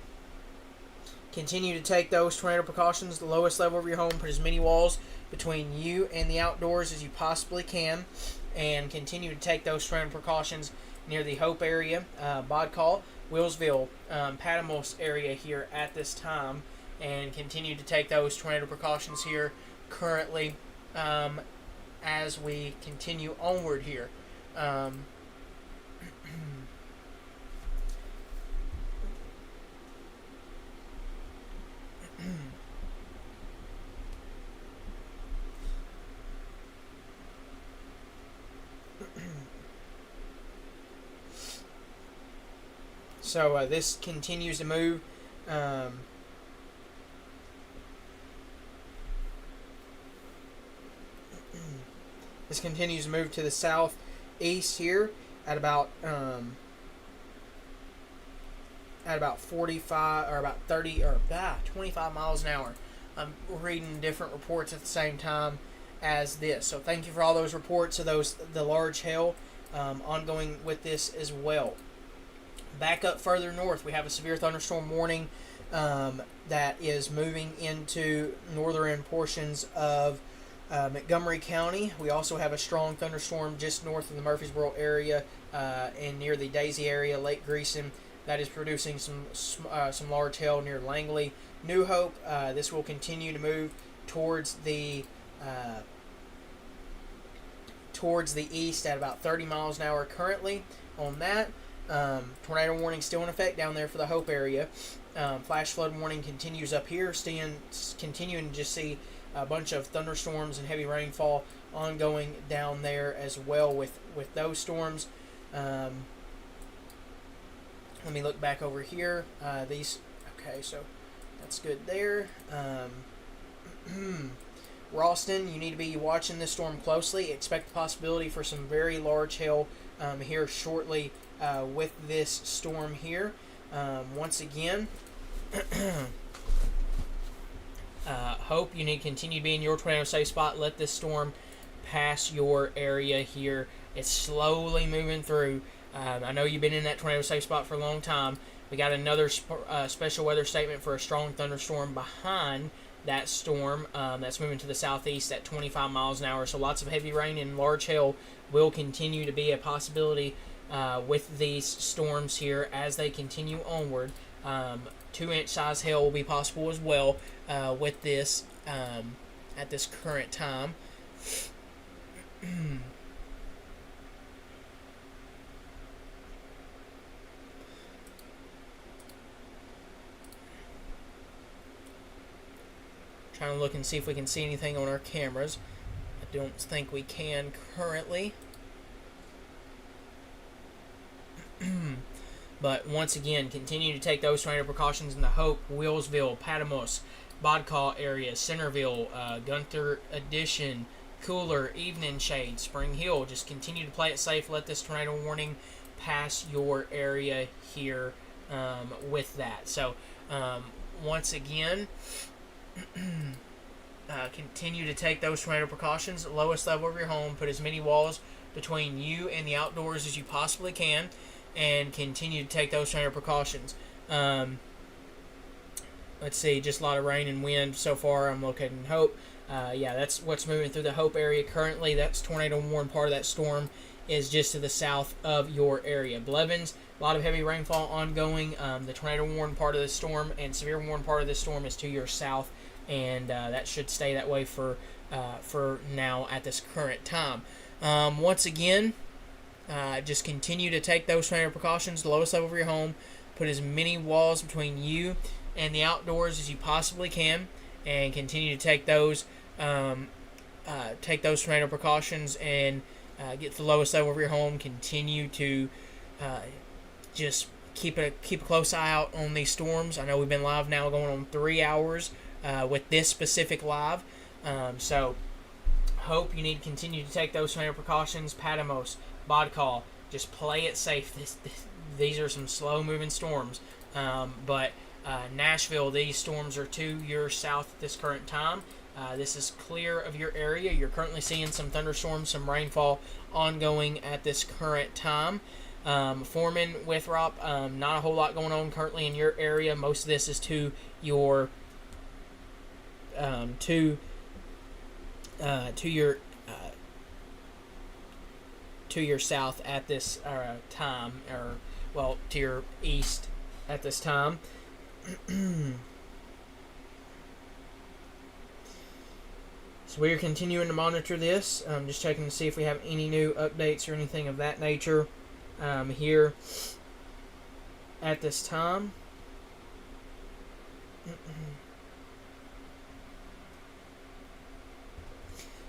continue to take those tornado precautions. The lowest level of your home. Put as many walls between you and the outdoors as you possibly can, and continue to take those tornado precautions near the Hope area, Bodcall, Willsville, Patmos area here at this time, and continue to take those tornado precautions here currently as we continue onward here. So this continues to move. This continues to move to the southeast here at about 45 or about 30 or 25 miles an hour. I'm reading different reports at the same time as this. So thank you for all those reports of the large hail ongoing with this as well. Back up further north, we have a severe thunderstorm warning that is moving into northern portions of Montgomery County. We also have a strong thunderstorm just north of the Murfreesboro area and near the Daisy area, Lake Greeson, that is producing some large hail near Langley. New Hope, this will continue to move towards the east at about 30 miles an hour currently on that. Tornado warning still in effect down there for the Hope area. Flash flood warning continues up here, continuing to just see a bunch of thunderstorms and heavy rainfall ongoing down there as well with those storms. Let me look back over here. Okay, so that's good there. Ralston, you need to be watching this storm closely. Expect the possibility for some very large hail here shortly with this storm here. Once again, Hope, you need to continue to be in your tornado safe spot. Let this storm pass your area here. It's slowly moving through. I know you've been in that tornado safe spot for a long time. We got another special weather statement for a strong thunderstorm behind that storm that's moving to the southeast at 25 miles an hour. So lots of heavy rain and large hail will continue to be a possibility with these storms here as they continue onward. 2-inch size hail will be possible as well with this at this current time. Trying to look and see if we can see anything on our cameras. I don't think we can currently. But once again, continue to take those tornado precautions in the Hope, Willsville, Patamos, Bodcaw area, Centerville, Gunther Addition, Cooler, Evening Shade, Spring Hill. Just continue to play it safe. Let this tornado warning pass your area here with that. So once again, continue to take those tornado precautions. Lowest level of your home. Put as many walls between you and the outdoors as you possibly can, and continue to take those tornado precautions. Let's see, just a lot of rain and wind so far. I'm located in Hope. Yeah, that's what's moving through the Hope area currently. That's tornado warned. Part of that storm is just to the south of your area. Blevins, a lot of heavy rainfall ongoing. The tornado warned part of the storm and severe warned part of the storm is to your south, and that should stay that way for now at this current time. Once again, just continue to take those tornado precautions. The lowest level of your home. Put as many walls between you and the outdoors as you possibly can, and continue to take those tornado precautions and get to the lowest level of your home. Continue to just keep a close eye out on these storms. I know we've been live now going on 3 hours with this specific live. So Hope, you need to continue to take those tornado precautions. Patamos, Bodcaw, just play it safe. These are some slow-moving storms. But Nashville, these storms are to your south at this current time. This is clear of your area. You're currently seeing some thunderstorms, some rainfall ongoing at this current time. Foreman, Withrop, not a whole lot going on currently in your area. Most of this is to your to your south at this time, or well, to your east at this time. So we are continuing to monitor this. Just checking to see if we have any new updates or anything of that nature here at this time.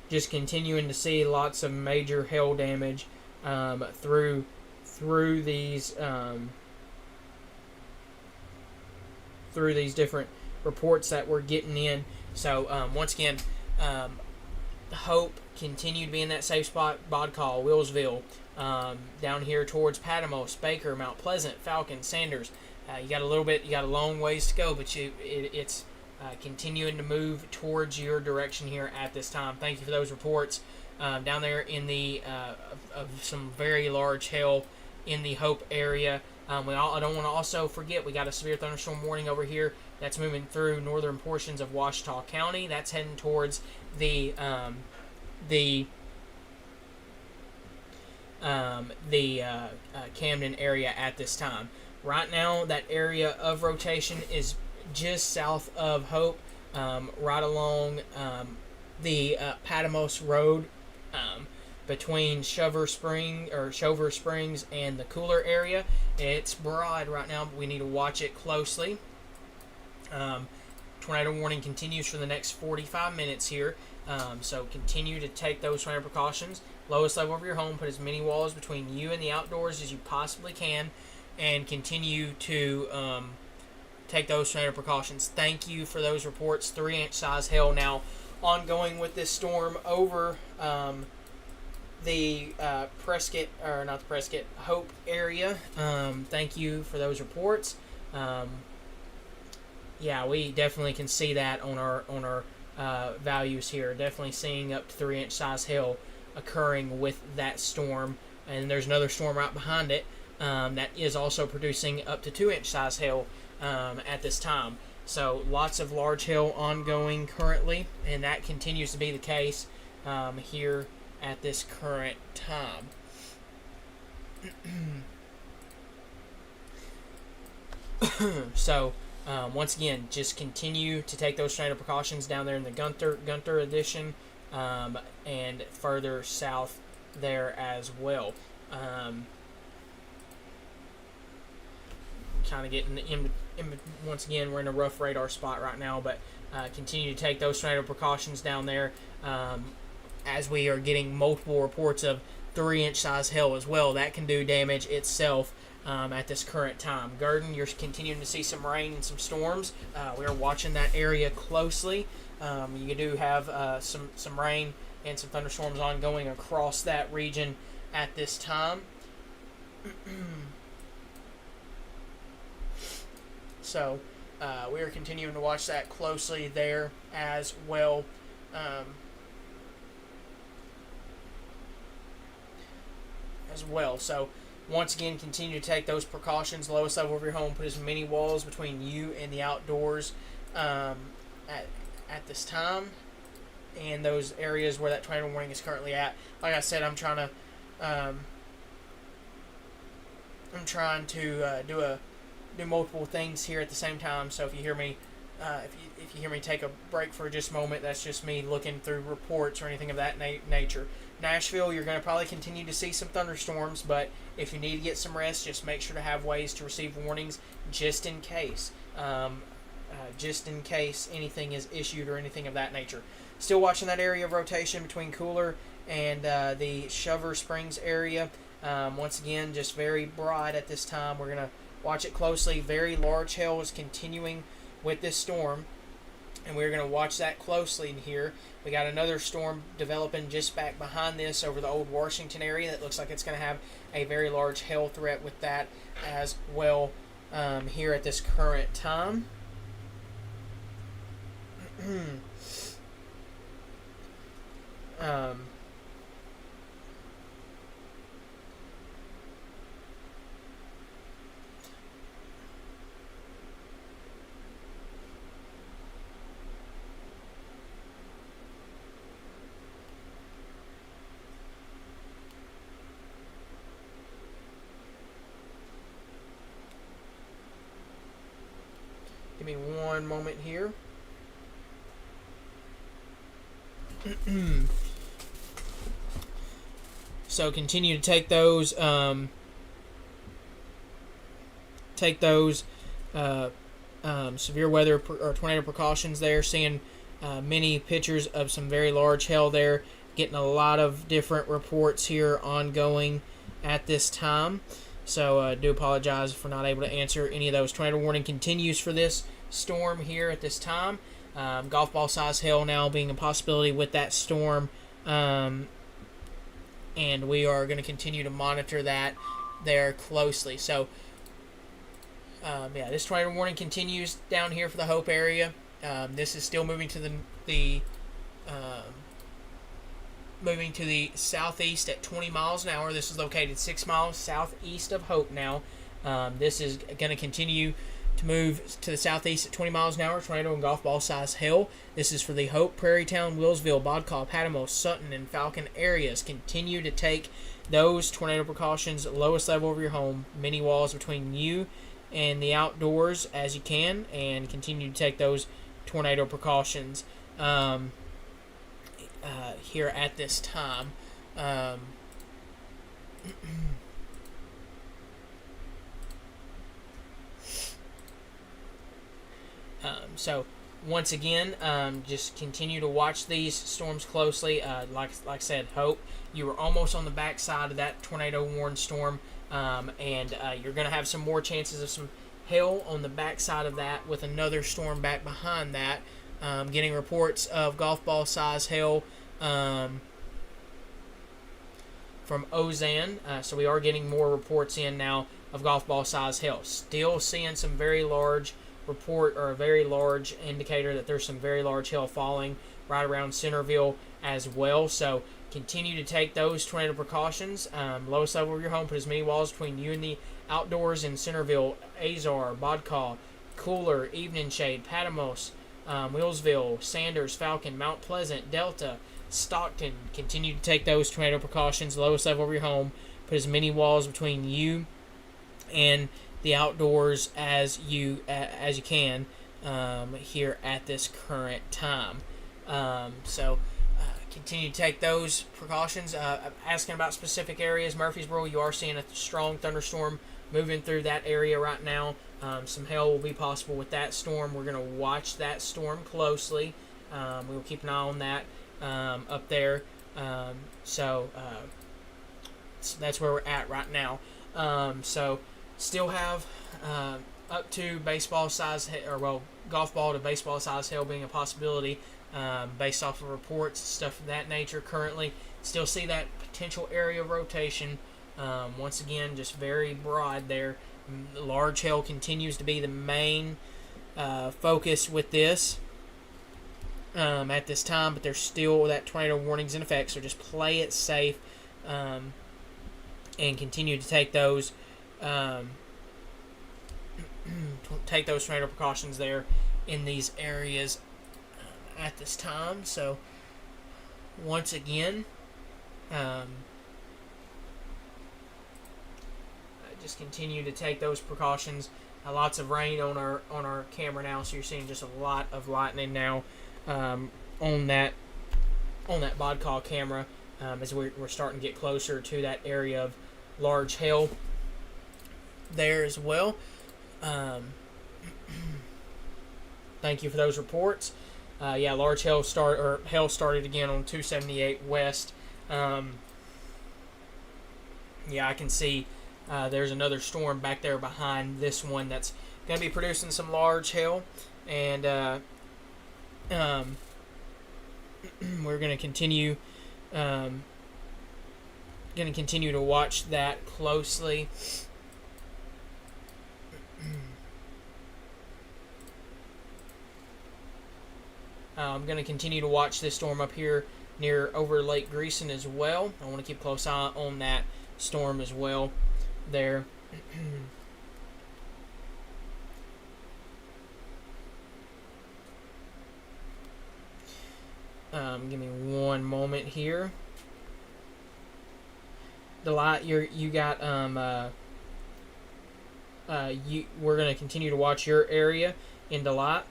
Just continuing to see lots of major hail damage through these through these different reports that we're getting in. So once again, Hope continue to be in that safe spot. Bodcall, Willsville, down here towards Patamos, Baker, Mount Pleasant, Falcon, Sanders. You got a long ways to go, but it's continuing to move towards your direction here at this time. Thank you for those reports. Down there in the of some very large hail in the Hope area. I don't want to also forget we got a severe thunderstorm warning over here that's moving through northern portions of Ouachita County. That's heading towards the Camden area at this time. Right now, that area of rotation is just south of Hope, right along the Patamos Road, between Shover Springs and the cooler area. It's broad right now, but we need to watch it closely. Tornado warning continues for the next 45 minutes here, so continue to take those tornado precautions. Lowest level of your home, put as many walls between you and the outdoors as you possibly can, and continue to take those tornado precautions. Thank you for those reports. 3-inch size hail now ongoing with this storm over the Hope area. Thank you for those reports. Yeah, we definitely can see that on our values here. Definitely seeing up to 3-inch size hail occurring with that storm, and there's another storm right behind it that is also producing up to 2-inch size hail at this time. So lots of large hail ongoing currently, and that continues to be the case here at this current time. So once again, just continue to take those tornado precautions down there in the Gunter Edition, and further south there as well. Kind of getting in, once again, we're in a rough radar spot right now, but continue to take those tornado precautions down there, as we are getting multiple reports of 3-inch size hail as well. That can do damage itself at this current time. Garden, you're continuing to see some rain and some storms. We are watching that area closely. You do have some rain and some thunderstorms ongoing across that region at this time. So we are continuing to watch that closely there as well. So once again, continue to take those precautions. Lowest level of your home, put as many walls between you and the outdoors at this time, and those areas where that tornado warning is currently at. Like I said, I'm trying to do multiple things here at the same time. So if you hear me if you hear me take a break for just a moment, that's just me looking through reports or anything of that nature. Nashville, you're going to probably continue to see some thunderstorms, but if you need to get some rest, just make sure to have ways to receive warnings just in case. Just in case anything is issued or anything of that nature. Still watching that area of rotation between Cooler and the Shover Springs area. Once again, just very broad at this time. We're going to watch it closely. Very large hail is continuing with this storm, and we're going to watch that closely here. We got another storm developing just back behind this over the old Washington area that looks like it's going to have a very large hail threat with that as well here at this current time. Give me one moment here. So continue to take those severe weather or tornado precautions there. Seeing many pictures of some very large hail there. Getting a lot of different reports here ongoing at this time. So I do apologize for not able to answer any of those. Tornado warning continues for this storm here at this time. Golf ball size hail now being a possibility with that storm. And we are going to continue to monitor that there closely. So, this tornado warning continues down here for the Hope area. This is still moving to the southeast at 20 miles an hour. This is located 6 miles southeast of Hope now. This is going to continue to move to the southeast at 20 miles an hour. Tornado and golf ball size hail. This is for the Hope, Prairietown, Willsville, Bodcaw, Patamos, Sutton, and Falcon areas. Continue to take those tornado precautions. Lowest level of your home. Many walls between you and the outdoors as you can, and continue to take those tornado precautions here at this time. So once again, just continue to watch these storms closely. Like I said, Hope, you were almost on the backside of that tornado warned storm, and you're going to have some more chances of some hail on the backside of that with another storm back behind that. Getting reports of golf ball size hail from Ozan, so we are getting more reports in now of golf ball size hail. Still seeing some very large report, or a very large indicator that there's some very large hail falling right around Centerville as well. So continue to take those tornado precautions. Lowest level of your home, put as many walls between you and the outdoors in Centerville, Azar, Bodcaw, Cooler, Evening Shade, Patamos, Willsville, Sanders, Falcon, Mount Pleasant, Delta, Stockton. Continue to take those tornado precautions. Lowest level of your home, put as many walls between you and the outdoors as you can here at this current time. Continue to take those precautions. Asking about specific areas, Murfreesboro, you are seeing a strong thunderstorm moving through that area right now. Some hail will be possible with that storm. We're going to watch that storm closely. We'll keep an eye on that up there. So that's where we're at right now. Still have up to baseball size, golf ball to baseball size hail being a possibility based off of reports, stuff of that nature. Currently, still see that potential area of rotation. Once again, just very broad there. Large hail continues to be the main focus with this at this time, but there's still that tornado warnings in effect, so just play it safe and continue to take those tornado precautions there in these areas at this time. So once again, just continue to take those precautions. Lots of rain on our camera now, so you're seeing just a lot of lightning now on that Bodcaw camera as we're starting to get closer to that area of large hail there as well. Thank you for those reports. Large hail started again on 278 West. I can see there's another storm back there behind this one that's going to be producing some large hail, and we're going to continue to watch that closely. I'm going to continue to watch this storm up here near over Lake Greason as well. I want to keep a close eye on that storm as well there. Give me one moment here. Delight, you got we're going to continue to watch your area in Delight.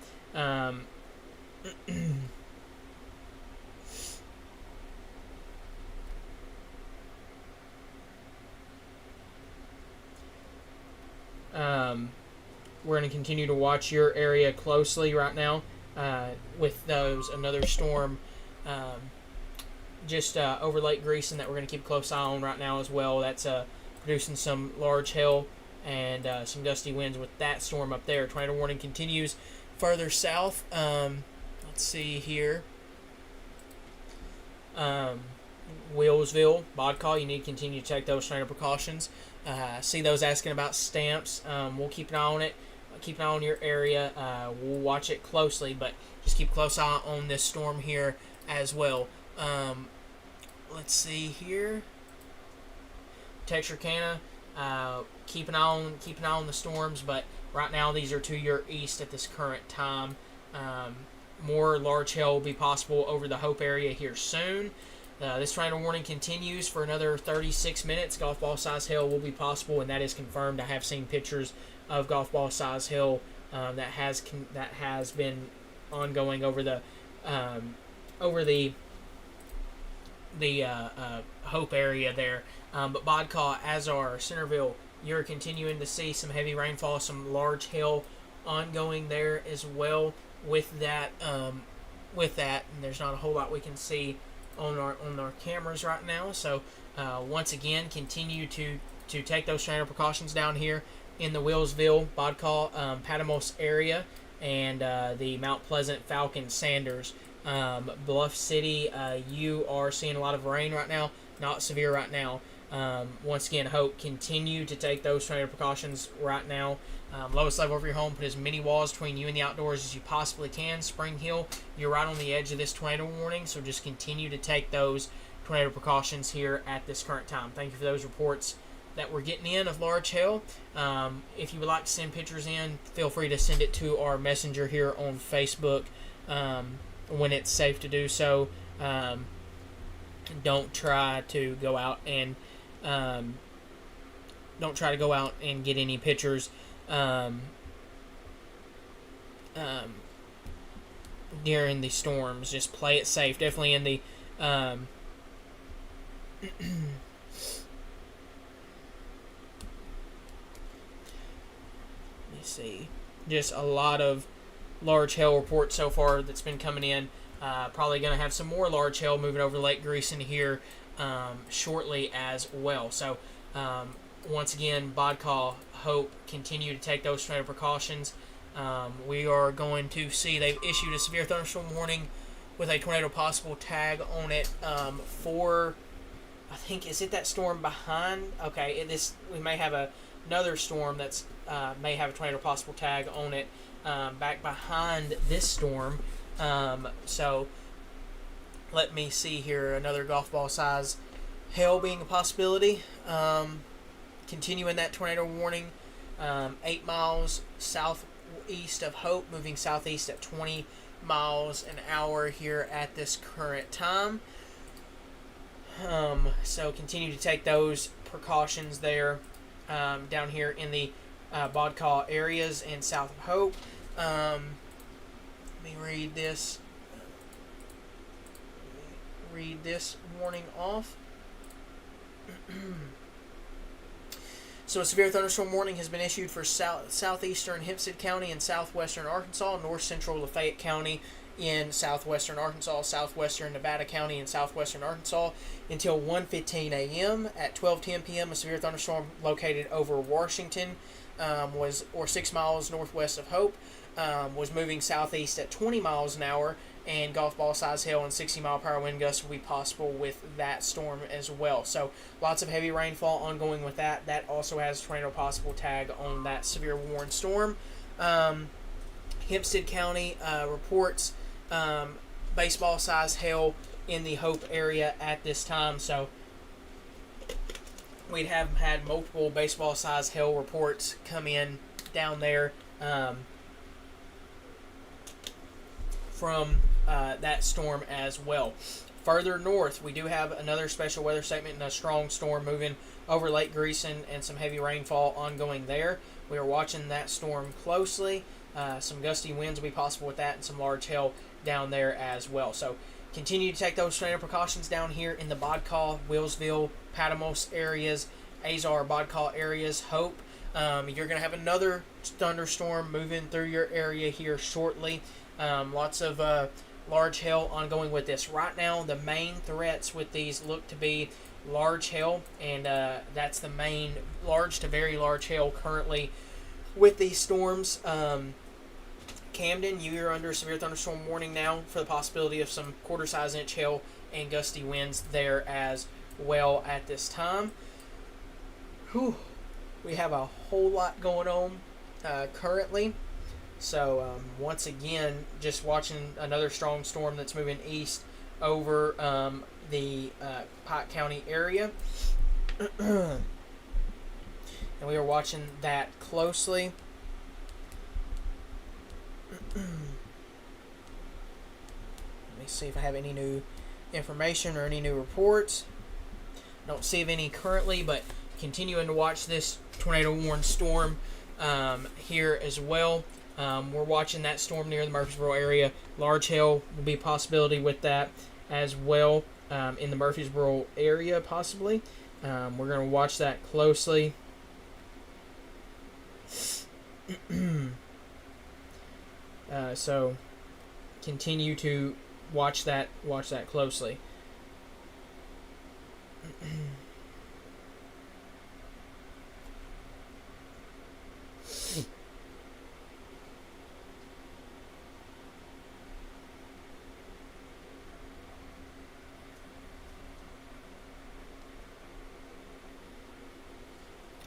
We're going to continue to watch your area closely right now with another storm just over Lake Greason that we're going to keep a close eye on right now as well. That's producing some large hail and some gusty winds with that storm up there. Tornado warning continues Further south, let's see here. Wheelsville, Bodcall, you need to continue to take those tornado precautions. See those asking about stamps. We'll keep an eye on it. Keep an eye on your area. We'll watch it closely, but just keep a close eye on this storm here as well. Let's see here. Texarkana, keep an eye on the storms, but right now these are to your east at this current time. More large hail will be possible over the Hope area here soon. This tornado warning continues for another 36 minutes. Golf ball size hail will be possible, and that is confirmed. I have seen pictures of golf ball size hail that has been ongoing over the Hope area there. But Bodcaw, Azar, Centerville, you're continuing to see some heavy rainfall, some large hail ongoing there as well. With that, and there's not a whole lot we can see on our cameras right now. So once again, continue to take those tornado precautions down here in the Wheelsville, Bodcaw, Patamos area, and the Mount Pleasant, Falcon, Sanders, Bluff City. You are seeing a lot of rain right now, not severe right now. Once again, Hope, continue to take those tornado precautions right now. Lowest level of your home, put as many walls between you and the outdoors as you possibly can. Spring Hill, you're right on the edge of this tornado warning, so just continue to take those tornado precautions here at this current time. Thank you for those reports that we're getting in of large hail. If you would like to send pictures in, feel free to send it to our messenger here on Facebook when it's safe to do so. Don't try to go out and get any pictures during the storms. Just play it safe. Definitely in the let me see. Just a lot of large hail reports so far that's been coming in. Probably going to have some more large hail moving over Lake Greason here shortly as well. So once again, Bodcaw, Hope, continue to take those tornado precautions. We are going to see they've issued a severe thunderstorm warning with a tornado possible tag on it for, I think, is it that storm behind? Okay, we may have another storm that's may have a tornado possible tag on it back behind this storm. So let me see here. Another golf ball size hail being a possibility. Continuing that tornado warning, 8 miles southeast of Hope, moving southeast at 20 miles an hour here at this current time. So continue to take those precautions there down here in the Bodcaw areas and south of Hope. Let me read this warning off. So a severe thunderstorm warning has been issued for southeastern Hempstead County in southwestern Arkansas, north central Lafayette County in southwestern Arkansas, southwestern Nevada County in southwestern Arkansas until 1:15 a.m. At 12:10 p.m., a severe thunderstorm located over Washington 6 miles northwest of Hope was moving southeast at 20 miles an hour, and golf ball size hail and 60-mile-per-hour wind gusts will be possible with that storm as well. So lots of heavy rainfall ongoing with that. That also has tornado possible tag on that severe warned storm. Hempstead County reports baseball size hail in the Hope area at this time. So we have had multiple baseball size hail reports come in down there from that storm as well. Further north, we do have another special weather statement and a strong storm moving over Lake Greason and some heavy rainfall ongoing there. We are watching that storm closely. Some gusty winds will be possible with that, and some large hail down there as well. So continue to take those tornado precautions down here in the Bodcaw, Wheelsville, Patamos areas, Azar, Bodcaw areas, Hope. You're going to have another thunderstorm moving through your area here shortly. Lots of large hail ongoing with this. Right now, the main threats with these look to be large hail, and that's the main large to very large hail currently with these storms. Camden, you are under severe thunderstorm warning now for the possibility of some quarter-size inch hail and gusty winds there as well at this time. Whew. We have a whole lot going on currently. So once again, just watching another strong storm that's moving east over the Pike County area. And we are watching that closely. Let me see if I have any new information or any new reports. Don't see of any currently, but continuing to watch this tornado warned storm here as well. We're watching that storm near the Murfreesboro area. Large hail will be a possibility with that as well in the Murfreesboro area possibly. We're going to watch that closely. So continue to watch that closely.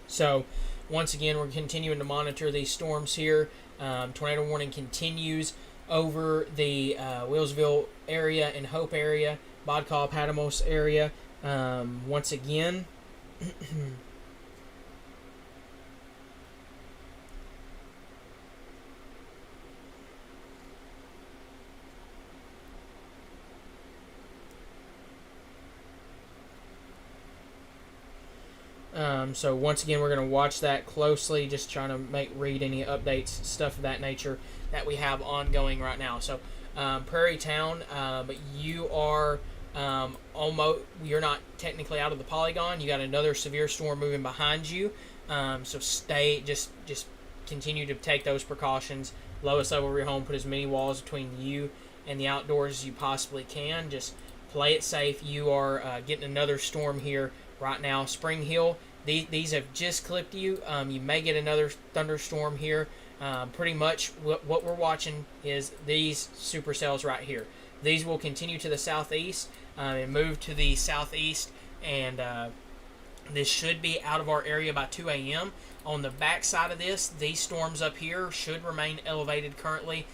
So, once again, we're continuing to monitor these storms here. Tornado warning continues over the Willsville area and Hope area, Bodcaw, Patmos area. Once again, so once again, we're going to watch that closely, just trying to read any updates, stuff of that nature that we have ongoing right now. So, Prairie Town, you are you're not technically out of the polygon. You got another severe storm moving behind you. So just continue to take those precautions. Lowest level of your home, put as many walls between you and the outdoors as you possibly can. Just play it safe. You are getting another storm here right now. Spring Hill, these have just clipped you. You may get another thunderstorm here. Pretty much what we're watching is these supercells right here. These will continue to the southeast and move to the southeast, and this should be out of our area by 2 a.m. On the back side of this, these storms up here should remain elevated currently.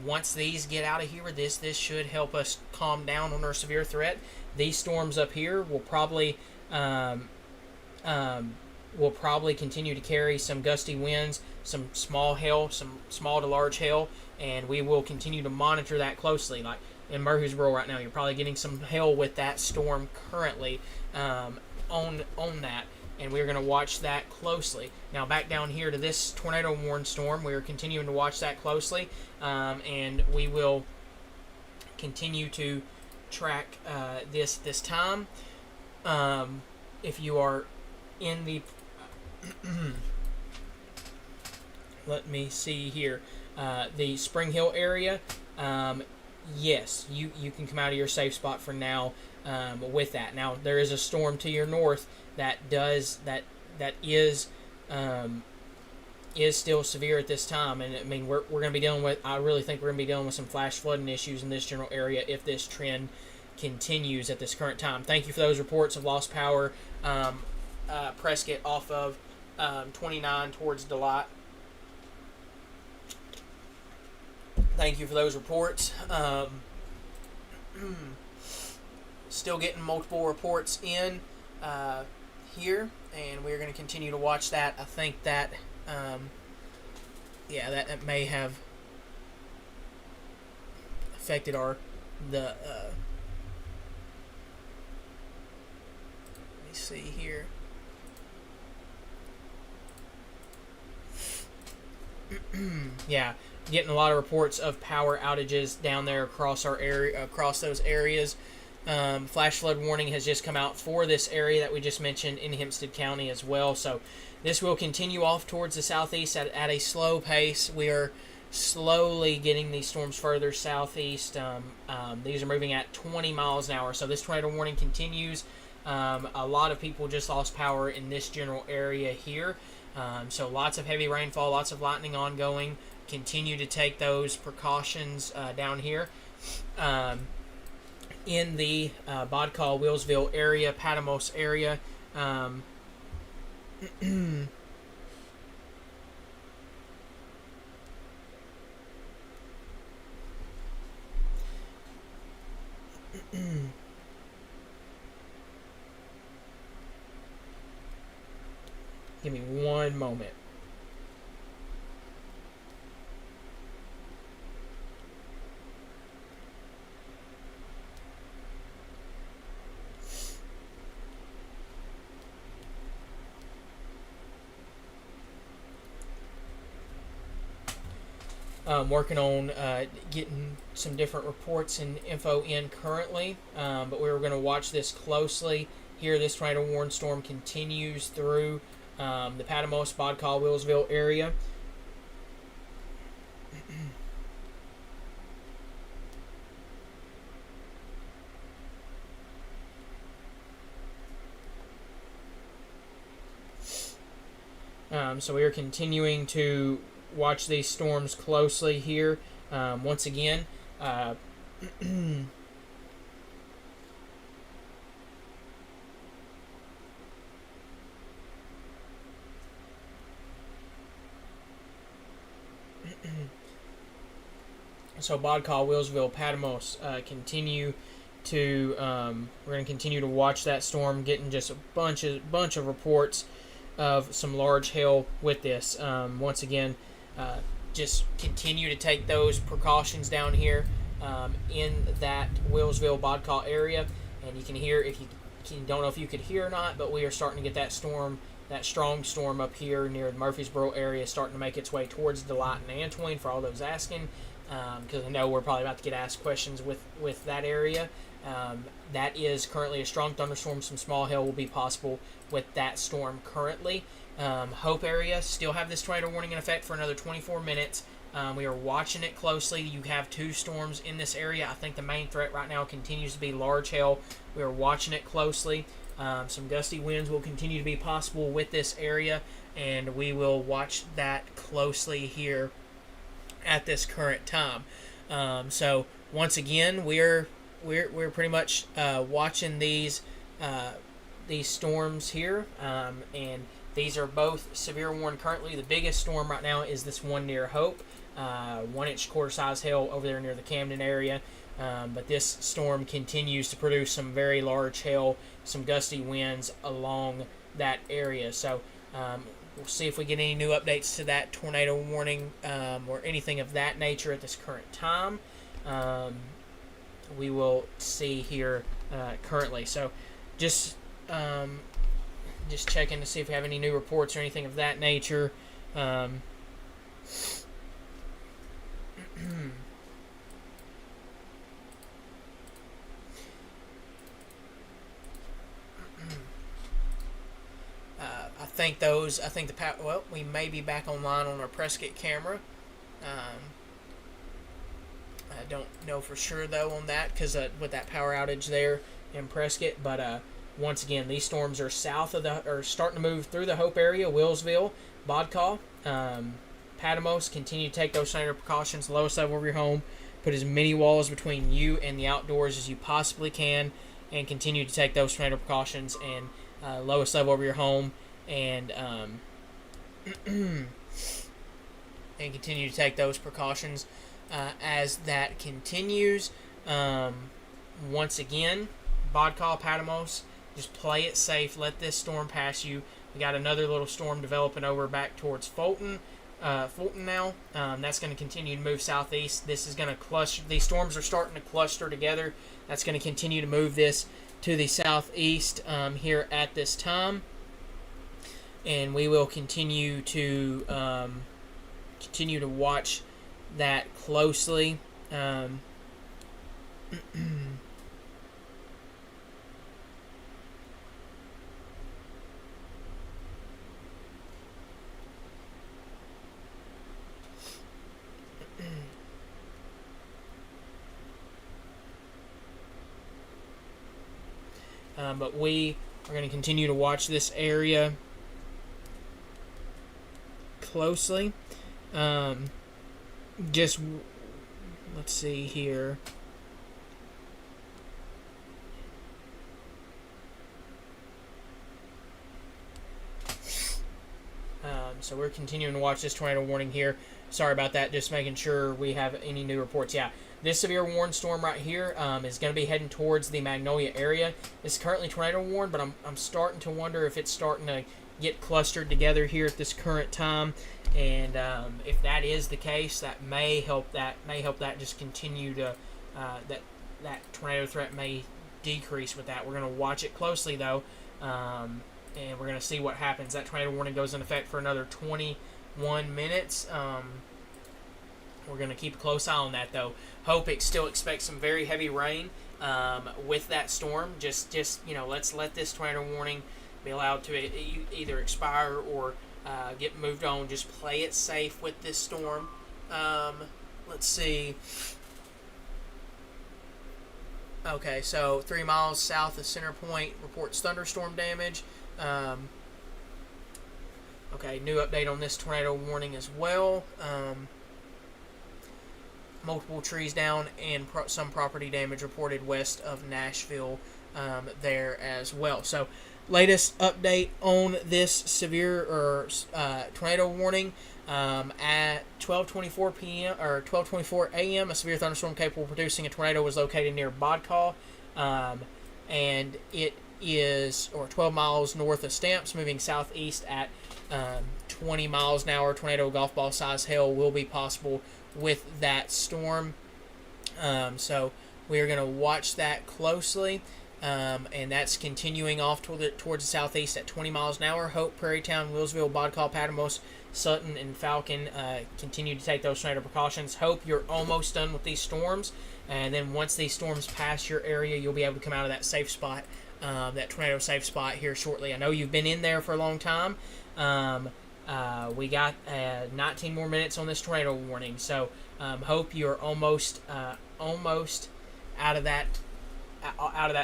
Once these get out of here, this should help us calm down on our severe threat. These storms up here will probably continue to carry some gusty winds, some small hail, some small to large hail, and we will continue to monitor that closely. Like in Murfreesboro right now, you're probably getting some hail with that storm currently on that, and we're going to watch that closely. Now back down here to this tornado warned storm, we are continuing to watch that closely, and we will continue to track this time. If you are in the let me see here, the Spring Hill area, yes, you can come out of your safe spot for now with that. Now there is a storm to your north that is still severe at this time, and I mean we're going to be dealing with. I really think we're going to be dealing with some flash flooding issues in this general area if this trend continues at this current time. Thank you for those reports of lost power. Prescott off of 29 towards Delight. Thank you for those reports. Still getting multiple reports in here, and we're going to continue to watch that. I think that that may have affected let me see here. Yeah, getting a lot of reports of power outages down there across our area, across those areas. Flash flood warning has just come out for this area that we just mentioned in Hempstead County as well. So this will continue off towards the southeast at a slow pace. We are slowly getting these storms further southeast. These are moving at 20 miles an hour. So this tornado warning continues. A lot of people just lost power in this general area here. So lots of heavy rainfall, lots of lightning ongoing. Continue to take those precautions down here. In the Bodcall, Willsville area, Patamos area. Give me one moment. Working on getting some different reports and info in currently, but we're going to watch this closely. Here, this tornado warning storm continues through the Patamos, Bodcall, Willsville area. So we are continuing to watch these storms closely here. Once again, so Bodcall, Willsville, Patamos continue to. We're going to continue to watch that storm, getting just a bunch of reports of some large hail with this. Once again, just continue to take those precautions down here in that Willsville, Bodcall area. And you can hear, if you don't know if you could hear or not, but we are starting to get that storm, that strong storm up here near the Murfreesboro area, starting to make its way towards Delight and Antoine, for all those asking, because I know we're probably about to get asked questions with that area. That is currently a strong thunderstorm. Some small hail will be possible with that storm currently. Hope area still have this tornado warning in effect for another 24 minutes. We are watching it closely. You have two storms in this area. I think the main threat right now continues to be large hail. We are watching it closely. Some gusty winds will continue to be possible with this area, and we will watch that closely here at this current time. So once again, we're pretty much watching these storms here, and these are both severe warned currently. The biggest storm right now is this one near Hope, 1 inch quarter size hail over there near the Camden area. But this storm continues to produce some very large hail, some gusty winds along that area. So we'll see if we get any new updates to that tornado warning or anything of that nature at this current time. We will see here currently. So just checking to see if we have any new reports or anything of that nature. I think we may be back online on our Prescott camera. I don't know for sure though on that, because with that power outage there in Prescott. But once again, these storms are starting to move through the Hope area, Willsville, Bodcall, Patamos. Continue to take those standard precautions. Lowest level of your home. Put as many walls between you and the outdoors as you possibly can, and continue to take those tornado precautions and lowest level of your home, and and continue to take those precautions as that continues. Once again, Bodcall, Patamos, just play it safe. Let this storm pass you. We got another little storm developing over back towards Fulton now. That's going to continue to move southeast. This is going to cluster. These storms are starting to cluster together. That's going to continue to move this to the southeast here at this time, and we will continue to watch that closely. But we are going to continue to watch this area. closely. Just let's see here. So we're continuing to watch this tornado warning here. Sorry about that. Just making sure we have any new reports. Yeah, this severe warned storm right here is going to be heading towards the Magnolia area. It's currently tornado warned, but I'm starting to wonder if it's starting to get clustered together here at this current time. And if that is the case, that may help that just continue to that tornado threat may decrease with that. We're going to watch it closely though. And we're going to see what happens. That tornado warning goes in effect for another 21 minutes. We're going to keep a close eye on that, though. Still expect some very heavy rain with that storm. Just let's let this tornado warning be allowed to either expire or get moved on. Just play it safe with this storm. Let's see. Okay, so 3 miles south of Center Point reports thunderstorm damage. Okay, new update on this tornado warning as well. Multiple trees down and some property damage reported west of Nashville there as well. So, latest update on this severe tornado warning. At 12:24 p.m. or 12:24 a.m., a severe thunderstorm capable of producing a tornado was located near Bodcaw, and it is 12 miles north of Stamps, moving southeast at 20 miles an hour. Tornado golf ball size hail will be possible with that storm. So we are going to watch that closely. And that's continuing off towards the southeast at 20 miles an hour. Hope, Prairietown, Willsville, Bodcaw, Patmos, Sutton, and Falcon continue to take those tornado precautions. Hope you're almost done with these storms. And then once these storms pass your area, you'll be able to come out of that safe spot, that tornado safe spot here shortly. I know you've been in there for a long time. We got 19 more minutes on this tornado warning. So hope you're almost out of that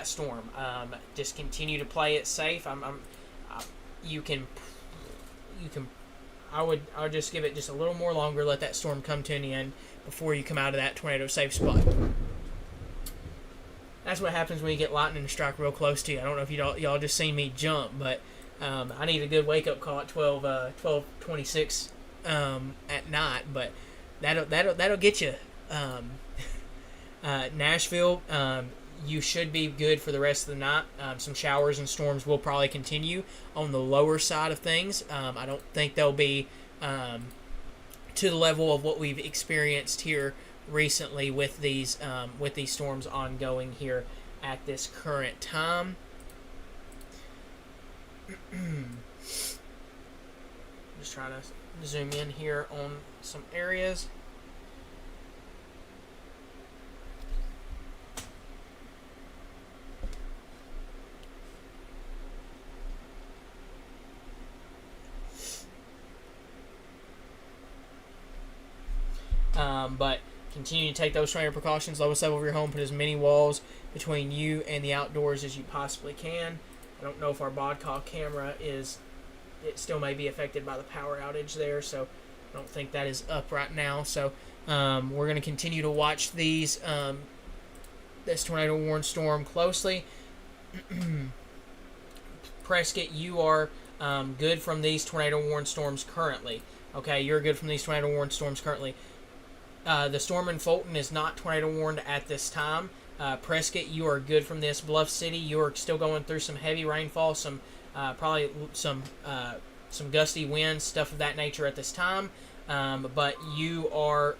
storm. Just continue to play it safe. I would just give it just a little more longer. Let that storm come to an end before you come out of that tornado safe spot. That's what happens when you get lightning strike real close to you. I don't know if y'all just seen me jump, but I need a good wake up call at 12:26 at night. But that'll get you. Nashville. You should be good for the rest of the night. Some showers and storms will probably continue on the lower side of things. I don't think they'll be to the level of what we've experienced here recently with these storms ongoing here at this current time. Just trying to zoom in here on some areas. But continue to take those tornado precautions. Lowest level of your home. Put as many walls between you and the outdoors as you possibly can. I don't know if our Bodcaw camera it still may be affected by the power outage there, so I don't think that is up right now. So we're going to continue to watch this tornado warned storm closely. Prescott, you are good from these tornado warned storms currently. Okay, you're good from these tornado warned storms currently. The storm in Fulton is not tornado warned at this time. Prescott, you are good from this. Bluff City, you are still going through some heavy rainfall, probably some gusty winds, stuff of that nature at this time. But you are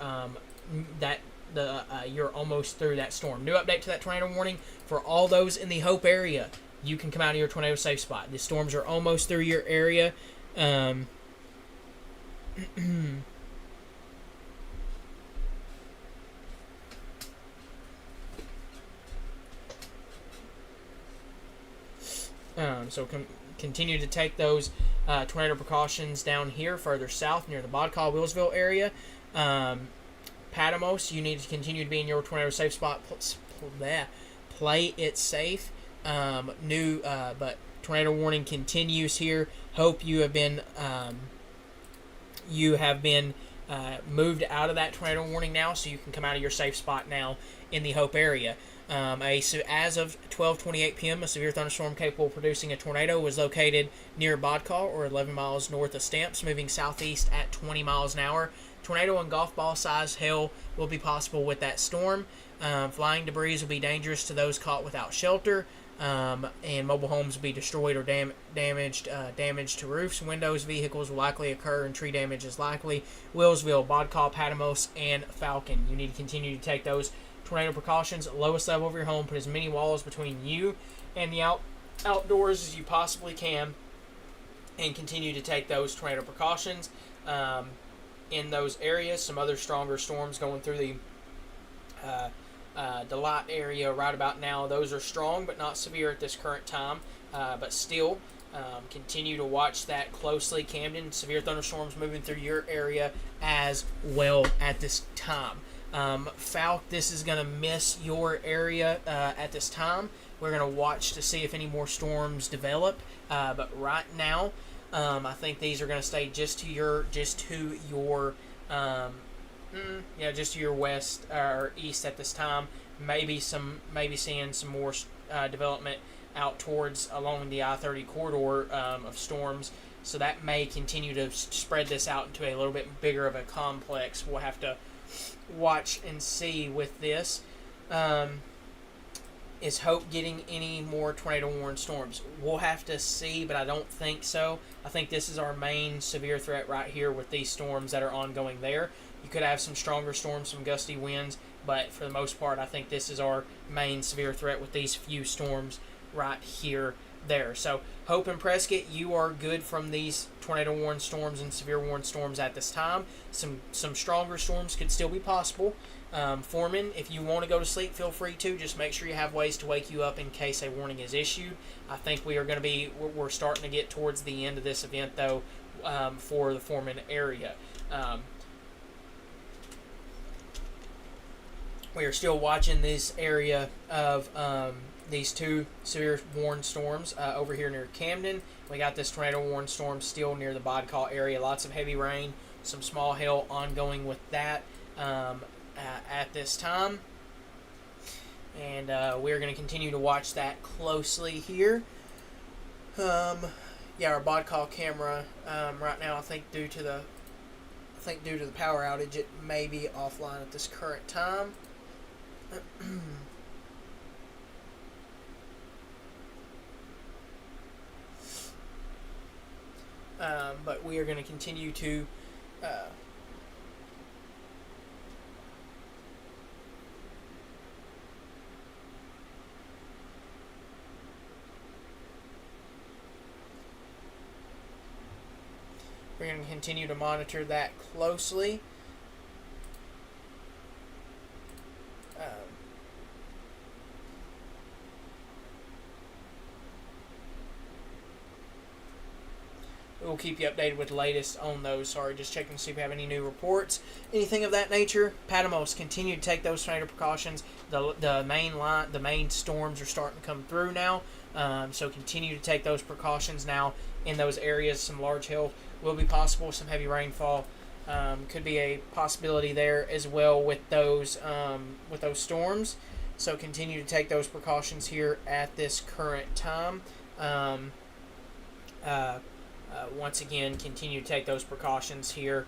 you're almost through that storm. New update to that tornado warning for all those in the Hope area. You can come out of your tornado safe spot. The storms are almost through your area. So continue to take those tornado precautions down here further south near the Bodcaw, Willsville area. Patmos, you need to continue to be in your tornado safe spot. Play it safe. But tornado warning continues here. Hope you have been you have been moved out of that tornado warning now, so you can come out of your safe spot now in the Hope area. As of 12:28 p.m., a severe thunderstorm capable of producing a tornado was located near Bodcal, or 11 miles north of Stamps, moving southeast at 20 miles an hour. Tornado and golf ball size hail will be possible with that storm. Flying debris will be dangerous to those caught without shelter. And mobile homes will be destroyed or damaged. Damage to roofs, windows, vehicles will likely occur, and tree damage is likely. Willsville, Bodcal, Patmos, and Falcon. You need to continue to take those tornado precautions. Lowest level of your home. Put as many walls between you and the outdoors as you possibly can, and continue to take those tornado precautions in those areas. Some other stronger storms going through the Delight area right about now. Those are strong but not severe at this current time, but still continue to watch that closely. Camden, severe thunderstorms moving through your area as well at this time. Falk, this is going to miss your area at this time. We're going to watch to see if any more storms develop, but right now I think these are going to stay just to your west or east at this time. Maybe seeing some more development out towards along the I-30 corridor of storms. So that may continue to spread this out into a little bit bigger of a complex. We'll have to watch and see with this. Is Hope getting any more tornado warned storms? We'll have to see, but I don't think so. I think this is our main severe threat right here with these storms that are ongoing there. You could have some stronger storms, some gusty winds, but for the most part, I think this is our main severe threat with these few storms right here, there. So Hope and Prescott, you are good from these tornado warned storms and severe warned storms at this time. Some stronger storms could still be possible. Foreman, if you want to go to sleep, feel free to. Just make sure you have ways to wake you up in case a warning is issued. I think we're starting to get towards the end of this event, though, for the Foreman area. We are still watching this area of these two severe warned storms over here near Camden. We got this tornado warned storm still near the Bodcal area. Lots of heavy rain, some small hail ongoing with that at this time. And we're going to continue to watch that closely here. Our Bodcal camera right now, I think due to the power outage, it may be offline at this current time. But we are going to continue to monitor that closely. We'll keep you updated with the latest on those. Sorry, just checking to see if we have any new reports. Anything of that nature. Patmos, continue to take those tornado precautions. The main storms are starting to come through now. So continue to take those precautions now in those areas. Some large hail will be possible. Some heavy rainfall could be a possibility there as well with those storms. So continue to take those precautions here at this current time. Once again, continue to take those precautions here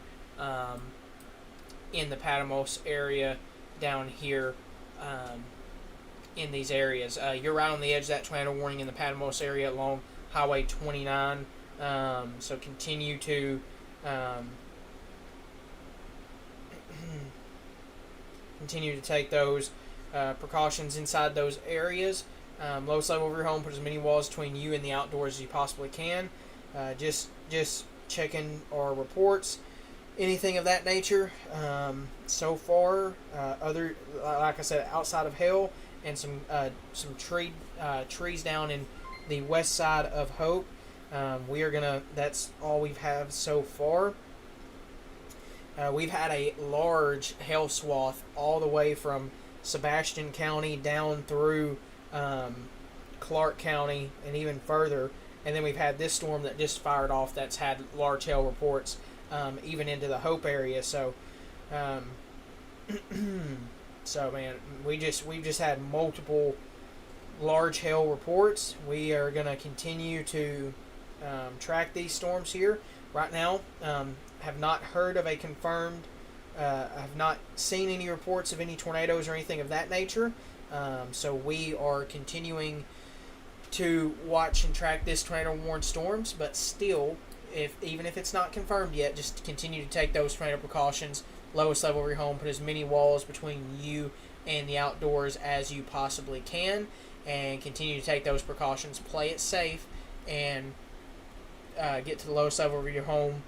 in the Patmos area down here in these areas. You're right on the edge of that tornado warning in the Patmos area along Highway 29. So continue to take those precautions inside those areas. Lowest level of your home, put as many walls between you and the outdoors as you possibly can. Just checking our reports, anything of that nature. So far, other like I said, outside of hail and some trees down in the west side of Hope. That's all we've had so far. We've had a large hail swath all the way from Sebastian County down through Clark County and even further. And then we've had this storm that just fired off that's had large hail reports even into the Hope area. So, um, so man, we've just had multiple large hail reports. We are going to continue to track these storms here. Right now, have not heard of a confirmed. Have not seen any reports of any tornadoes or anything of that nature. So we are continuing to watch and track this tornado warned storms, but still, even if it's not confirmed yet, just continue to take those tornado precautions. Lowest level of your home, put as many walls between you and the outdoors as you possibly can, and continue to take those precautions. Play it safe, and get to the lowest level of your home,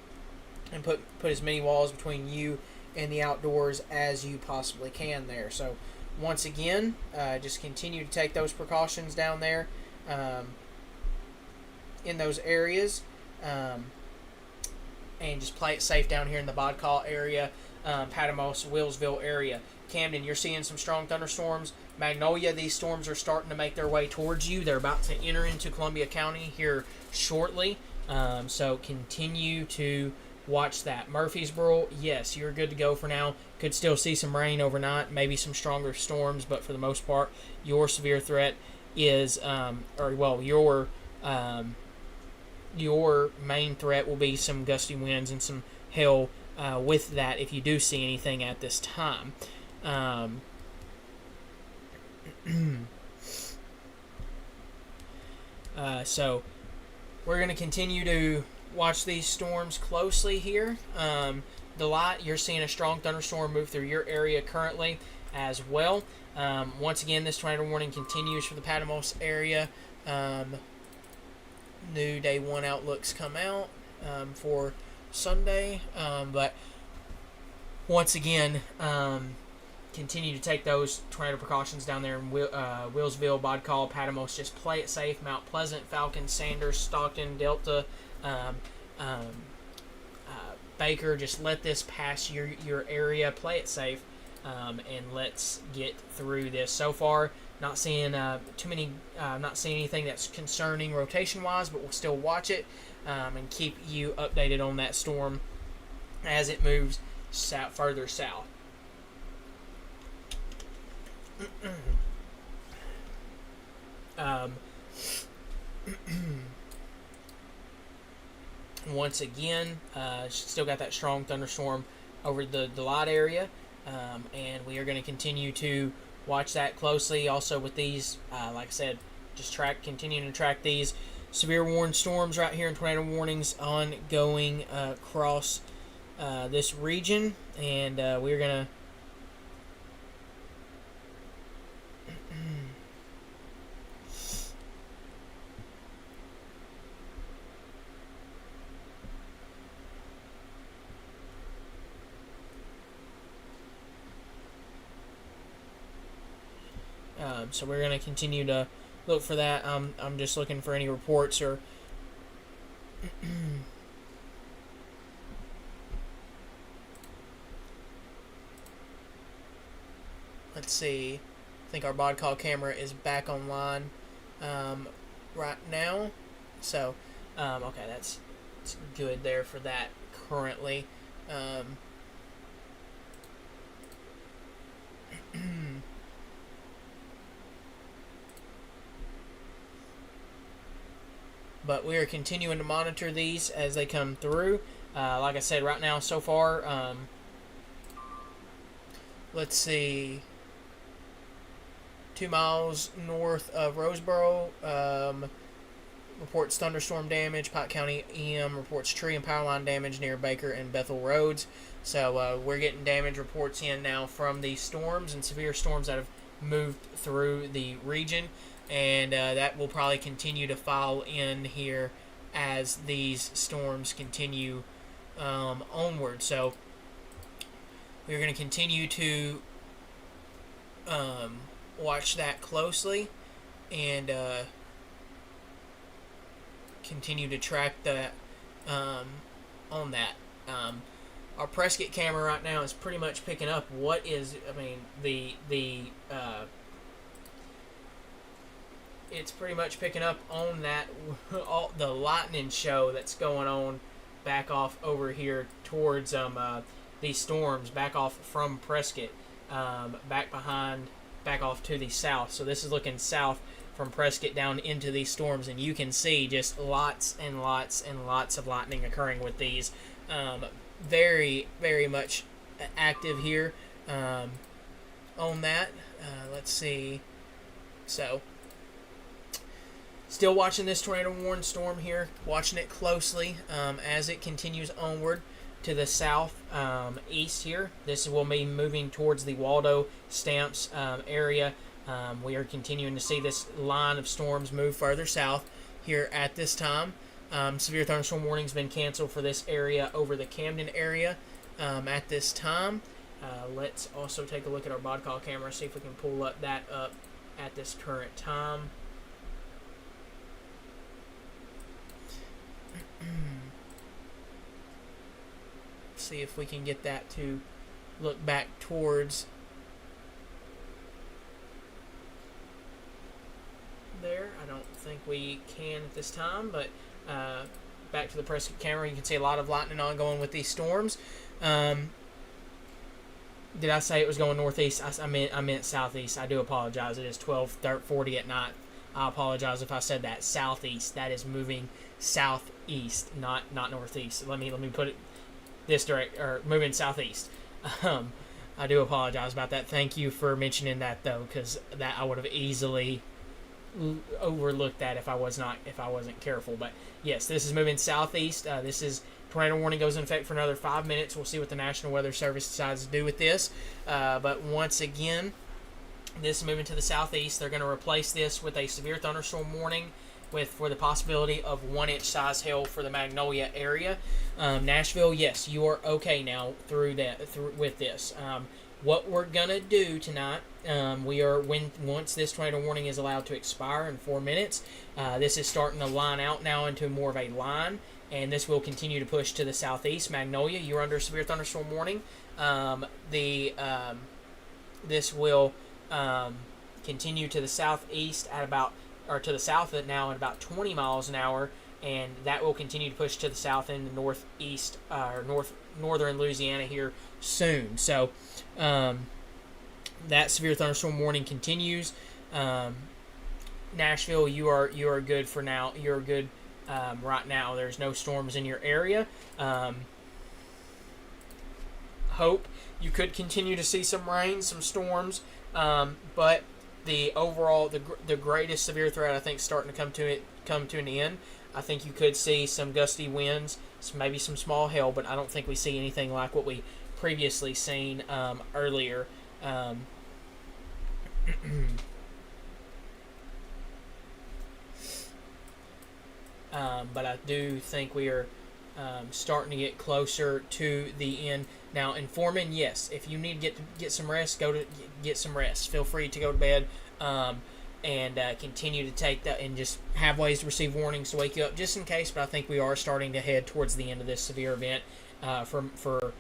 and put as many walls between you and the outdoors as you possibly can there. So once again, just continue to take those precautions down there in those areas, and just play it safe down here in the Bodcall area, Patmos, Willsville area. Camden, you're seeing some strong thunderstorms. Magnolia, these storms are starting to make their way towards you. They're about to enter into Columbia County here shortly, so continue to watch that. Murfreesboro, yes, you're good to go for now. Could still see some rain overnight, maybe some stronger storms, but for the most part, your severe threat is, your main threat will be some gusty winds and some hail with that if you do see anything at this time. So we're going to continue to watch these storms closely here. Delight, you're seeing a strong thunderstorm move through your area currently as well. Once again, this tornado warning continues for the Patmos area. New day one outlooks come out for Sunday, but once again, continue to take those tornado precautions down there in Willsville, Bodcall, Patmos. Just play it safe. Mount Pleasant, Falcon, Sanders, Stockton, Delta, Baker. Just let this pass your area. Play it safe, and let's get through this. So far, not seeing too many. Not seeing anything that's concerning rotation-wise, but we'll still watch it and keep you updated on that storm as it moves further south. Once again, still got that strong thunderstorm over the Delight area, and we are going to continue to watch that closely. Also with these, like I said, just continuing to track these severe warned storms right here in tornado warnings ongoing across this region, and we're going to so we're going to continue to look for that. I'm just looking for any reports or let's see. I think our Bodcall camera is back online right now. So, okay, that's good there for that currently. But we are continuing to monitor these as they come through. Like I said, right now, so far, let's see, 2 miles north of Roseboro, reports thunderstorm damage. Pike County EM reports tree and power line damage near Baker and Bethel Roads. So we're getting damage reports in now from these storms and severe storms that have moved through the region. And that will probably continue to file in here as these storms continue onward. So we're going to continue to watch that closely and continue to track that on that. Our Prescott camera right now is pretty much picking up what is, it's pretty much picking up on that, all the lightning show that's going on back off over here towards these storms, back off from Prescott, back off to the south. So this is looking south from Prescott down into these storms, and you can see just lots and lots and lots of lightning occurring with these. Very, very much active here on that. Let's see. So, still watching this tornado warning storm here, watching it closely as it continues onward to the south east here. This will be moving towards the Waldo Stamps area. We are continuing to see this line of storms move further south here at this time. Severe thunderstorm warning has been canceled for this area over the Camden area at this time. Let's also take a look at our bod call camera, see if we can pull that up at this current time. See if we can get that to look back towards there. I don't think we can at this time, but back to the Prescott camera, you can see a lot of lightning ongoing with these storms. Did I say it was going northeast? I meant southeast. I do apologize. It is 12:40 at night. I apologize if I said that. Southeast. That is moving southeast, not northeast. Let me put it this direct, or moving southeast. I do apologize about that. Thank you for mentioning that though, because that I would have easily overlooked that if I wasn't careful. But yes, this is moving southeast. This is tornado warning goes in effect for another 5 minutes. We'll see what the National Weather Service decides to do with this. But once again, this is moving to the southeast. They're going to replace this with a severe thunderstorm warning for the possibility of 1-inch size hail for the Magnolia area. Nashville, yes, you are okay now with this. What we're gonna do tonight, once this tornado warning is allowed to expire in 4 minutes, this is starting to line out now into more of a line, and this will continue to push to the southeast. Magnolia, you're under severe thunderstorm warning. This will continue to the southeast to the south of it now at about 20 miles an hour, and that will continue to push to the south in the northeast or northern Louisiana here soon. So that severe thunderstorm warning continues. Nashville, you are good for now. You're good right now. There's no storms in your area. Hope you could continue to see some rain, some storms, but the overall, the greatest severe threat, I think, is starting to come to an end. I think you could see some gusty winds, maybe some small hail, but I don't think we see anything like what we previously seen earlier. But I do think we are starting to get closer to the end. Now, in Foreman, yes, if you need to get some rest, get some rest. Feel free to go to bed and continue to take that, and just have ways to receive warnings to wake you up just in case. But I think we are starting to head towards the end of this severe event for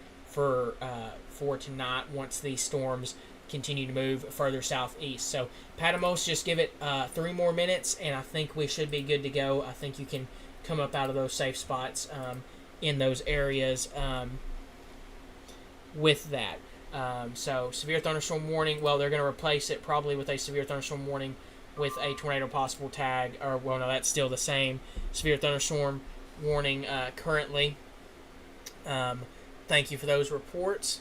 tonight once these storms continue to move further southeast. So Patmos, just give it 3 more minutes, and I think we should be good to go. I think you can come up out of those safe spots in those areas with that. So severe thunderstorm warning, well, they're going to replace it probably with a severe thunderstorm warning with a tornado possible tag, or well, no, that's still the same severe thunderstorm warning currently. Thank you for those reports.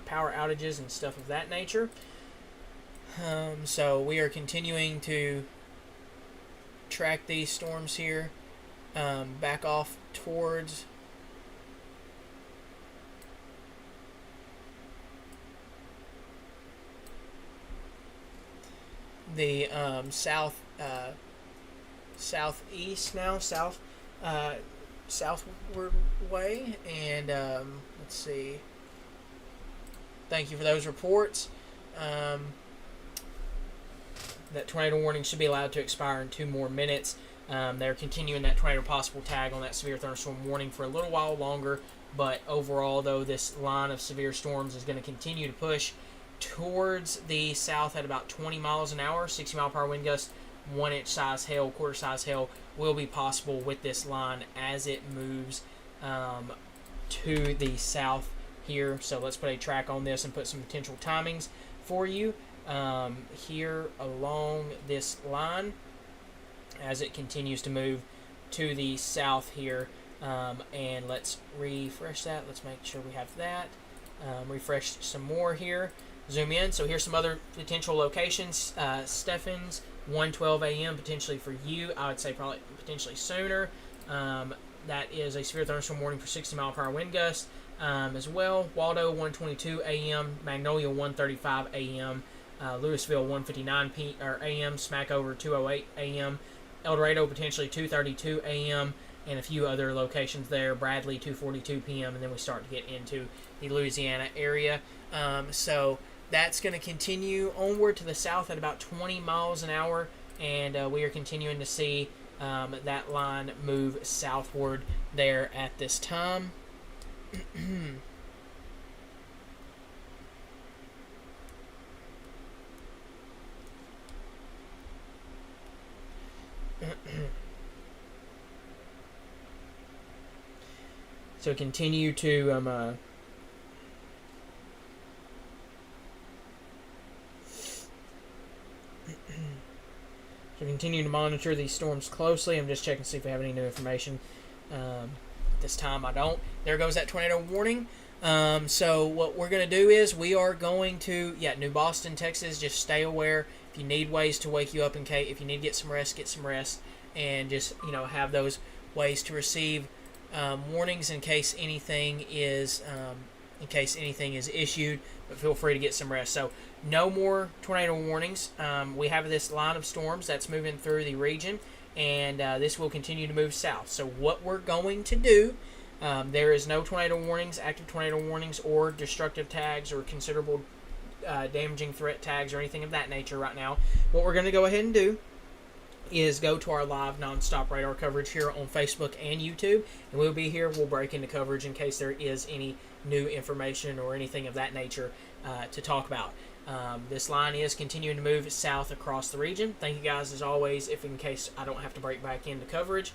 Power outages and stuff of that nature. So we are continuing to track these storms here back off towards the southeast now, southward way, and let's see. Thank you for those reports. That tornado warning should be allowed to expire in 2 more minutes. They're continuing that tornado possible tag on that severe thunderstorm warning for a little while longer, but overall, though, this line of severe storms is going to continue to push towards the south at about 20 miles an hour, 60 mile per hour wind gust, 1 inch size hail, quarter size hail will be possible with this line as it moves to the south here. So let's put a track on this and put some potential timings for you here along this line as it continues to move to the south here. And let's refresh that. Let's make sure we have that. Refresh some more here. Zoom in. So here's some other potential locations. Stephens, 1:12 a.m. potentially for you. I would say probably potentially sooner. That is a severe thunderstorm warning for 60 mile per hour wind gust as well. Waldo, 1:22 a.m. Magnolia, 1:35 a.m. Louisville, 1:59 a.m. Smackover, 2:08 a.m. El Dorado, potentially 2:32 a.m. and a few other locations there. Bradley, 2:42 p.m. and then we start to get into the Louisiana area. So that's going to continue onward to the south at about 20 miles an hour, and we are continuing to see that line move southward there at this time. So continue to continue to monitor these storms closely. I'm just checking to see if we have any new information. At this time, I don't. There goes that tornado warning. So what we're going to do is we are going to, New Boston, Texas, just stay aware. If you need ways to wake you up if you need to get some rest, and just, have those ways to receive warnings in case anything is issued, but feel free to get some rest. So no more tornado warnings. We have this line of storms that's moving through the region, and this will continue to move south. So what we're going to do, there is no tornado warnings, active tornado warnings, or destructive tags, or considerable damaging threat tags, or anything of that nature right now. What we're going to go ahead and do is go to our live nonstop radar coverage here on Facebook and YouTube, and we'll be here. We'll break into coverage in case there is any new information or anything of that nature to talk about. This line is continuing to move south across the region. Thank you guys as always. If in case I don't have to break back into coverage,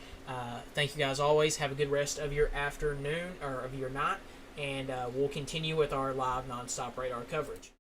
thank you guys always. Have a good rest of your afternoon or of your night, and we'll continue with our live nonstop radar coverage.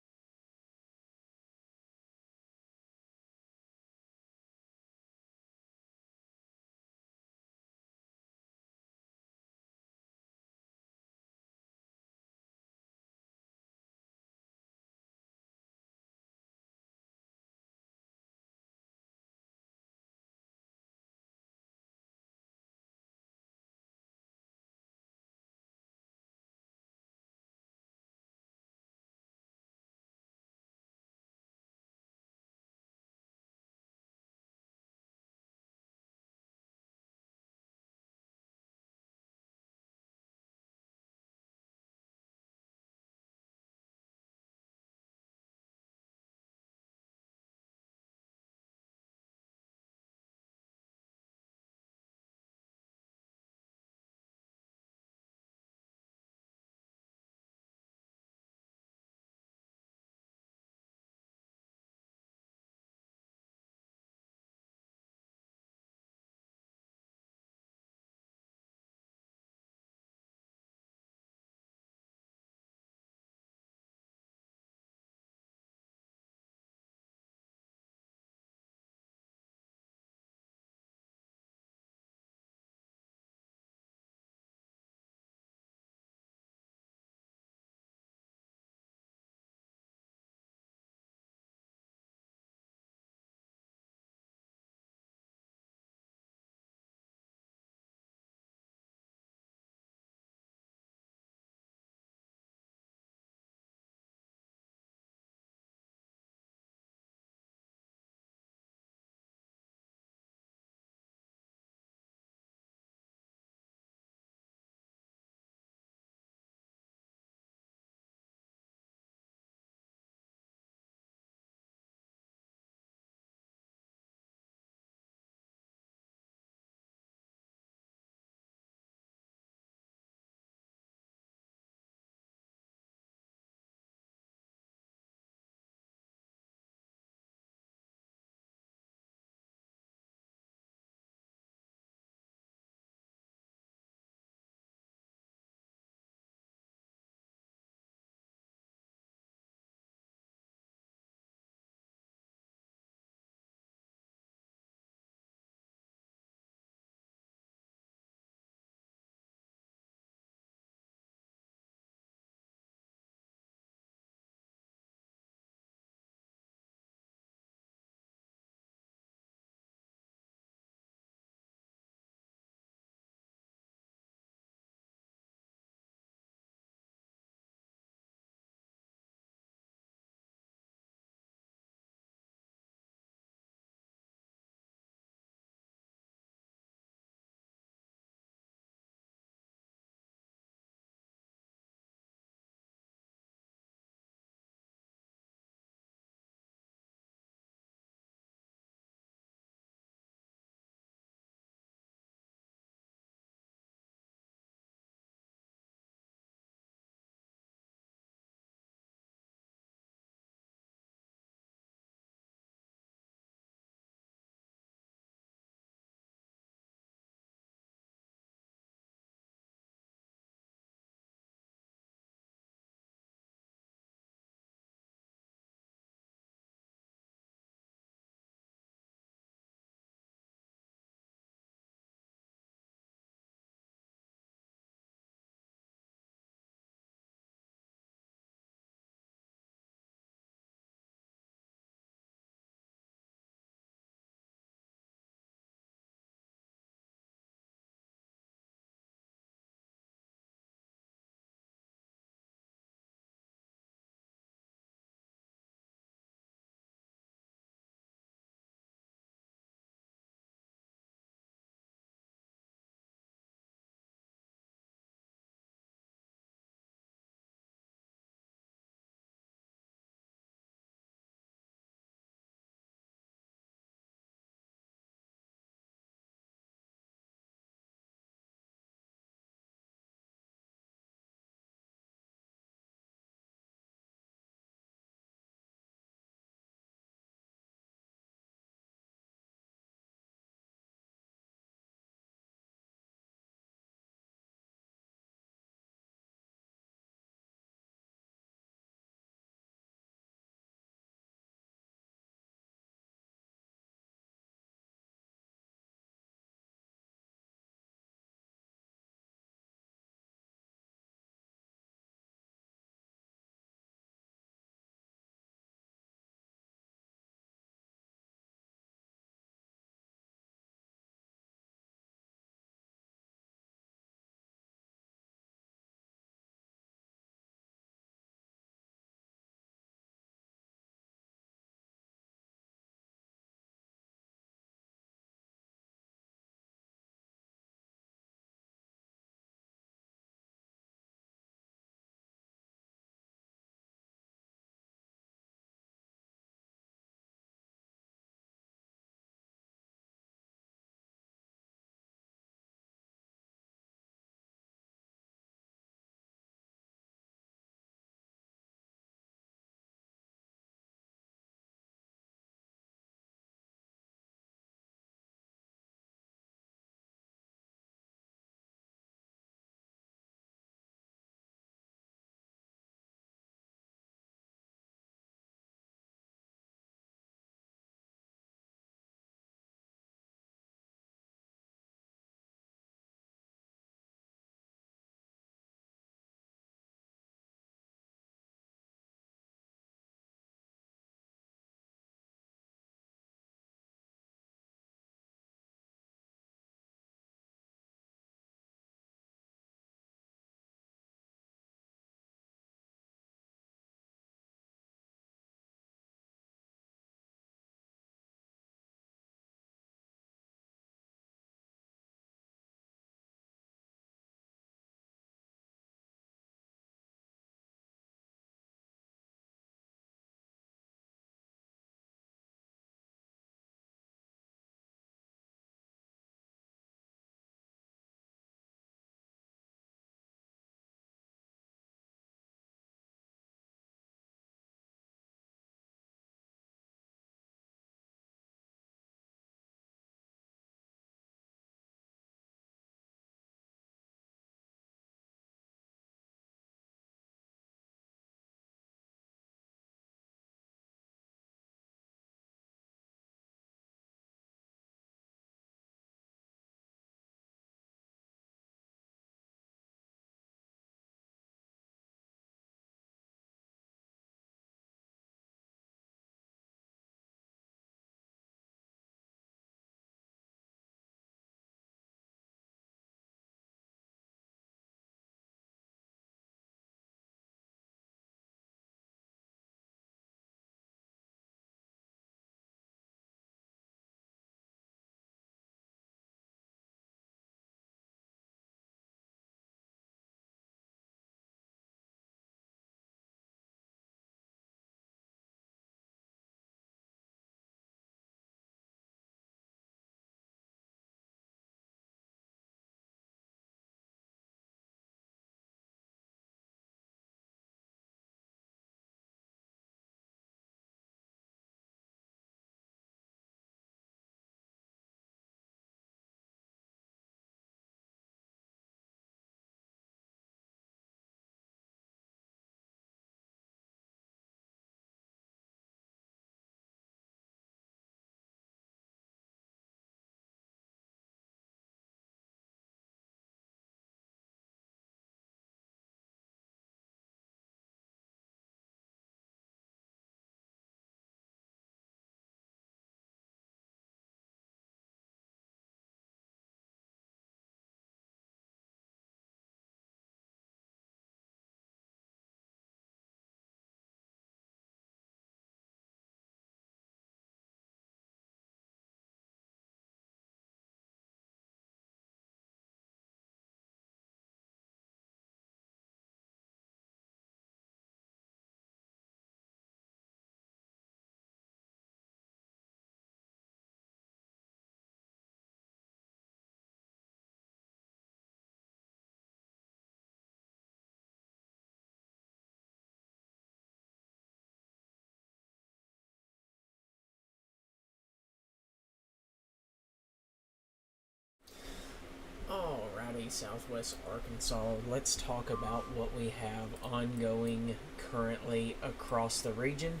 County, Southwest Arkansas. Let's talk about what we have ongoing currently across the region.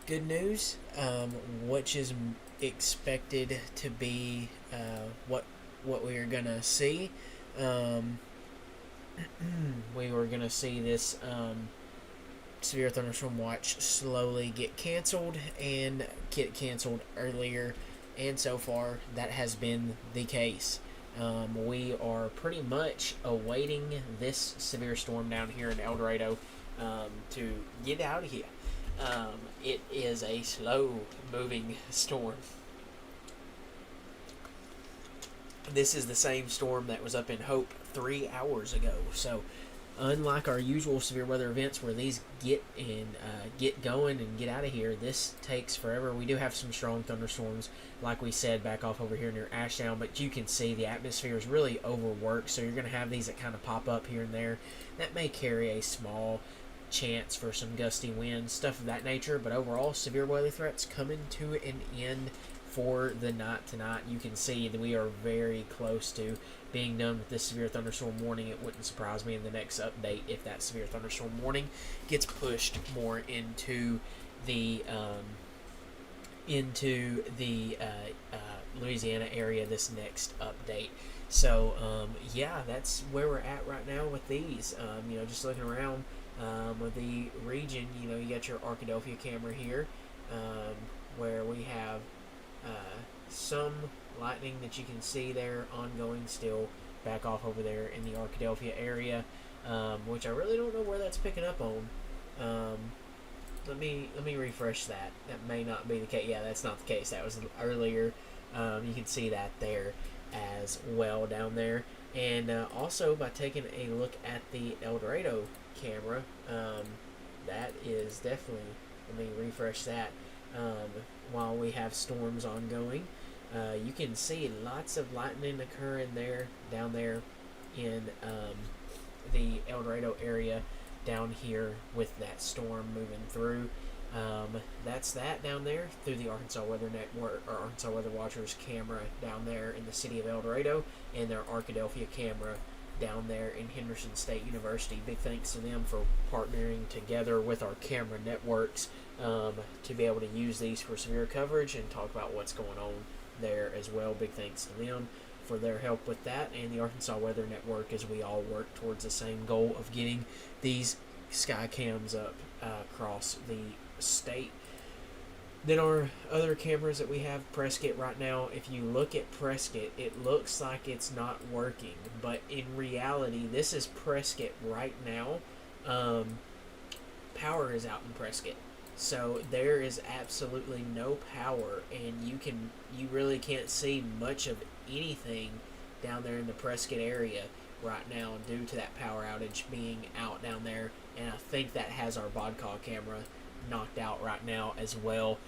Good news, which is expected to be what we are gonna see. We were gonna see this severe thunderstorm watch slowly get canceled and get canceled earlier, and so far that has been the case. We are pretty much awaiting this severe storm down here in El Dorado to get out of here. It is a slow moving storm. This is the same storm that was up in Hope 3 hours ago. So, unlike our usual severe weather events where these get going and get out of here, this takes forever. We do have some strong thunderstorms, like we said, back off over here near Ashdown, but you can see the atmosphere is really overworked, so you're going to have these that kind of pop up here and there. That may carry a small chance for some gusty winds, stuff of that nature, but overall, severe weather threats coming to an end for the night tonight. You can see that we are very close to being done with this severe thunderstorm warning. It wouldn't surprise me in the next update if that severe thunderstorm warning gets pushed more into the Louisiana area this next update. So yeah, that's where we're at right now with these. Just looking around with the region, you got your Arkadelphia camera here, where we have some lightning that you can see there ongoing still back off over there in the Arkadelphia area, which I really don't know where that's picking up on. Let me refresh that. That may not be the case. Yeah, that's not the case. That was earlier. You can see that there as well down there. And also by taking a look at the El Dorado camera, that is definitely, let me refresh that. While we have storms ongoing, you can see lots of lightning occurring down there in the El Dorado area down here with that storm moving through. That's that down there through the Arkansas Weather Network, or Arkansas Weather Watchers camera down there in the city of El Dorado, and their Arkadelphia camera down there in Henderson State University. Big thanks to them for partnering together with our camera networks to be able to use these for severe coverage and talk about what's going on there as well. Big thanks to them for their help with that, and the Arkansas Weather Network, as we all work towards the same goal of getting these sky cams up across the state. Then our other cameras that we have, Prescott right now, if you look at Prescott, it looks like it's not working, but in reality, this is Prescott right now. Power is out in Prescott, so there is absolutely no power, and you really can't see much of anything down there in the Prescott area right now due to that power outage being out down there, and I think that has our Vodka camera knocked out right now as well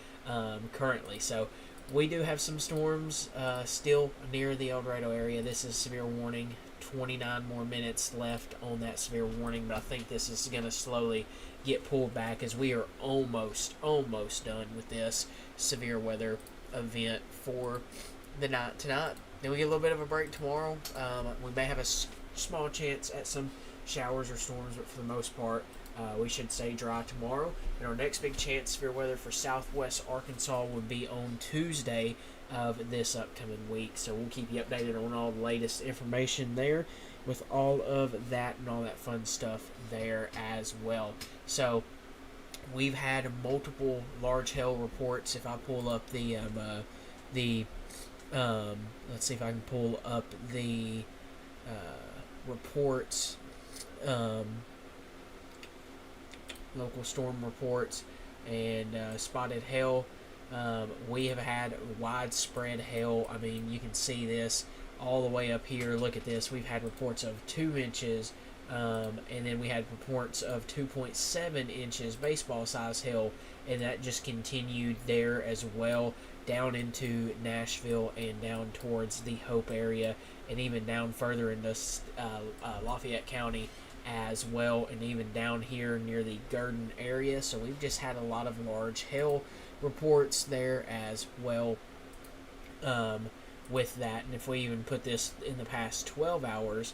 currently. So we do have some storms still near the El Dorado area. This is severe warning, 29 more minutes left on that severe warning, but I think this is going to slowly get pulled back as we are almost done with this severe weather event for the night tonight. Then we get a little bit of a break tomorrow. We may have a small chance at some showers or storms, but for the most part, we should stay dry tomorrow. And our next big chance severe weather for southwest Arkansas would be on Tuesday of this upcoming week. So we'll keep you updated on all the latest information there with all of that and all that fun stuff there as well. So we've had multiple large hail reports. If I pull up let's see if I can pull up the reports, local storm reports, and spotted hail. We have had widespread hail. I mean, you can see this all the way up here. Look at this. We've had reports of 2 inches, and then we had reports of 2.7 inches baseball size hail, and that just continued there as well down into Nashville and down towards the Hope area, and even down further into Lafayette County as well, and even down here near the Garden area. So we've just had a lot of large hail reports there as well. with that. And if we even put this in the past 12 hours,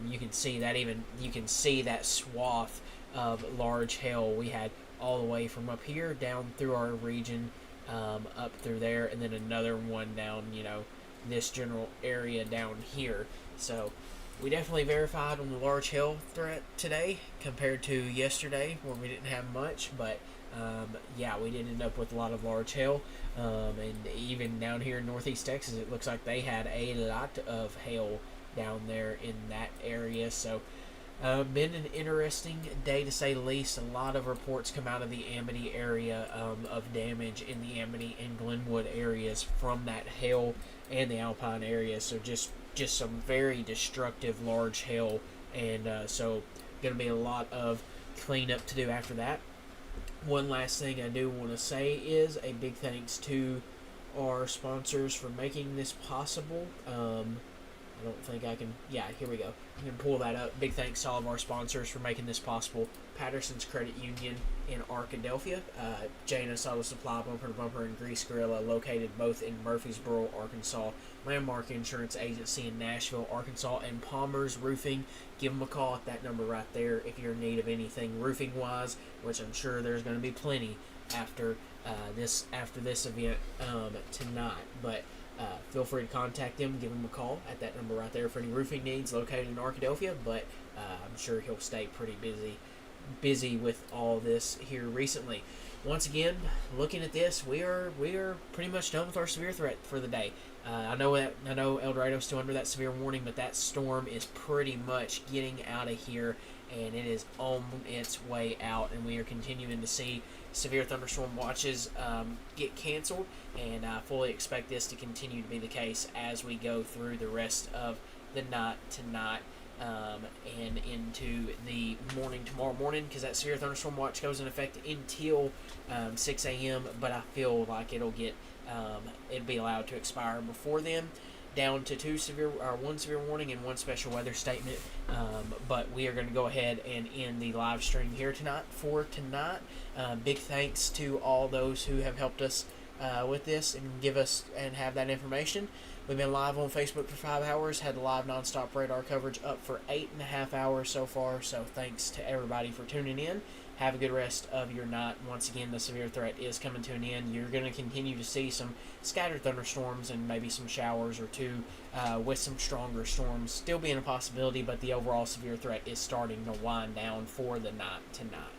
you can see that swath of large hail we had all the way from up here down through our region, up through there, and then another one down, this general area down here. So we definitely verified on the large hail threat today compared to yesterday where we didn't have much, but yeah, we did end up with a lot of large hail, and even down here in northeast Texas, it looks like they had a lot of hail down there in that area. So been an interesting day to say the least. A lot of reports come out of the Amity area of damage in the Amity and Glenwood areas from that hail, and the Alpine area. So just some very destructive large hail, and so going to be a lot of cleanup to do after that. One last thing I do want to say is a big thanks to our sponsors for making this possible. I don't think I can. Yeah, here we go. I can pull that up. Big thanks to all of our sponsors for making this possible. Patterson's Credit Union in Arkadelphia, J&S Auto Supply, Bumper to Bumper, and Grease Gorilla, located both in Murfreesboro, Arkansas. Landmark Insurance Agency in Nashville, Arkansas, and Palmer's Roofing. Give them a call at that number right there if you're in need of anything roofing-wise, which I'm sure there's going to be plenty after this event tonight. But feel free to contact him, give him a call at that number right there for any roofing needs, located in Arkadelphia. But I'm sure he'll stay pretty busy with all this here recently. Once again, looking at this, we are pretty much done with our severe threat for the day. I know El Dorado's still under that severe warning, but that storm is pretty much getting out of here, and it is on its way out, and we are continuing to see severe thunderstorm watches get canceled, and I fully expect this to continue to be the case as we go through the rest of the night tonight and into the morning tomorrow morning, because that severe thunderstorm watch goes in effect until 6 a.m., but I feel like it'll be allowed to expire before then, down to one severe warning and one special weather statement. But we are going to go ahead and end the live stream here tonight. Big thanks to all those who have helped us with this and give us and have that information. We've been live on Facebook for 5 hours, had the live nonstop radar coverage up for 8.5 hours so far, so thanks to everybody for tuning in. Have a good rest of your night. Once again, the severe threat is coming to an end. You're going to continue to see some scattered thunderstorms and maybe some showers or two with some stronger storms still being a possibility, but the overall severe threat is starting to wind down for the night tonight.